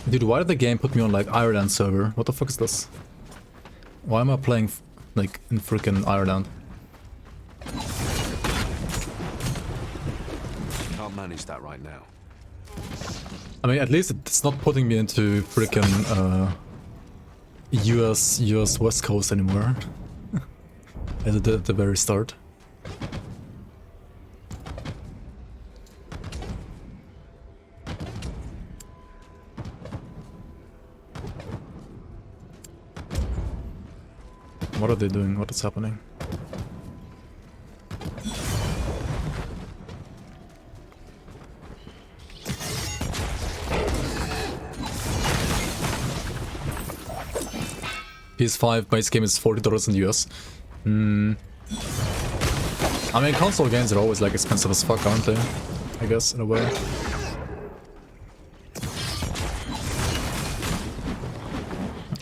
Dude, why did the game put me on like Ireland server? What the fuck is this? Why am I playing like in freaking Ireland? Can't manage that right now. I mean, at least it's not putting me into freaking US West Coast anymore. As it did at the very start. What are they doing? What is happening? PS5 base game is $40 in the US. I mean, console games are always like expensive as fuck, aren't they? I guess, in a way.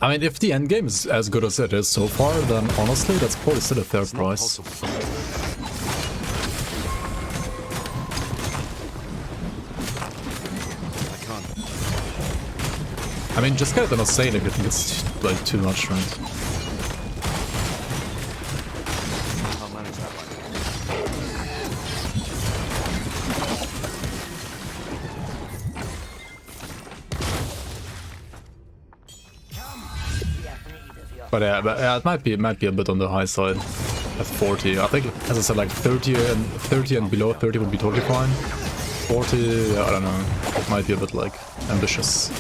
I mean, if the endgame is as good as it is so far, then honestly, that's probably still a fair price. I mean, just get it on a sale if you think it's like too much, right? But yeah, it might be a bit on the high side at 40. I think, as I said, like 30 and below 30 would be totally fine. 40, yeah, I don't know, it might be a bit like ambitious.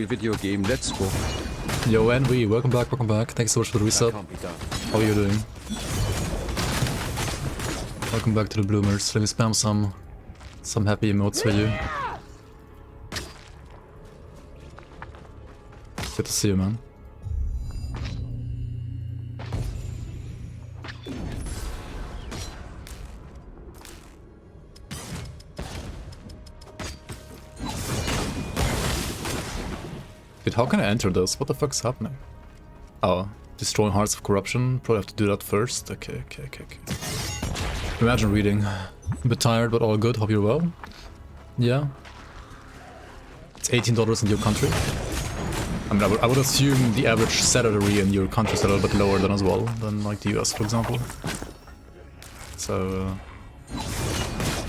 Video game, let's go. Yo, Envy, welcome back, Thanks so much for the reset. How are you doing? Welcome back to the Bloomers. Let me spam some happy emotes for you. Good to see you, man. How can I enter this? What the fuck's happening? Oh, destroying Hearts of Corruption. Probably have to do that first. Okay. Imagine reading. A bit tired, but all good. Hope you're well. Yeah. It's $18 in your country. I mean, I would assume the average salary in your country is a little bit lower than as well, than like the US, for example. So,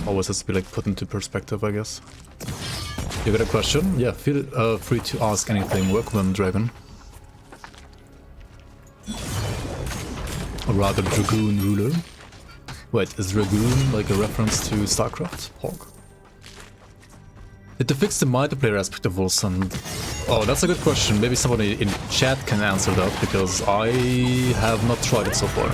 always has to be like put into perspective, I guess. You got a question? Yeah, feel free to ask anything. Welcome, Dragon. Or rather, Dragoon Ruler. Wait, is Dragoon like a reference to StarCraft? Hog. Did they fix the multiplayer aspect of WOLCEN? Oh, that's a good question. Maybe somebody in chat can answer that, because I have not tried it so far.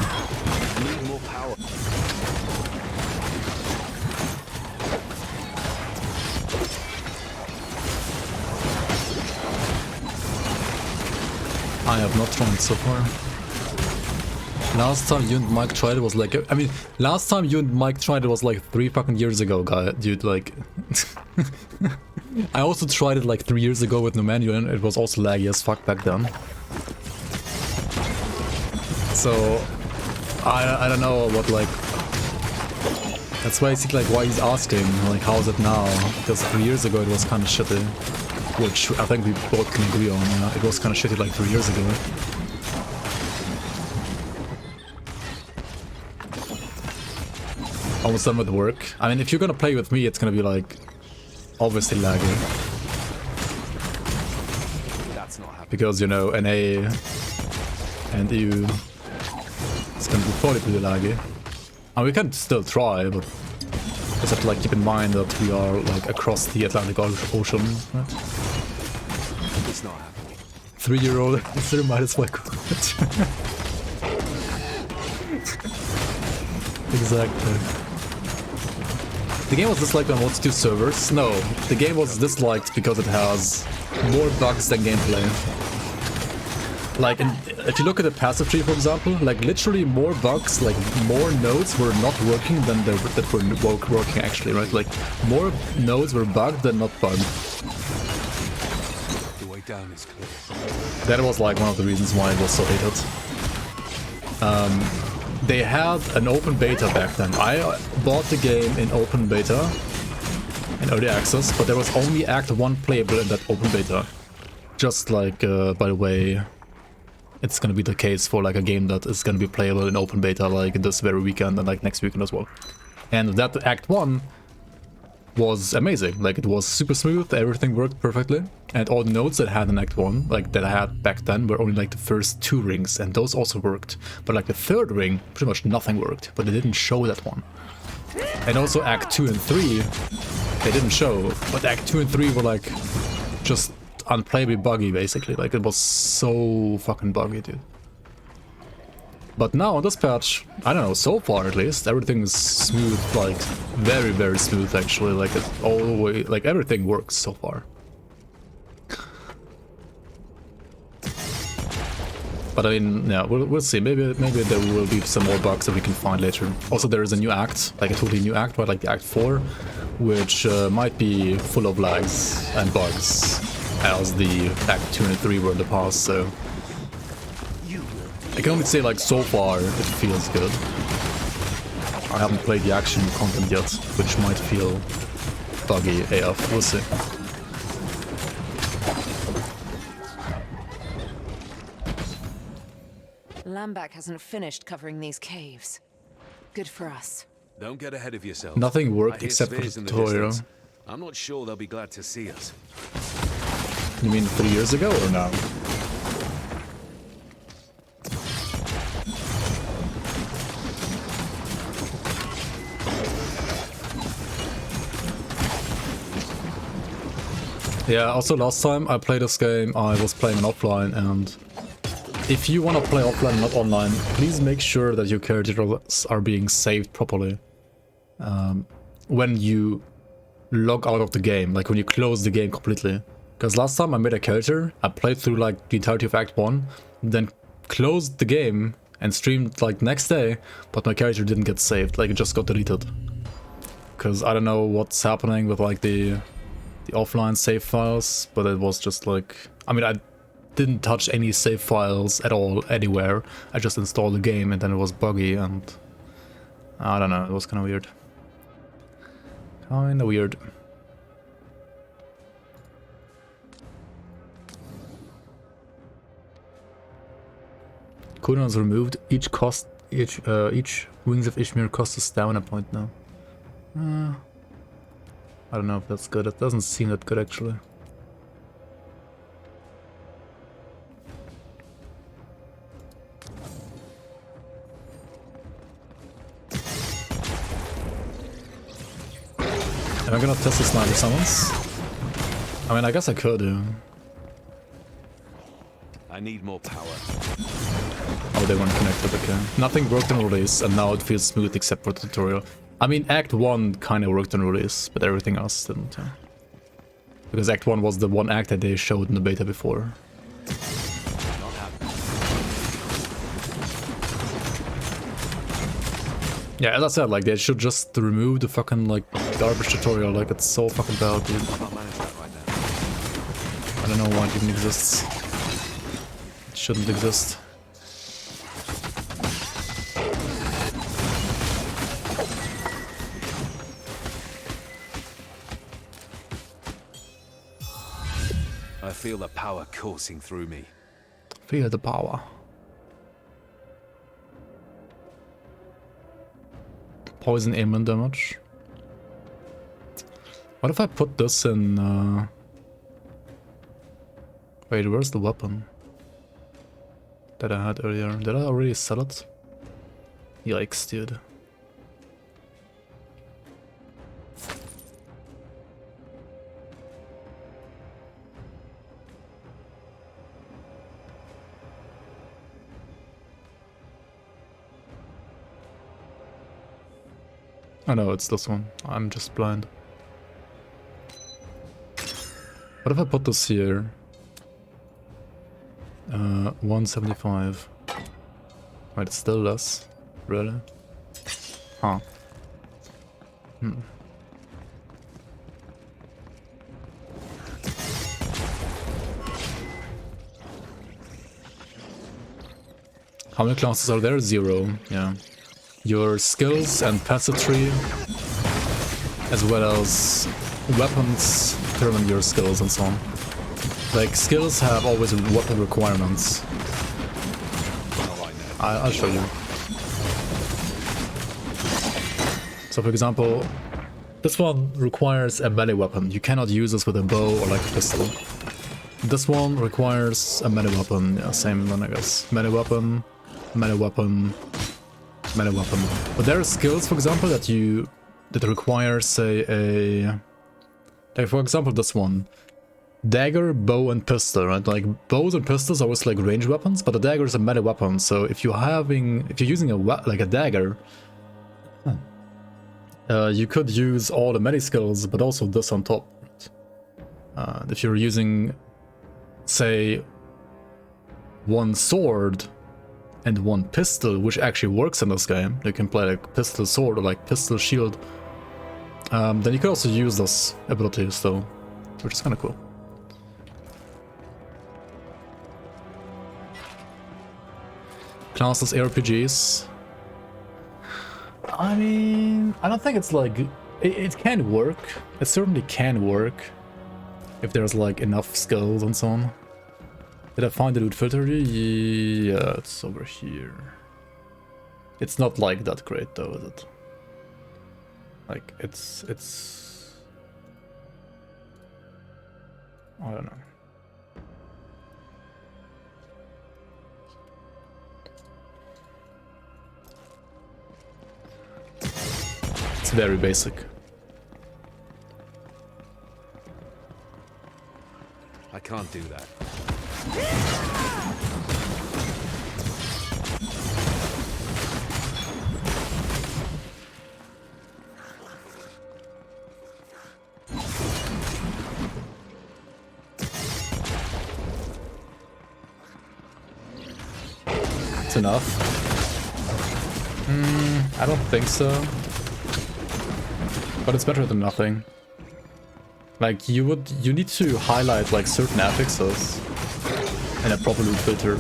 I have not tried so far. Last time you and Mike tried it was like, I mean, last time you and Mike tried it was like 3 fucking years ago, guy, dude, like... I also tried it like 3 years ago with no menu and it was also laggy as fuck back then. So, I don't know what like... That's basically like why he's asking, like how is it now? Because 3 years ago it was kind of shitty. Which I think we both can agree on, yeah. It was kind of shitty like 3 years ago. Almost done with work. I mean, if you're gonna play with me, it's gonna be like... obviously laggy. That's not happening. Because, you know, NA and EU... it's gonna be probably pretty laggy. And we can still try, but... just have to like keep in mind that we are like across the Atlantic Ocean, right? It's not happening. 3-year-old, so might as well go. Exactly. The game was disliked on most 2 servers. No, the game was disliked because it has more bugs than gameplay. Like, if you look at the passive tree, for example, like literally more bugs, like more nodes were not working than that were working actually, right? Like more nodes were bugged than not bugged. The way down is clear. That was like one of the reasons why it was so hated. They had an open beta back then. I bought the game in open beta, in early access, but there was only Act 1 playable in that open beta. Just like, by the way, it's gonna be the case for like a game that is gonna be playable in open beta like this very weekend and like next weekend as well. And that Act 1 was amazing. Like it was super smooth, everything worked perfectly. And all the nodes that had in Act 1, like that I had back then, were only like the first 2 rings, and those also worked. But like the 3rd ring, pretty much nothing worked, but they didn't show that one. And also Act 2 and 3, they didn't show, but Act 2 and 3 were like just unplayably buggy basically. Like it was so fucking buggy, dude. But now on this patch, I don't know, so far at least, everything is smooth, like very, very smooth actually. Like it all the way, like everything works so far. But I mean, yeah, we'll see. Maybe there will be some more bugs that we can find later. Also, there is a new act, like a totally new act, right? Like the Act 4, which might be full of lags and bugs, as the Act 2 and 3 were in the past. So I can only say, like, so far it feels good. I haven't played the action content yet, which might feel buggy AF. We'll see. Lambak hasn't finished covering these caves. Good for us. Don't get ahead of yourself. Nothing worked except for the tutorial. I'm not sure they'll be glad to see us. You mean 3 years ago or now? Yeah, also last time I played this game, I was playing offline, and if you want to play offline, not online, please make sure that your characters are being saved properly. When you log out of the game, like when you close the game completely. Because last time I made a character, I played through like the entirety of Act 1, then closed the game and streamed like next day, but my character didn't get saved, like it just got deleted. Because I don't know what's happening with like the offline save files, but it was just like, I mean, I didn't touch any save files at all anywhere. I just installed the game and then it was buggy, and I don't know, it was kind of weird. Kinda weird. Cooldowns removed. Each Wings of Ishmir costs a stamina point now. I don't know if that's good. It doesn't seem that good actually. Am I gonna test the sniper summons? I mean, I guess I could, yeah. I need more power. Oh, they weren't connected, okay. Nothing worked on release, and now it feels smooth except for the tutorial. I mean, Act 1 kinda worked on release, but everything else didn't, yeah. Because Act 1 was the one act that they showed in the beta before. Not happening. Yeah, as I said, like, they should just remove the fucking, like, garbage tutorial. Like, it's so fucking bad, dude. I don't know why it even exists. It shouldn't exist. I feel the power coursing through me. Feel the power. Poison aimment damage. What if I put this in... Wait, where's the weapon that I had earlier? Did I already sell it? Yikes, dude. Oh no, it's this one. I'm just blind. What if I put this here? 175. Wait, it's still less. Really? Huh. How many classes are there? 0. Yeah. Your skills and passive tree, as well as weapons, determine your skills and so on. Like, skills have always weapon requirements. I'll show you. So for example, this one requires a melee weapon. You cannot use this with a bow or like a pistol. This one requires a melee weapon. Yeah, same one I guess. Melee weapon, melee weapon, melee weapon. But there are skills, for example, that require, say, like for example this one. Dagger, bow, and pistol, right? Like, bows and pistols are always like range weapons, but the dagger is a melee weapon. So if you're using a dagger, you could use all the melee skills, but also this on top. Right? If you're using, say, one sword and one pistol, which actually works in this game, you can play like pistol sword or like pistol shield. Then you could also use this ability still, which is kind of cool. Classes, RPGs. I mean, I don't think it's like... It can work. It certainly can work. If there's like enough skills and so on. Did I find the loot filter? Yeah, it's over here. It's not like that great though, is it? Like, it's... I don't know. It's very basic. I can't do that. It's enough. I don't think so. But it's better than nothing. Like, you need to highlight like certain affixes in a proper loot filter.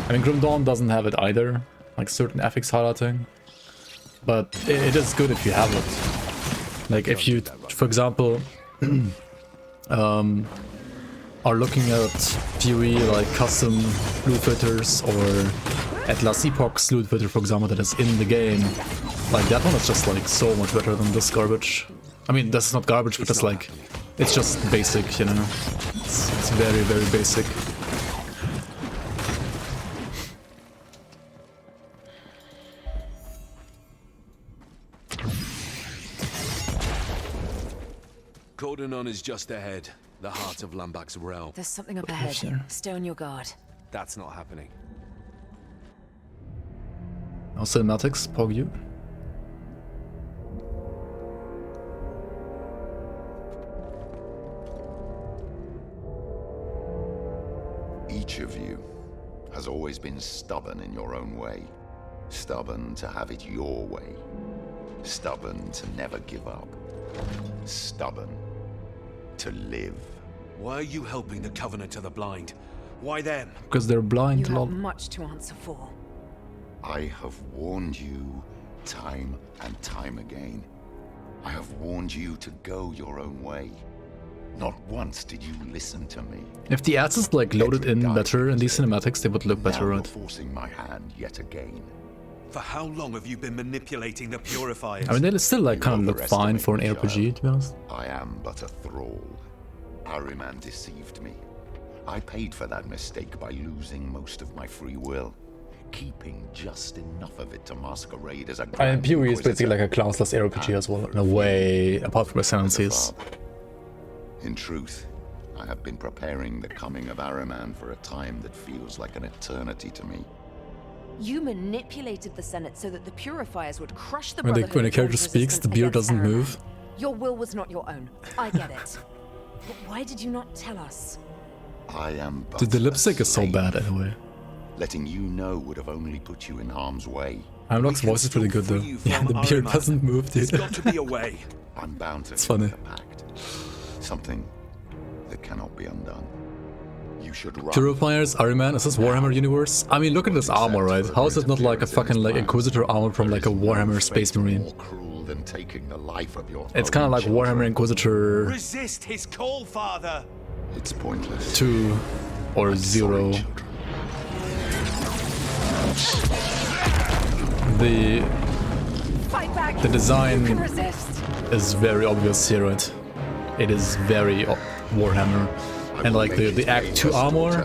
I mean, Grim Dawn doesn't have it either, like certain affix highlighting. But it is good if you have it. Like, if you, for example, are looking at PoE like custom loot filters, or at Last Epoch's loot filter, for example, that is in the game. Like, that one is just like so much better than this garbage. I mean, that's not garbage, but that's like, it's just basic, you know. It's very, very basic. Cordonon is just ahead, the heart of Lambak's realm. There's something up ahead. Stay on your guard. That's not happening. No cinematics, Pog you. Each of you has always been stubborn in your own way. Stubborn to have it your way. Stubborn to never give up. Stubborn to live. Why are you helping the Covenant of the Blind? Why them? Because they're blind, You lol. have much to answer for. I have warned you time and time again. I have warned you to go your own way. Not once did you listen to me. If the ads is like loaded in better in these cinematics, they would look better, Now right? you're forcing my hand yet again. For how long have you been manipulating the Purifiers? I mean, they still like kind of look fine for an RPG, to be honest. I am but a thrall. Ahriman deceived me. I paid for that mistake by losing most of my free will, keeping just enough of it to masquerade as a I mean, grand PoE is basically inquisitor. like a classless RPG as well, in a way, apart from ascendancies. In truth, I have been preparing the coming of Ahriman for a time that feels like an eternity to me. You manipulated the Senate so that the Purifiers would crush the When Brotherhood a of character Thorns speaks, the resistance beard against doesn't Ahriman. move. Your will was not your own. I get it. But why did you not tell us? I am but Dude, the a lipstick is so slave. bad anyway. Letting you know would have only put you in harm's way. Hemlock's voice is pretty good though. Yeah, the beard doesn't move, dude. There's got to be a way. I'm bound to It's funny. keep the pact. Something that cannot be undone. You should run. Purifiers, Ahriman, is this Warhammer universe? I mean, look at this armor, right? How is it not like a fucking like Inquisitor armor from like a Warhammer Space Marine? More cruel than taking the life of your It's kind of own like children. Warhammer Inquisitor Resist his call, Father. It's pointless. 2 or 0. Fight back. The design You can resist. is very obvious here, right? It is very Warhammer. And like the Act 2 armor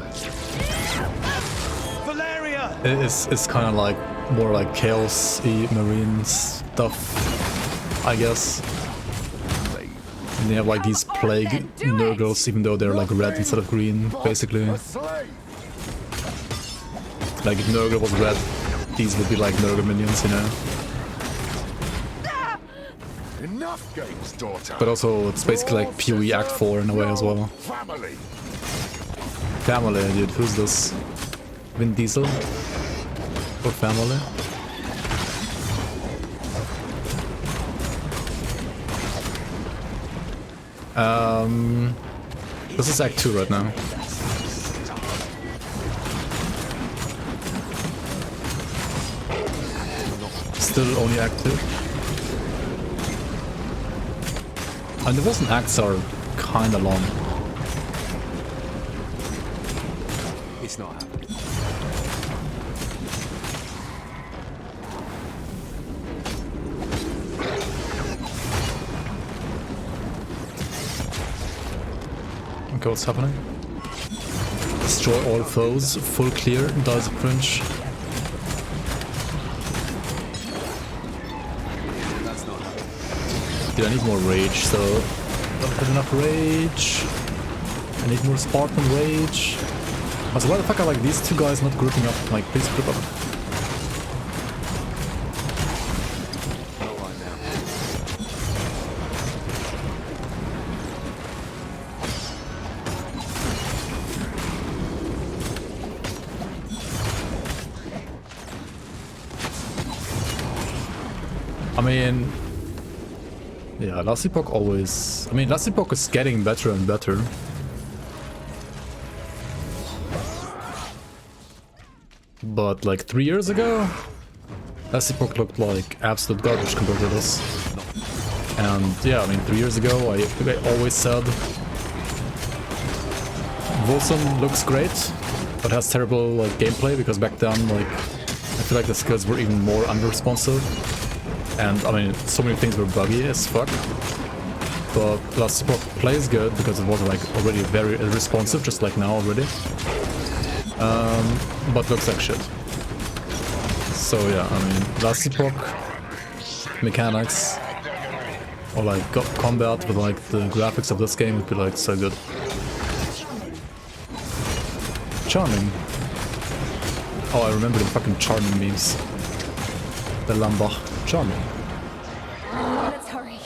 Valeria! is kind of like more like Chaos-y Marine stuff, I guess. And they have like these plague Nurgles, even though they're like red instead of green, basically. Like if Nurgle was red, these would be like Nurgle minions, you know? Enough games, daughter. But also, it's basically like PoE Act 4 in a way as well. Family. Family, dude, who's this? Vin Diesel? Or family? This is Act 2 right now. Still only Act 2. And the Wilson acts are kinda long. It's not happening. Okay, what's happening? Destroy all foes, full clear, dies of cringe. That's not happening. Dude, I need more rage, so don't have enough rage. I need more Spartan rage. Also, why the fuck are like these two guys not grouping up? Like, please group up. Not right now. I mean, yeah, last epoch always. I mean, last epoch is getting better and better. But like 3 years ago, last epoch looked like absolute garbage compared to this. And yeah, I mean, 3 years ago, I always said WOLCEN looks great, but has terrible like gameplay because back then, like, I feel like the skills were even more unresponsive. And I mean, so many things were buggy as fuck. But last epoch plays good because it was like already very responsive, just like now already. But looks like shit. So yeah, I mean, last epoch mechanics or like combat with like the graphics of this game would be like so good. Charming. Oh, I remember the fucking charming memes. The Lambach. Charming. Let's hurry.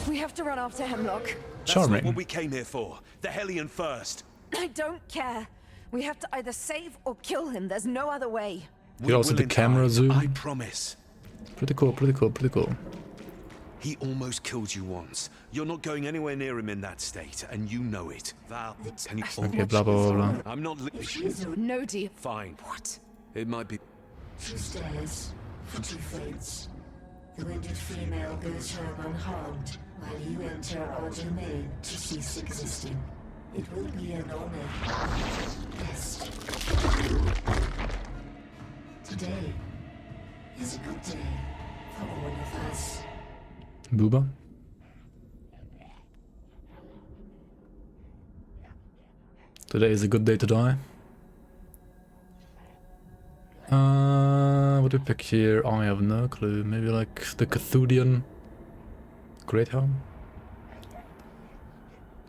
We have to run after Hemlock. That's not Charming. what we came here for. The Hellion first. I don't care. We have to either save or kill him. There's no other way. You also the camera zoom. I promise. Pretty cool, pretty cool, pretty cool. He almost killed you once. You're not going anywhere near him in that state, and you know it. Val, can you... Okay, blah, blah, blah, blah. I'm not... No, dear. Fine. What? It might be... 2 stairs for 2 fates. The wounded female goes home unharmed, while you enter our domain to cease existing. It will be an honor. Rest. Today is a good day for all of us. Booba? Today is a good day to die. What do we pick here? I have no clue. Maybe like the Cthulhian Great Helm?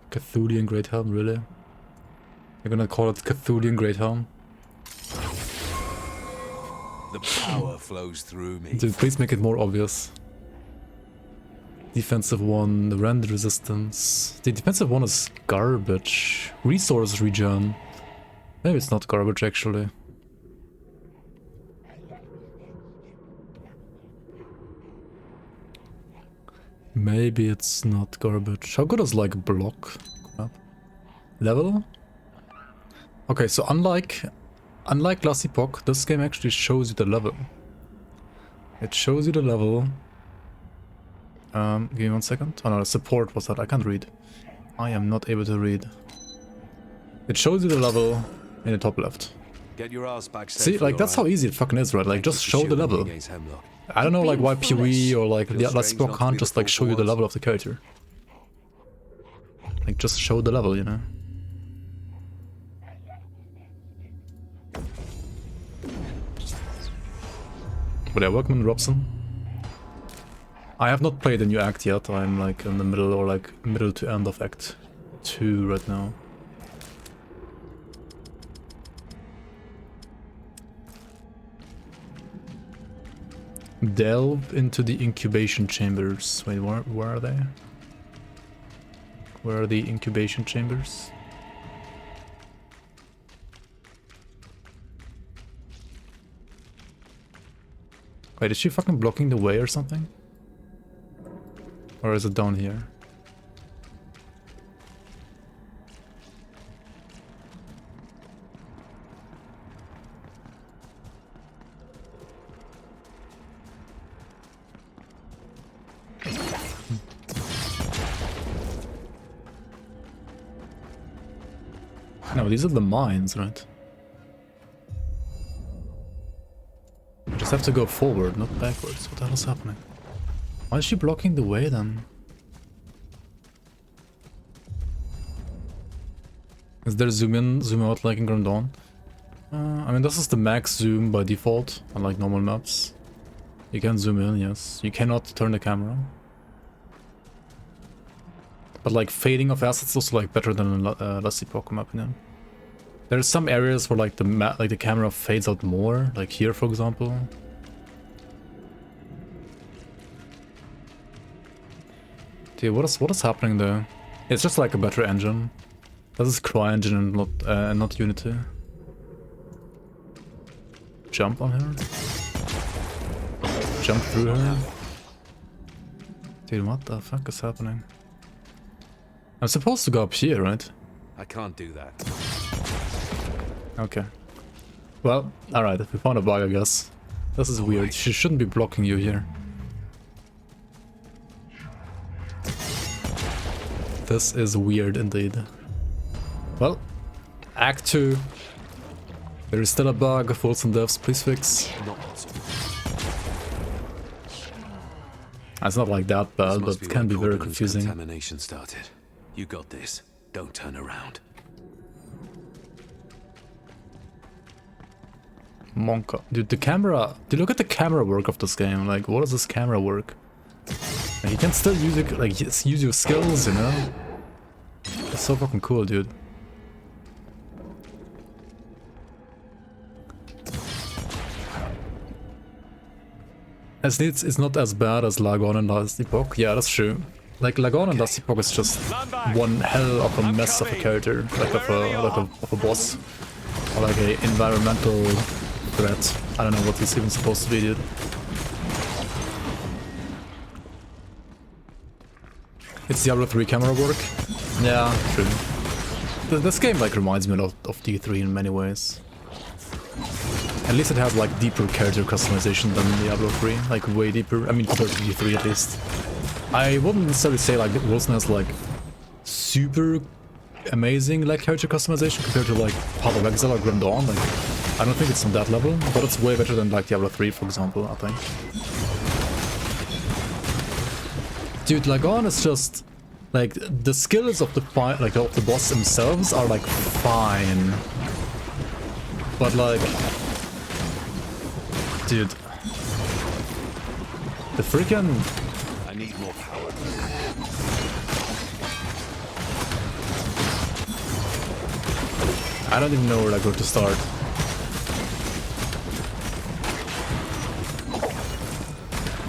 Cthulhian Great Helm, really? You're gonna call it Cthulhian Great Helm? The power flows through me. Dude, please make it more obvious. Defensive one, the render resistance. The defensive one is garbage. Resource regen. Maybe it's not garbage actually. Maybe it's not garbage. How good is like block? Level? Okay, so unlike Last Epoch, this game actually shows you the level. It shows you the level. Give me 1 second. Oh no, the support was that. I can't read. I am not able to read. It shows you the level in the top left. Get your ass back. See, like that's how easy it fucking is, right? Like just show the level. I don't know like why PoE or like Last Epoch can't just like show you the level of the character. Like just show the level, you know? But yeah, Workman Robson. I have not played the new act yet. I'm like in the middle or like middle to end of Act 2 right now. Delve into the incubation chambers. Wait, where are they? Where are the incubation chambers? Wait, is she fucking blocking the way or something? Or is it down here? No, these are the mines, right? You just have to go forward, not backwards. What the hell is happening? Why is she blocking the way then? Is there zoom in, zoom out like in Grand Dawn? I mean, this is the max zoom by default, unlike normal maps. You can zoom in, yes. You cannot turn the camera. But like fading of assets is also like better than in Last Epoch, in my opinion. There's some areas where like the camera fades out more, like here for example. Dude, what is happening there? It's just like a better engine. This is CryEngine and not Unity. Jump on her. Jump through her. Dude, what the fuck is happening? I'm supposed to go up here, right? I can't do that. Okay. Well, alright, we found a bug, I guess. This is weird. She shouldn't be blocking you here. This is weird indeed. Well, Act 2. There is still a bug. WOLCEN devs, please fix. It's not like that bad, but it can be very confusing. Contamination started. You got this. Don't turn around. Monka. Dude, the camera... Dude, look at the camera work of this game. Like, what is this camera work? And you can still use it, like, use your skills, you know? It's so fucking cool, dude. It's not as bad as Lagon and Last Epoch. Yeah, that's true. Like, Lagon and Last Epoch is just one hell of a mess of a character. Like of a boss. Or like a environmental threat. I don't know what he's even supposed to be, dude. It's Diablo 3 camera work. Yeah, true. This game like reminds me a lot of D3 in many ways. At least it has like deeper character customization than Diablo 3, like way deeper. I mean, compared to D3 at least. I wouldn't necessarily say like Wolcen has like super amazing like character customization compared to like Path of Exile or Grim Dawn. Like, I don't think it's on that level, but it's way better than like Diablo 3, for example, I think. Dude, Lagon is just like the skills of the fight, like of the boss themselves are like fine, but like, dude, the freaking. I need more power. I don't even know where to start.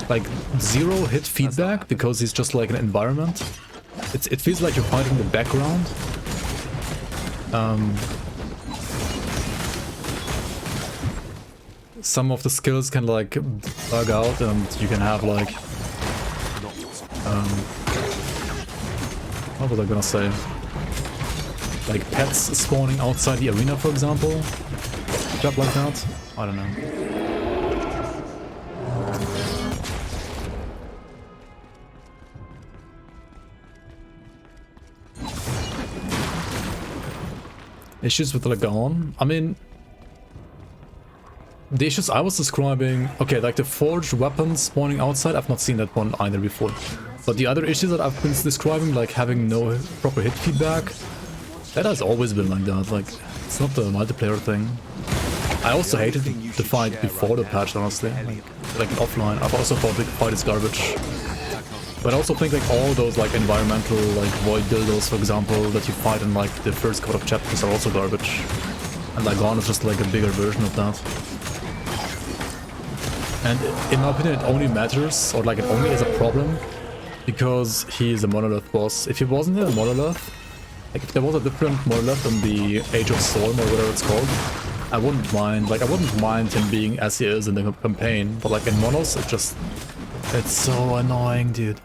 Like, zero hit feedback because he's just like an environment. It feels like you're fighting the background. Some of the skills can like bug out and you can have like... what was I gonna say? Like pets spawning outside the arena, for example. Stuff like that. I don't know. Issues with Lagon? I mean, the issues I was describing, okay, like the forged weapons spawning outside, I've not seen that one either before. But the other issues that I've been describing, like having no proper hit feedback, that has always been like that. Like, it's not the multiplayer thing. I also hated the fight before the patch, honestly. Like offline, I've also thought the fight is garbage. But I also think like all those like environmental like void dildos, for example, that you fight in like the first couple of chapters are also garbage. And Lagon is just like a bigger version of that. And in my opinion, it only matters, or like it only is a problem, because he is a monolith boss. If he wasn't a monolith, like if there was a different monolith in the Age of Storm or whatever it's called, I wouldn't mind. Like I wouldn't mind him being as he is in the campaign, but like in Monos, it's so annoying, dude.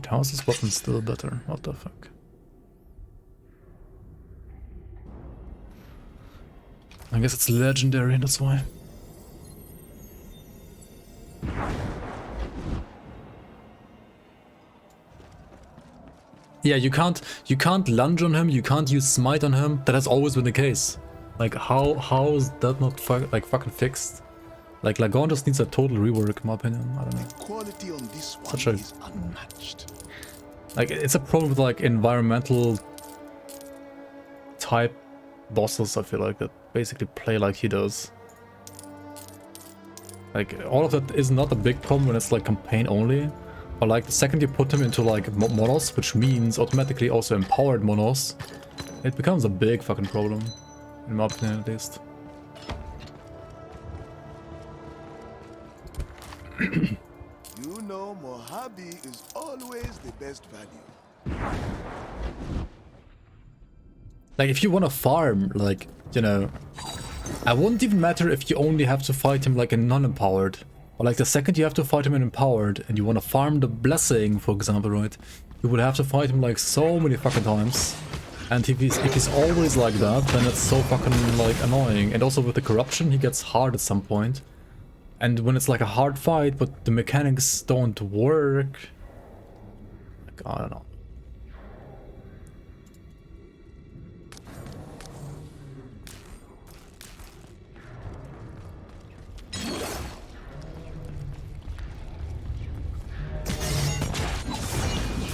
How is this weapon still better? What the fuck? I guess it's legendary, that's why. Yeah, you can't lunge on him, you can't use smite on him. That has always been the case. Like how is that not fucking fixed? Like Lagon just needs a total rework, in my opinion. I don't know. Quality on this one is unmatched. Like it's a problem with like environmental type bosses, I feel like, that basically play like he does. Like all of that is not a big problem when it's like campaign only, but like the second you put him into like monos, which means automatically also empowered monos, it becomes a big fucking problem, in my opinion at least. You know, Mojave is always the best value. Like if you want to farm, like, you know, I wouldn't even matter if you only have to fight him like in non-empowered. Or like the second you have to fight him in empowered and you want to farm the blessing, for example, right? You would have to fight him like so many fucking times. And if he's always like that, then it's so fucking like annoying. And also with the corruption, he gets hard at some point. And when it's like a hard fight, but the mechanics don't work, like, I don't know.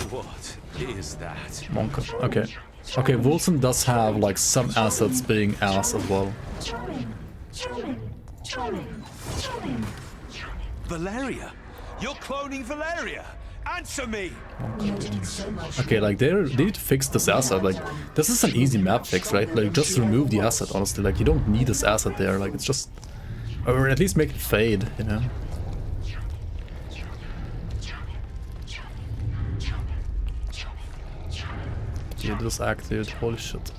What is that? Monka. Okay. Okay, Wolcen does have like some assets being ass as well. Valeria, You're cloning Valeria. Answer me. Okay, like they need to fix this asset. Like this is an easy map fix, right? Like just remove the asset. Honestly, like you don't need this asset there. Like it's just, or at least make it fade. You know. Dude, this act, dude, holy shit.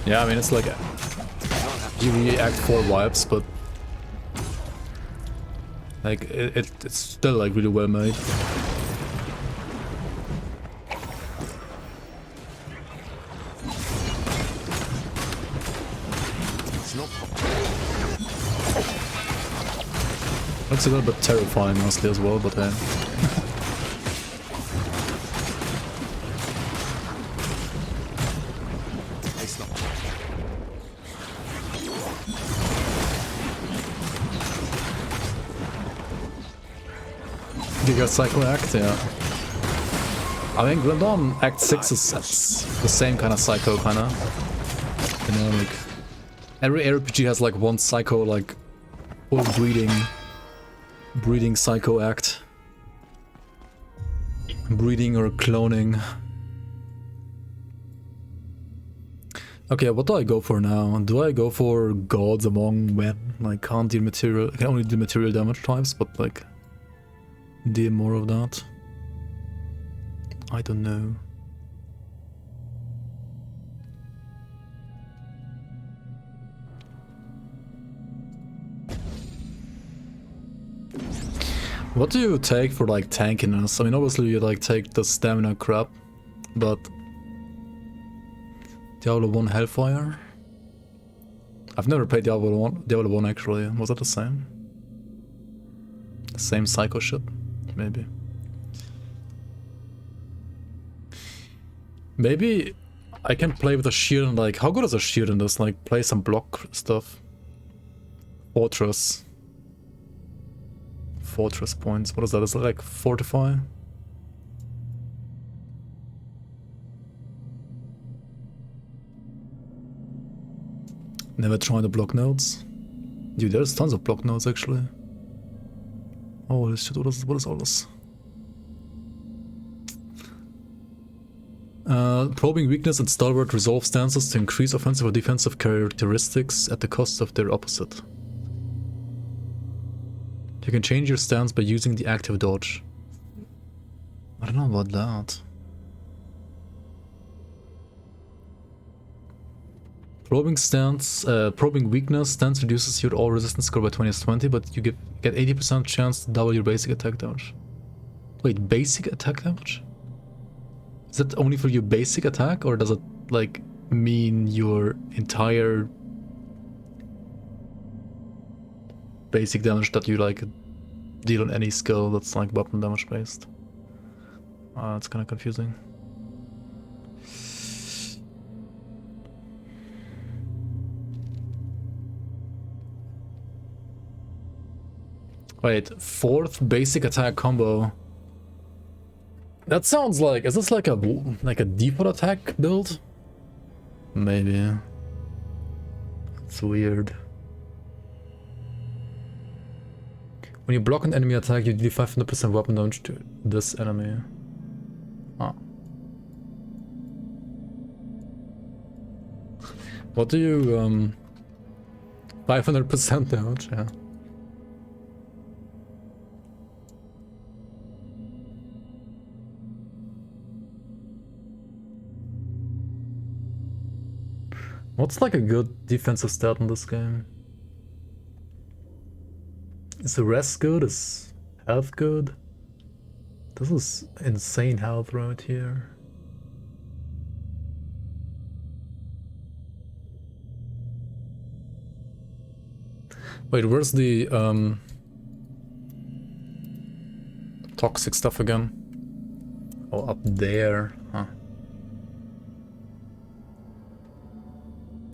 Yeah, I mean, it's like you Act 4 vibes, but like it's still like really well made. Looks a little bit terrifying mostly as well, but you got Psycho Act, yeah. I think Glendawn Act 6 is the same kind of Psycho, kinda. You know, like every RPG has like one Psycho, like full breeding Psycho Act. Breeding or cloning. Okay, what do I go for now? Do I go for Gods Among Men? Like can't deal material, can only do material damage types, but like deal more of that? I don't know. What do you take for like tankiness? I mean, obviously you like take the stamina crap, but Diablo 1 Hellfire? I've never played Diablo 1 actually. Was that the same? Same Psycho shit? Maybe. Maybe I can play with a shield and like, how good is a shield in this? Like, play some block stuff. Fortress points. What is that? Is it like fortify? Never tried the block nodes. Dude, there's tons of block nodes actually. Oh shit, what is all this? Probing weakness and stalwart resolve stances to increase offensive or defensive characteristics at the cost of their opposite. You can change your stance by using the active dodge. I don't know about that. Probing weakness stance reduces your all resistance score by 20/20, but you get 80% chance to double your basic attack damage. Wait, basic attack damage? Is that only for your basic attack, or does it like mean your entire basic damage that you like deal on any skill that's like weapon damage based? It's kind of confusing. Wait, 4th basic attack combo. That sounds like, is this like a default attack build? Maybe. It's weird. When you block an enemy attack, you deal 500% weapon damage to this enemy. Ah. What do you 500% damage, yeah. What's like a good defensive stat in this game? Is the rest good? Is health good? This is insane health right here. Wait, where's the toxic stuff again? Oh, up there, huh?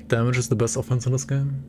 Damage is the best offense in this game?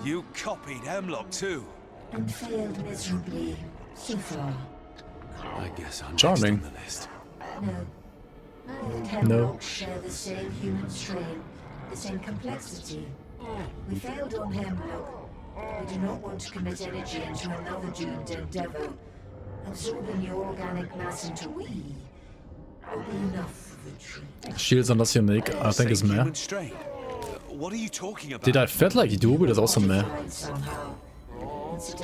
You copied Hemlock too. And failed miserably so far. I guess I'm Charming. next on the list. No. I and Hemlock share the same human strain, the same complexity. We failed on Hemlock. We do not want to commit energy into another doomed endeavor. Absorbing your organic mass into we will be enough for the treat. Shields are not unique, I think is meh. Human strain. What are you talking about? Did I felt like dual wield is also meh.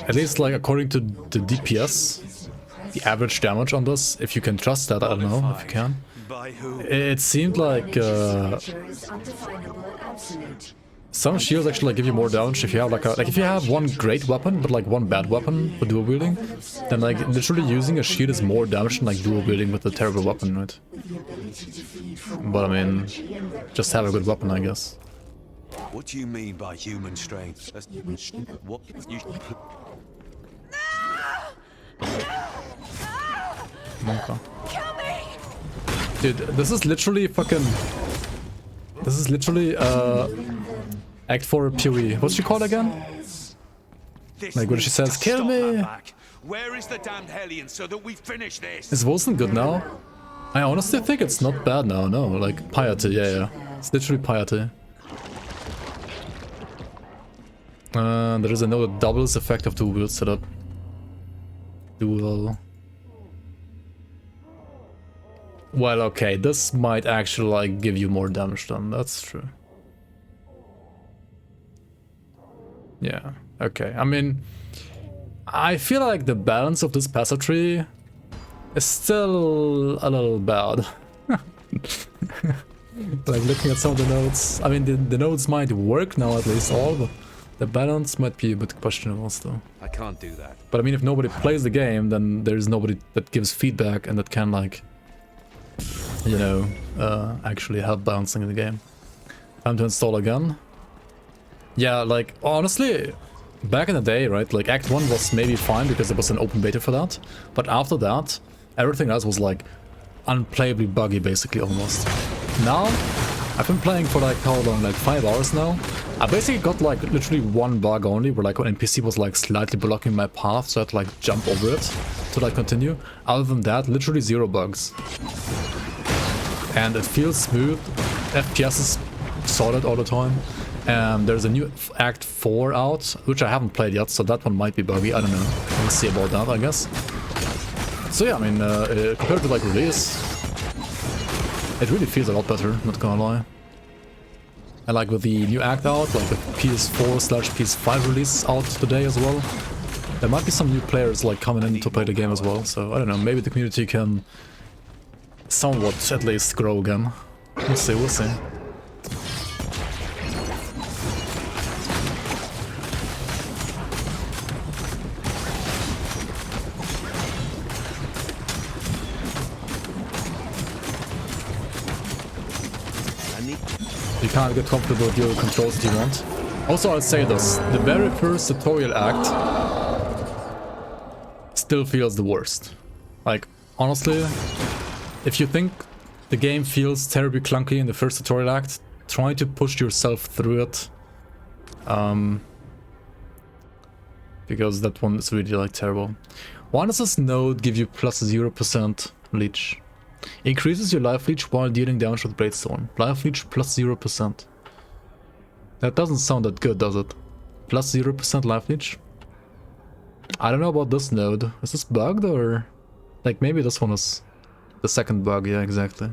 At least like according to the DPS, the average damage on this, if you can trust that, I don't know if you can. By who? It seemed like some shields actually like give you more damage if you have if you have one great weapon but like one bad weapon for dual wielding, then like literally using a shield is more damage than like dual wielding with a terrible weapon, right? But I mean, just have a good weapon, I guess. What do you mean by human strain? What you... Monka. Dude, this is literally fucking... This is literally Act 4 PoE. What's she called again? Like when she says, kill me! Where is the damned Hellion so that we finish this? Is WOLCEN good now? I honestly think it's not bad now, no. Like, piety, yeah. It's literally piety. There is another doubles effect of dual wield setup. Dual. Well, okay, this might actually like give you more damage then, that's true. Yeah, okay. I mean, I feel like the balance of this passive tree is still a little bad. Like looking at some of the nodes. I mean, the nodes might work now at least all, but the balance might be a bit questionable still. I can't do that. But I mean, if nobody plays the game, then there's nobody that gives feedback and that can like, you know, actually help balancing the game. Time to install again. Yeah, like honestly, back in the day, right, like Act 1 was maybe fine because there was an open beta for that. But after that, everything else was like unplayably buggy basically almost. Now, I've been playing for like how long, like 5 hours now. I basically got like literally one bug only where like an NPC was like slightly blocking my path, so I had to like jump over it to like continue. Other than that, literally 0 bugs. And it feels smooth. FPS is solid all the time. There's a new Act 4 out, which I haven't played yet, so that one might be buggy. I don't know. We'll see about that, I guess. So yeah, I mean, compared to like release, it really feels a lot better, not gonna lie. And like with the new Act out, like the PS4/PS5 release out today as well, there might be some new players like coming in to play the game as well. So I don't know, maybe the community can somewhat at least grow again. We'll see, we'll see. You can't get comfortable with your controls if you want. Also, I'll say this, the very first tutorial act still feels the worst. Like, honestly, if you think the game feels terribly clunky in the first tutorial act, try to push yourself through it. Because that one is really like terrible. Why does this node give you plus 0% leech? Increases your life leech while dealing damage with Bladestorm. Life leech plus 0%. That doesn't sound that good, does it? Plus 0% life leech? I don't know about this node. Is this bugged or... Like maybe this one is the second bug, yeah, exactly.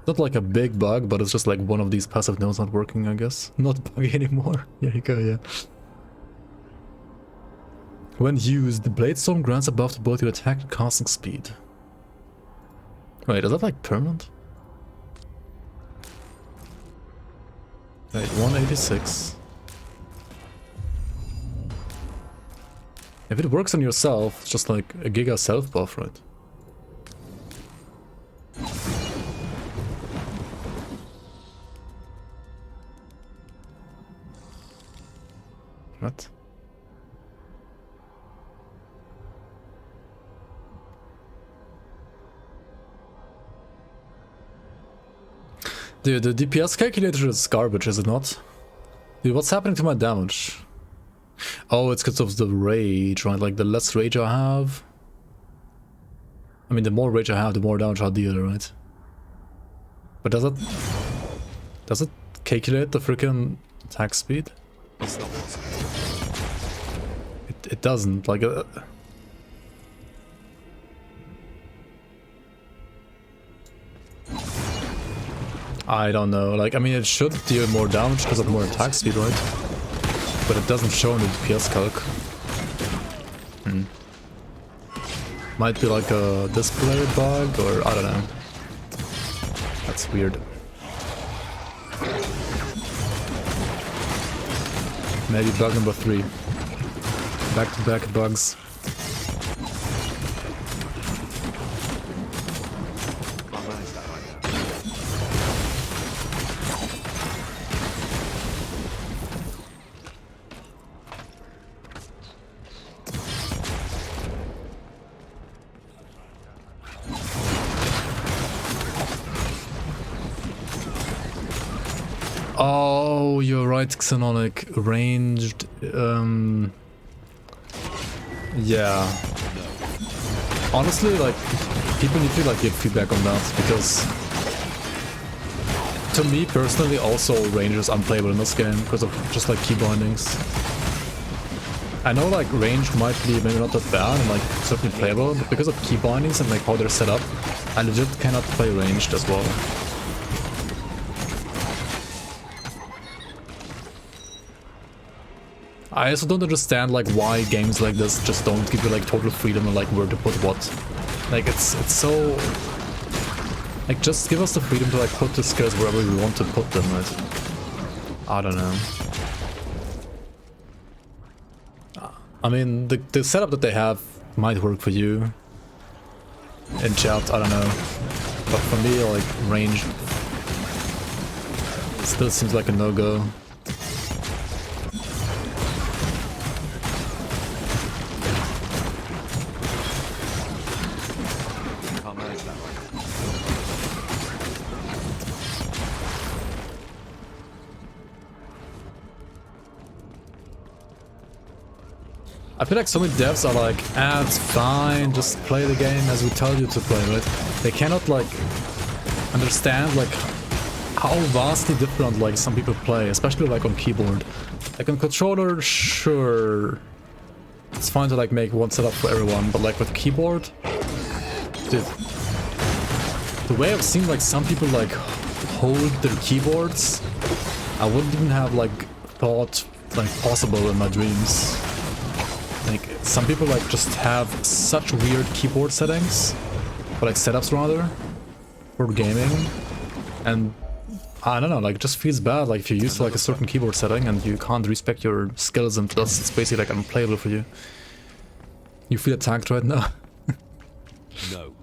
Not like a big bug, but it's just like one of these passive nodes not working, I guess. Not buggy anymore. Here you go, yeah. When used, the Bladestorm grants a buff to both your attack and casting speed. Wait, is that like permanent? Wait, 186. If it works on yourself, it's just like a giga self buff, right? What? Dude, the DPS calculator is garbage, is it not? Dude, what's happening to my damage? Oh, it's because of the rage, right? Like, the less rage I have... I mean, the more rage I have, the more damage I'll deal, right? But does it... Does it calculate the freaking attack speed? It's not possible. It doesn't, like... I don't know, like, I mean, it should deal more damage because of more attack speed, right? But it doesn't show in the DPS calc. Might be like a display bug, or I don't know. That's weird. Maybe bug number 3. Back-to-back bugs. Oh, you're right, Xenonic. Ranged, yeah. Honestly, like, people need to, like, give feedback on that, because... To me, personally, also, range is unplayable in this game, because of just, like, key bindings. I know, like, range might be maybe not that bad, and, like, certainly playable, but because of key bindings and, like, how they're set up, I legit cannot play ranged as well. I also don't understand like why games like this just don't give you like total freedom and like where to put what. Like it's so like just give us the freedom to like put the skills wherever we want to put them, right? I don't know. I mean the setup that they have might work for you. In chat, I don't know. But for me like range still seems like a no-go. I feel like so many devs are like, ah, it's fine, just play the game as we tell you to play, right? They cannot like understand like how vastly different like some people play, especially like on keyboard. Like on controller, sure, it's fine to like make one setup for everyone, but like with keyboard, dude, the way I've seen like some people like hold their keyboards, I wouldn't even have like thought like possible in my dreams. Like, some people like just have such weird keyboard settings, or like setups rather, for gaming, and I don't know, like it just feels bad, like if you're used to like a certain keyboard setting and you can't respect your skills and thus it's basically like unplayable for you. You feel attacked right now? No.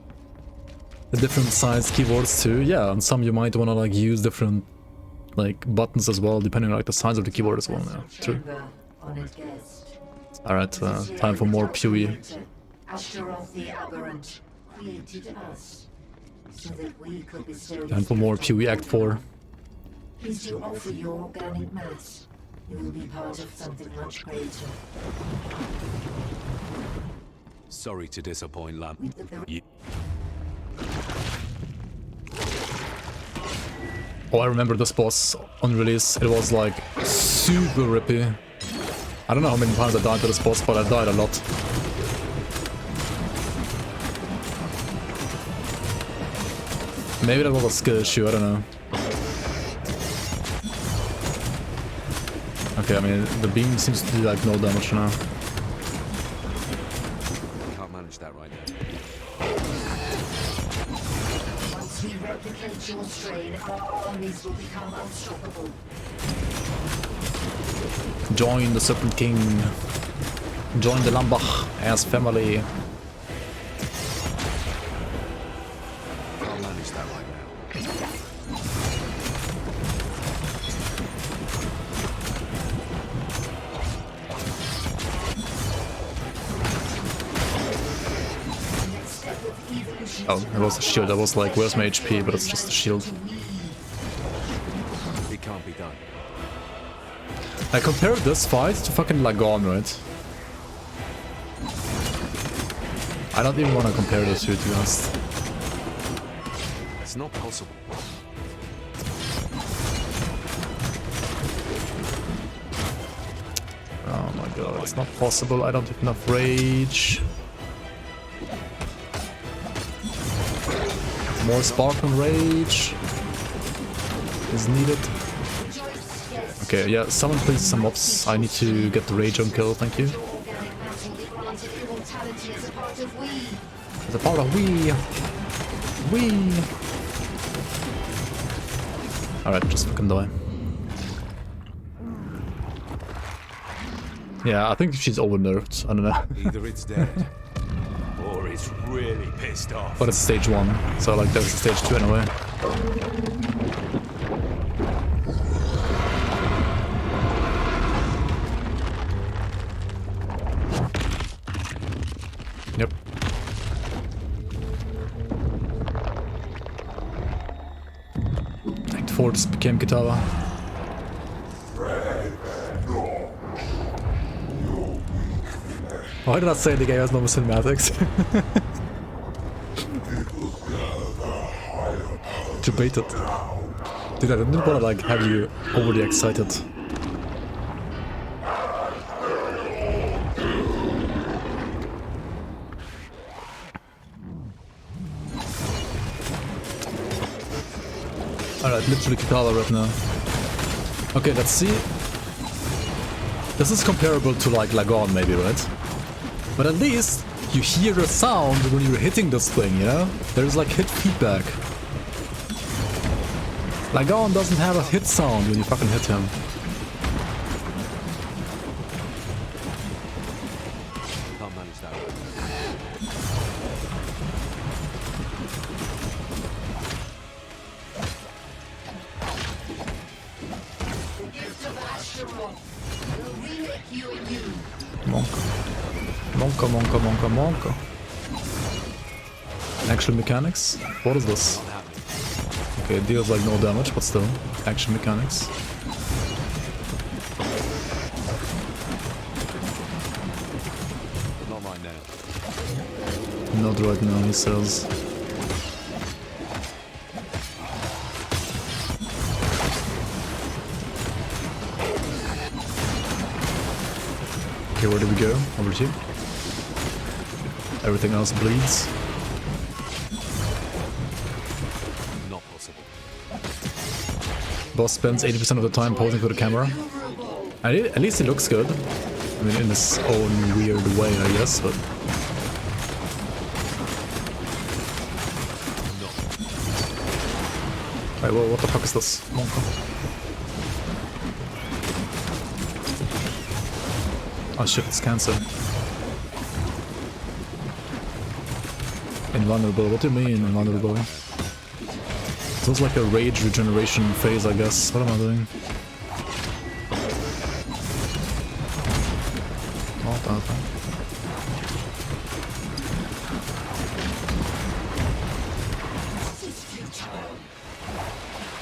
The different sized keyboards too, yeah, and some you might want to like use different like buttons as well, depending on like the size of the keyboard as well, yeah, true. Alright, time for more PoE. Time for more PoE Act 4. Please do offer your organic mass. You will be part of something much greater. Sorry to disappoint, Lamp. Oh, I remember this boss on release. It was like super rippy. I don't know how many times I died to this boss, but I died a lot. Maybe that was a skill issue, I don't know. Okay, I mean, the beam seems to do like no damage now. Can't manage that right now. Once we replicate your strain, our armies will become unstoppable. Join the Serpent King. Join the Lambach as family. Can't manage that right now. Oh, it was a shield. I was like, where's my HP? But it's just a shield. It can't be done. I compared this fight to fucking Lagon, right? I don't even want to compare those two, to be honest. It's not possible. Oh my god, it's not possible. I don't have enough rage. More sparkling rage is needed. Okay, yeah, someone please some mobs. I need to get the rage on kill, thank you. It's a part of we. Alright, just fucking die. Yeah, I think she's over nerfed. I don't know. Either it's dead, or it's really pissed off. But it's stage 1, so like there's stage 2 anyway. Yep. Act 4 just became Kitava. Why did I say the game has no cinematics? Debated. Dude, I didn't want to like have you overly excited. Alright, literally Kitava right now. Okay, let's see. This is comparable to like Lagon maybe, right? But at least you hear a sound when you're hitting this thing, you know? There's like hit feedback. Lagon doesn't have a hit sound when you fucking hit him. Can't manage that. Monka. Actual mechanics? What is this? Okay, it deals like no damage, but still. Action mechanics. Not right now. Not right now, he says. Okay, where do we go? Over here. Everything else bleeds. Not possible. Boss spends 80% of the time posing for the camera. At least he looks good. I mean, in his own weird way, I guess, but... Wait, what the fuck is this? Monka. Oh shit, it's cancer. Invulnerable, what do you mean invulnerable? So it's like a rage regeneration phase, I guess. What am I doing?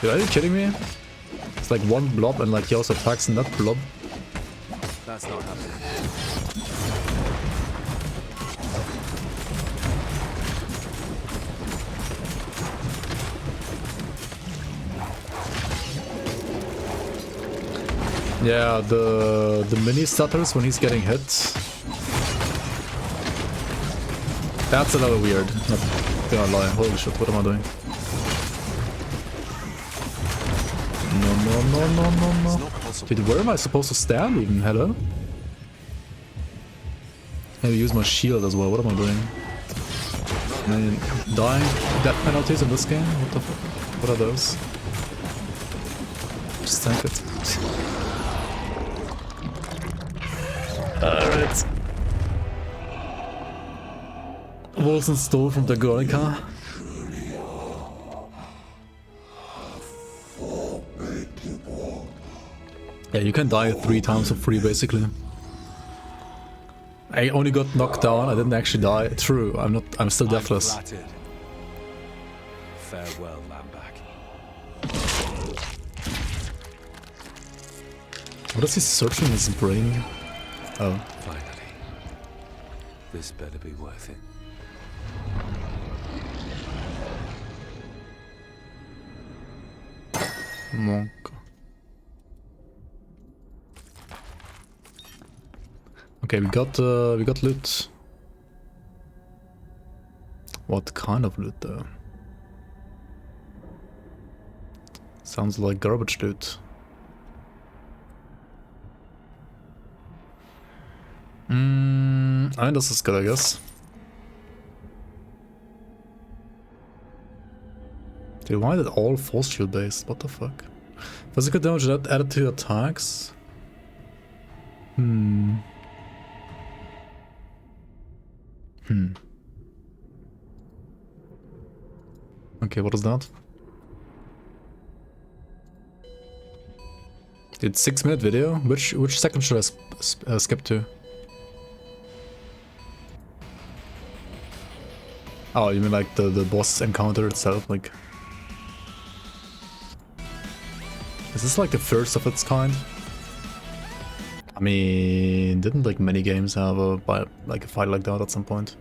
Dude, are you kidding me? It's like one blob and like he also attacks in that blob. That's not happening. Yeah, the mini stutters when he's getting hit. That's a little weird. Not gonna lie. Holy shit, what am I doing? No. Dude, where am I supposed to stand even? Hello? Maybe use my shield as well. What am I doing? I mean, dying death penalties in this game? What the fuck? What are those? Just tank it. Alright. Wolcen stole from the Guernica. Yeah, you can die 3 times for free basically. I only got knocked down, I didn't actually die. True, I'm still deathless. Farewell, Lambak. What is he searching his brain? Oh. Finally. This better be worth it. Monk. Okay, we got loot. What kind of loot though? Sounds like garbage loot. I mean, this is good, I guess. Dude, why is it all force shield based? What the fuck? Physical damage added to attacks? Okay, what is that? It's 6-minute video. Which second should I skip to? Oh, you mean like the boss encounter itself? Like, is this like the first of its kind? I mean, didn't like many games have a fight like that at some point?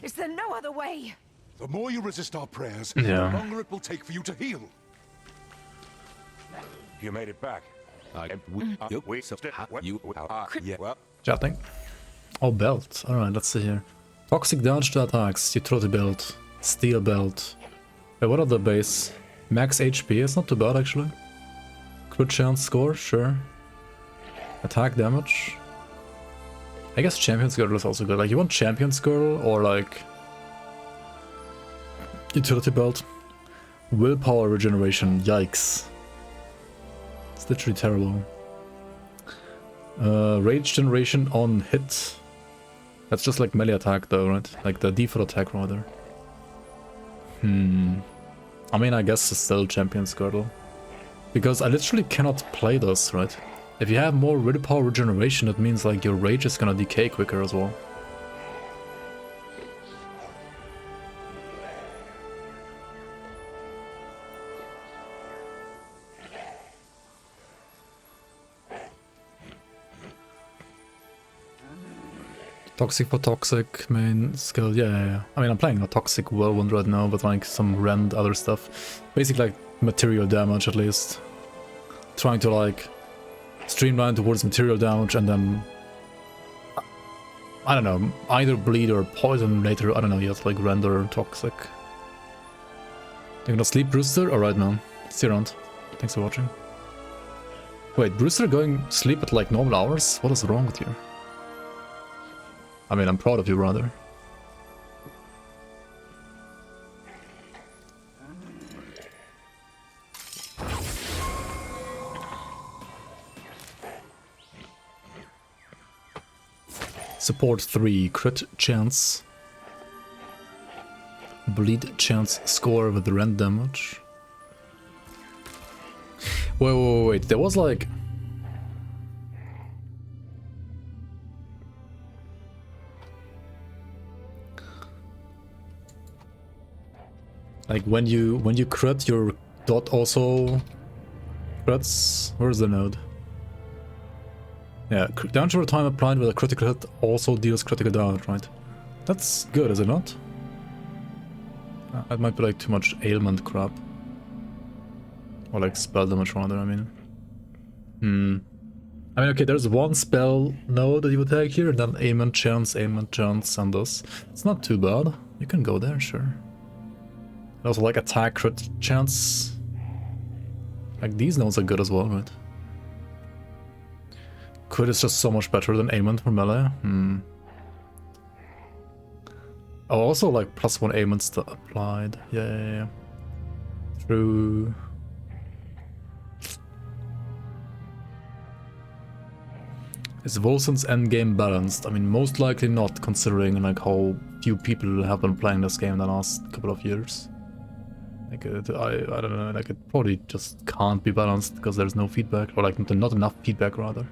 Is there no other way? The more you resist our prayers, Yeah. the longer it will take for you to heal. You made it back. Chatting. Oh, belt. Alright, let's see here. Toxic damage to attacks, utility belt, steel belt. Wait, what are the base? Max HP, it's not too bad actually. Crit chance score, sure. Attack damage. I guess Champion's Girdle is also good. Like, you want Champion's Girdle or like utility belt? Willpower regeneration, yikes. It's literally terrible. Rage generation on hit. That's just like melee attack though, right? Like the default attack rather. I mean, I guess it's still Champion's Girdle. Because I literally cannot play this, right? If you have more willpower regeneration, it means like your rage is gonna decay quicker as well. Toxic for toxic, main skill, yeah. I mean, I'm playing a toxic whirlwind right now, but like some rend other stuff. Basically like material damage at least. Trying to like streamline towards material damage and then, I don't know, either bleed or poison later, I don't know yet, like render toxic. You're gonna sleep, Brewster? Alright man, see you around. Thanks for watching. Wait, Brewster going sleep at like normal hours? What is wrong with you? I mean, I'm proud of you, brother. Support 3, crit chance. Bleed chance score with rend damage. Wait, there was like... Like when you crit, your dot also crits. Where's the node? Yeah, damage over time applied with a critical hit also deals critical damage, right? That's good, is it not? That might be like too much ailment crap. Or like spell damage rather, I mean. I mean, okay, there's one spell node that you would take here, and then ailment chance, and this. It's not too bad. You can go there, sure. And also like attack crit chance. Like these nodes are good as well, right? Crit is just so much better than aimant for melee. Oh, also like +1 aimants applied. Yeah. True. Is WOLCEN's endgame balanced? I mean, most likely not, considering like how few people have been playing this game in the last couple of years. Like, I don't know, like it probably just can't be balanced because there's no feedback, or like not enough feedback rather.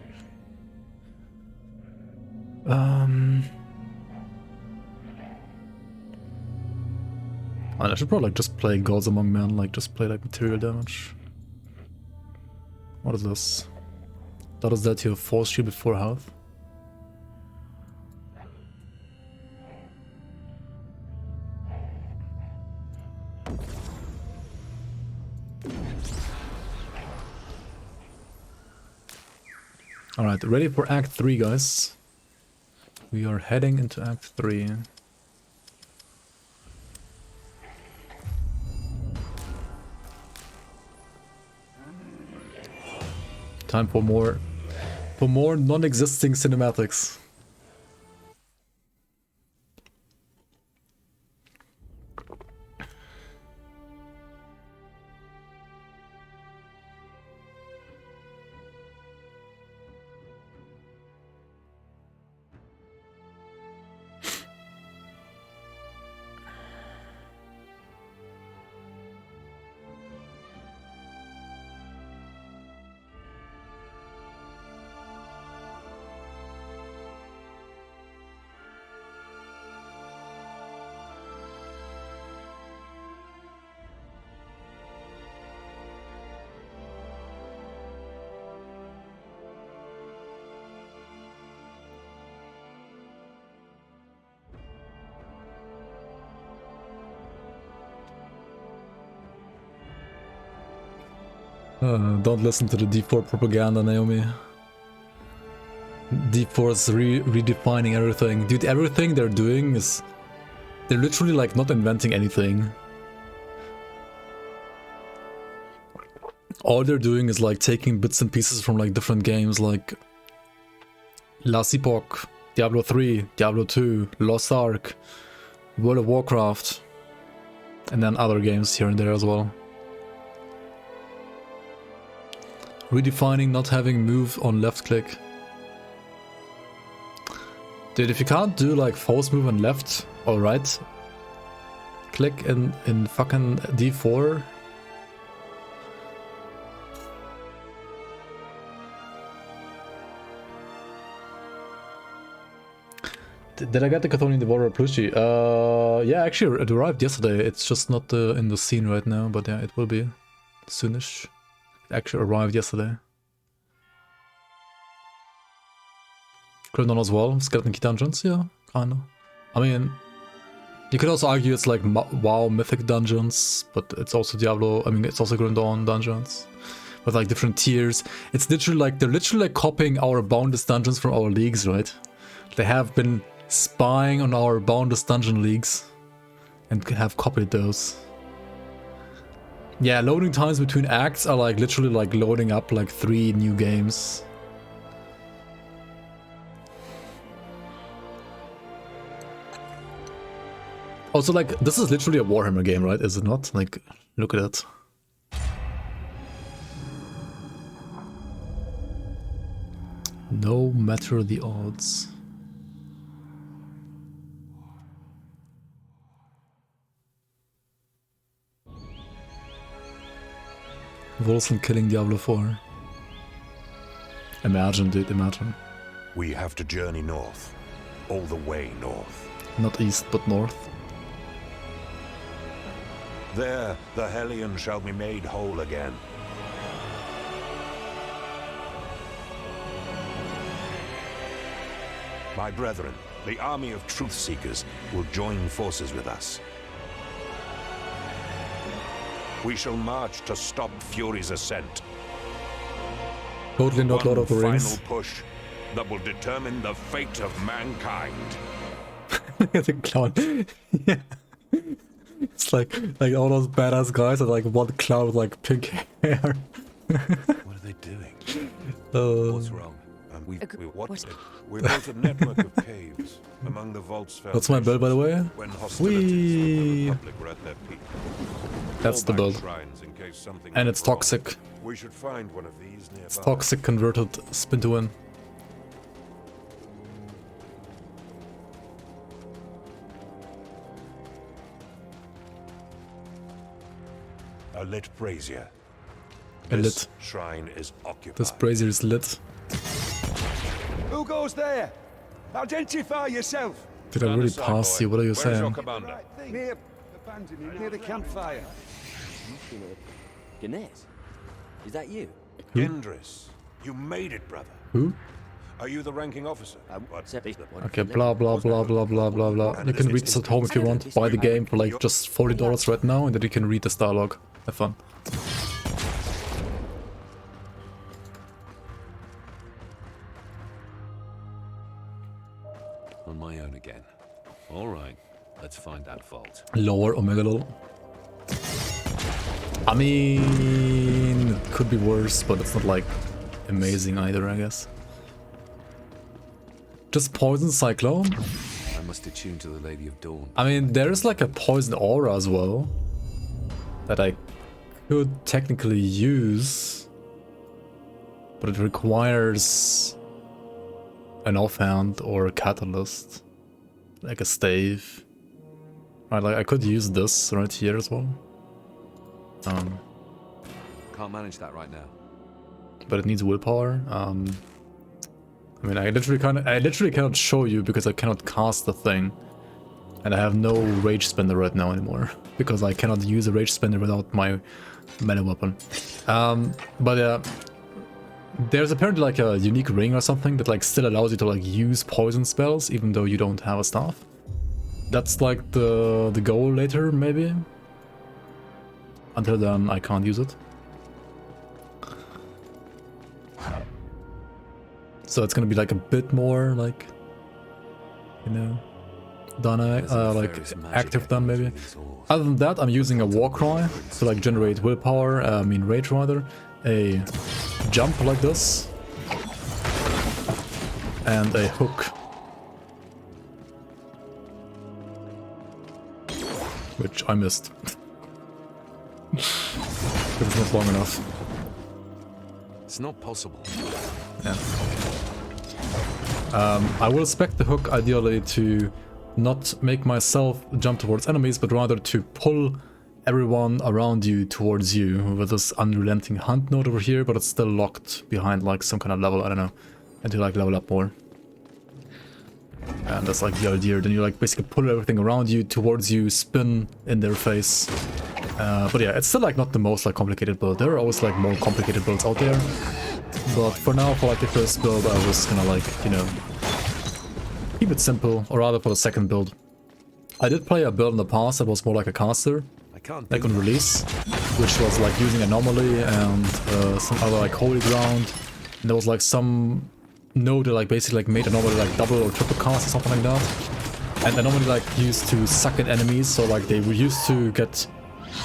And I should probably like just play Gods Among Men, like just play like material damage. What is this? That is that to your force shield before health. Alright, ready for Act 3, guys. We are heading into Act 3. Time for more non-existing cinematics. Don't listen to the D4 propaganda, Naomi. D4 is redefining everything. Dude, everything they're doing is... They're literally like not inventing anything. All they're doing is like taking bits and pieces from like different games like Last Epoch, Diablo 3, Diablo 2, Lost Ark, World of Warcraft, and then other games here and there as well. Redefining not having move on left click. Dude, if you can't do like force move on left or right click in fucking D4. Did I get the Chthonian Devourer plushie? Yeah, actually it arrived yesterday. It's just not in the scene right now, but yeah, it will be soonish. It actually arrived yesterday. Grimdawn as well, Skeleton Key Dungeons, yeah, kinda. I mean, you could also argue it's like WoW Mythic Dungeons, but it's also Diablo, I mean, it's also Grimdawn Dungeons. With like different tiers. It's literally like, they're literally like copying our Boundless Dungeons from our leagues, right? They have been spying on our Boundless Dungeon leagues and have copied those. Yeah, loading times between acts are like literally like loading up like 3 new games. Also, like, this is literally a Warhammer game, right? Is it not? Like, look at it. No matter the odds. WOLCEN killing Diablo 4. Imagine, dude, imagine. We have to journey north. All the way north. Not east, but north. There, the Hellion shall be made whole again. My brethren, the army of Truth Seekers, will join forces with us. We shall march to stop Fury's ascent. Totally not Lord of the Rings. One final push that will determine the fate of mankind. The clown. Yeah. It's like all those badass guys are like one clown with like pink hair. What are they doing? What's wrong? We built a network of caves among the vaults. That's my build, by the way. When hostilities Whee! from the Republic were at their peak. That's the build. Shrines in case something And it's went wrong. toxic. We should find one of these nearby. It's toxic converted spin to win. A lit brazier. A This lit. shrine is occupied. This brazier is lit. Who goes there? Identify yourself. Did I really pass you? What are you saying? Near the campfire. Ganesh, is that you? Who? Gendris, you made it, brother. Who? Are you the ranking officer? Okay, blah blah blah blah blah blah blah. You can read this at home if you want. Buy the game for like just $40 right now, and then you can read this dialogue. Have fun. On my own again. All right, let's find that vault. Lower Omega lol. I mean, it could be worse, but it's not like amazing either, I guess. Just poison cyclone. I must attune to the Lady of Dawn. I mean, there's like a poison aura as well that I could technically use, but it requires an offhand or a catalyst, like a stave. Right, like I could use this right here as well. Can't manage that right now. But it needs willpower. I mean, I literally cannot show you because I cannot cast the thing, and I have no rage spender right now anymore because I cannot use a rage spender without my melee weapon. But yeah, there's apparently like a unique ring or something that like still allows you to like use poison spells even though you don't have a staff. That's like the goal later, maybe. Until then, I can't use it. So it's gonna be like a bit more like, you know, like active then maybe. Other than that, I'm using a war cry to like generate willpower, I mean rage rather, a jump like this, and a hook. Which I missed. It was not long enough. It's not possible. Yeah. I will spec the hook ideally to not make myself jump towards enemies, but rather to pull everyone around you towards you with this unrelenting hunt node over here, but it's still locked behind like some kind of level, I don't know, and to like level up more. And that's like the idea. Then you like basically pull everything around you towards you, spin in their face. But yeah, it's still like not the most like complicated build. There are always like more complicated builds out there. But for now, for like the first build, I was gonna like, you know, keep it simple, or rather for the second build. I did play a build in the past that was more like a caster, like on release, which was like using Anomaly and some other like Holy Ground. And there was like some node that like basically like made Anomaly like double or triple cast or something like that. And Anomaly like used to suck in enemies, so like they were used to get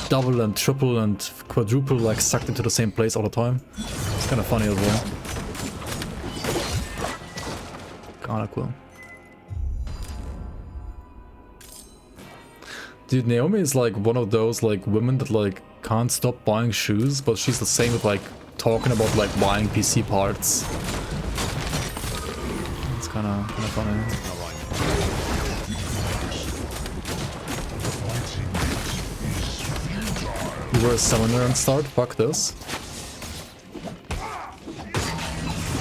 double and triple and quadruple like sucked into the same place all the time. It's kind of funny as well. Kinda cool. Dude, Naomi is like one of those like women that like can't stop buying shoes, but she's the same with like talking about like buying PC parts. It's kind of funny. You were a summoner and start? Fuck this.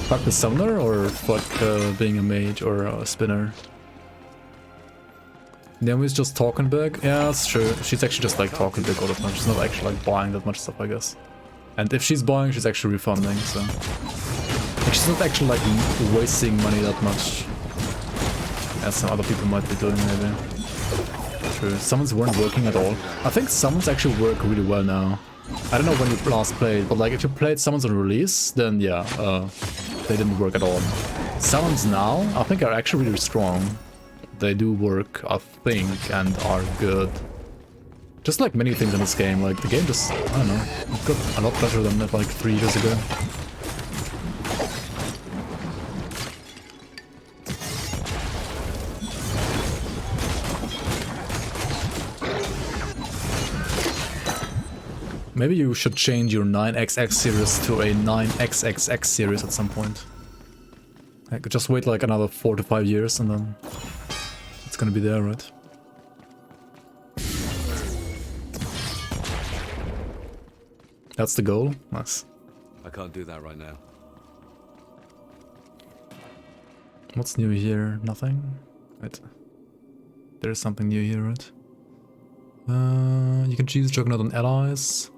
Fuck the summoner or fuck being a mage or a spinner? Naomi's just talking big? Yeah, that's true. She's actually just like talking big all the time. She's not actually like buying that much stuff, I guess. And if she's buying, she's actually refunding, so... Like, she's not actually like wasting money that much. As some other people might be doing, maybe. True. Summons weren't working at all. I think summons actually work really well now. I don't know when you last played, but like if you played summons on release, then yeah, they didn't work at all. Summons now, I think are actually really strong. they do work, I think, and are good. Just like many things in this game, like the game just, I don't know, it got a lot better than like 3 years ago. Maybe you should change your 9XX series to a 9XXX series at some point. Like, just wait like another 4 to 5 years and then it's gonna be there, right? That's the goal? Nice. I can't do that right now. What's new here? Nothing? Right. There's something new here, right? You can choose Juggernaut on allies.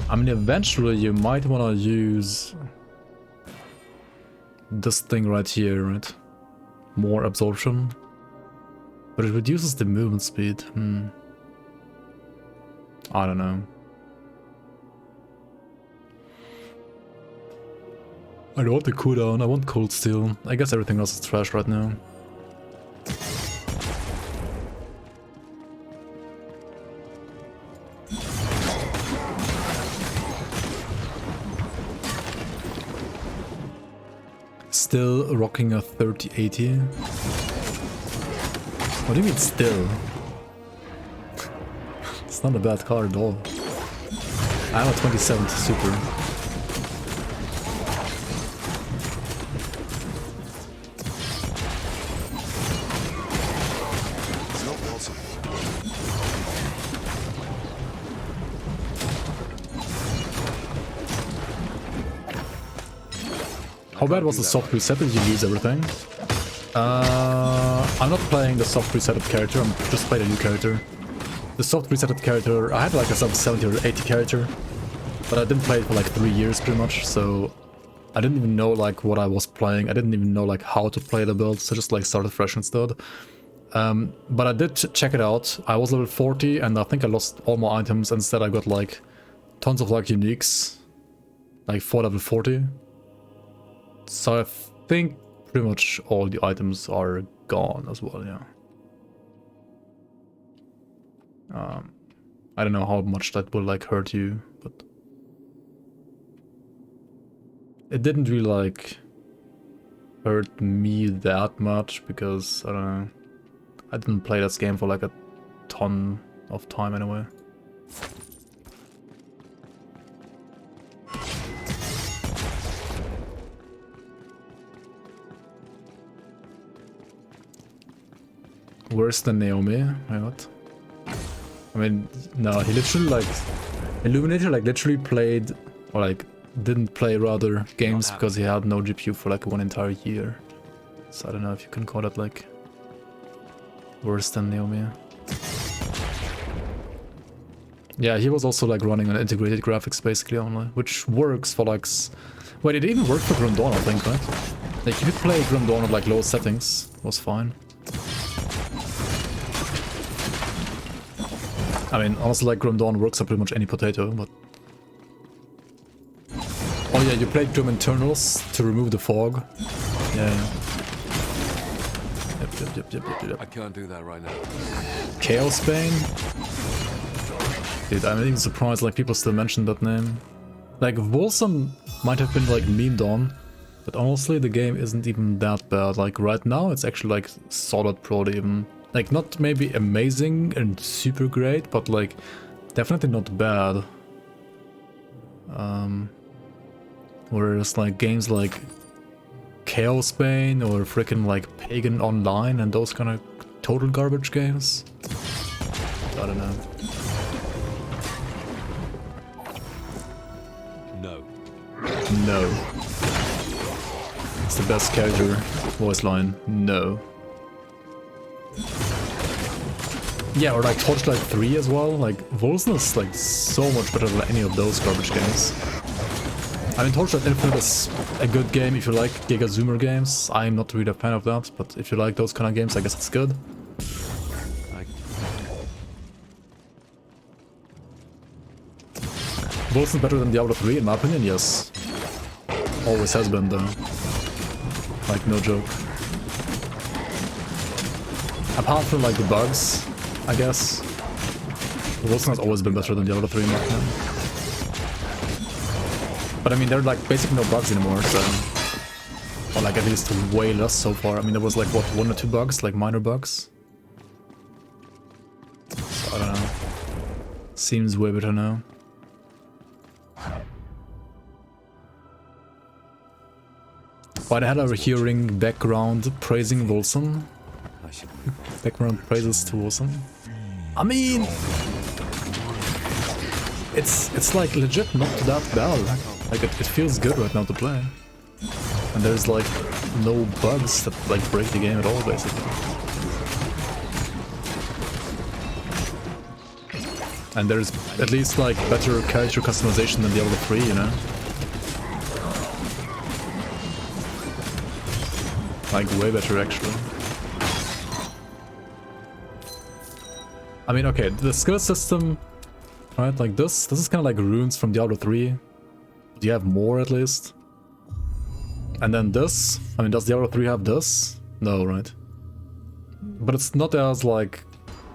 I mean, eventually you might want to use this thing right here, right? More absorption. But it reduces the movement speed. I don't know. I don't want the cooldown, I want cold steel. I guess everything else is trash right now. Still rocking a 3080. What do you mean still? It's not a bad car at all. I have a 27th Super. How bad was the soft reset? Did you lose everything? I'm not playing the soft resetted character, I'm just playing a new character. The soft resetted character, I had like a sub 70 or 80 character, but I didn't play it for like 3 years pretty much, so I didn't even know like what I was playing. I didn't even know like how to play the build, so just like started fresh instead. But I did check it out. I was level 40 and I think I lost all my items. Instead I got like tons of like uniques, like 4 level 40. So I think pretty much all the items are gone as well, yeah. I don't know how much that will like hurt you, but it didn't really like hurt me that much because I don't know, I didn't play this game for like a ton of time anyway. Worse than Naomi, why not? I mean, no, he literally like, Illuminator like literally played, or like didn't play rather, games because he had no GPU for like 1 entire year. So I don't know if you can call it like worse than Naomi. Yeah, he was also like running on integrated graphics basically only, which works for like... Wait, it even worked for Grim Dawn, I think, right? Like you could play Grim Dawn at like low settings, was fine. I mean, honestly, like Grim Dawn works on pretty much any potato, but... Oh yeah, you played Grim Internals to remove the fog. Yeah. Yep. I can't do that right now. Chaos Bane? Dude, I'm even surprised like people still mention that name. Like, WOLCEN might have been like memed on, but honestly the game isn't even that bad. Like right now it's actually like solid pro even. Like not maybe amazing and super great, but like definitely not bad. Whereas like games like Chaos Bane or freaking like Pagan Online and those kind of total garbage games, I don't know. No. It's the best character voice line. No. Yeah, or like Torchlight 3 as well. Like WOLCEN is like so much better than any of those garbage games. I mean, Torchlight Infinite is a good game if you like Giga Zoomer games. I'm not really a fan of that, but if you like those kind of games, I guess it's good. Wolcen's better than Diablo 3 in my opinion, yes. Always has been though. Like, no joke. Apart from like the bugs, I guess. Wolcen has always been better than Diablo 3 in my opinion. But I mean, there are like basically no bugs anymore, so... Or like at least way less so far. I mean, there was like, what, 1 or 2 bugs? Like minor bugs? So, I don't know. Seems way better now. But I had a hearing background praising Wolcen. Background praises to Wolcen. I mean... It's like legit not that bad. Like it feels good right now to play. And there's like no bugs that like break the game at all basically. And there's at least like better character customization than Diablo 3, you know? Like way better actually. I mean, okay, the skill system, right? Like this is kind of like runes from Diablo 3. Do you have more at least? And then this, I mean, does Diablo 3 have this? No, right? But it's not as like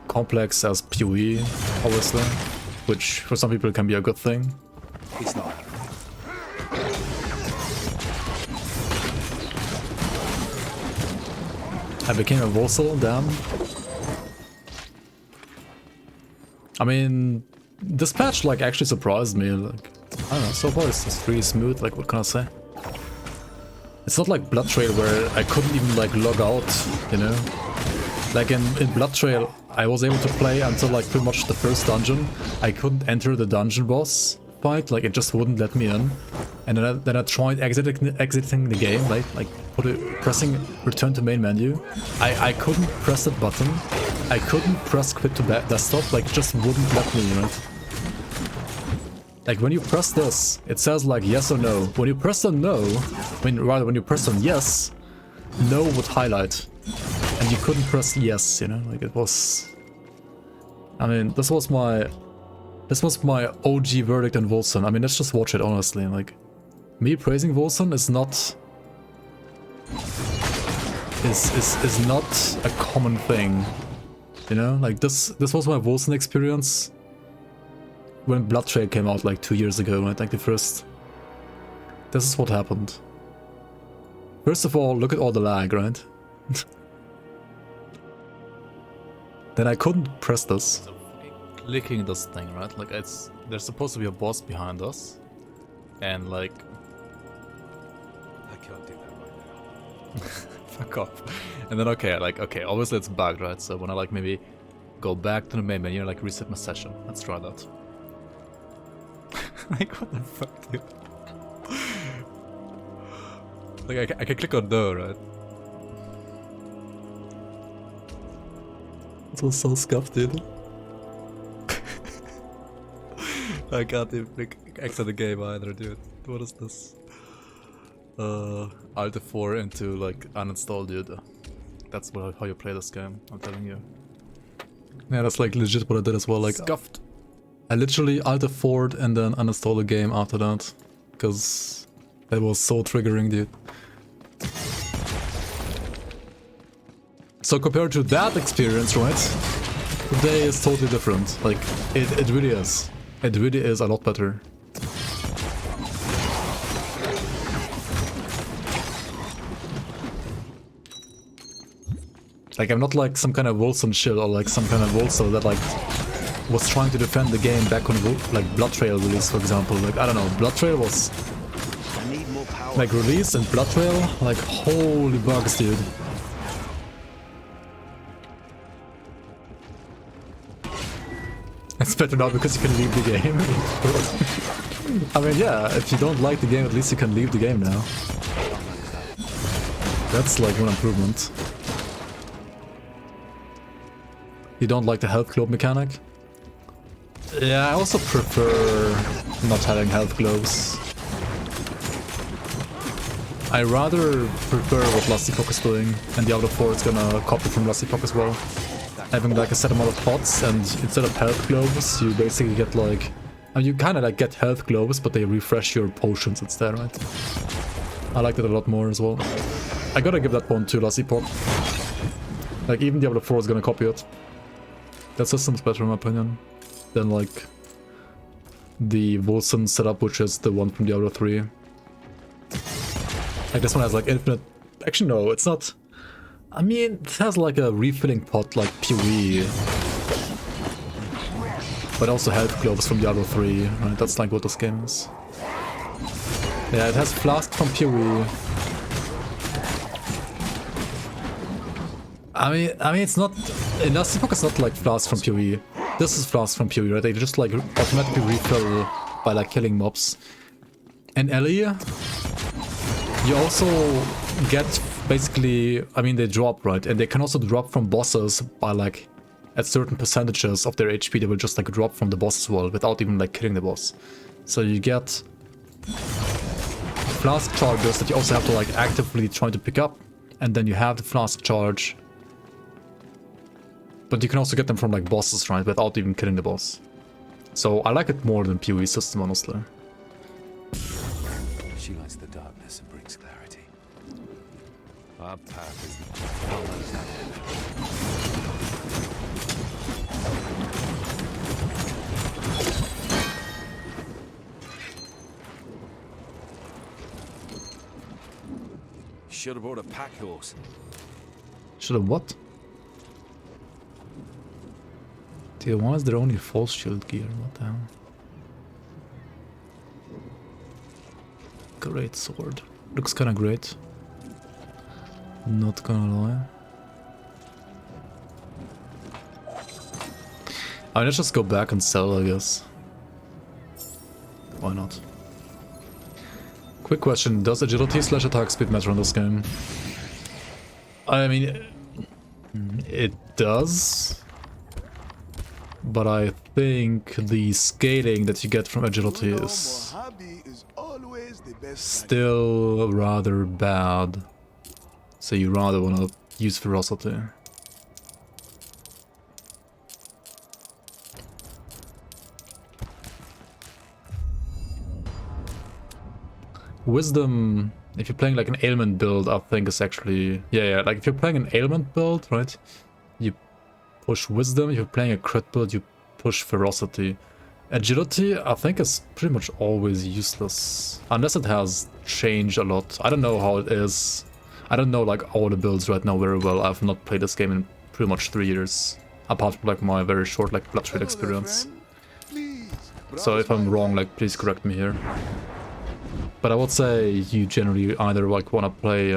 complex as PoE, obviously, which for some people can be a good thing. It's not. I became a Volcel, damn. I mean, this patch like actually surprised me. Like, I don't know, so far it's just really smooth. Like, what can I say? It's not like Blood Trail where I couldn't even like log out, you know? Like in Blood Trail, I was able to play until like pretty much the first dungeon. I couldn't enter the dungeon boss fight, like it just wouldn't let me in. And then I tried exiting the game, like pressing return to main menu. I couldn't press that button. I couldn't press quit to desktop, like it just wouldn't let me, right? Like when you press this, it says like yes or no. When you press on no, when you press on yes, no would highlight. And you couldn't press yes, you know, like it was... I mean, this was my OG verdict on Wolcen. I mean, let's just watch it honestly, like... Me praising Wolcen is not... is not a common thing. You know, like this was my Wolcen experience when Blood Trail came out like 2 years ago, right? Like the first... This is what happened. First of all, look at all the lag, right? Then I couldn't press this. Clicking this thing, right? Like there's supposed to be a boss behind us. And like... I can't do that right now. Fuck off. And then okay, obviously it's bugged, right? So when I like maybe go back to the main menu, like reset my session. Let's try that. Like what the fuck, dude? Like I can click on no, right? It was so scuffed, dude. I can't even exit the game either, dude. What is this? Alt F4 into like uninstall, dude. That's how you play this game, I'm telling you. Yeah, that's like legit what I did as well, like scuffed. I literally Alt F4'd and then uninstalled the game after that. Because that was so triggering, dude. So compared to that experience, right? Today is totally different. Like, it really is. It really is a lot better. Like, I'm not like some kind of Wolcen shit or like some kind of Wolcen that like was trying to defend the game back when like Blood Trail released, for example. Like, I don't know, Blood Trail was like released and Blood Trail, like holy bugs, dude. It's better now because you can leave the game. I mean, yeah, if you don't like the game, at least you can leave the game now. That's like one improvement. You don't like the health globe mechanic? Yeah, I also prefer not having health globes. I rather prefer what Lusty Poke is doing, and Diablo 4 is gonna copy from Lusty Poke as well. Having like a set amount of pots, and instead of health globes, you basically get like And you kind of like get health globes, but they refresh your potions instead, right? I like that a lot more as well. I gotta give that one to Lassie Pot. Like, even Diablo 4 is gonna copy it. That system's better in my opinion than like the WOLCEN setup, which is the one from Diablo 3. Like, this one has like infinite... Actually, no, it's not... I mean, it has like a refilling pot like PoE. But also health globes from Diablo 3, right? That's like what this game is. Yeah, it has Flask from PoE. I mean, it's not... In Lassie Pot, it's not like Flask from PoE. This is Flask from PoE, right? They just like automatically refill by like killing mobs. And Ellie, you also get basically... I mean, they drop, right? And they can also drop from bosses by like... At certain percentages of their HP, they will just like drop from the boss as well, without even like killing the boss. So you get flask charges that you also have to like actively try to pick up, and then you have the flask charge. But you can also get them from like bosses, right, without even killing the boss. So I like it more than PoE system, honestly. She likes the darkness and brings clarity. Our path is almost ahead. Should have brought a pack horse. Should have what? Tier 1 is their only false shield gear, what the hell? Great sword. Looks kinda great. Not gonna lie. I mean, let's just go back and sell, I guess. Why not? Quick question, does agility / attack speed matter in this game? I mean, it does. But I think the scaling that you get from agility is still rather bad. So you rather want to use ferocity. Wisdom, if you're playing like an ailment build, I think is actually... Yeah, like if you're playing an ailment build, right? You push wisdom. If you're playing a crit build, you push ferocity. Agility, I think, is pretty much always useless. Unless it has changed a lot. I don't know how it is. I don't know like all the builds right now very well. I've not played this game in pretty much 3 years. Apart from like my very short like Bloodtrade experience. So if I'm wrong, like please correct me here. But I would say you generally either like want to play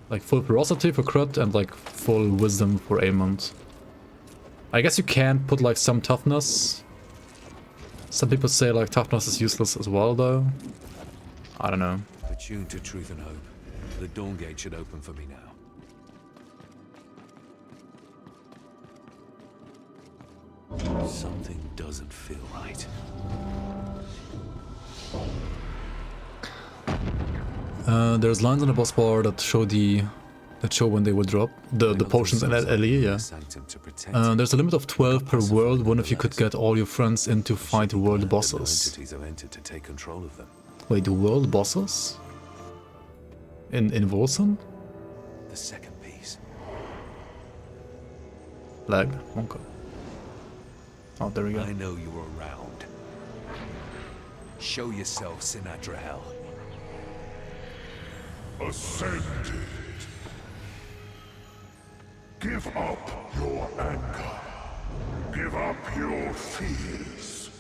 like full ferocity for crit and like full wisdom for ailment. I guess you can put like some toughness. Some people say like toughness is useless as well though. I don't know. Attuned to truth and hope. The Dawn Gate should open for me now. Something doesn't feel right. There's lines on the boss bar that show when they will drop the potions and LE, yeah. There's a limit of 12 per world. One if you could get all your friends in to fight world bosses. Wait, the world bosses? In WOLCEN? The second piece. Lag. Okay. Oh, there we go. I know you're around. Show yourself, Sinatra Hell. Ascended. Give up your anger. Give up your fears.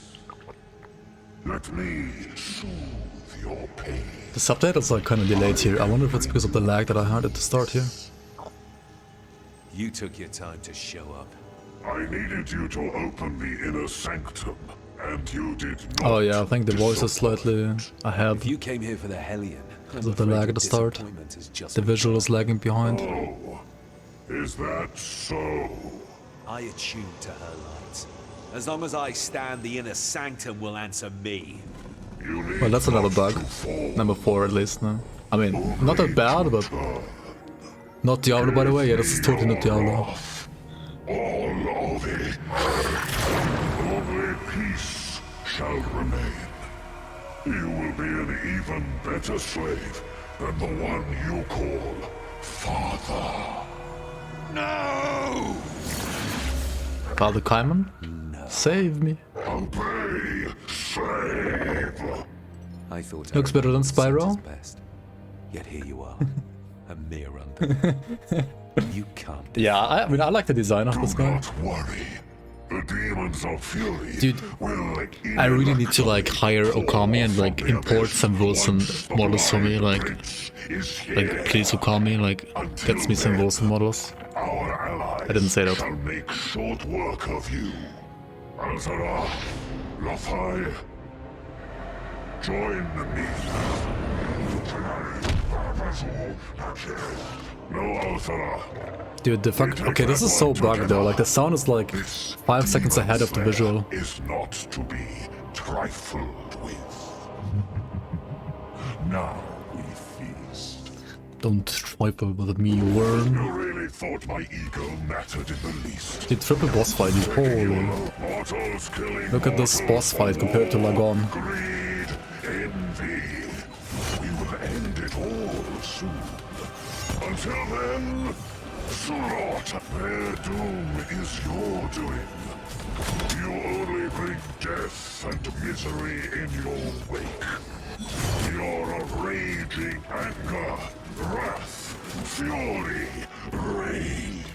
Let me soothe your pain. The subtitles are kind of delayed here. I wonder if it's because of the lag that I had at the start here. You took your time to show up. I needed you to open the inner sanctum, and you did not. Oh yeah, I think the voice is slightly ahead. If you came here for the Hellion, because of the lag at the start. The visual is lagging behind. Oh, is that so? I attune to her light. As long as I stand, the inner sanctum will answer me. Well, that's another bug. Number 4 at least, no? I mean, not that bad, but... Not Diablo, by the way. Yeah, this is totally not Diablo. All of it. Only peace shall remain. You will be an even better slave than the one you call Father. No! Father Kaiman? No. Save me. Obey, slave! I thought looks better than Spyro. Best. Yet here you are, a mere under. You can't. Yeah, I mean, I like the design of this guy. Do not worry. The demons of fury Dude, will I really need to like hire Okami and like import some Wolcen models for me. Like please Okami, like gets me some Wolcen models. I didn't say that. Shall make short work of you. Alzara, Lothai, join me. No, Alzara. Dude, the fuck. Okay, this is so bugged though. Like the sound is like 5 seconds ahead of the visual. Is not to be trifled with. Now we feast. Don't trifle with me, worm. You really thought my ego mattered in the least? The triple boss fight is holy. Look at this boss fight compared to Lagon. Greed, envy. We will end it all soon. Until then, slaughter. Their doom is your doing. You only bring death and misery in your wake. You're a raging anger, wrath, fury, rage.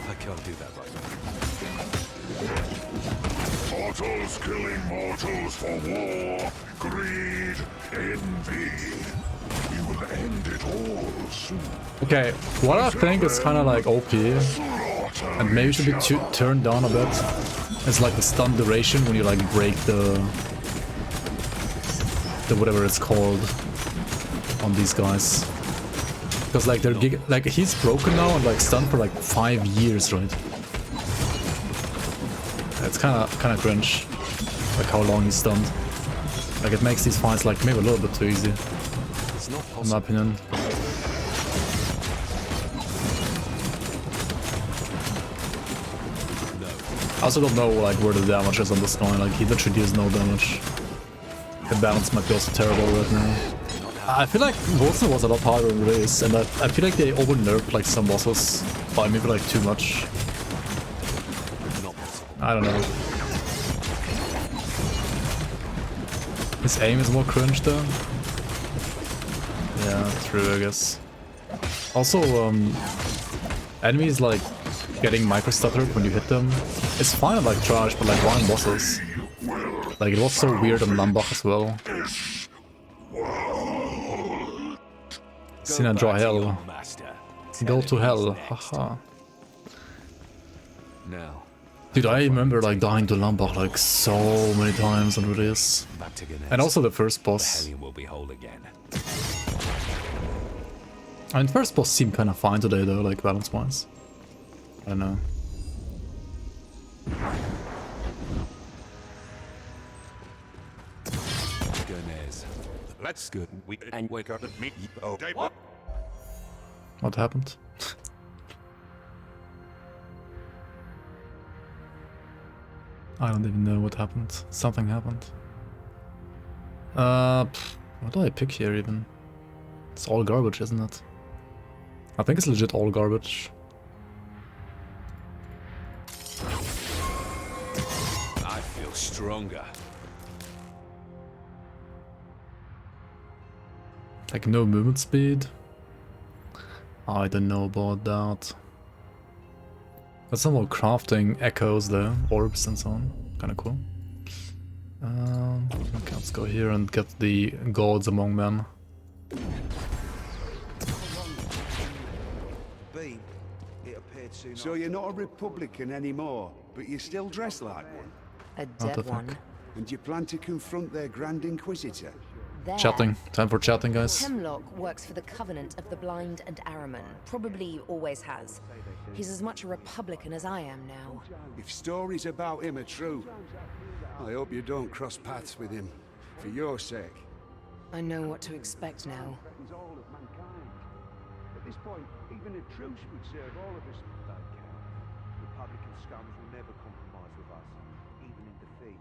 I can't do that right now. Mortals killing mortals for war, greed, envy. We will end it all soon. Okay, what I think is kind of like OP, and maybe should be turned down a bit, is like the stun duration when you like break the whatever it's called on these guys. Because like they're like he's broken now and like stunned for like 5 years, right? It's kind of cringe, like how long he's stunned. Like it makes these fights like maybe a little bit too easy, in my opinion. I also don't know like where the damage is on this guy. Like he literally deals no damage. The balance might be also terrible right now. I feel like Wolcen was a lot harder in race, and I feel like they over nerfed like some bosses by maybe like too much. I don't know. His aim is more cringe though. Yeah, true, I guess. Also, enemies like getting micro stuttered when you hit them. It's fine like trash, but like why in bosses? Like it was so weird on Lambach as well. Sin and draw hell. Go to hell, haha. Now. Dude, I remember like dying to Lambach like so many times on this. And also the first boss. Will be whole again. I mean, first boss seemed kind of fine today though, like balance-wise. I don't know. Let's go. We and wake up at me. Oh, What happened? I don't even know what happened. Something happened. What do I pick here even? It's all garbage, isn't it? I think it's legit all garbage. I feel stronger. Like no movement speed? I don't know about that. Got some more crafting echoes though, orbs and so on. Kinda cool. Okay, let's go here and get the gods among men. So you're not a Republican anymore, but you still dress like one? A dead one. And you plan to confront their Grand Inquisitor? There. Chatting. Time for chatting, guys. Hemlock works for the Covenant of the Blind and Ahriman. Probably always has. He's as much a Republican as I am now. If stories about him are true, I hope you don't cross paths with him. For your sake. I know what to expect now. At this point, even a truce would serve all of us. Don't care. Republican scums will never compromise with us, even in defeat.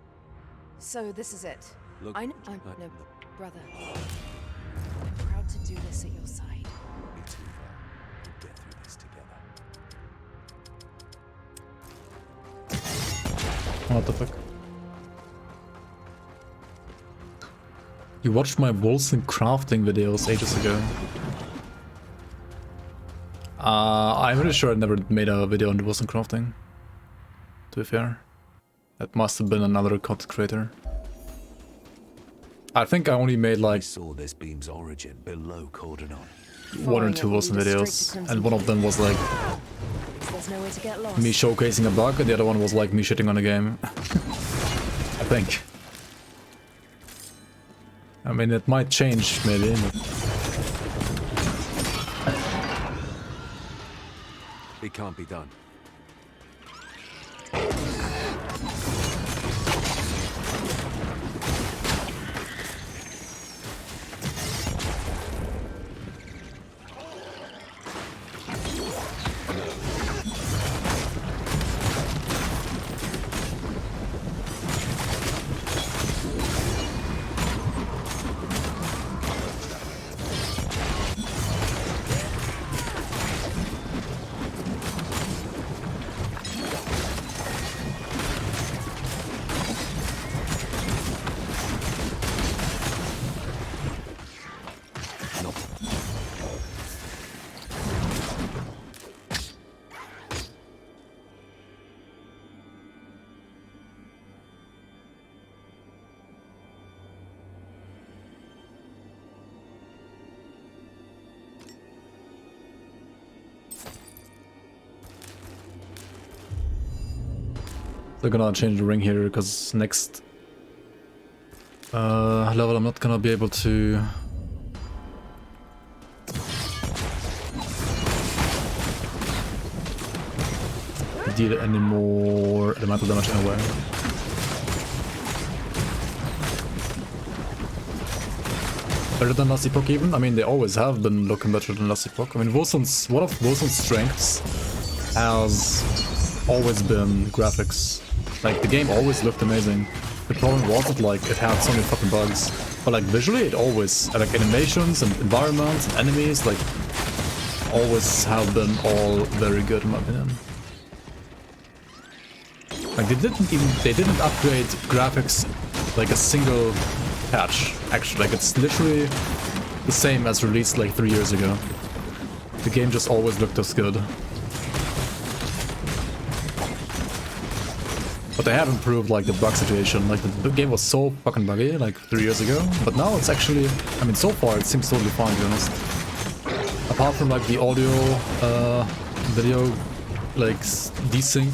So this is it. Look, I know, no, brother. I'm proud to do this at your side. Me too, Val. We'll get through this together. What the fuck? You watched my WOLCEN crafting videos ages ago. I'm pretty sure I never made a video on the WOLCEN crafting. To be fair. That must have been another content creator. I think I only made like... I saw this beam's origin below Cordonon. 1 or 2 WOLCEN videos, and one of them was like me showcasing a bug, and the other one was like me shitting on a game. I think. I mean, it might change, maybe. But... It can't be done. They're gonna change the ring here because next level I'm not gonna be able to deal any more elemental damage anyway. Better than last epoch even? I mean, they always have been looking better than last epoch. I mean, one of WOLCEN's strengths has always been graphics. Like, the game always looked amazing. The problem wasn't like it had so many fucking bugs, but like visually it always, like animations and environments and enemies, like always have been all very good in my opinion. Like they didn't upgrade graphics like a single patch, actually. Like it's literally the same as released like 3 years ago. The game just always looked as good. But they have improved like the bug situation. Like the game was so fucking buggy like 3 years ago, but now it's actually, I mean, so far it seems totally fine to be honest. Apart from like the audio, video, like desync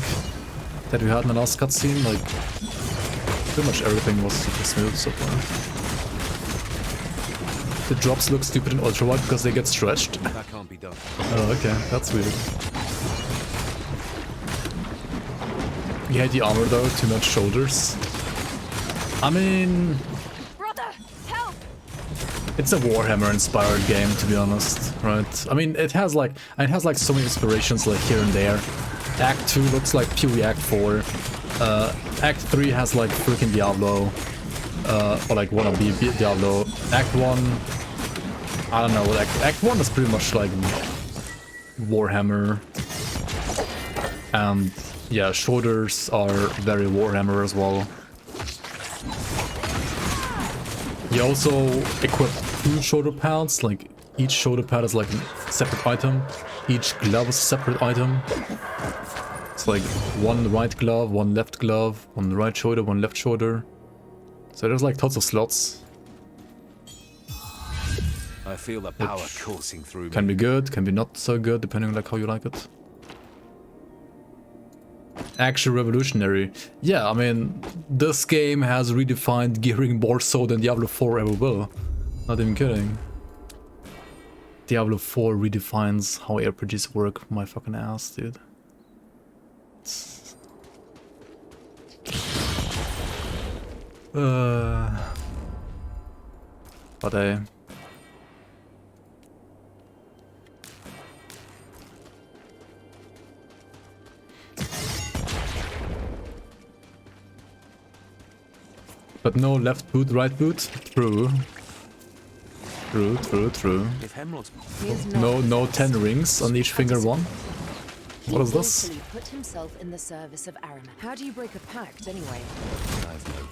that we had in the last cutscene, like pretty much everything was super smooth so far. The drops look stupid in ultra wide because they get stretched. That can't be done. Oh, okay, that's weird. You hate the armor though, too much shoulders. I mean... Brother, help! It's a Warhammer-inspired game, to be honest, right? I mean, it has like so many inspirations like here and there. Act 2 looks like purely Act 4. Act 3 has like freaking Diablo. Or like wannabe Diablo. Act 1... I don't know what Act 1 is pretty much like Warhammer. And... yeah, shoulders are very Warhammer as well. You also equip 2 shoulder pads, like each shoulder pad is like a separate item. Each glove is a separate item. It's like one right glove, one left glove, one right shoulder, one left shoulder. So there's like tons of slots. I feel the power coursing through me. Can be good, can be not so good, depending on like how you like it. Actually revolutionary. Yeah, I mean, this game has redefined gearing more so than Diablo 4 ever will. Not even kidding. Diablo 4 redefines how RPGs work. My fucking ass, dude. But But no left boot, right boot? True. True. If Hemlock's... No 10 rings on each finger one? What is this? He put himself in the service of Araman. How do you break a pact, anyway? I have no...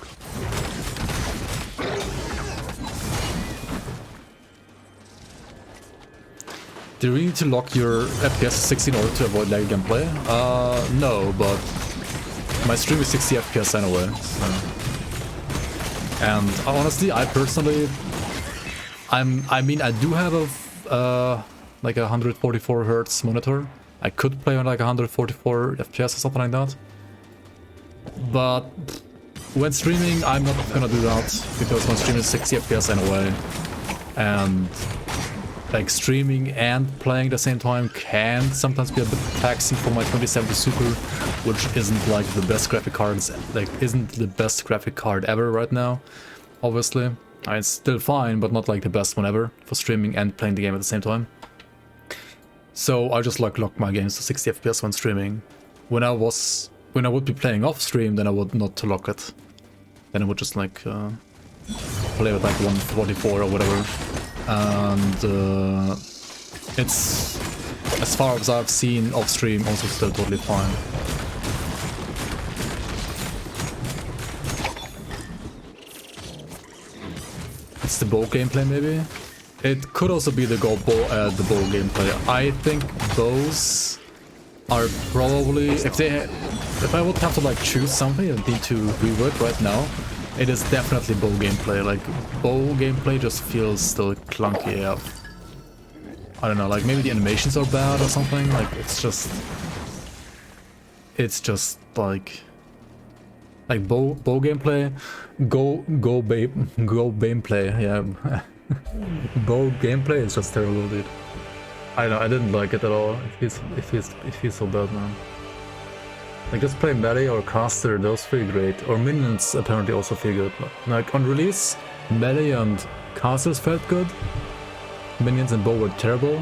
Do you need to lock your FPS to 60 in order to avoid lag gameplay? No, but my stream is 60 FPS anyway. So. And honestly, I personally, I mean, I do have a like a 144 Hz monitor. I could play on like 144 FPS or something like that. But when streaming, I'm not gonna do that because my stream is 60 FPS anyway, and like streaming and playing at the same time can sometimes be a bit taxing for my 2070 Super, which isn't like the best graphic card, isn't the best graphic card ever right now, obviously. I mean, it's still fine, but not like the best one ever for streaming and playing the game at the same time. So I just like lock my games to 60 FPS when streaming. When I would be playing off stream, then I would not lock it. Then I would just like play with like 144 or whatever. And it's, as far as I've seen off stream, also still totally fine. It's the bow gameplay maybe? It could also be the bow gameplay. I think bows are probably, if I would have to like choose something and need to rework right now, it is definitely bow gameplay. Like, bow gameplay just feels still clunky AF. I don't know, like maybe the animations are bad or something. Like, it's just like bow gameplay, go gameplay, yeah. Bow gameplay is just terrible, dude. I don't know, I didn't like it at all. It feels so bad, man. Like, just play melee or caster, those feel great. Or minions apparently also feel good. Like, on release, melee and casters felt good. Minions and bow were terrible.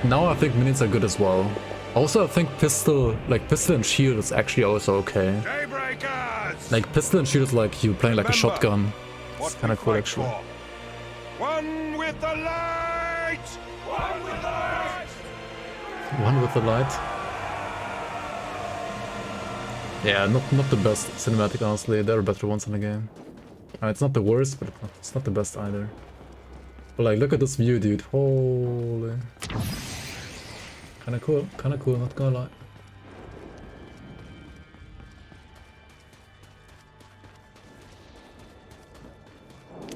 Now I think minions are good as well. Also, I think pistol and shield is actually also okay. Like, pistol and shield is like you playing like a shotgun. It's kind of cool, actually. One with the light! One with the light! One with the light? Yeah, not the best cinematic, honestly. There are better ones in the game. It's not the worst, but it's not the best either. But like, look at this view, dude. Holy. Kinda cool, not gonna lie.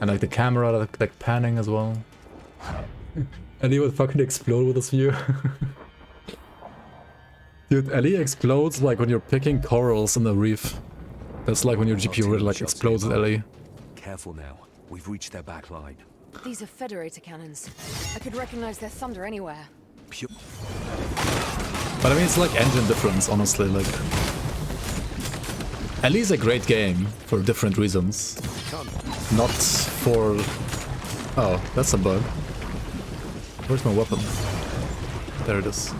And like the camera, like panning as well. And he would fucking explode with this view. Dude, Ellie explodes like when you're picking corals in the reef. That's like when your GPU really like explodes at Ellie. Careful now. We've reached their back line. These are Federator cannons. I could recognize their thunder anywhere. Pure. But I mean, it's like engine difference, honestly. Like, Ellie's a great game for different reasons. Not for... Oh, that's a bug. Where's my weapon? There it is.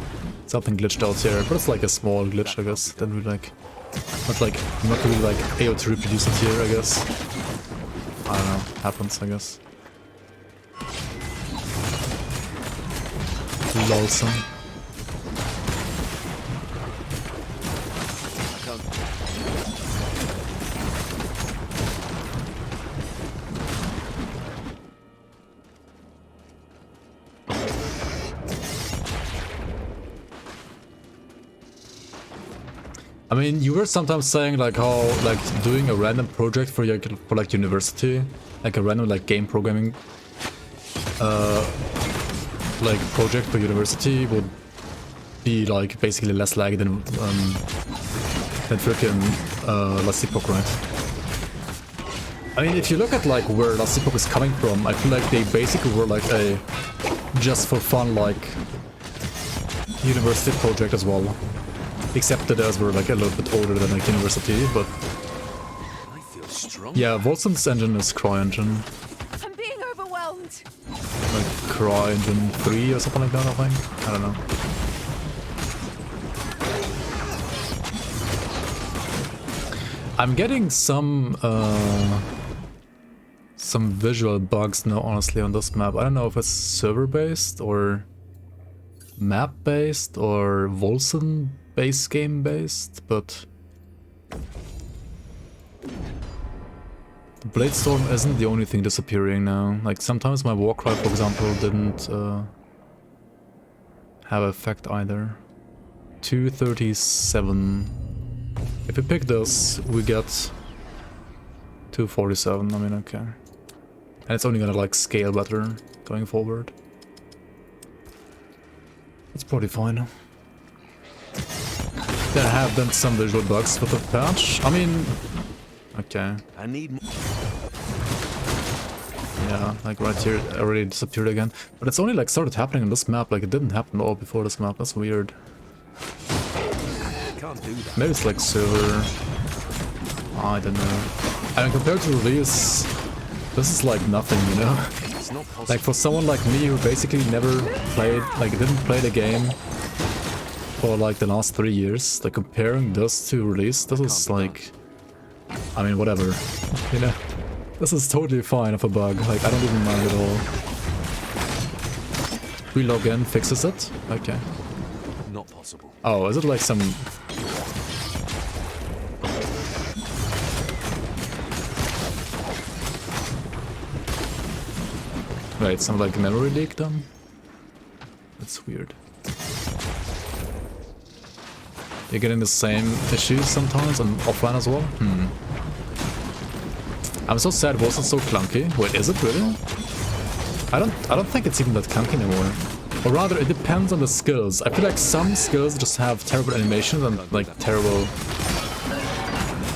Something glitched out here, but it's like a small glitch, I guess. Then we like... Not really like able to reproduce it here, I guess. I don't know. Happens, I guess. WOLCEN. I mean, you were sometimes saying like how like doing a random project for like university, like a random like game programming like project for university would be like basically less laggy than freaking Last Epoch, right? I mean, if you look at like where Last Epoch is coming from, I feel like they basically were like a just for fun like university project as well. Except that theirs were like a little bit older than like university, but I feel strong. Yeah, WOLCEN's engine is CryEngine. I'm being overwhelmed. Like CryEngine 3 or something like that, I think. I don't know. I'm getting some visual bugs now, honestly, on this map. I don't know if it's server-based or map-based or WOLCEN base game-based, but the Bladestorm isn't the only thing disappearing now. Like, sometimes my Warcry, for example, didn't have effect either. 237. If we pick this, we get 247. I mean, okay. And it's only gonna like scale better going forward. It's probably fine. There have been some visual bugs with the patch. I mean, okay. I need more. Yeah, like right here it already disappeared again. But it's only like started happening on this map, like it didn't happen at all before this map. That's weird. Can't do that. Maybe it's like server. I don't know. I mean, compared to release, this is like nothing, you know? It's not possible. Like for someone like me who basically never played, like didn't play the game for like the last 3 years, like comparing this to release, this is like, I mean, whatever, you know? This is totally fine of a bug, like I don't even mind at all. Prologue in fixes it? Okay. Not possible. Oh, is it like some... Wait, some like memory leak then? That's weird. You're getting the same issues sometimes and offline as well? I'm so sad it wasn't so clunky. Wait, is it really? I don't think it's even that clunky anymore. Or rather, it depends on the skills. I feel like some skills just have terrible animations and like terrible...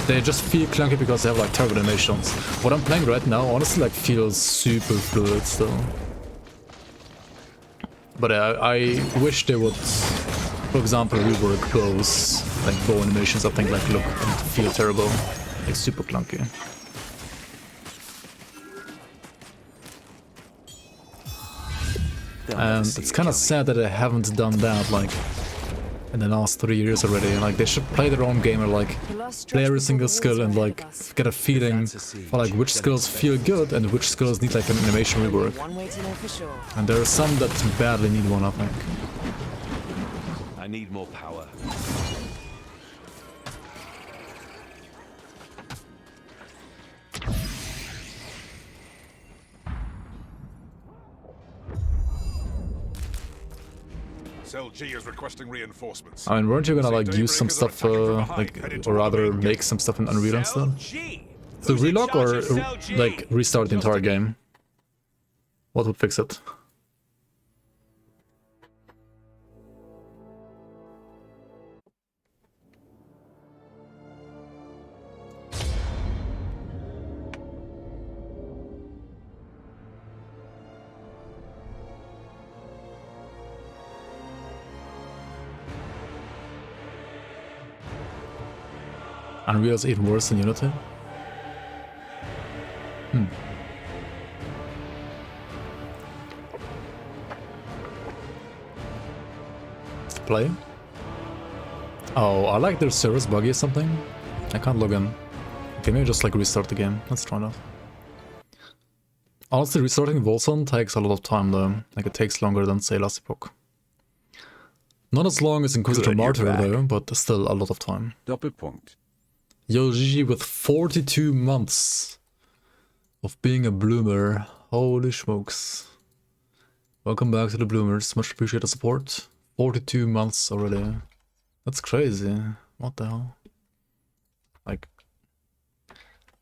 They just feel clunky because they have like terrible animations. What I'm playing right now honestly like feels super fluid still. But I wish they would, for example, rework bows, like bow animations. I think like look and feel terrible, like super clunky. And it's kind of sad that they haven't done that like in the last 3 years already. Like they should play their own game or like play every single skill and like get a feeling for like which skills feel good and which skills need like an animation rework. And there are some that badly need one, I think. I need more power. SLG is requesting reinforcements. I mean, weren't you gonna like use some stuff, like, or rather make some stuff in Unreal and stuff? So relog or like restart the entire game? What would fix it? Unreal is even worse than Unity? Play? Oh, I like their server's buggy or something. I can't log in. Okay, maybe just like restart the game. Let's try that. Honestly, restarting WOLCEN takes a lot of time though. Like it takes longer than say last epoch. Not as long as Inquisitor Martyr though, but still a lot of time. Doppelpunkt. Yo, GG with 42 months of being a bloomer. Holy smokes. Welcome back to the bloomers. Much appreciate the support. 42 months already. That's crazy. What the hell? Like,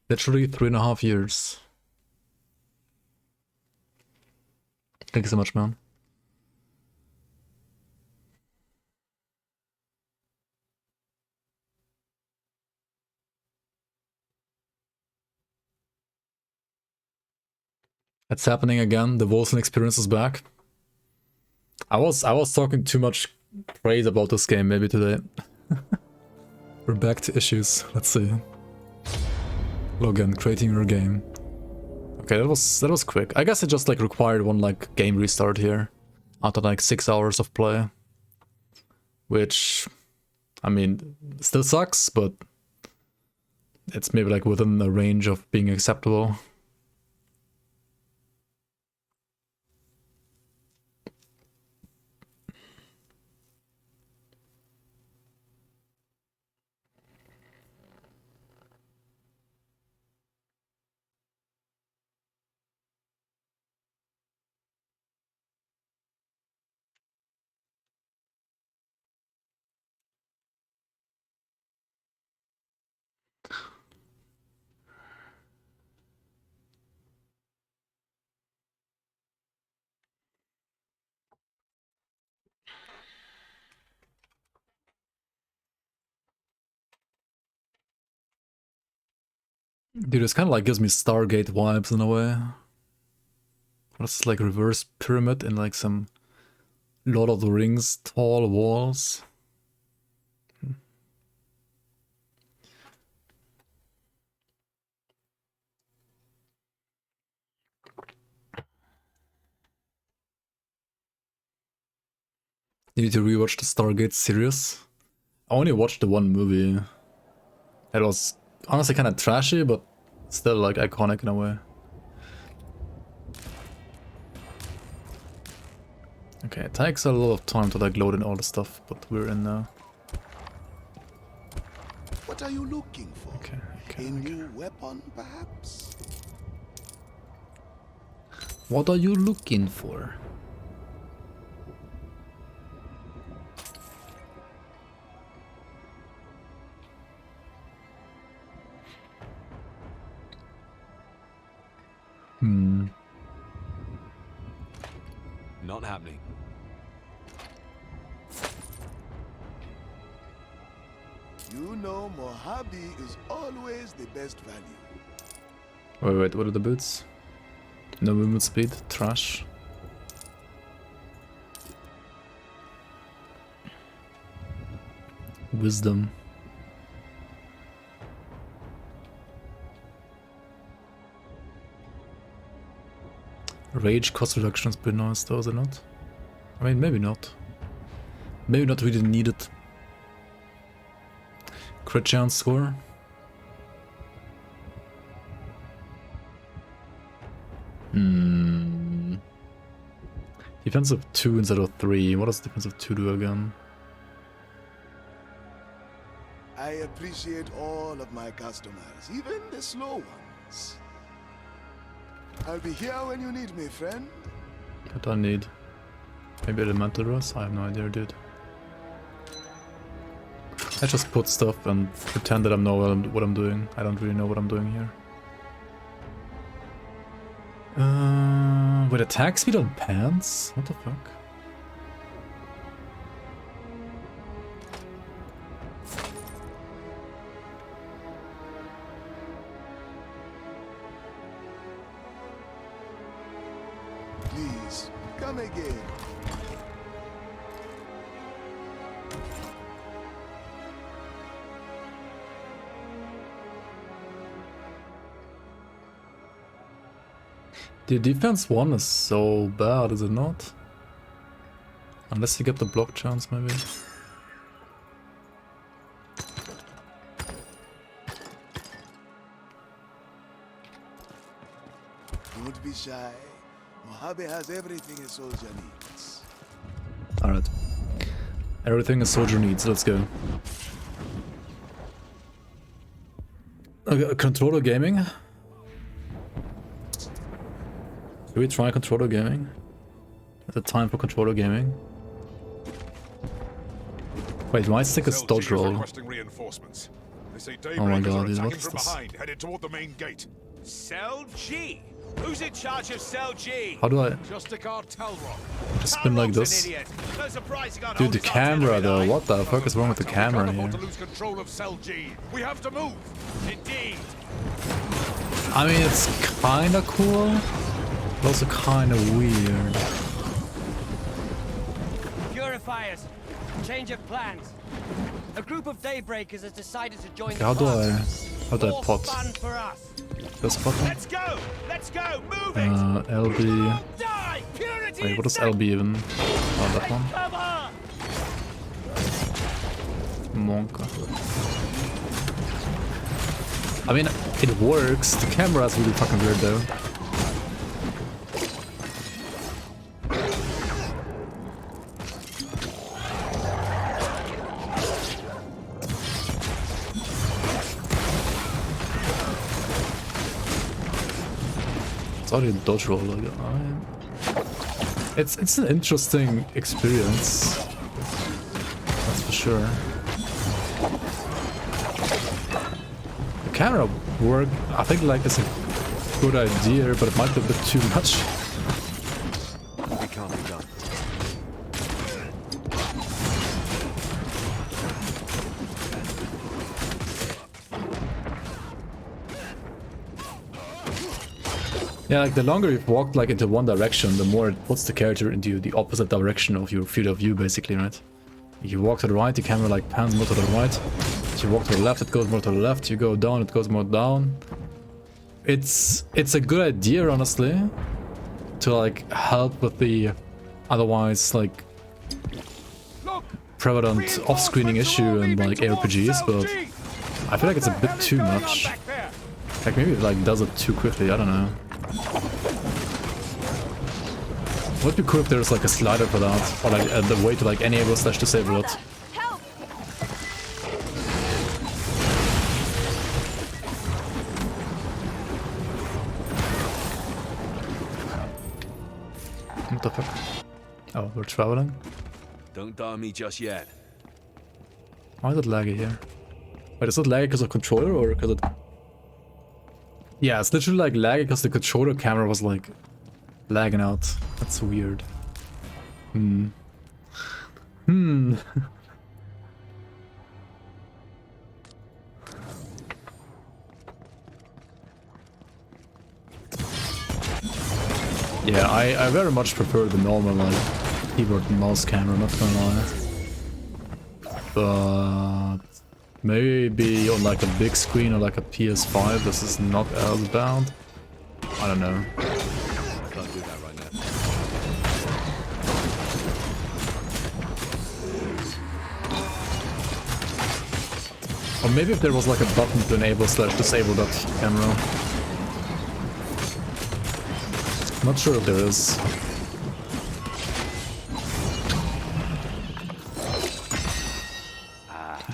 literally 3.5 years. Thank you so much, man. It's happening again. The WOLCEN experience is back. I was talking too much praise about this game maybe today. We're back to issues. Let's see. Login, creating your game. Okay, that was quick. I guess it just like required one like game restart here after like 6 hours of play, which I mean still sucks, but it's maybe like within the range of being acceptable. Dude, this kind of like gives me Stargate vibes in a way. It's like reverse pyramid in like some Lord of the Rings tall walls. You need to rewatch the Stargate series. I only watched the one movie. It was honestly kind of trashy, but still like iconic in a way. Okay, it takes a lot of time to like load in all the stuff, but we're in now. What are you looking for? Okay. A new weapon, perhaps? What are you looking for? Not happening. You know Mojave is always the best value. Wait, what are the boots? No movement speed, trash. Wisdom. Rage cost reduction is pretty nice though, is it not? I mean, maybe not. Maybe not really needed. Crit chance score. Defensive 2 instead of 3. What does defensive 2 do again? I appreciate all of my customers, even the slow ones. I'll be here when you need me, friend. What do I need? Maybe elemental rust? I have no idea, dude. I just put stuff and pretend that I know what I'm doing. I don't really know what I'm doing here. With attack speed on pants? What the fuck? Please, come again. The defense 1 is so bad, is it not? Unless you get the block chance, maybe. Don't be shy. Mojave has everything a soldier needs. Alright. Everything a soldier needs, let's go. Okay, controller gaming? Should we try controller gaming? Is it time for controller gaming? Wait, my stick is dodge roll. Reinforcements. They say Oh my god, dude, what attacking is from this? behind, headed toward the main gate. Cell G? Who's in charge of Cell G? How do I Just a cartel rock. just spin like this? No surprise he got Dude, the camera though, what the fuck is wrong with the camera here? To lose control of Cell G. We have to move. Indeed. I mean, it's kinda cool, but also kinda weird. Purifiers. Change of plans. A group of Daybreakers has decided to join How the do I More pot? fun for us. This button? Let's go! Let's go! Move it! LB. Die! Purity Wait, what is LB even? Oh, that one. cover! Monka. I mean, it works. The camera is really fucking weird though. It's already a dodge roll. Like, it's an interesting experience. That's for sure. The camera work, I think, like, is a good idea, but it might be a bit too much. It can't be done. Yeah, like the longer you've walked like into one direction, the more it puts the character into the opposite direction of your field of view, basically, right? If you walk to the right, the camera like pans more to the right. If you walk to the left, it goes more to the left. You go down, it goes more down. It's a good idea, honestly, to like help with the otherwise like prevalent off-screening issue in like ARPGs, but I feel like it's a bit too much. Like maybe it like does it too quickly, I don't know. Would be cool if there's like a slider for that, or like the way to like enable / disable it. What the fuck? Oh, we're traveling? Don't die me just yet. Why is it laggy here? Wait, is it laggy because of controller or because it... Yeah, it's literally like laggy because the controller camera was like lagging out. That's weird. Yeah, I very much prefer the normal like keyboard and mouse camera, not gonna lie. But maybe on like a big screen or like a PS5 this is not as bound. I don't know. I can't do that right now. Or maybe if there was like a button to enable / disable that camera. Not sure if there is.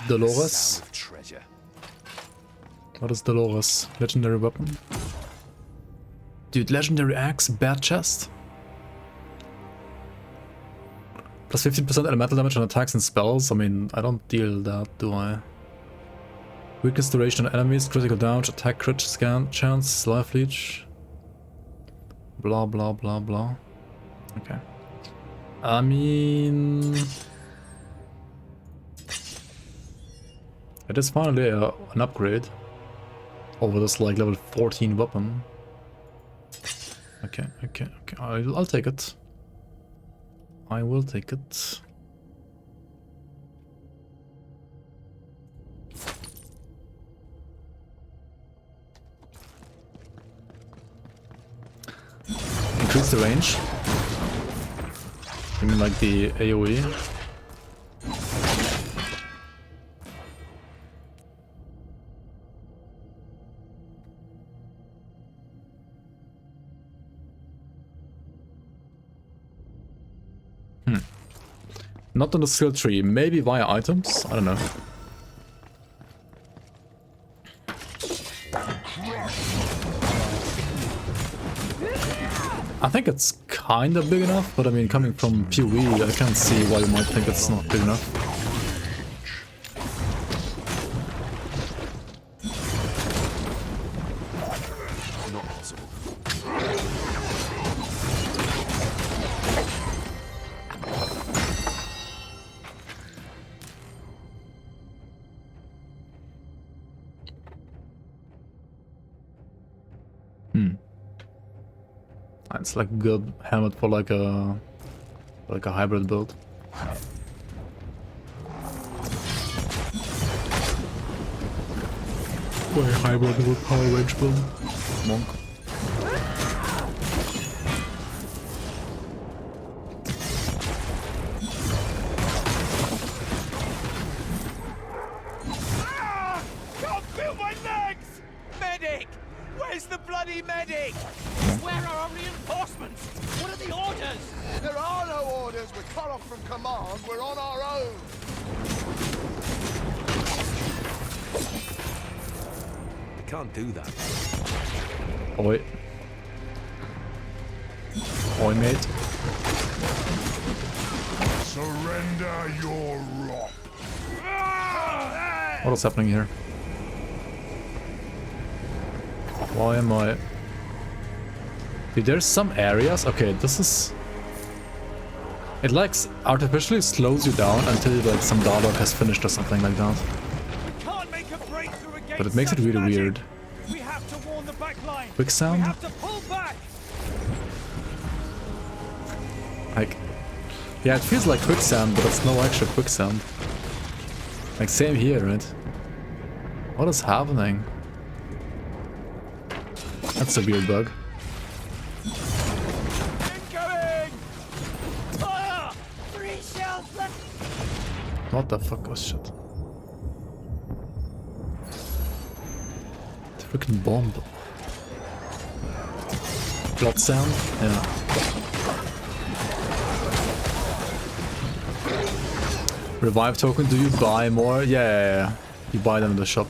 Dolores? What is Dolores? Legendary weapon? Dude, legendary axe, bad chest? Plus 15% elemental damage on attacks and spells? I mean, I don't deal that, do I? Weakness duration on enemies, critical damage, attack crit scan chance, life leech. Blah blah blah blah. Okay. I mean... It is finally an upgrade over this like level 14 weapon. Okay. I'll take it. I will take it. Increase the range. I mean like the AoE. Not on the skill tree, maybe via items? I don't know. I think it's kind of big enough, but I mean, coming from PoE, I can't see why you might think it's not big enough. Not possible. It's like a good helmet for like a hybrid build. Or a hybrid with power range build. Monk. Can't feel my legs! Where's the bloody medic? Where are our reinforcements? What are the orders? There are no orders. We're cut off from command. We're on our own. You can't do that. Oi. Oi, mate. Surrender your rock. What is happening here? Why am I... Dude, there's some areas... Okay, this is... It like artificially slows you down until like some dialogue has finished or something like that. Can't make a breakthrough against But it makes it such really magic. weird. We have to warn the back line. Quick sound? We have to pull back. Like... Yeah, it feels like quicksand, but it's no actual quicksand. Like, same here, right? What is happening? That's a weird bug. Incoming! Fire! 3 shells left. What the fuck? Oh shit. The freaking bomb. Blood sound? Yeah. Revive token, do you buy more? Yeah. You buy them in the shop.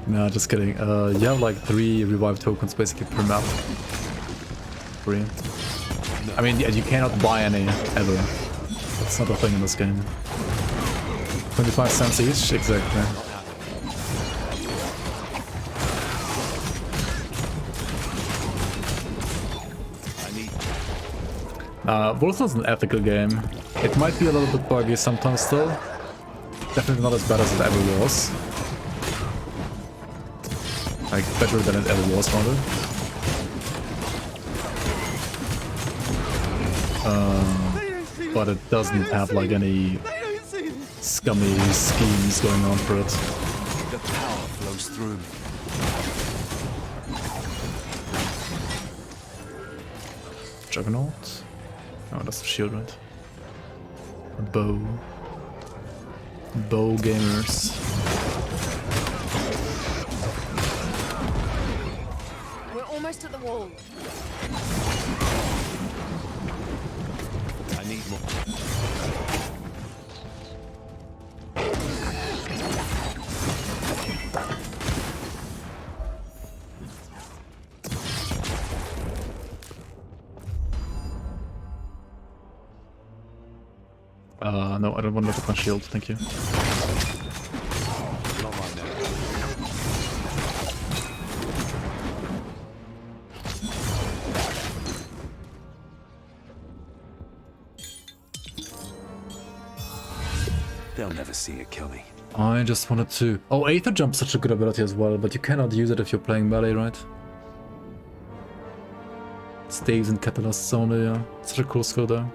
No, just kidding. You have like 3 revive tokens basically per map. Free. I mean, yeah, you cannot buy any ever. That's not a thing in this game. 25 cents each? Exactly. WOLCEN is an ethical game. It might be a little bit buggy sometimes still. Definitely not as bad as it ever was. Like, better than it ever was, rather. But it doesn't have like any scummy schemes going on for it. The power flows through me. Juggernaut? Oh, that's the shield, right? A bow. Bow gamers. We're almost at the wall. I need more. No, I don't want to look at my shield, thank you. They'll never see it coming. I just wanted to... Oh, Aether Jump's such a good ability as well, but you cannot use it if you're playing melee, right? Staves and catalysts only, yeah. Such a cool skill though.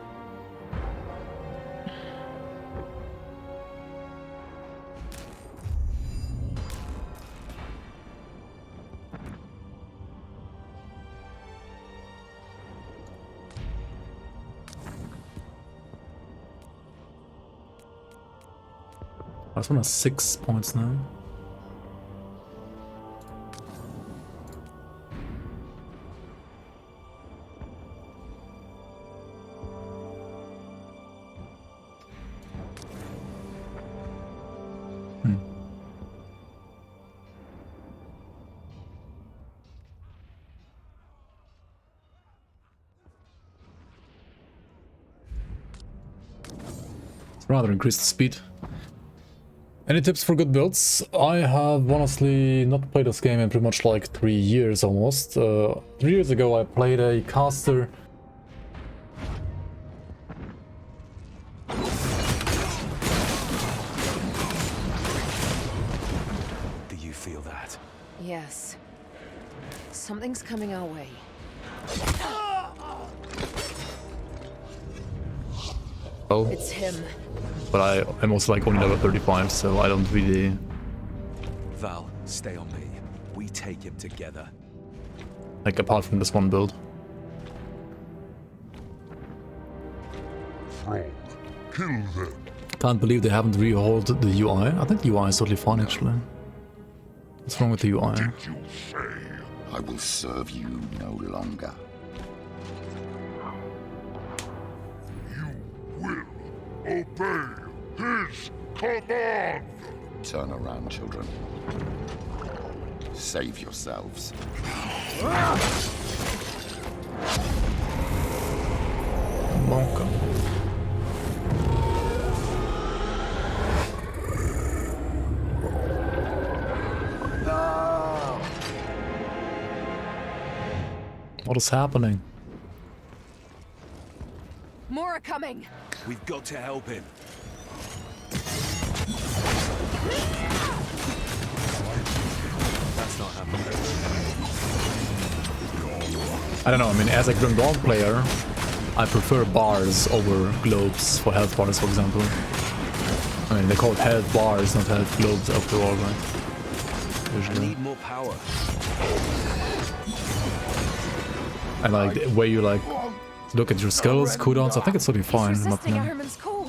This one has 6 points now. Rather increase the speed. Any tips for good builds? I have honestly not played this game in pretty much like 3 years almost. 3 years ago I played a caster. Do you feel that? Yes. Something's coming our way. Oh. It's him. But I'm also like only level 35, so I don't really... Val, stay on me. We take him together. Like apart from this one build. Kill them. Can't believe they haven't rehauled the UI. I think the UI is totally fine actually. What's wrong with the UI? Did you say? I will serve you no longer. You will obey his command! Turn around, children. Save yourselves. Monka. What is happening? More are coming. We've got to help him. That's not happening. I don't know, I mean, as a Grim Dawn player, I prefer bars over globes for health bars, for example. I mean, they call it health bars, not health globes after all, right? Usually. I need more power. And like, the way you like, look at your skills, cooldowns, I think it's totally fine. Resisting Ahriman's call.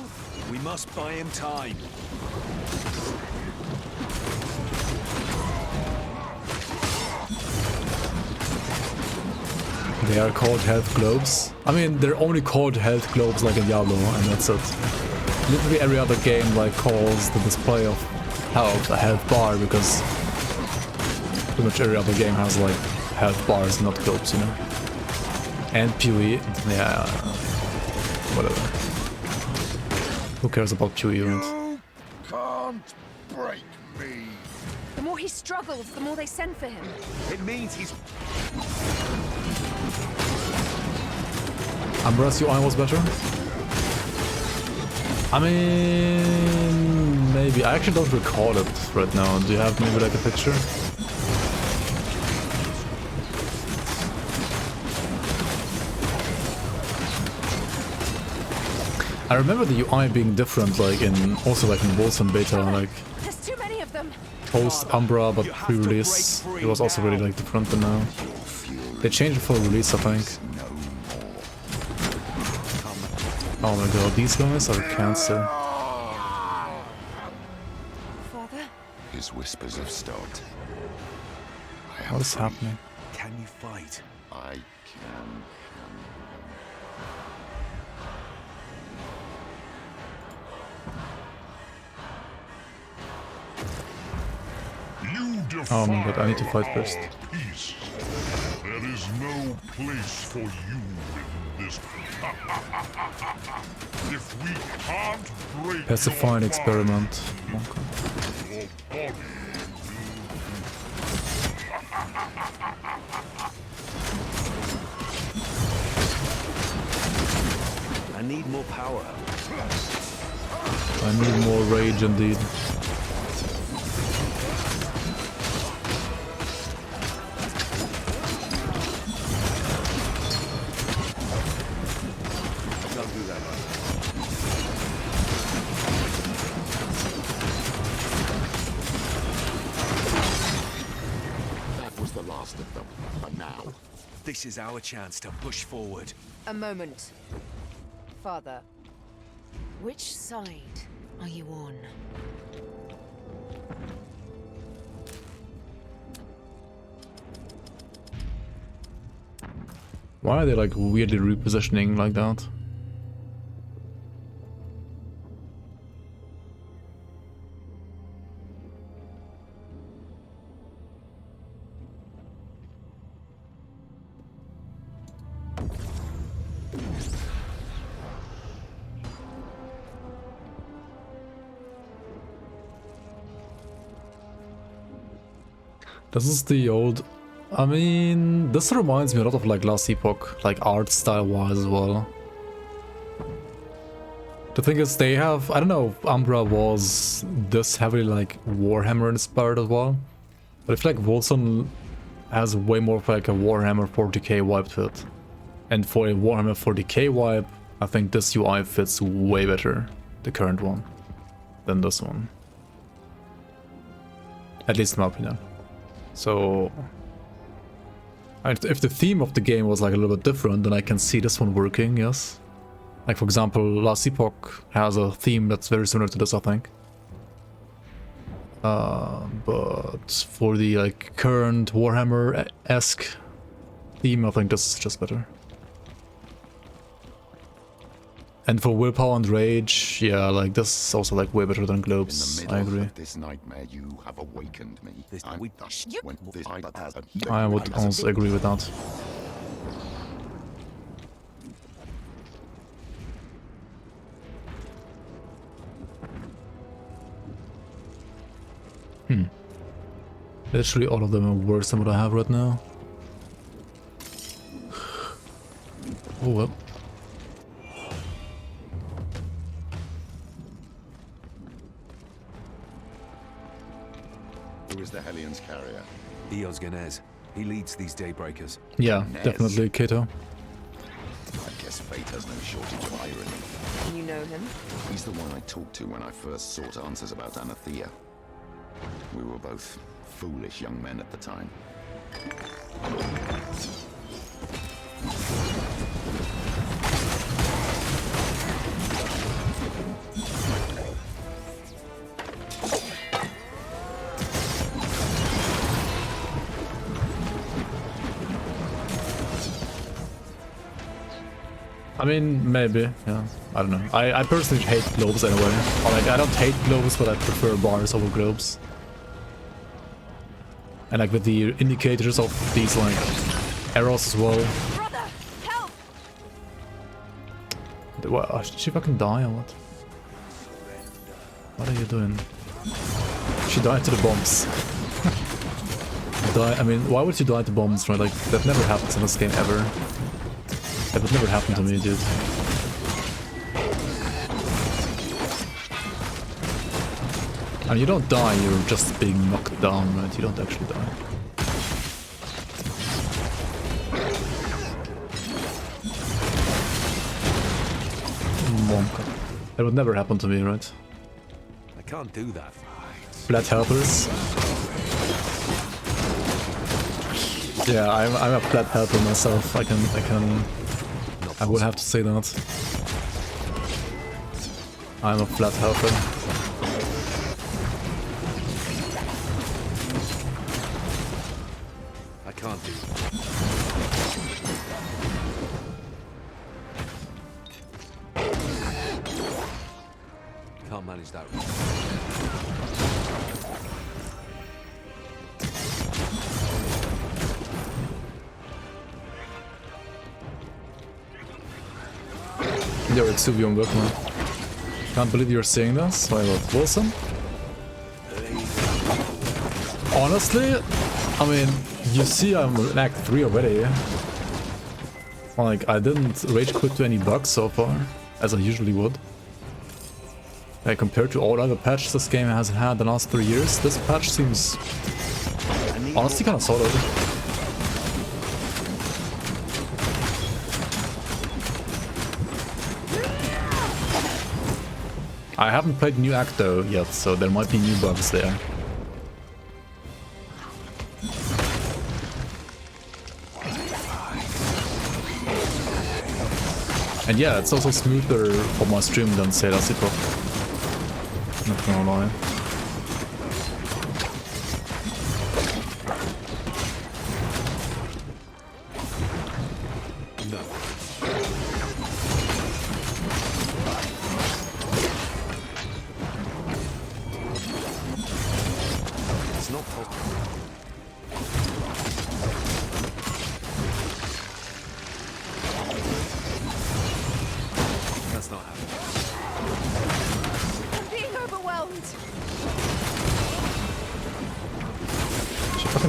We must buy him time. They are called health globes. I mean, they're only called health globes like in Diablo, and that's it. Literally every other game like calls the display of health a health bar, because pretty much every other game has like health bars, not globes, you know. And PoE, yeah, whatever. Who cares about PoE, right? You can't break me. The more he struggles, the more they send for him. It means he's... Umbra's UI was better? I mean, maybe. I actually don't recall it right now. Do you have maybe like a picture? I remember the UI being different, like in WOLCEN beta, like There's too many of them. post Umbra but pre-release. It was also really like different than now. They changed it for release, I think. Oh my god, these guys are cancer. Father? His whispers have stopped. What is happening? Can you fight? I can. Oh my god, I need to fight first. Peace. There is no place for you in this. If we can't break Pacifying your experiment. mind, your body I need more power. I need more rage indeed. Don't do that. That was the last of them. For now. This is our chance to push forward. A moment. Father, which side are you on? Why are they like weirdly repositioning like that? This is the old... I mean, this reminds me a lot of like Last Epoch, like art style wise as well. The thing is, they have... I don't know if Umbra was this heavily like Warhammer inspired as well. But I feel like WOLCEN has way more of like a Warhammer 40k vibe to it. And for a Warhammer 40k vibe, I think this UI fits way better, the current one, than this one. At least in my opinion. So, if the theme of the game was like a little bit different, then I can see this one working, yes. Like for example, Last Epoch has a theme that's very similar to this, I think. But for the like current Warhammer-esque theme, I think this is just better. And for willpower and rage, yeah, like this is also like way better than globes. I agree. Of this nightmare, you have awakened me. I would also agree with that. Literally all of them are worse than what I have right now. Oh well. Who is the Hellions carrier? Eos Ganez. He leads these Daybreakers. Yeah, definitely Kato. I guess fate has no shortage of irony. You know him? He's the one I talked to when I first sought answers about Anathea. We were both foolish young men at the time. I mean, maybe, yeah. I don't know. I personally hate globes anyway. Or, like, I don't hate globes, but I prefer bars over globes. And like with the indicators of these like arrows as well. Brother, help! What, did she fucking die or what? What are you doing? She died to the bombs. I mean, why would you die to bombs, right? Like, that never happens in this game ever. That would never happen to me, dude. I mean, you don't die, you're just being knocked down, right? You don't actually die. Monka. That would never happen to me, right? I can't do that. Flat helpers. Yeah, I'm a flat helper myself. I would have to say that. I'm a flat helper. I can't do Can't manage that. Yo, it's Suvion Workman. Can't believe you're saying this. Why, what? Wilson? Honestly, I mean, you see I'm in Act 3 already. Like, I didn't rage quit to any bugs so far, as I usually would. Like, compared to all other patches this game has had the last 3 years, this patch seems honestly kind of solid. I haven't played New Act though yet, so there might be new bugs there. And yeah, it's also smoother on my stream than say Lasipo. Not gonna lie.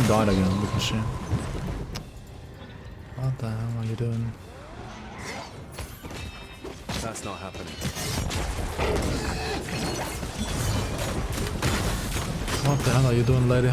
Died again, didn't she? What the hell are you doing? That's not happening. What the hell are you doing, lady?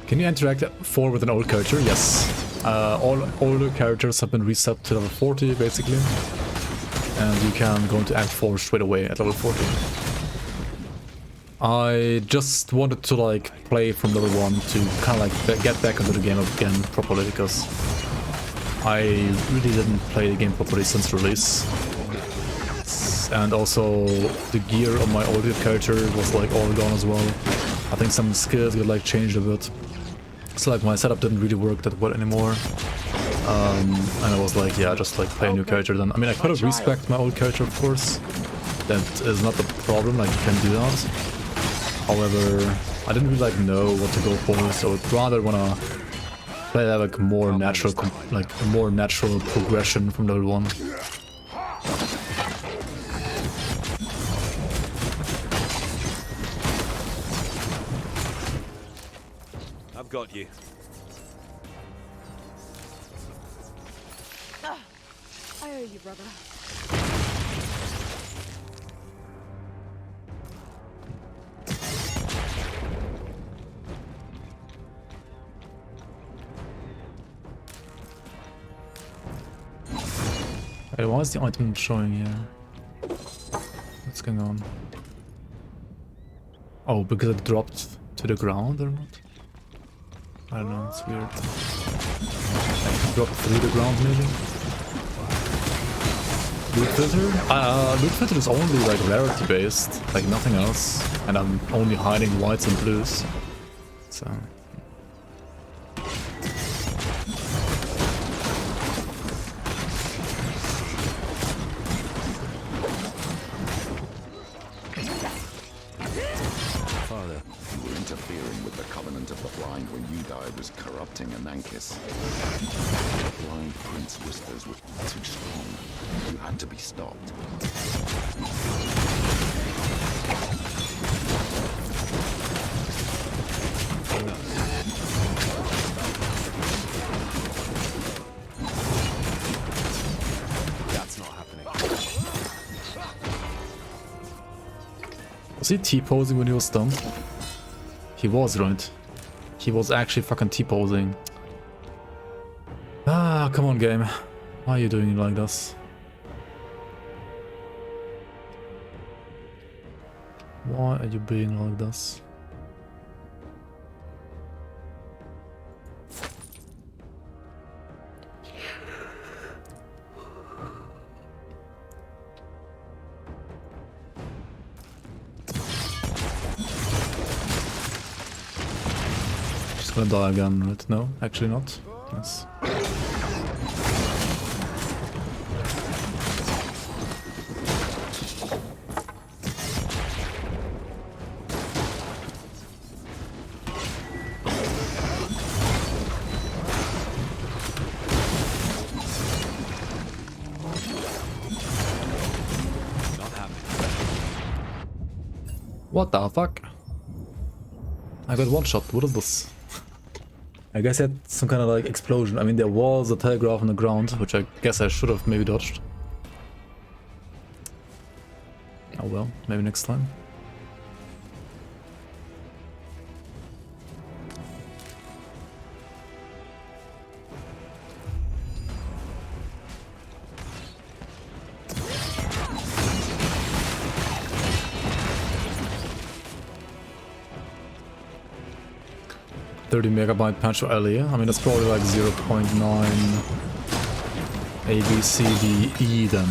Can you interact 4 with an old character? Yes. All older characters have been reset to level 40 basically, and you can go into Act 4 straight away at level 40. I just wanted to like play from level 1 to kind of like get back into the game again properly, because I really didn't play the game properly since release. And also the gear on my older character was like all gone as well. I think some skills got like changed a bit. So like my setup didn't really work that well anymore. And I was like, yeah, just like play a new character then. I mean, I could have respected my old character, of course. That is not the problem, like you can do that. However, I didn't really like know what to go for, so I'd rather wanna play that like more natural, like a more natural progression from level 1. I've got you. I owe you, brother. Wait, why is the item showing here? What's going on? Oh, because it dropped to the ground or not? I don't know, it's weird. Like, dropped through the ground maybe? Loot filter? Loot filter is only like rarity based, like nothing else. And I'm only hiding whites and blues. So... when Udai was corrupting Anankis. The blind prince whispers were too strong. You had to be stopped. That's not happening. Was he T-posing when he was stunned? He was, right? He was actually fucking T-posing. Ah, come on, game. Why are you doing it like this? Why are you being like this? Gonna die again, right? No, actually not. Yes. What the fuck? I got one shot. What is this? I guess I had some kind of like explosion. I mean, there was a telegraph on the ground, which I guess I should have maybe dodged. Oh well, maybe next time. $30 MB patch for Elia. I mean, that's probably like 0.9 A, B, C, D, E then.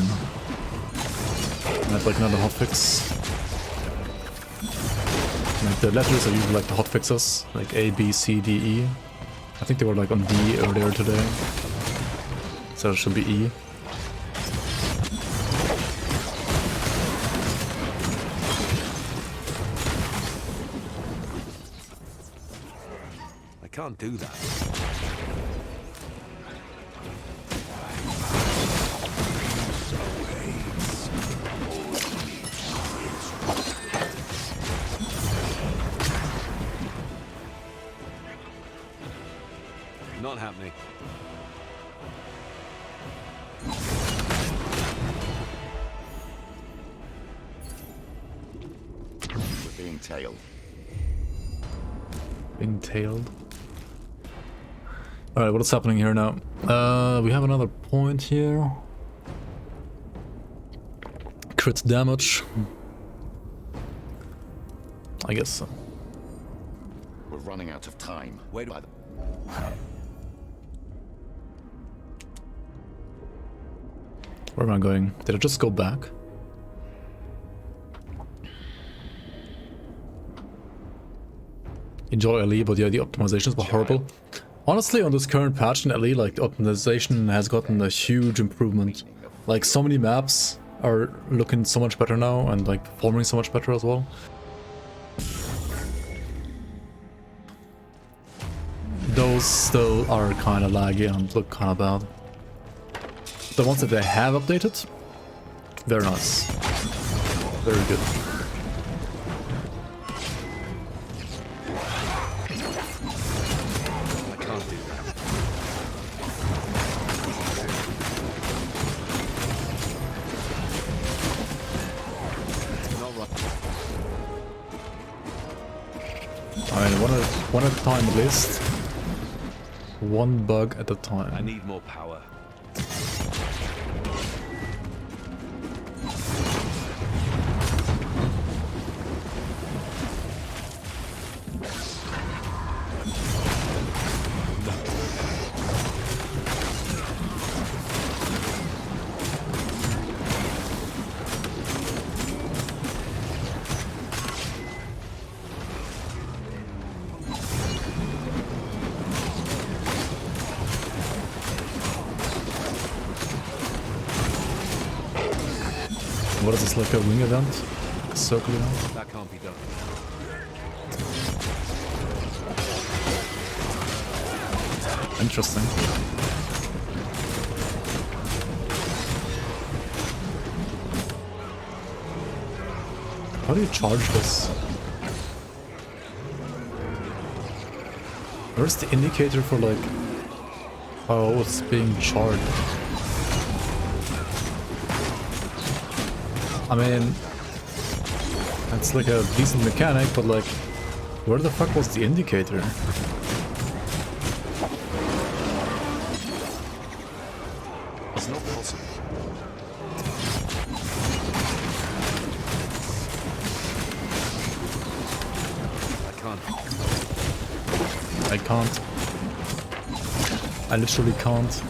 That's like another hotfix. Like the letters are usually like the hotfixes, like A, B, C, D, E. I think they were like on D earlier today. So it should be E. Can't do that. Not happening. We're being tailed. Being tailed? Alright, what is happening here now? We have another point here. Crit damage. I guess so. We're running out of time. Wait. Where am I going? Did I just go back? Enjoy LE, but yeah, the optimizations were horrible. Honestly, on this current patch in LE, like, the optimization has gotten a huge improvement. Like, so many maps are looking so much better now, and like performing so much better as well. Those still are kind of laggy and look kind of bad. The ones that they have updated, very nice. Very good. I can't do that. Not right. Alright, one at a time at least. One bug at a time. I need more power. What is this, like a wing event? A circle event? That can't be done. Interesting. How do you charge this? Where's the indicator for like how it's being charged? I mean, it's like a decent mechanic, but like, where the fuck was the indicator? It's not possible. I can't. I literally can't.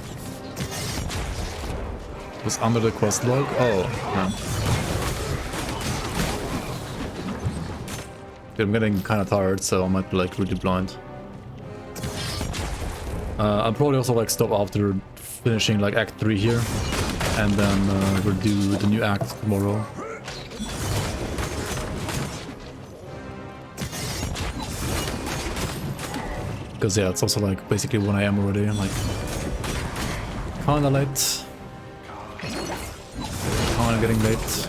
It was under the quest log? Oh, yeah. I'm getting kind of tired, so I might be like really blind. I'll probably also like stop after finishing like Act 3 here, and then we'll do the new act tomorrow. Because yeah, it's also like basically 1 AM already, and like kinda late. Kinda getting late.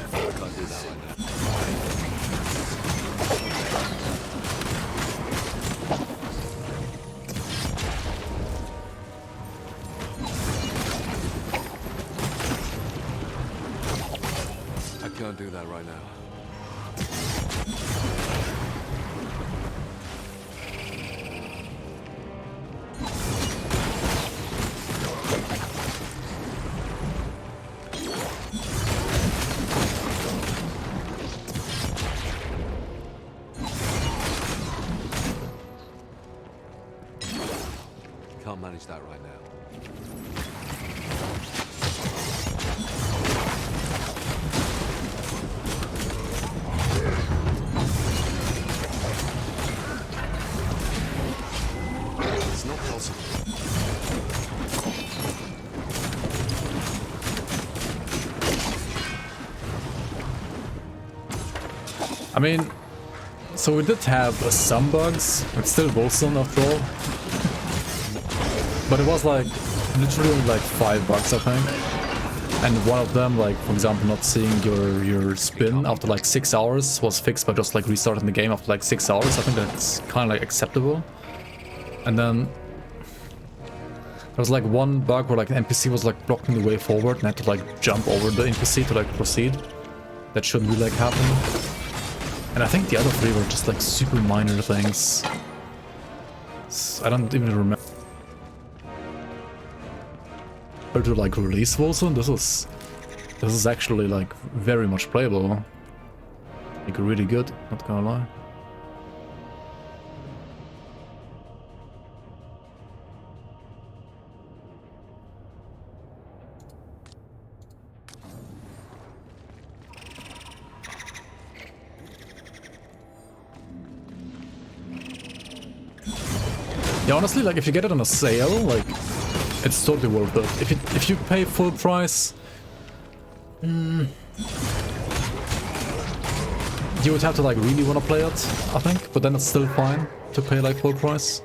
Can't do that right now. Can't manage that right now. I mean, so we did have some bugs. It's still WOLCEN after all. But it was like literally like 5 bugs, I think. And one of them, like for example, not seeing your spin after like 6 hours was fixed by just like restarting the game after like 6 hours. I think that's kind of like acceptable. And then there was like one bug where like an NPC was like blocking the way forward and I had to like jump over the NPC to like proceed. That shouldn't really like happen. And I think the other 3 were just like super minor things. I don't even remember. compared to like release WOLCEN, this is actually like very much playable. Like really good, not gonna lie. Yeah, honestly, like if you get it on a sale, like it's totally worth it. If you pay full price, you would have to like really want to play it, I think. But then it's still fine to pay like full price.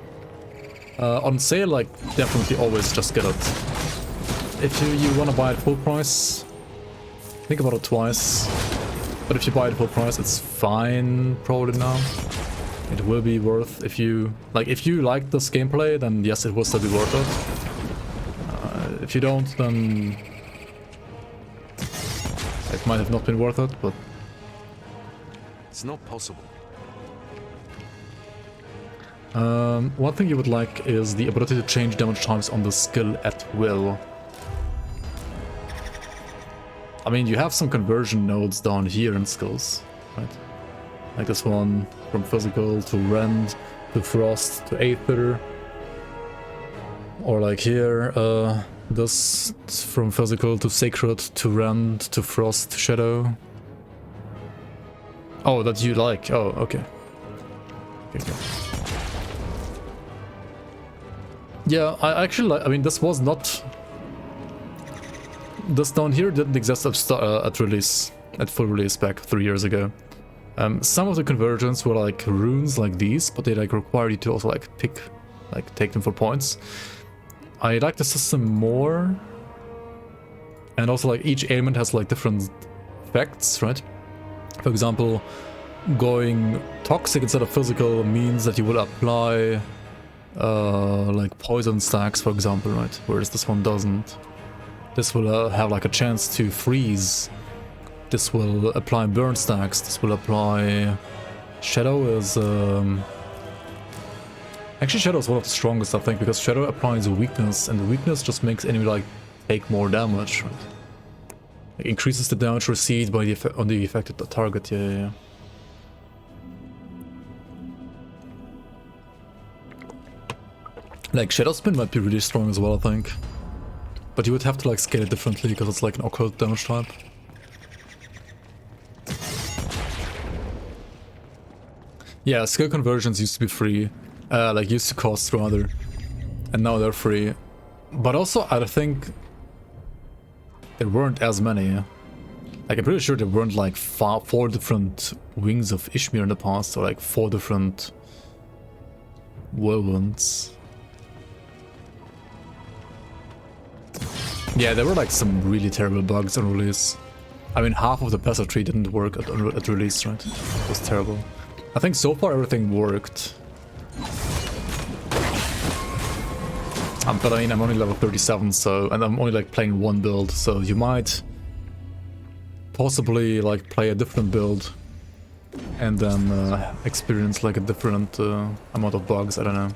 On sale, like definitely always just get it. If you want to buy it full price, think about it twice. But if you buy it full price, it's fine probably now. It will be worth if you like this gameplay, then yes, it will still be worth it. If you don't, then it might have not been worth it, but it's not possible. One thing you would like is the ability to change damage times on the skill at will. I mean, you have some conversion nodes down here in skills, right? Like this one, from physical to rend to frost to aether. Or like here, this from physical to sacred to rend to frost to shadow. Oh, that you like. Oh, okay. Okay. Yeah, I actually like. I mean, this was not. This down here didn't exist at release, at full release back 3 years ago. Some of the conversions were like runes like these, but they like require you to also like take them for points. I like the system more, and also like each ailment has like different effects, right? For example, going toxic instead of physical means that you will apply like poison stacks, for example, right? Whereas this one doesn't. This will have like a chance to freeze. This will apply burn stacks. This will apply... Shadow is... Actually, Shadow is one of the strongest, I think, because Shadow applies a weakness, and the weakness just makes enemy like take more damage, right? It increases the damage received by the on the affected target. Yeah. Like Shadow Spin might be really strong as well, I think. But you would have to like scale it differently because it's like an occult damage type. Yeah, skill conversions used to be free, like used to cost rather, and now they're free. But also, I think there weren't as many. Like I'm pretty sure there weren't like 4 different wings of Ishmir in the past, or like 4 different whirlwinds. Yeah, there were like some really terrible bugs on release. I mean, half of the passive tree didn't work at release, right? It was terrible. I think so far everything worked. But I mean, I'm only level 37, so, and I'm only like playing one build, so you might possibly like play a different build and then experience like a different amount of bugs. I don't know.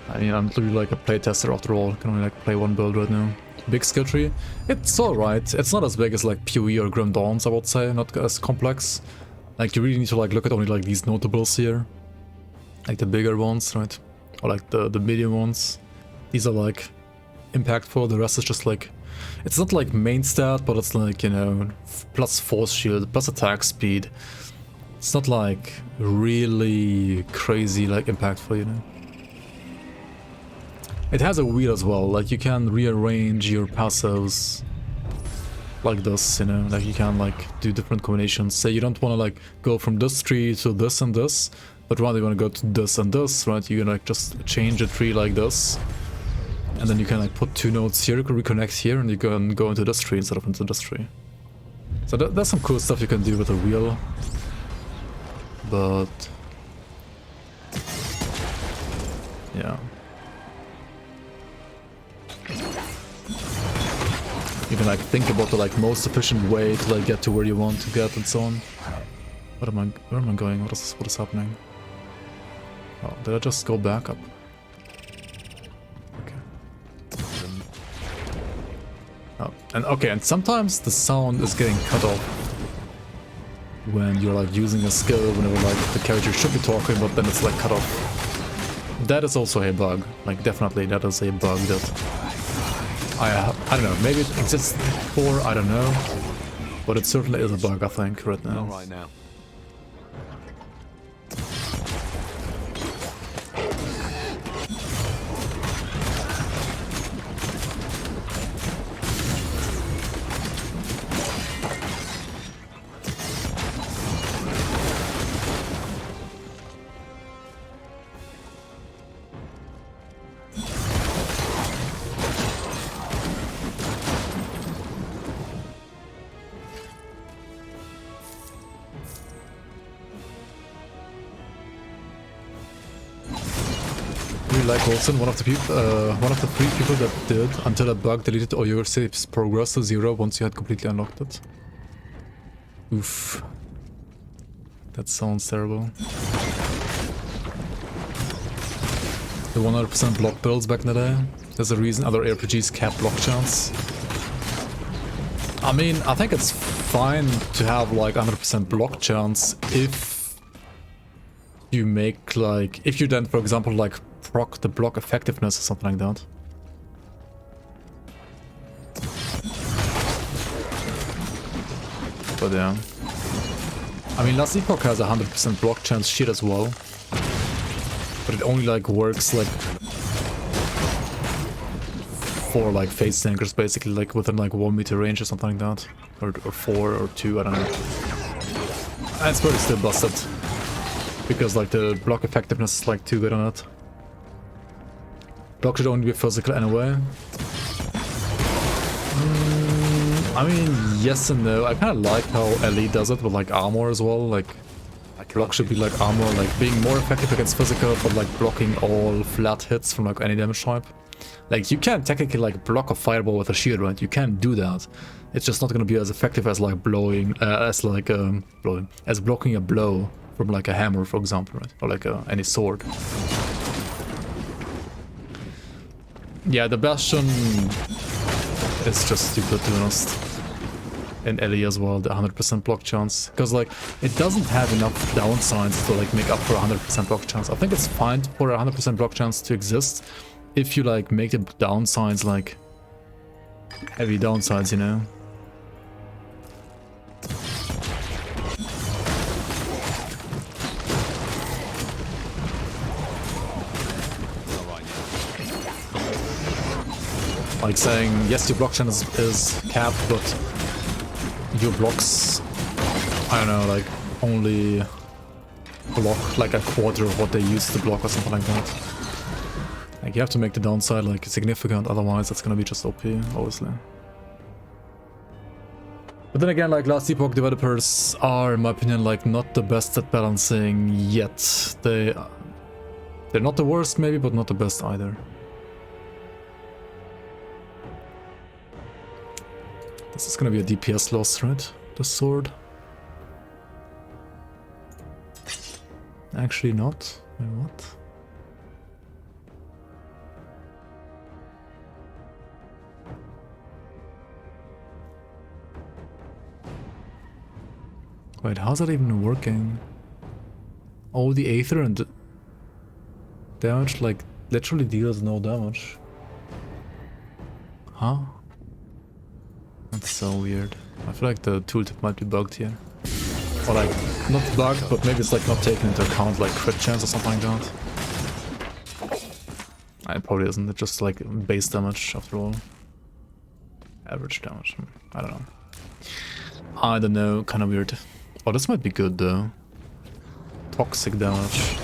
I mean, I'm literally like a playtester after all. I can only like play one build right now. Big skill tree. It's alright. It's not as big as like PoE or Grim Dawns, I would say. Not as complex. Like you really need to like look at only like these notables here. Like the bigger ones, right? Or like the medium ones. These are like impactful. The rest is just like... It's not like main stat, but it's like, you know, plus force shield, plus attack speed. It's not like really crazy like impactful, you know? It has a wheel as well, like you can rearrange your passives like this, you know, like you can like do different combinations. Say you don't want to like go from this tree to this and this, but rather you want to go to this and this, right? You can like just change a tree like this, and then you can like put 2 nodes here, you can reconnect here, and you can go into this tree instead of into this tree. So that's some cool stuff you can do with a wheel, but yeah. You can like think about the like most efficient way to like get to where you want to get and so on. Where am I going? What is happening? Oh, did I just go back up? Oh, and okay, and sometimes the sound is getting cut off when you're like using a skill, whenever like the character should be talking, but then it's like cut off. That is also a bug. Like definitely that is a bug that I don't know, maybe it exists before, I don't know. But it certainly is a bug, I think, right now. Not right now. Like WOLCEN, one of the three people that did until a bug deleted all your saves progress to 0 once you had completely unlocked it. Oof. That sounds terrible. The 100% block builds back in the day. There's a reason other RPGs cap block chance. I mean, I think it's fine to have like 100% block chance if you make like, if you then for example like proc the block effectiveness or something like that. But yeah. I mean, Last Epoch has a 100% block chance shit as well. But it only like works like for like phase tankers basically, like within like 1 meter range or something like that. Or 4 or 2, I don't know. And it's probably still busted. Because like the block effectiveness is like too good on it. Block should only be physical anyway. I mean, yes and no. I kind of like how LE does it with like armor as well. Like, block should be like armor, like being more effective against physical, but like blocking all flat hits from like any damage type. Like, you can technically like block a fireball with a shield, right? You can do that. It's just not gonna be as effective as like blowing, as blocking a blow from like a hammer, for example, right? Or like any sword. Yeah, the Bastion is just stupid, to be honest. And LE as well, the 100% block chance. Because like, it doesn't have enough downsides to like make up for 100% block chance. I think it's fine for a 100% block chance to exist if you like make the downsides like heavy downsides, you know? Like saying, yes, your block chance is capped, but your blocks, I don't know, like only block like a quarter of what they used to block or something like that. Like you have to make the downside like significant, otherwise it's gonna be just OP, obviously. But then again, like Last Epoch developers are, in my opinion, like not the best at balancing yet. They're not the worst maybe, but not the best either. This is gonna be a DPS loss, right? The sword. Actually not. Wait, what? Wait, how's that even working? Oh, the Aether and damage, like, literally deals no damage. Huh? That's so weird. I feel like the tooltip might be bugged here. Or like, not bugged, but maybe it's like not taken into account, like crit chance or something like that. It probably isn't, it's just like base damage after all. Average damage, I don't know. I don't know, kind of weird. Oh, this might be good though. Toxic damage.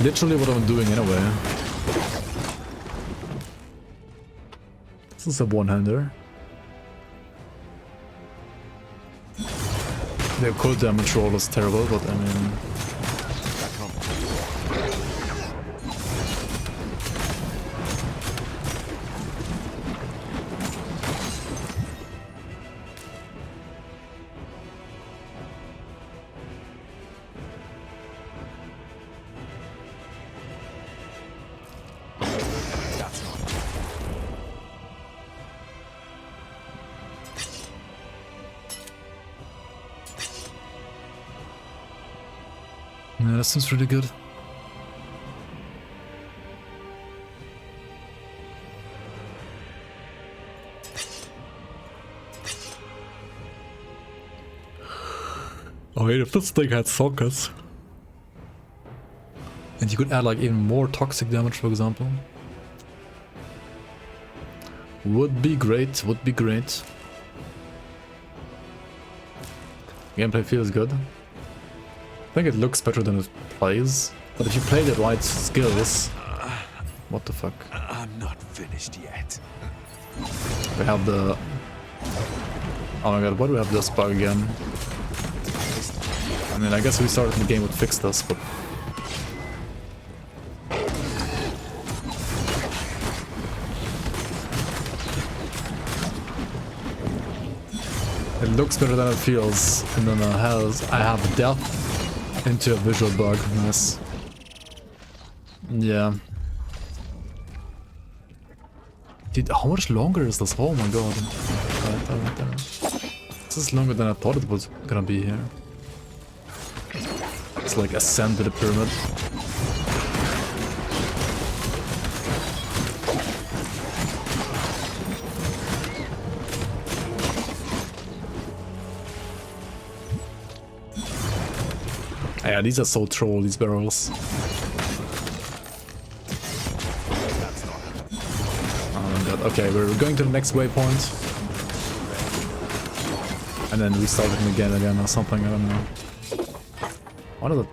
Literally what I'm doing anyway. This is a one-hander. The occult damage roll is terrible, but I mean... Yeah, that seems really good. Oh wait, if this thing had sockets. And you could add like even more toxic damage, for example. Would be great, would be great. Gameplay feels good. I think it looks better than it plays. But if you play the right skills... What the fuck? I'm not finished yet. We have the... Oh my god, why do we have this bug again? I mean, I guess we started the game would fix this, but... It looks better than it feels, and then I have death into a visual bug. Nice. Yeah. Dude, how much longer is this? Oh my god. This is longer than I thought it was gonna be here. It's like ascend to the pyramid. Yeah, these are so troll, these barrels. Oh my god, okay, we're going to the next waypoint. And then restarting again or something, I don't know. Why does it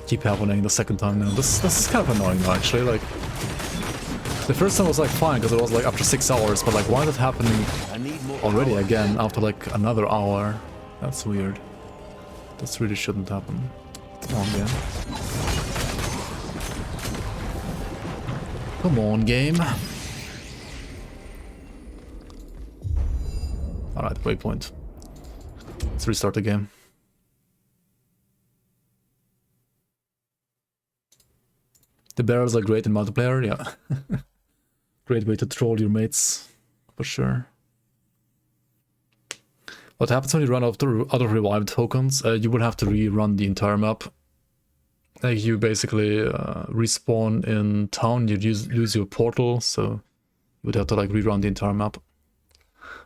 keep happening the second time now? This is kind of annoying though, actually, like... The first time was like fine, because it was like after 6 hours, but like why is it happening already again after like another hour? That's weird. This really shouldn't happen. Come on, game. Come on, game. Alright, waypoint. Let's restart the game. The barrels are great in multiplayer, yeah. Great way to troll your mates, for sure. What happens when you run out of revived tokens? You will have to rerun the entire map. Like you basically respawn in town, you lose your portal, so you would have to like rerun the entire map.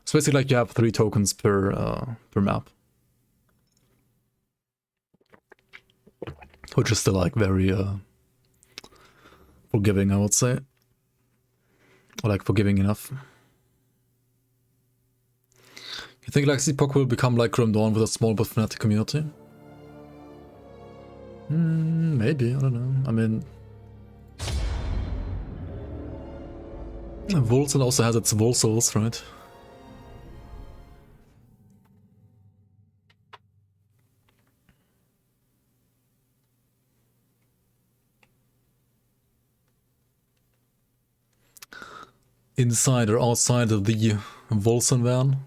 So basically like you have 3 tokens per map. Which is still like very forgiving, I would say. Or like forgiving enough. You think like Epoch will become like Grim Dawn with a small but fanatic community? Maybe, I don't know. I mean... WOLCEN also has its WOLCENs, right? Inside or outside of the WOLCEN van?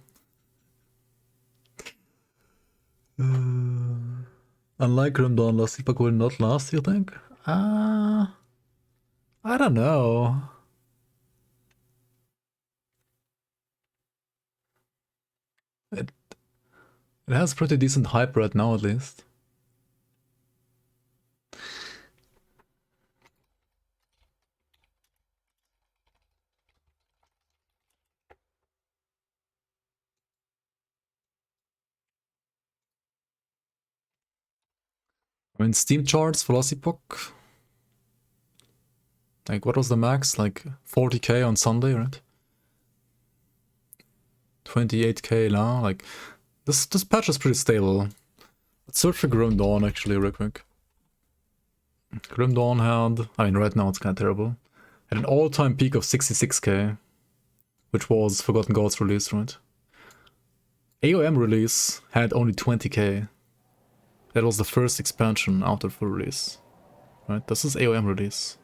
Unlike Grim Dawn, Last Epoch will not last, you think? I don't know. It has pretty decent hype right now, at least. I mean, Steam charts for Last Epoch. Like, what was the max? Like 40k on Sunday, right? 28k now. Like, this patch is pretty stable. Let's search for Grim Dawn actually, real quick. Grim Dawn had, I mean, right now it's kind of terrible. Had an all-time peak of 66k, which was Forgotten Gods release, right? AOM release had only 20k. That was the first expansion after full release. Right? This is AOM release.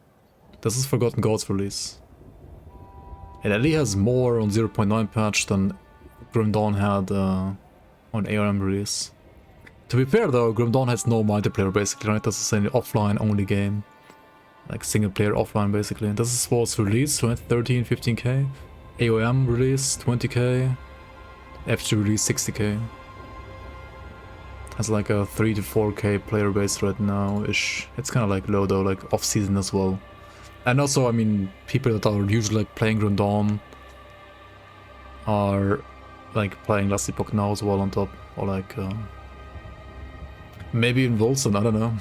This is Forgotten Gods release. It at least has more on 0.9 patch than Grim Dawn had on AOM release. To be fair though, Grim Dawn has no multiplayer basically, right? This is an offline only game. Like single player offline basically. And this was released, right? 13, 15k. AOM release, 20k. FG release, 60k. Has like a 3 to 4K player base right now-ish. It's kind of like low though, like off-season as well. And also, I mean, people that are usually like playing Grim Dawn are like playing Last Epoch now as well on top. Or like, maybe in WOLCEN, I don't know.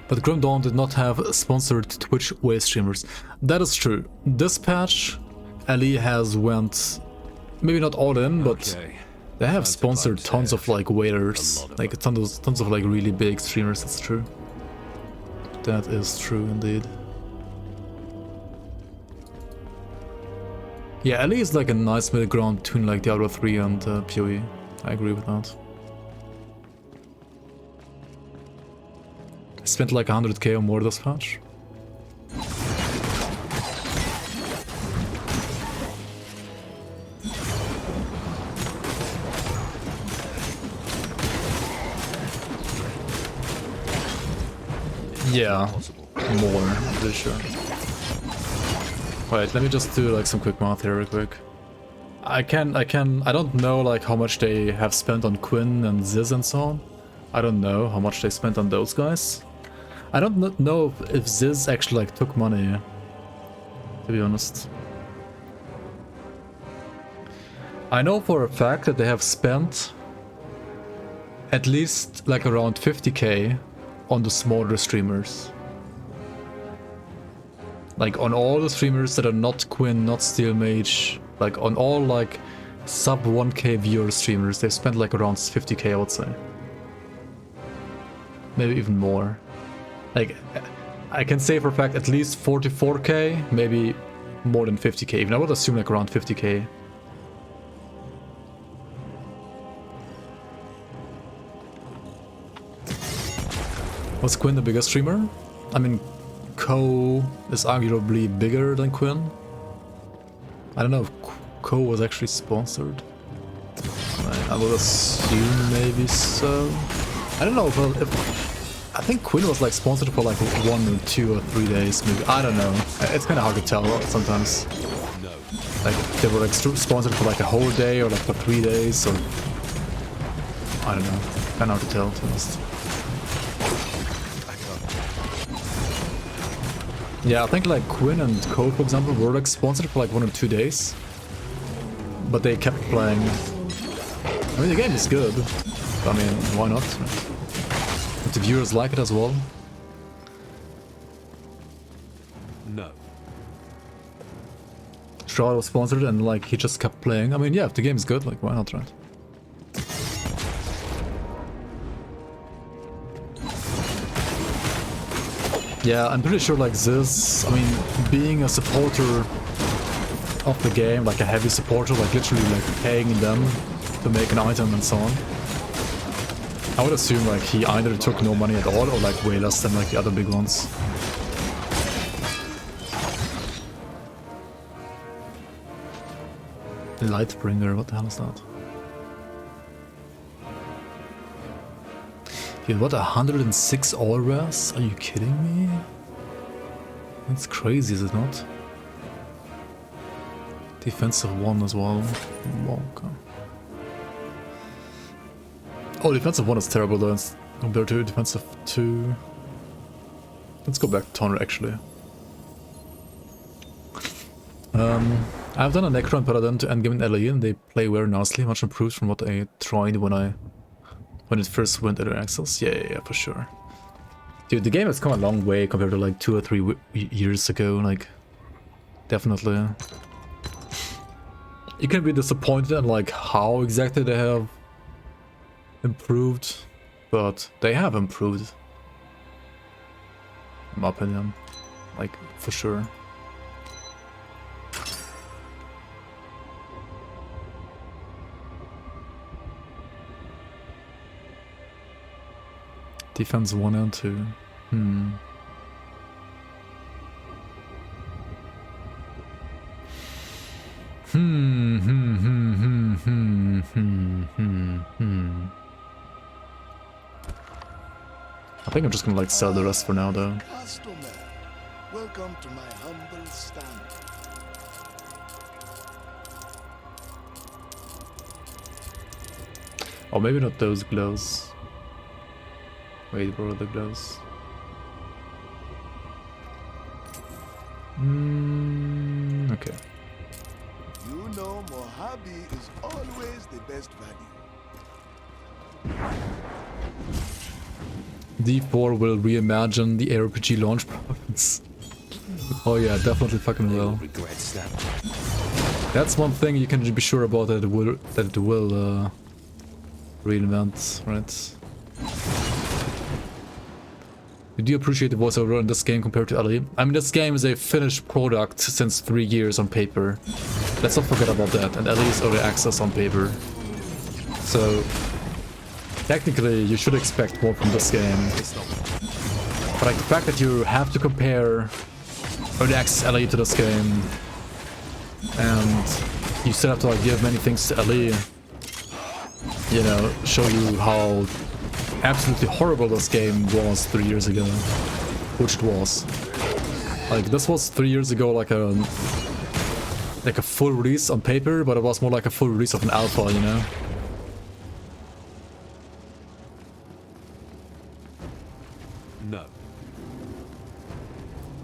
But Grim Dawn did not have sponsored Twitch wave streamers. That is true. This patch, LE has went, maybe not all in, but they have sponsored tons of like waiters, like tons of like really big streamers. That's true. That is true indeed. Yeah, LE is like a nice middle ground between like Diablo 3 and PoE. I agree with that. I spent like 100k or more this patch. Yeah, more, I'm pretty sure. Wait, let me just do like some quick math here real quick. I don't know like how much they have spent on Quinn and Ziz and so on. I don't know how much they spent on those guys. I don't know if Ziz actually like took money, to be honest. I know for a fact that they have spent at least like around 50k on the smaller streamers. Like on all the streamers that are not Quinn, not Steel Mage, like on all like sub 1k viewer streamers, they've spent like around 50k, I would say. Maybe even more. Like, I can say for a fact at least 44k, maybe more than 50k, even I would assume like around 50k. Was Quinn the biggest streamer? I mean, Ko is arguably bigger than Quinn. I don't know if Ko was actually sponsored. I would assume maybe so. I don't know if I think Quinn was like sponsored for like 1 or 2 or 3 days, maybe. I don't know. It's kind of hard to tell sometimes. Like they were like sponsored for like a whole day or like for 3 days or I don't know. Kind of hard to tell, to be honest. Yeah, I think like Quinn and Ko, for example, were like sponsored for like 1 or 2 days, but they kept playing. I mean, the game is good. I mean, why not? If the viewers like it as well. No. Shroud was sponsored and like he just kept playing. I mean, yeah, if the game is good, like why not, right? Yeah, I'm pretty sure like this, I mean, being a supporter of the game, like a heavy supporter, like literally like paying them to make an item and so on. I would assume like he either took no money at all or like way less than like the other big ones. Lightbringer, what the hell is that? Dude, what, 106 auras? Are you kidding me? That's crazy, is it not? Defensive 1 as well. Okay. Oh, defensive 1 is terrible though, compared to defensive 2. Let's go back to Toner actually. I've done a Necro and Paladin to endgame in LE and they play very nicely, much improved from what I tried when it first went early access. Yeah, for sure. Dude, the game has come a long way compared to like 2 or 3 years ago, like, definitely. You can be disappointed in like how exactly they have improved, but they have improved. In my opinion, like, for sure. Defense 1 and 2. I think I'm just gonna like sell the rest for now though. Welcome to my humble stand. Or maybe not those gloves. Wait, where are the gloves? Okay. You know Mojave is always the best value. D4 will reimagine the RPG launch province. Oh yeah, definitely fucking will. That's one thing you can be sure about, that it will reinvent, right? You do appreciate the voiceover in this game compared to LE? I mean, this game is a finished product since 3 years on paper. Let's not forget about that, and LE is early access on paper. So, technically, you should expect more from this game. But like, the fact that you have to compare early access LE to this game, and you still have to like give many things to LE, you know, show you how absolutely horrible this game was 3 years ago, which it was. Like, this was 3 years ago, like a full release on paper, but it was more like a full release of an alpha, you know. No.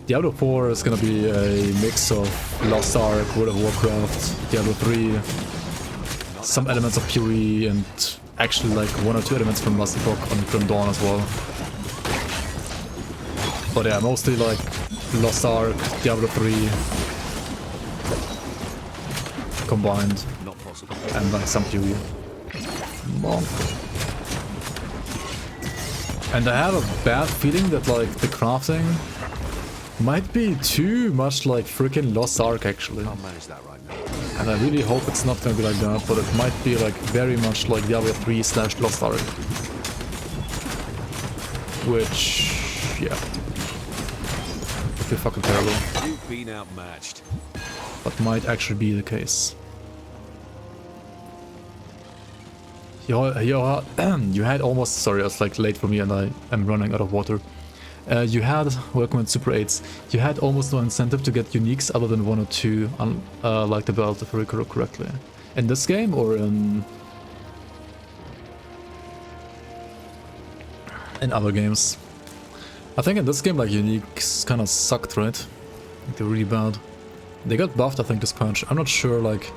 Diablo 4 is gonna be a mix of Lost Ark, World of Warcraft, Diablo 3, some elements of PoE, and actually like 1 or 2 elements from Last Epoch on Grim Dawn as well. But yeah, mostly like Lost Ark, Diablo 3 combined, Not possible. and like some PoE. Bonk. And I have a bad feeling that like the crafting might be too much like freaking Lost Ark actually. Can't manage that right now. And I really hope it's not gonna be like that, but it might be like very much like Diablo 3 / Lost Ark. Which, yeah, would be fucking terrible. You've been outmatched. But might actually be the case. You had almost, sorry, it's like late for me and I am running out of water. You had, welcome in Super 8s, you had almost no incentive to get uniques other than 1 or 2, like the belt, if I recall correctly. In this game or in other games? I think in this game, like, uniques kind of sucked, right? Like, they're really bad. They got buffed, I think, this patch. I'm not sure, like...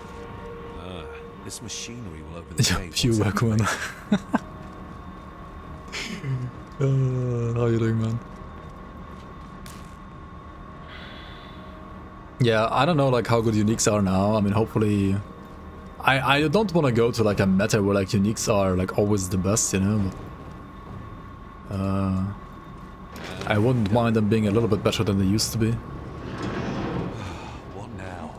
This machinery will open the gate. You welcome in. How you doing, man? Yeah, I don't know like how good uniques are now. I mean, hopefully... I don't want to go to like a meta where like uniques are like always the best, you know? But, I wouldn't mind them being a little bit better than they used to be. What now?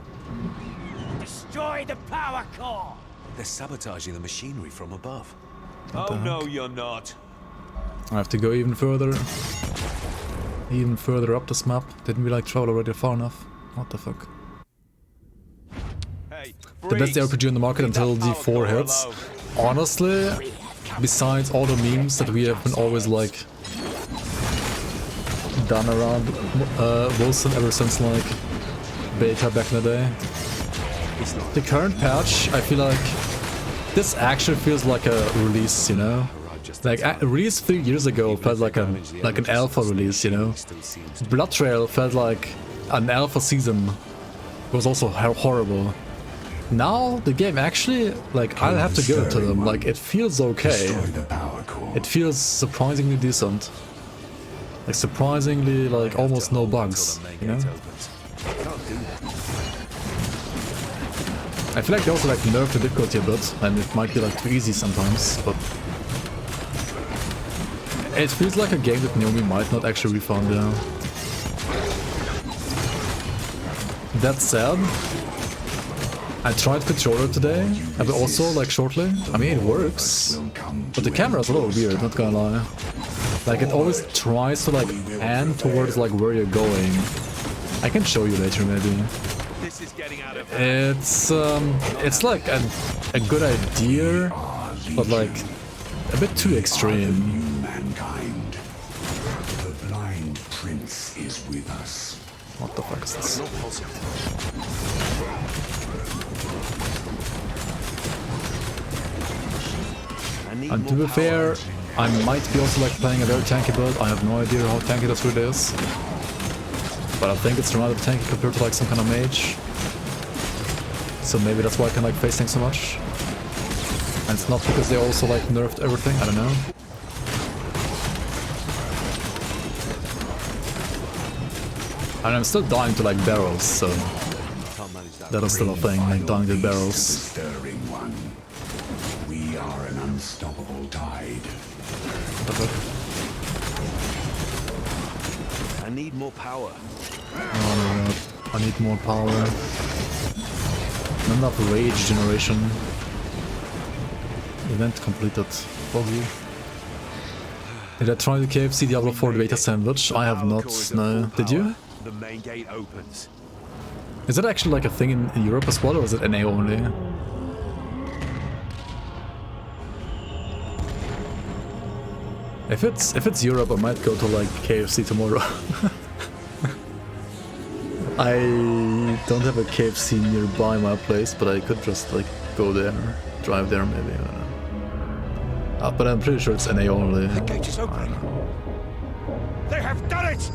Destroy the power core! They're sabotaging the machinery from above. Oh no, you're not. I have to go even further. Even further up this map. Didn't we like travel already far enough? What the fuck? Hey, The best RPG on the market until D4 hits. Honestly, besides all the memes that we have been always like done around WOLCEN ever since like beta back in the day. The current patch, I feel like this actually feels like a release, you know? Like a release 3 years ago felt like an alpha release, you know? Blood Trail felt like an alpha season. It was also horrible. Now the game actually, like, I'll have to give it to them. Like, it feels okay. It feels surprisingly decent. Like surprisingly, like almost no bugs, you know? I feel like they also like nerfed the difficulty a bit, and it might be like too easy sometimes, but it feels like a game that Naomi might not actually refund, yeah. That said, I tried controller today, and also like shortly. I mean, it works, but the camera's a little weird, not gonna lie. Like it always tries to like pan towards like where you're going. I can show you later maybe. This is getting out of It's like a good idea, but like a bit too extreme. prince is with us. What the fuck is this? Not possible. And to be fair, I might be also like playing a very tanky build. I have no idea how tanky this really is. But I think it's rather tanky compared to like some kind of mage. So maybe that's why I can like face tank so much. And it's not because they also like nerfed everything, I don't know. And I'm still dying to like barrels, so that is still a thing, like dying to barrels. Stirring one. We are an unstoppable tide. I need more power. Oh my god, I need more power. Not enough rage generation. Event completed. Foggy. Did I try the KFC Diablo 4 beta sandwich? I have not, no. Did you? The main gate opens. Is it actually like a thing in Europe as well, or is it NA only? If it's Europe, I might go to like KFC tomorrow. I don't have a KFC nearby my place, but I could just like go there, drive there maybe. I don't know. But I'm pretty sure it's NA only. The gate is opening. They have done it!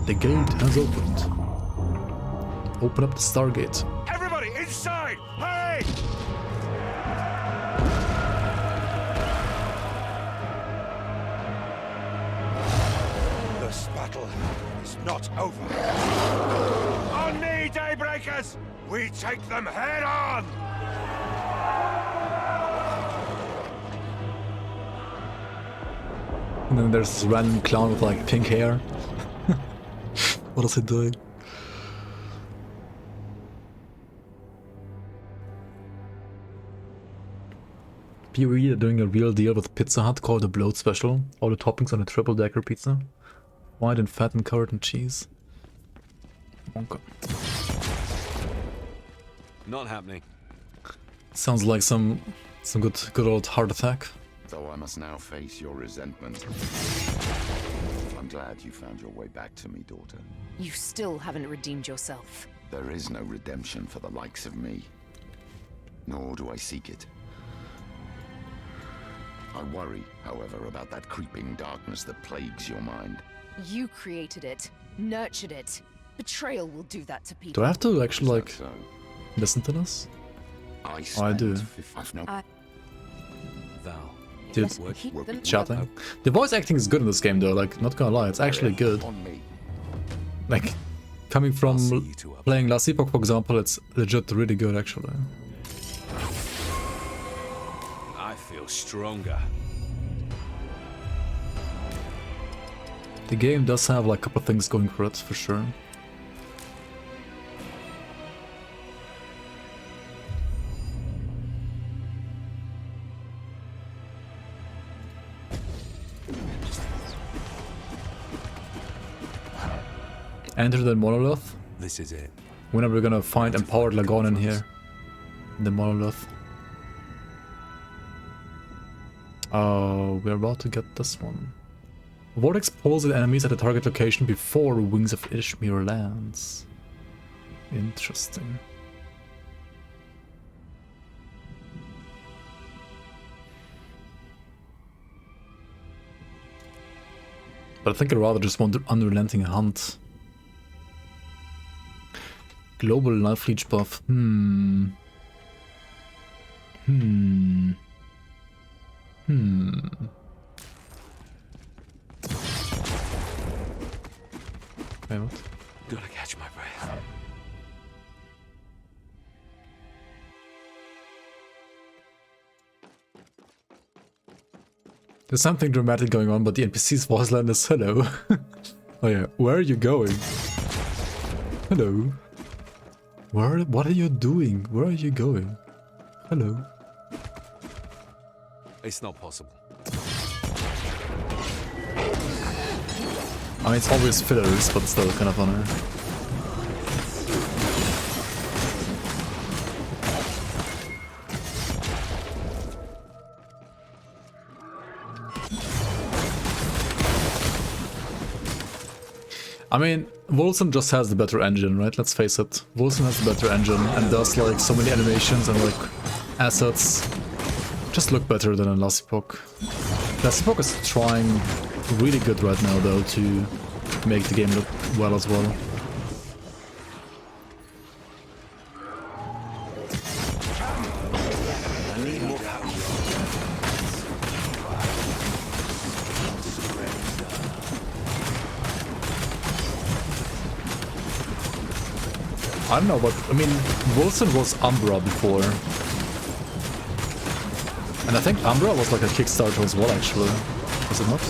The gate has opened. Open up the Stargate. Everybody inside! Hurry! This battle is not over. On me, Daybreakers! We take them head on! And then there's this random clown with like pink hair. What is he doing? PoE are doing a real deal with Pizza Hut called the Bloat Special. All the toppings on a triple-decker pizza. White and fat and covered in cheese. Okay. Not happening. Sounds like some good old heart attack. Though I must now face your resentment. I'm glad you found your way back to me, daughter. You still haven't redeemed yourself. There is no redemption for the likes of me. Nor do I seek it. I worry, however, about that creeping darkness that plagues your mind. You created it, nurtured it. Betrayal will do that to people. Do I have to actually like listen to this? I do. Val. Dude, chatting. The voice acting is good in this game though, like, not gonna lie, it's actually good. Like, coming from playing Last Epoch, for example, it's legit really good actually. I feel stronger. The game does have like a couple of things going for it, for sure. Enter the monolith. This is it. When are we gonna find empowered Lagon in here? The monolith. Oh, we're about to get this one. Vortex pulls the enemies at the target location before Wings of Ishmir lands. Interesting. But I think I'd rather just want the unrelenting hunt. Global life leech buff. Wait, what? Gotta catch my breath. There's something dramatic going on, but the NPC's voice line is hello. Oh yeah, where are you going? Hello. What are you doing? Where are you going? Hello. It's not possible. I mean, it's always fillers, but still kind of funny. I mean, WOLCEN just has the better engine, right? Let's face it. WOLCEN has the better engine and does like so many animations and like assets. Just look better than in Last Epoch. Last Epoch is trying really good right now though to make the game look well as well. I don't know, but I mean, WOLCEN was Umbra before. And I think Umbra was like a Kickstarter as well, actually. Was it not?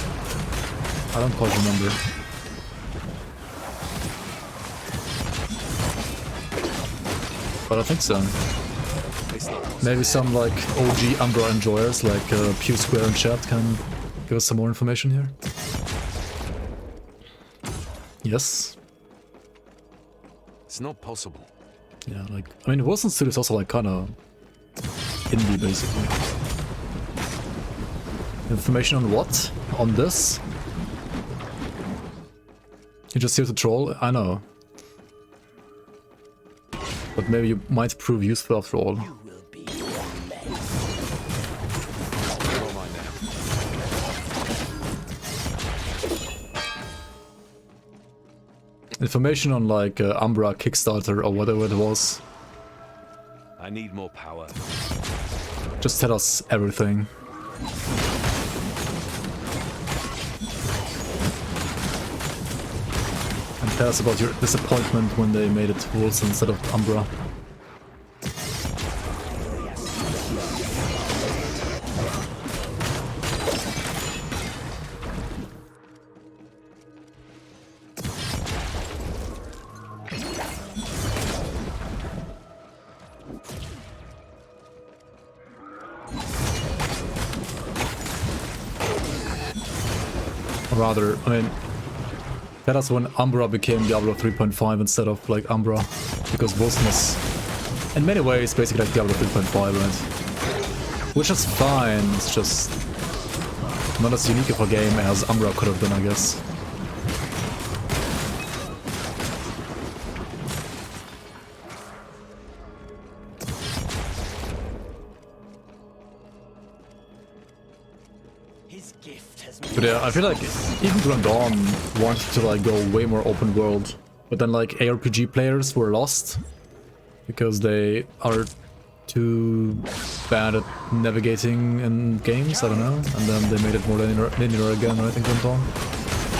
I don't quite remember. But I think so. Maybe some like OG Umbra enjoyers like Pew Square in chat can give us some more information here. Yes. It's not possible. Yeah, like, I mean, WOLCEN Studio is also like kind of indie, basically. Information on what? On this? You're just here to troll? I know. But maybe you might prove useful after all. Information on like Umbra Kickstarter or whatever it was. I need more power. Just tell us everything. And tell us about your disappointment when they made it WOLCEN instead of Umbra. Rather, I mean, tell us when Umbra became Diablo 3.5 instead of like Umbra, because WOLCEN is in many ways basically like Diablo 3.5, right? Which is fine, it's just not as unique of a game as Umbra could have been, I guess. But yeah, I feel like even Grand Dawn wanted to like go way more open world, but then like ARPG players were lost because they are too bad at navigating in games, I don't know, and then they made it more linear again, right, in Grand Dawn.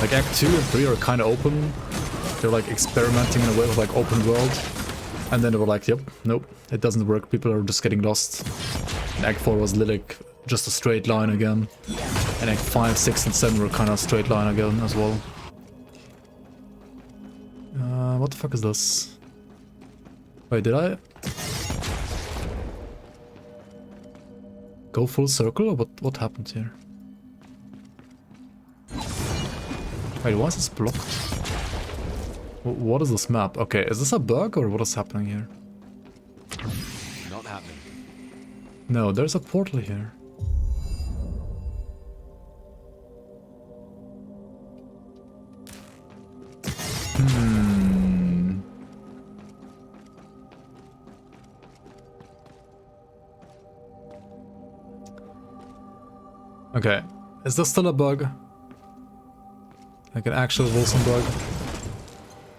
Like Act 2 and 3 are kind of open, they're like experimenting in a way with like open world, and then they were like, yep, nope, it doesn't work, people are just getting lost. And Act 4 was literally just a straight line again. And Act 5, 6 and 7 were kind of straight line again as well. What the fuck is this? Wait, did I go full circle or what happened here? Wait, why is this blocked? What is this map? Okay, is this a bug or what is happening here? Not happening. No, there's a portal here. Okay, is this still a bug? Like an actual WOLCEN bug?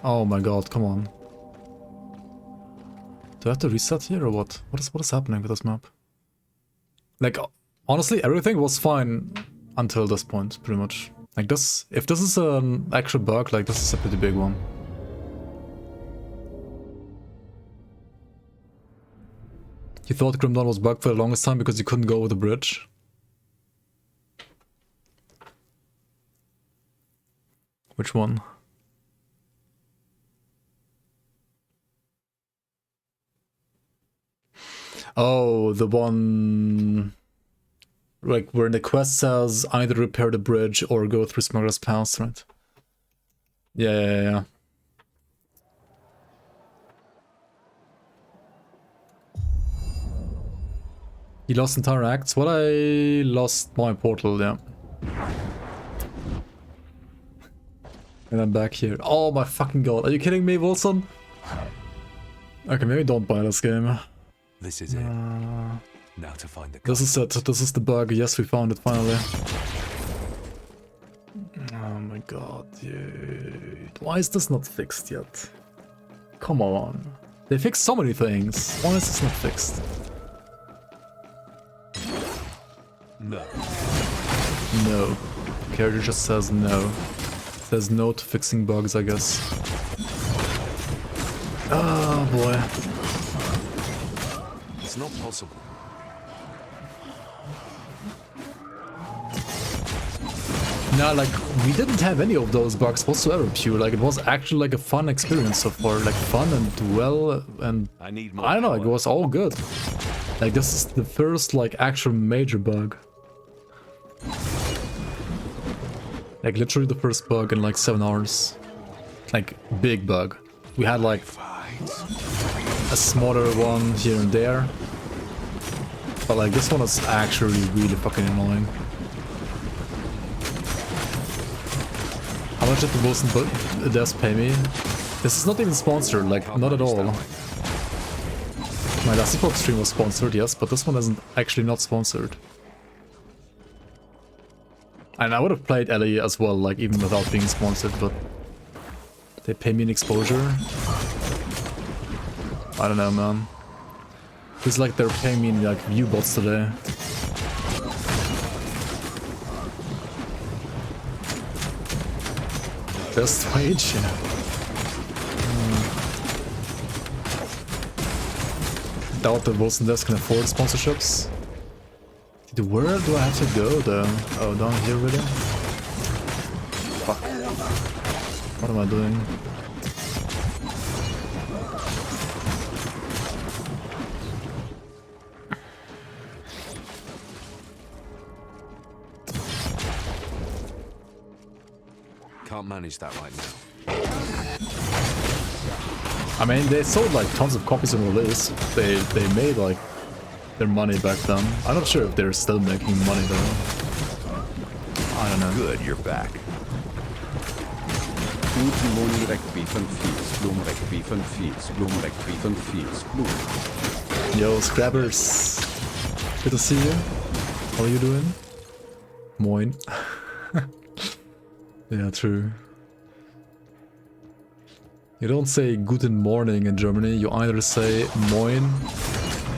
Oh my god, come on. Do I have to reset here or what? What is happening with this map? Like, honestly, everything was fine until this point, pretty much. Like this, if this is an actual bug, like this is a pretty big one. You thought Grim Dawn was bugged for the longest time because you couldn't go over the bridge? Which one? Oh, the one like where the quest says either repair the bridge or go through Smuggler's Pass, right? Yeah. You lost entire acts? Well, I lost my portal, yeah. And I'm back here. Oh my fucking god. Are you kidding me, Wilson? Okay, maybe don't buy this game. This is it. Now to find the. This is it. This is the bug. Yes, we found it finally. Oh my god, dude. Why is this not fixed yet? Come on. They fixed so many things. Why is this not fixed? No. No. Character just says no. Says no to fixing bugs, I guess. Oh boy. It's not possible. No, like, we didn't have any of those bugs whatsoever, Pew. Like, it was actually like a fun experience so far. Like, fun and well, and I don't know, it was all good. Like, this is the first, like, actual major bug. Like, literally the first bug in, like, 7 hours. Like, big bug. We had, like, a smaller one here and there. But, like, this one is actually really fucking annoying. How much did the WOLCEN devs pay me? This is not even sponsored, like, not at all. My last hip-hop stream was sponsored, yes, but this one isn't actually not sponsored. And I would have played Ellie as well, like, even without being sponsored, but they pay me an exposure. I don't know, man. It's like they're paying me, like, view bots today. Best wage? Yeah. Doubt that WOLCEN devs can afford sponsorships. Where do I have to go though? Oh, down here really? Fuck. What am I doing? Can't manage that right now. I mean, they sold like tons of copies on release. They made like their money back then. I'm not sure if they're still making money though. I don't know. Good, you're back. Yo, Scrabbers. Good to see you. How are you doing? Moin. Yeah, true. You don't say guten Morning in Germany, you either say moin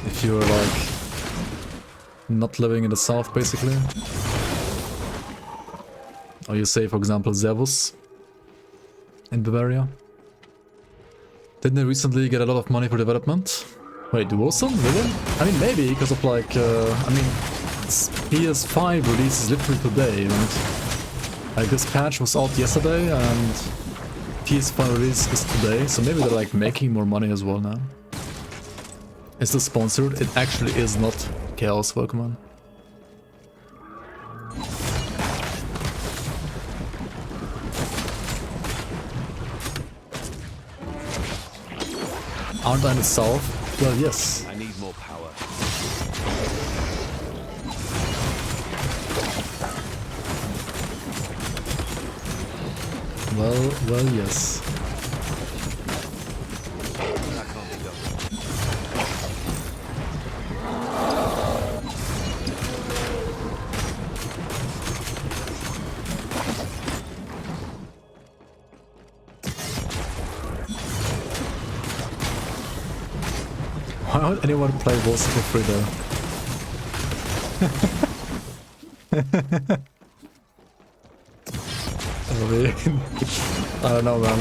if you're like not living in the south basically. Or you say, for example, Servus in Bavaria. Didn't they recently get a lot of money for development? Wait, WOLCEN? Really? I mean, maybe because of like, I mean, PS5 release is literally today, and like this patch was out yesterday, and PS5 release is today, so maybe they're like making more money as well now. Is this sponsored? It actually is not. Chaos, welcome on. Aren't I in the south? Well, yes. I need more power. Well, yes. That can't be done. Why would anyone play WOLCEN for free though? I don't know, man.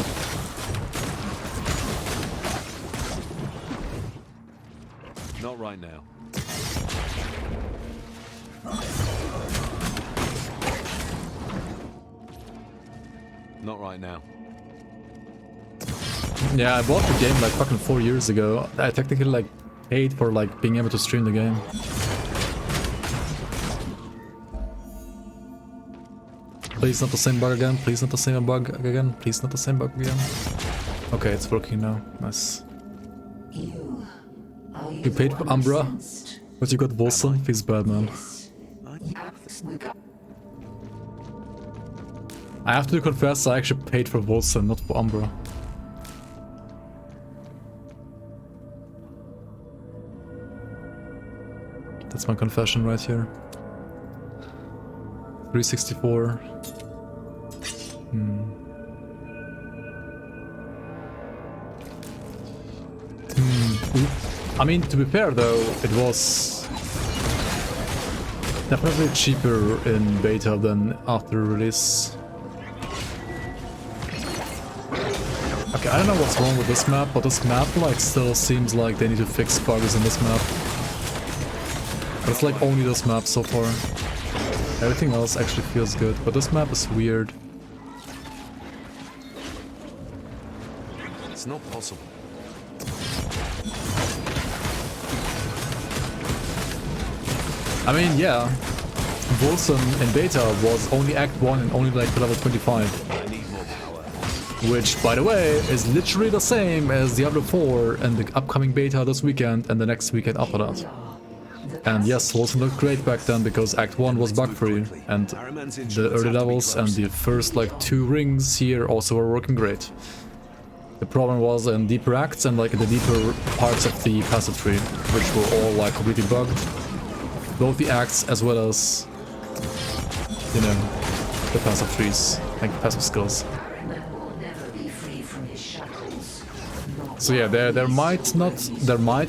Not right now. Not right now. Yeah, I bought the game like fucking 4 years ago. I technically like paid for like being able to stream the game. Please not the same bug again, please not the same bug again, please not the same bug again. Okay, it's working now. Nice. You paid for Umbra, but you got WOLCEN? Feels bad, man. I have to confess, I actually paid for WOLCEN, not for Umbra. That's my confession right here. 364. I mean, to be fair though, it was definitely cheaper in beta than after release. Okay, I don't know what's wrong with this map, but this map like still seems like they need to fix bugs in this map. But it's like only this map so far. Everything else actually feels good, but this map is weird. It's not possible. I mean, yeah, WOLCEN in beta was only Act 1 and only like to level 25. I need more power. Which, by the way, is literally the same as Diablo 4 and the upcoming beta this weekend and the next weekend after that. And yes, WOLCEN looked great back then because Act 1 was bug-free, and the early levels and the first like 2 rings here also were working great. The problem was in deeper acts and like in the deeper parts of the passive tree, which were all like completely bugged. Both the acts as well as, you know, the passive trees, like passive skills. So yeah, there might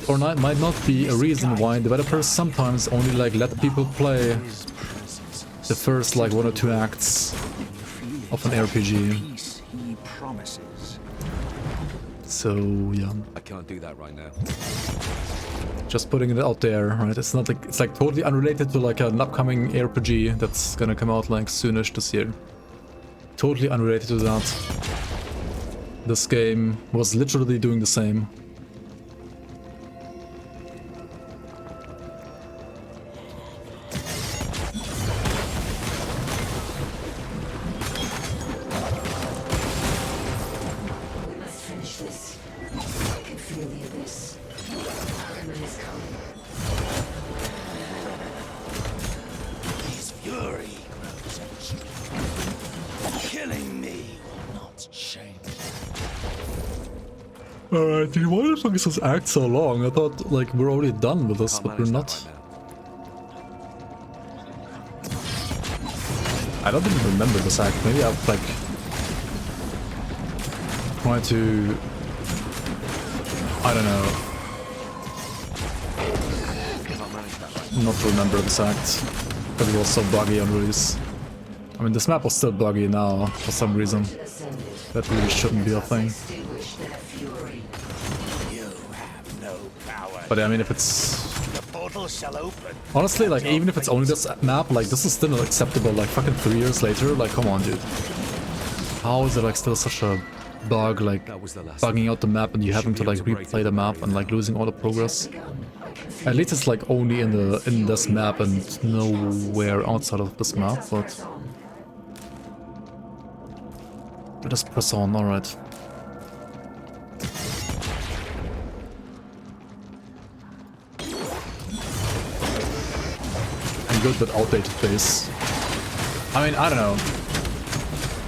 or might not be a reason why developers sometimes only like let people play the first like 1 or 2 acts of an RPG. So yeah, I can't do that right now. Just putting it out there, right? It's not like it's like totally unrelated to like an upcoming RPG that's gonna come out like soonish this year. Totally unrelated to that. This game was literally doing the same. Alright, dude, why the fuck is this act so long? I thought, like, we're already done with this, but we're not. I don't even remember this act. Maybe I've, like, tried to... I don't know. Not remember this act. Because it was so buggy on release. I mean, this map was still buggy now, for some reason. That really shouldn't be a thing. But I mean, if it's... Honestly, like, even if it's only this map, like, this is still not acceptable, like, fucking 3 years later. Like, come on, dude. How is it, like, still such a bug, like, bugging out the map and you having to, like, replay the map and, like, losing all the progress? At least it's, like, only in this map and nowhere outside of this map, but... Let us press on, alright. Good but outdated base. I mean, I don't know.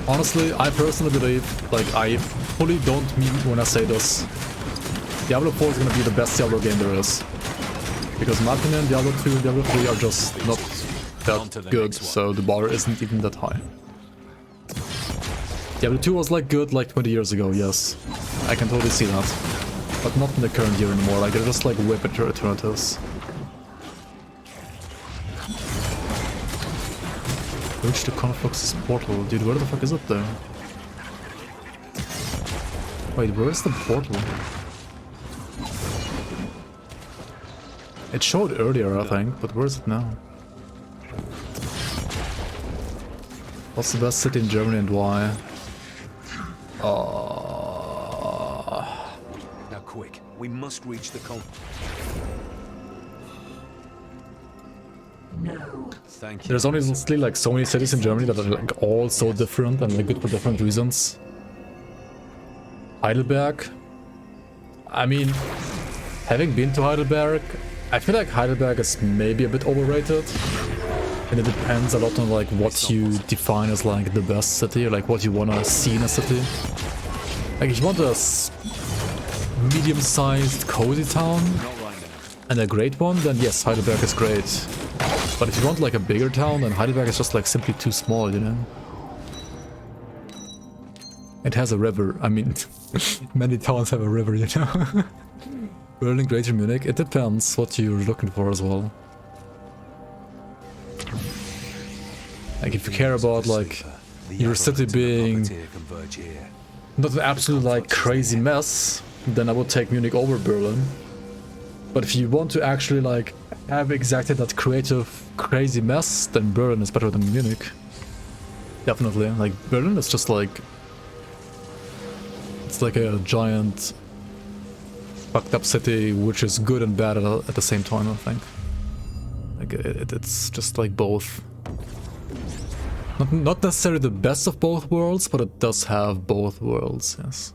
Honestly, I personally believe, like, I fully don't mean when I say this. Diablo 4 is gonna be the best Diablo game there is. Because in my opinion, Diablo 2 and Diablo 3 are just not that good, so the bar isn't even that high. Diablo 2 was like good like 20 years ago, yes. I can totally see that. But not in the current year anymore, like they're just like way better alternatives. Reach the Conflux's portal. Dude, where the fuck is it though? Wait, where is the portal? It showed earlier, I think, but where is it now? What's the best city in Germany and why? Now quick, we must reach the No. Thank you. There's honestly like so many cities in Germany that are like all so different and like good for different reasons. Heidelberg. I mean, having been to Heidelberg, I feel like Heidelberg is maybe a bit overrated. And it depends a lot on like what you define as like the best city, or like what you wanna see in a city. Like if you want a medium-sized cozy town and a great one, then yes, Heidelberg is great. But if you want like a bigger town, then Heidelberg is just like simply too small, you know? It has a river, I mean, many towns have a river, you know? Berlin, Greater Munich, it depends what you're looking for as well. Like if you care about like your city being not an absolute like crazy mess, then I would take Munich over Berlin. But if you want to actually like have exactly that creative crazy mess, then Berlin is better than Munich. Definitely. Like Berlin is just like, it's like a giant fucked up city which is good and bad at the same time, I think. Like it's just like both. Not necessarily the best of both worlds, but it does have both worlds, yes.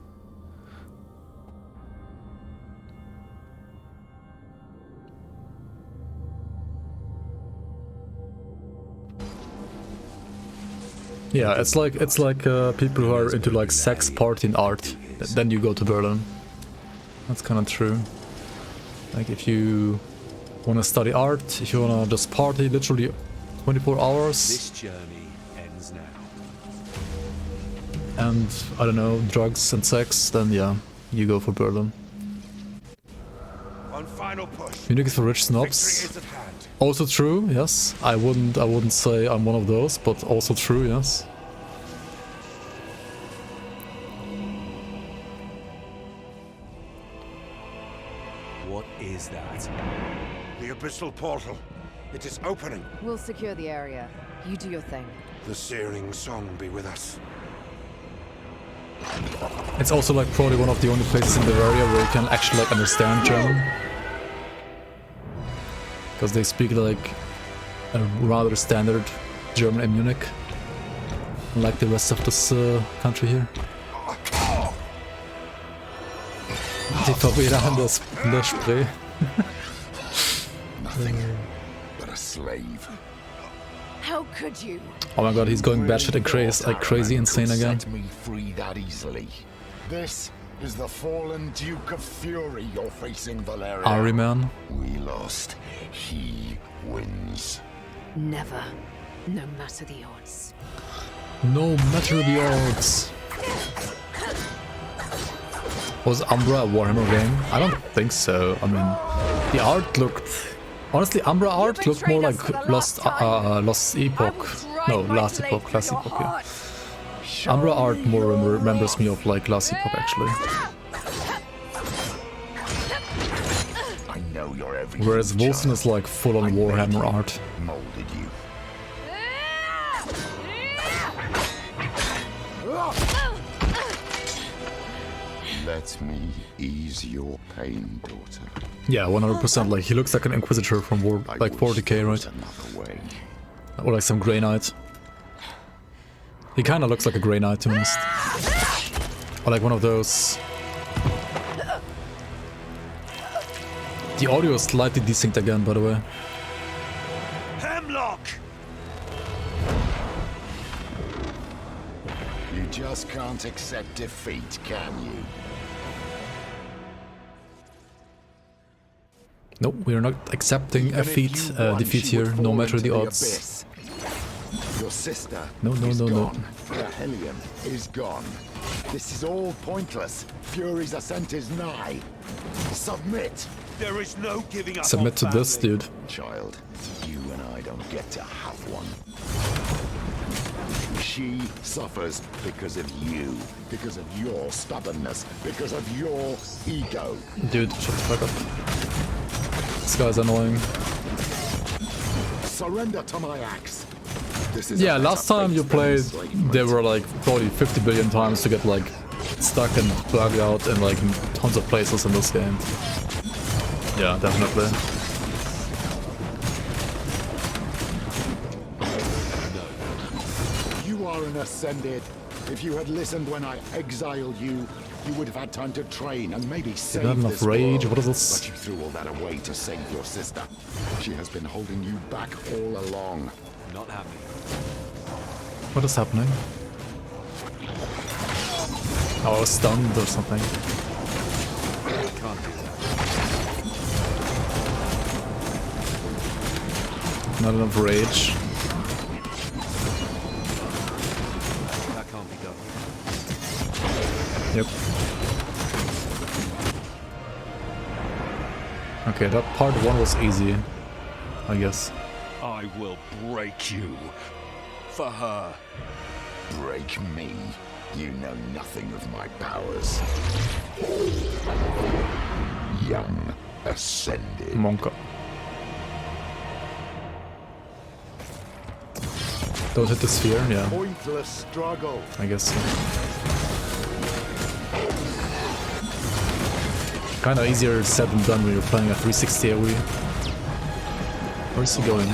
Yeah, it's like people who are into like sex, party and art, then you go to Berlin. That's kind of true. Like if you want to study art, if you want to just party literally 24 hours. This journey ends now. And I don't know, drugs and sex, then yeah, you go for Berlin. One final push. Munich is for rich snobs. Also true, yes. I wouldn't say I'm one of those, but also true, yes. What is that? The abyssal portal. It is opening. We'll secure the area. You do your thing. The searing song be with us. It's also like probably one of the only places in the area where you can actually like understand German. Because they speak like a rather standard German in Munich. Unlike the rest of this country here. Die Verräter in der Spree. Nothing but a slave. How could you? Oh my god, he's going batshit and crazy insane again. Set me free that easily. This is the fallen Duke of Fury you're facing, Valeria. Ari man. We lost. He wins. Never. No matter the odds. No matter the odds. Was Umbra a Warhammer game? I don't think so. I mean, the art looked... Honestly, Umbra art looked more like Lost Epoch. No, Last Epoch, Last Epoch, yeah. Umbra art more remembers me of like Last Epoch, actually. I know you're every. Whereas WOLCEN is like full-on Warhammer art. Molded you. Let me ease your pain, daughter. Yeah, 100%. Like he looks like an Inquisitor from like 40k, right? Or like some Grey Knight. He kind of looks like a Grey Knight, to be honest. Or like one of those. The audio is slightly desynced again, by the way. Hemlock! You just can't accept defeat, can you? Nope, we're not accepting a defeat here, no matter the odds. Your sister no. The Hellion is gone. This is all pointless. Fury's ascent is nigh. Submit. There is no giving up. Submit to this, dude. Child, you and I don't get to have one. She suffers because of you, because of your stubbornness, because of your ego. Dude, shut the fuck up. This guy's annoying. Surrender to my axe. This is yeah, last time you played, there were like probably 50 billion times to get like stuck and bugged out in like tons of places in this game. Yeah, definitely. You are an ascended. If you had listened when I exiled you, you would have had time to train and maybe save you got enough rage. What is this? But you threw all that away to save your sister. She has been holding you back all along. Not happy. What is happening? Oh, I was stunned or something. Can't do that. Not enough rage. That can't be done. Yep. Okay, that part 1 was easy, I guess. I will break you. For her. Break me? You know nothing of my powers. Young Ascended. Monka. Don't hit the sphere, yeah. Pointless struggle. I guess so. Kinda easier said than done when you're playing a 360 AoE. Where's he going?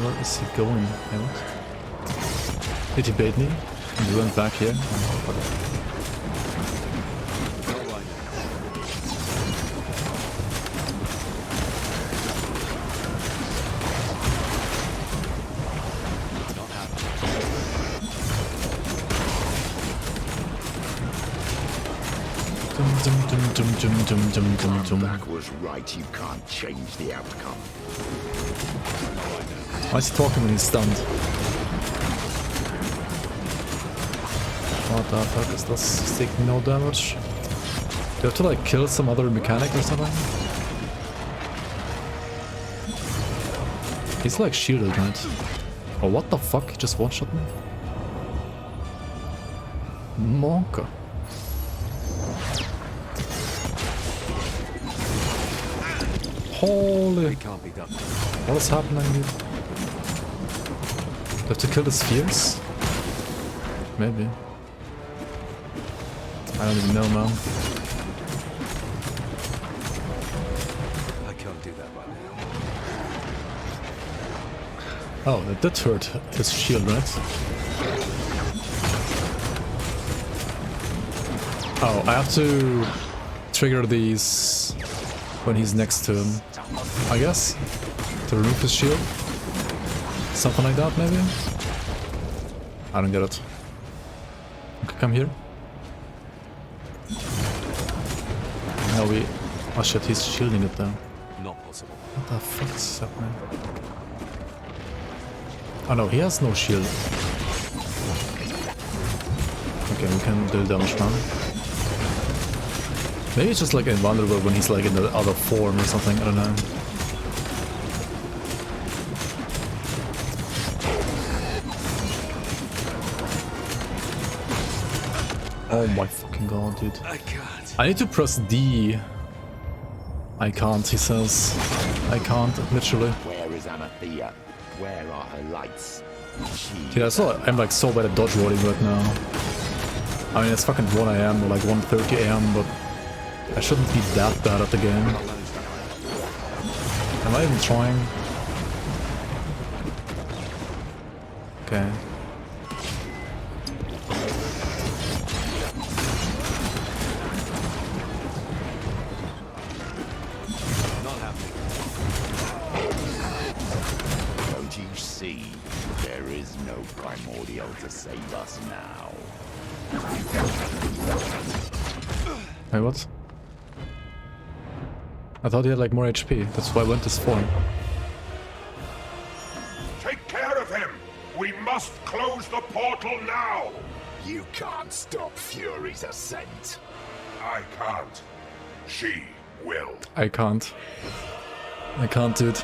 Where is he going? Did he bait me? And he went back here? Back was right, you can't change the outcome. Why is he talking when he's stunned? What the fuck is this? He's taking no damage. Do you have to like kill some other mechanic or something? He's like shielded, right? Oh, what the fuck? He just one-shot me? Monka. Holy... Can't be done. What is happening, dude? Do I have to kill the spheres? Maybe. I don't even know, man. I can't do that right now. Oh, that did hurt his shield, right? Oh, I have to trigger these when he's next to him, I guess? To remove his shield? Something like that, maybe? I don't get it. Okay, come here. No, we... Oh shit, he's shielding it though. Not possible. What the fuck is happening? Oh no, he has no shield. Okay, we can do damage now. Maybe it's just like invulnerable when he's like in the other form or something, I don't know. Oh my fucking god, dude. I can't. I need to press D. I can't, he says. I can't, literally. Where is Amathea? Where are her lights? Dude, I'm like so bad at dodge rolling right now. I mean, it's fucking 1 AM or like 1:30 AM, but I shouldn't be that bad at the game. Am I even trying? Okay. Don't you see? There is no primordial to save us now. Wait, what? I thought he had like more HP, that's why I went this form. Take care of him! We must close the portal now! You can't stop Fury's ascent. I can't. She will. I can't. I can't, dude.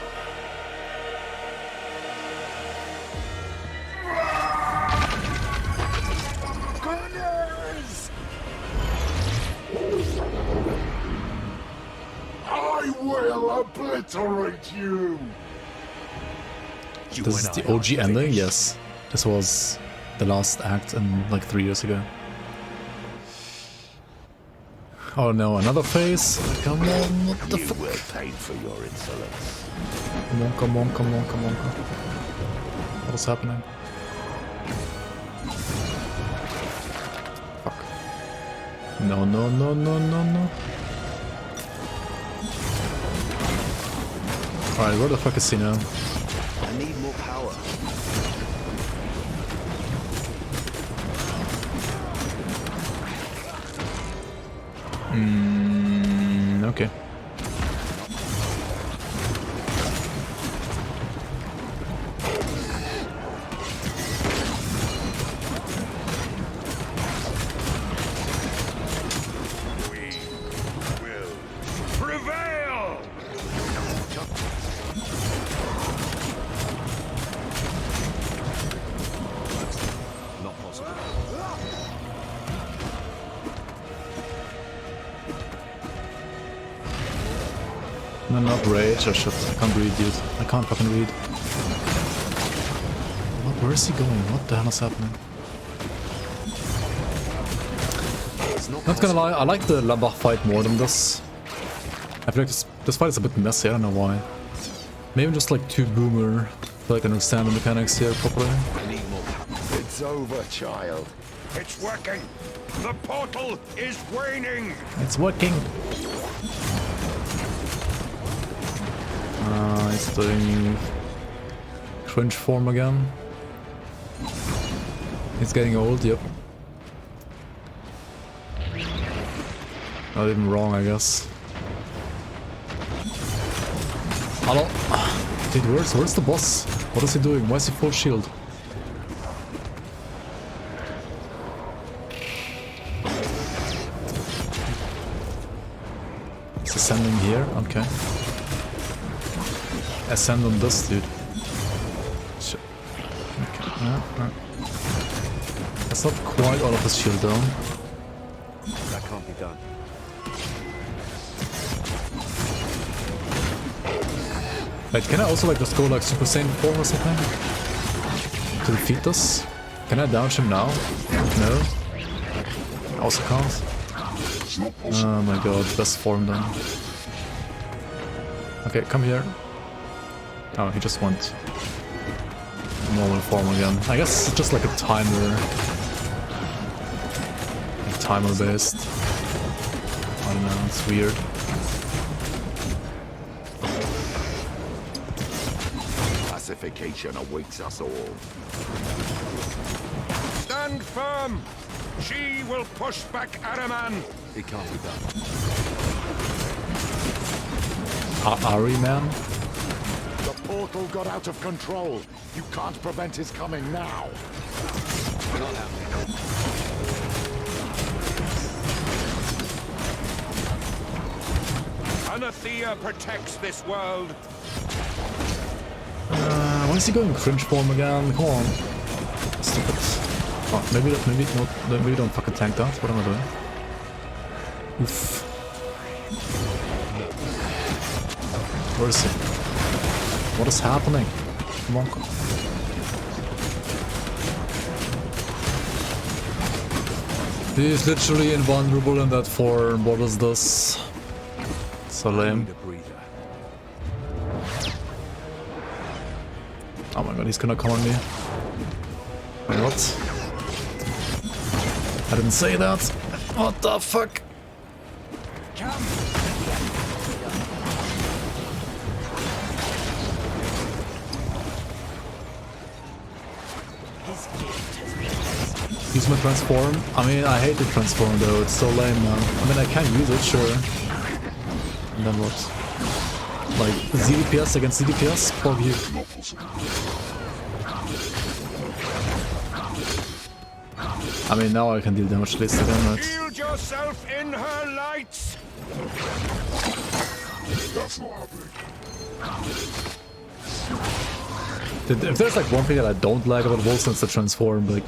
Gunners! I will obliterate you! This is the OG ending? Yes. This was the last act in like 3 years ago. Oh no, another phase? Come on, what the fuck? You will pay for your insolence. Come on, come on, come on, come on. What's happening? Fuck. No, no, no, no, no, no. Alright, where the fuck is he now? Okay. Prevail! Not possible. No, not rage. I can't read, dude. I can't fucking read. Where is he going? What the hell is happening? Not gonna lie, I like the Lambach fight more than this. I feel like this fight is a bit messy, I don't know why. Maybe just like too boomer, so I can understand the mechanics here properly. It's over, child. It's working! The portal is waning! It's working! He's doing cringe form again. He's getting old, yep. Not even wrong, I guess. Hello? Dude, where's the boss? What is he doing? Why is he full shield? He's ascending here? Okay. Ascend on this, dude. Shit. Okay. That's not quite all of his shield down. That can't be done. Wait, can I also like just go like Super Saiyan form or something? To defeat this? Can I dodge him now? No? Also can't? Oh my god, best form then. Okay, come here. Oh, he just went normal form again. I guess it's just like a timer. Timer based. I don't know, it's weird. Pacification awaits us all. Stand firm! She will push back Araman! It can't be done. Ari, man? The portal got out of control. You can't prevent his coming now. Not happening. Anathea protects this world. Why is he going cringe form again? Come on. Stupid. Oh, maybe don't fucking tank that. What am I doing? Oof. Where is he? What is happening? Come on. He's literally invulnerable in that form. What is this? So lame. Oh my god, he's gonna come on me. Wait, what? I didn't say that. What the fuck? Use my transform? I mean, I hate the transform though, it's so lame, man. I mean, I can use it, sure. And then what? Like, ZDPS against ZDPS? Fuck you. I mean, now I can deal damage at least again, right? Shield yourself in her lights! That's not happening. If there's like one thing that I don't like about WOLCEN, it's the transform. Like,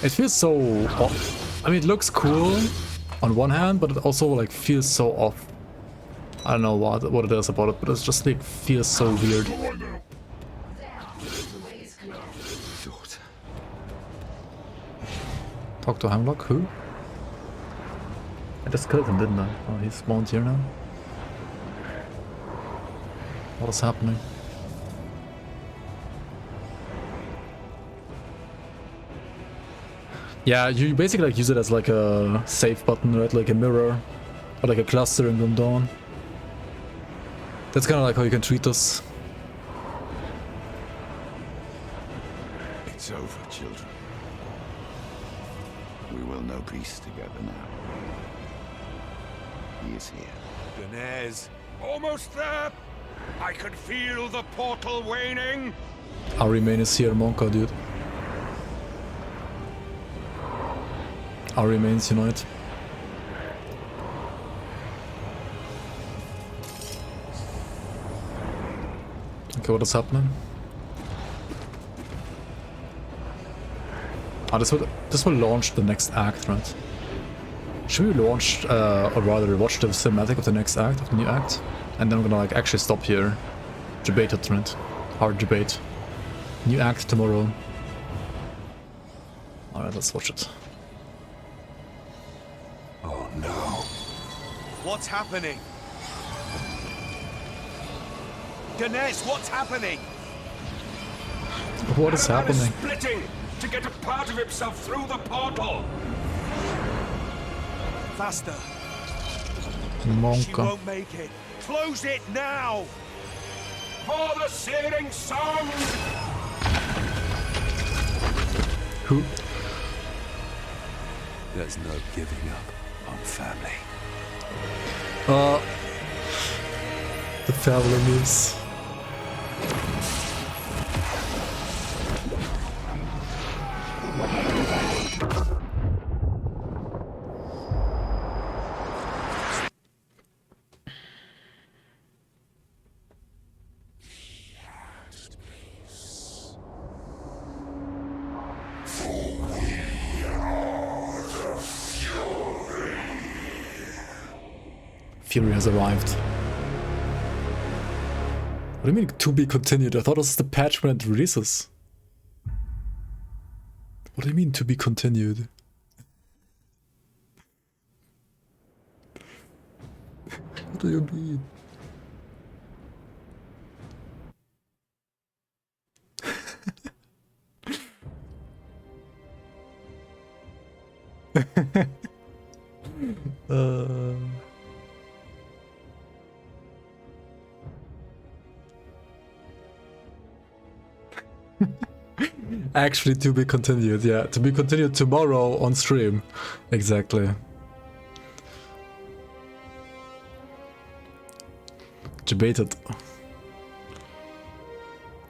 it feels so off. I mean, it looks cool on one hand, but it also like feels so off. I don't know what it is about it, but it's just like feels so weird. Talk to Hemlock? Who? I just killed him, didn't I? Oh, he spawned here now. What is happening? Yeah, you basically like use it as like a save button, right? Like a mirror, or like a cluster in Grim Dawn. That's kind of like how you can treat this. It's over, children. We will know peace together now. he is here. Danez, almost there. I can feel the portal waning. Our remain is here, Monka, dude. Our remains unite. Okay, what is happening? Oh, this will launch the next act, right? Should we launch, or rather watch the cinematic of the next act, of the new act? And then we're gonna like actually stop here. Debate it, right? Hard debate. New act tomorrow. Alright, let's watch it. Oh no. What's happening? Ganesh, what's happening? What is Araman happening? Splitting to get a part of himself through the portal. Faster. She Monka. won't make it. Close it now! For the searing sun! Who? There's no giving up on family. The family memes. Fury has arrived. What do you mean to be continued? I thought this was the patch when it releases. What do you mean to be continued? What do you mean? Actually, to be continued, yeah. To be continued tomorrow on stream. Exactly. Debated.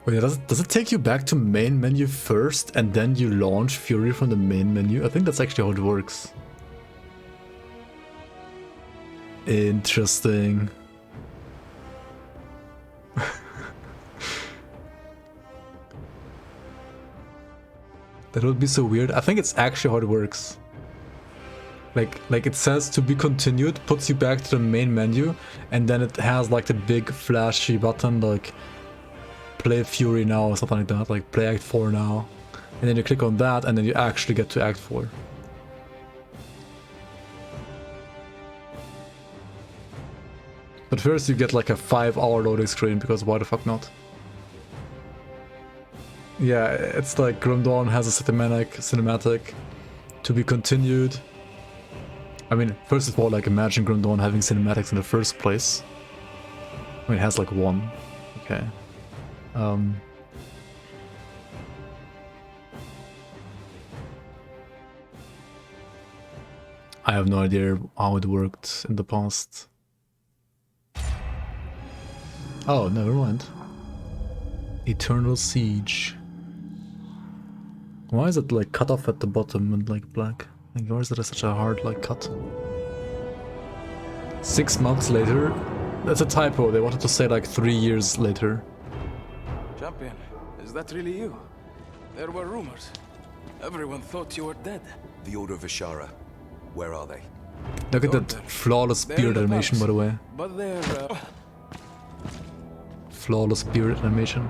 Wait, does it take you back to main menu first and then you launch Fury from the main menu? I think that's actually how it works. Interesting. That would be so weird. I think it's actually how it works. Like it says to be continued, puts you back to the main menu, and then it has like the big flashy button like play Fury now or something like that, like play Act 4 now. And then you click on that and then you actually get to Act 4. But first you get like a 5-hour loading screen, because why the fuck not? Yeah, it's like Grim Dawn has a cinematic to be continued. I mean, first of all, like imagine Grim Dawn having cinematics in the first place. I mean, it has like one. Okay. I have no idea how it worked in the past. Oh, never mind. Eternal Siege. Why is it like cut off at the bottom and like black? Like, why is it such a hard like cut? 6 months later? That's a typo, they wanted to say like 3 years later. Champion, is that really you? There were rumors. Everyone thought you were dead. The Order of Ashara. Where are they? Look at that flawless beard animation, by the way. But they're Flawless beard animation.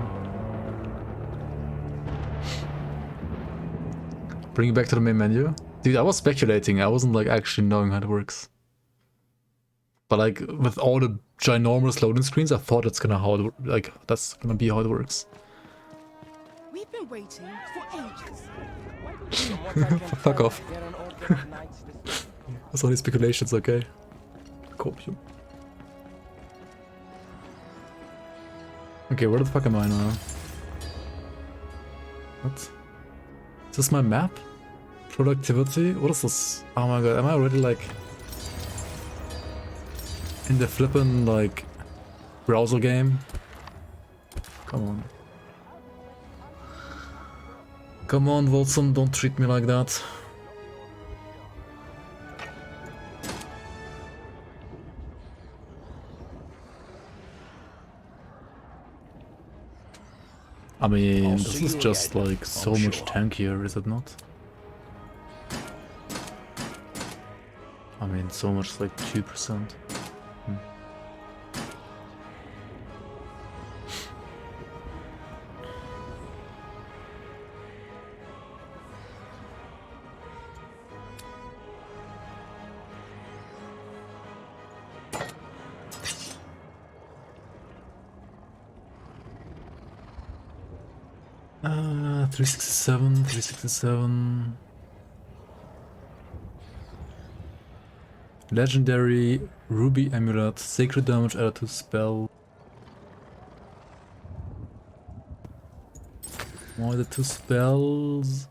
Bring it back to the main menu. Dude, I was speculating, I wasn't like actually knowing how it works. But like with all the ginormous loading screens, I thought that's gonna that's gonna be how it works. We've been waiting for ages. Fuck off. That's only speculations, okay? Copium. Okay, where the fuck am I now? What? Is this my map? Productivity? What is this? Oh my god, am I already like... in the flippin' like browser game. Come on. Come on, WOLCEN, don't treat me like that. I mean, this is just like so much tankier, is it not? I mean, so much like 2%. Hmm. Uh, 367, 367. Legendary Ruby Amulet, Sacred Damage added to spell. More the 2 spells.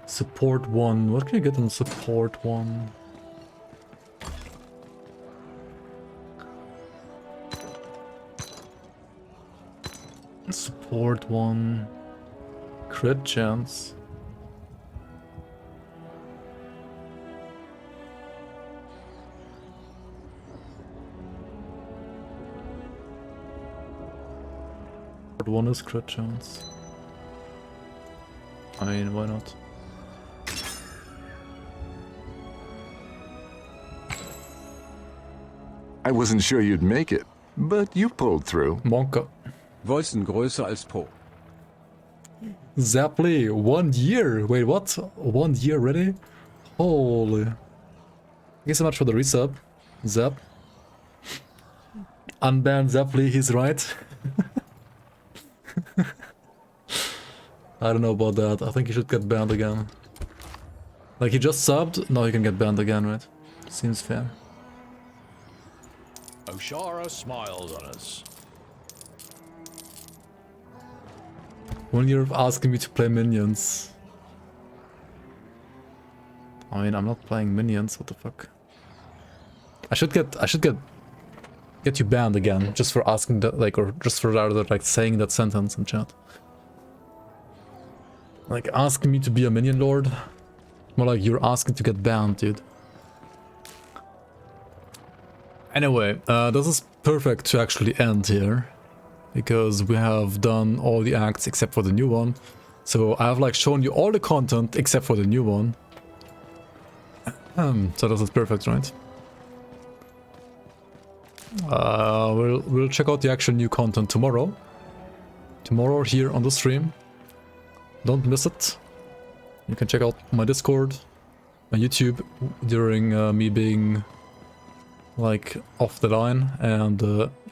Support 1. What can you get on support 1? Support 1. Crit chance. Support 1 is crit chance. I mean, why not? I wasn't sure you'd make it, but you pulled through. Monka. WOLCEN größer als Po. Zaply, 1 year. Wait, what? 1 year already? Holy. Thank you so much for the resub, Zap. Unbanned Zaply, he's right. I don't know about that. I think he should get banned again. Like, he just subbed, now he can get banned again, right? Seems fair. Oshara smiles on us. 1 year of asking me to play minions. I mean, I'm not playing minions, what the fuck? I should get you banned again, just for asking that, like, or just for rather, like, saying that sentence in chat. Like, asking me to be a minion lord? More like you're asking to get banned, dude. Anyway, this is perfect to actually end here, because we have done all the acts except for the new one. So I have like shown you all the content except for the new one. So this is perfect, right? We'll check out the actual new content tomorrow. Tomorrow here on the stream. Don't miss it. You can check out my Discord, my YouTube during me being like off the line, and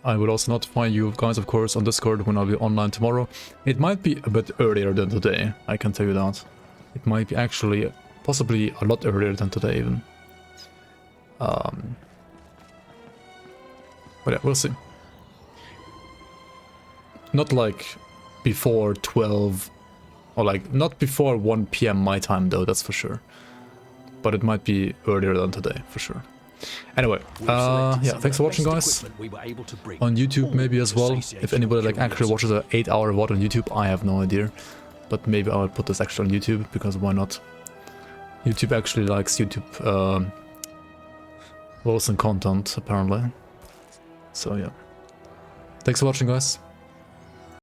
I will also notify you guys, of course, on Discord when I'll be online tomorrow. It might be a bit earlier than today, I can tell you that. It might be actually possibly a lot earlier than today even. But yeah, we'll see. Not like before 12, or like not before 1 PM my time though, that's for sure. But it might be earlier than today, for sure. Anyway, yeah, thanks for watching, guys. On YouTube maybe as well. If anybody like actually watches an 8-hour VOD on YouTube, I have no idea. But maybe I will put this actually on YouTube, because why not? YouTube actually likes YouTube WOLCEN content, apparently. So yeah. Thanks for watching, guys.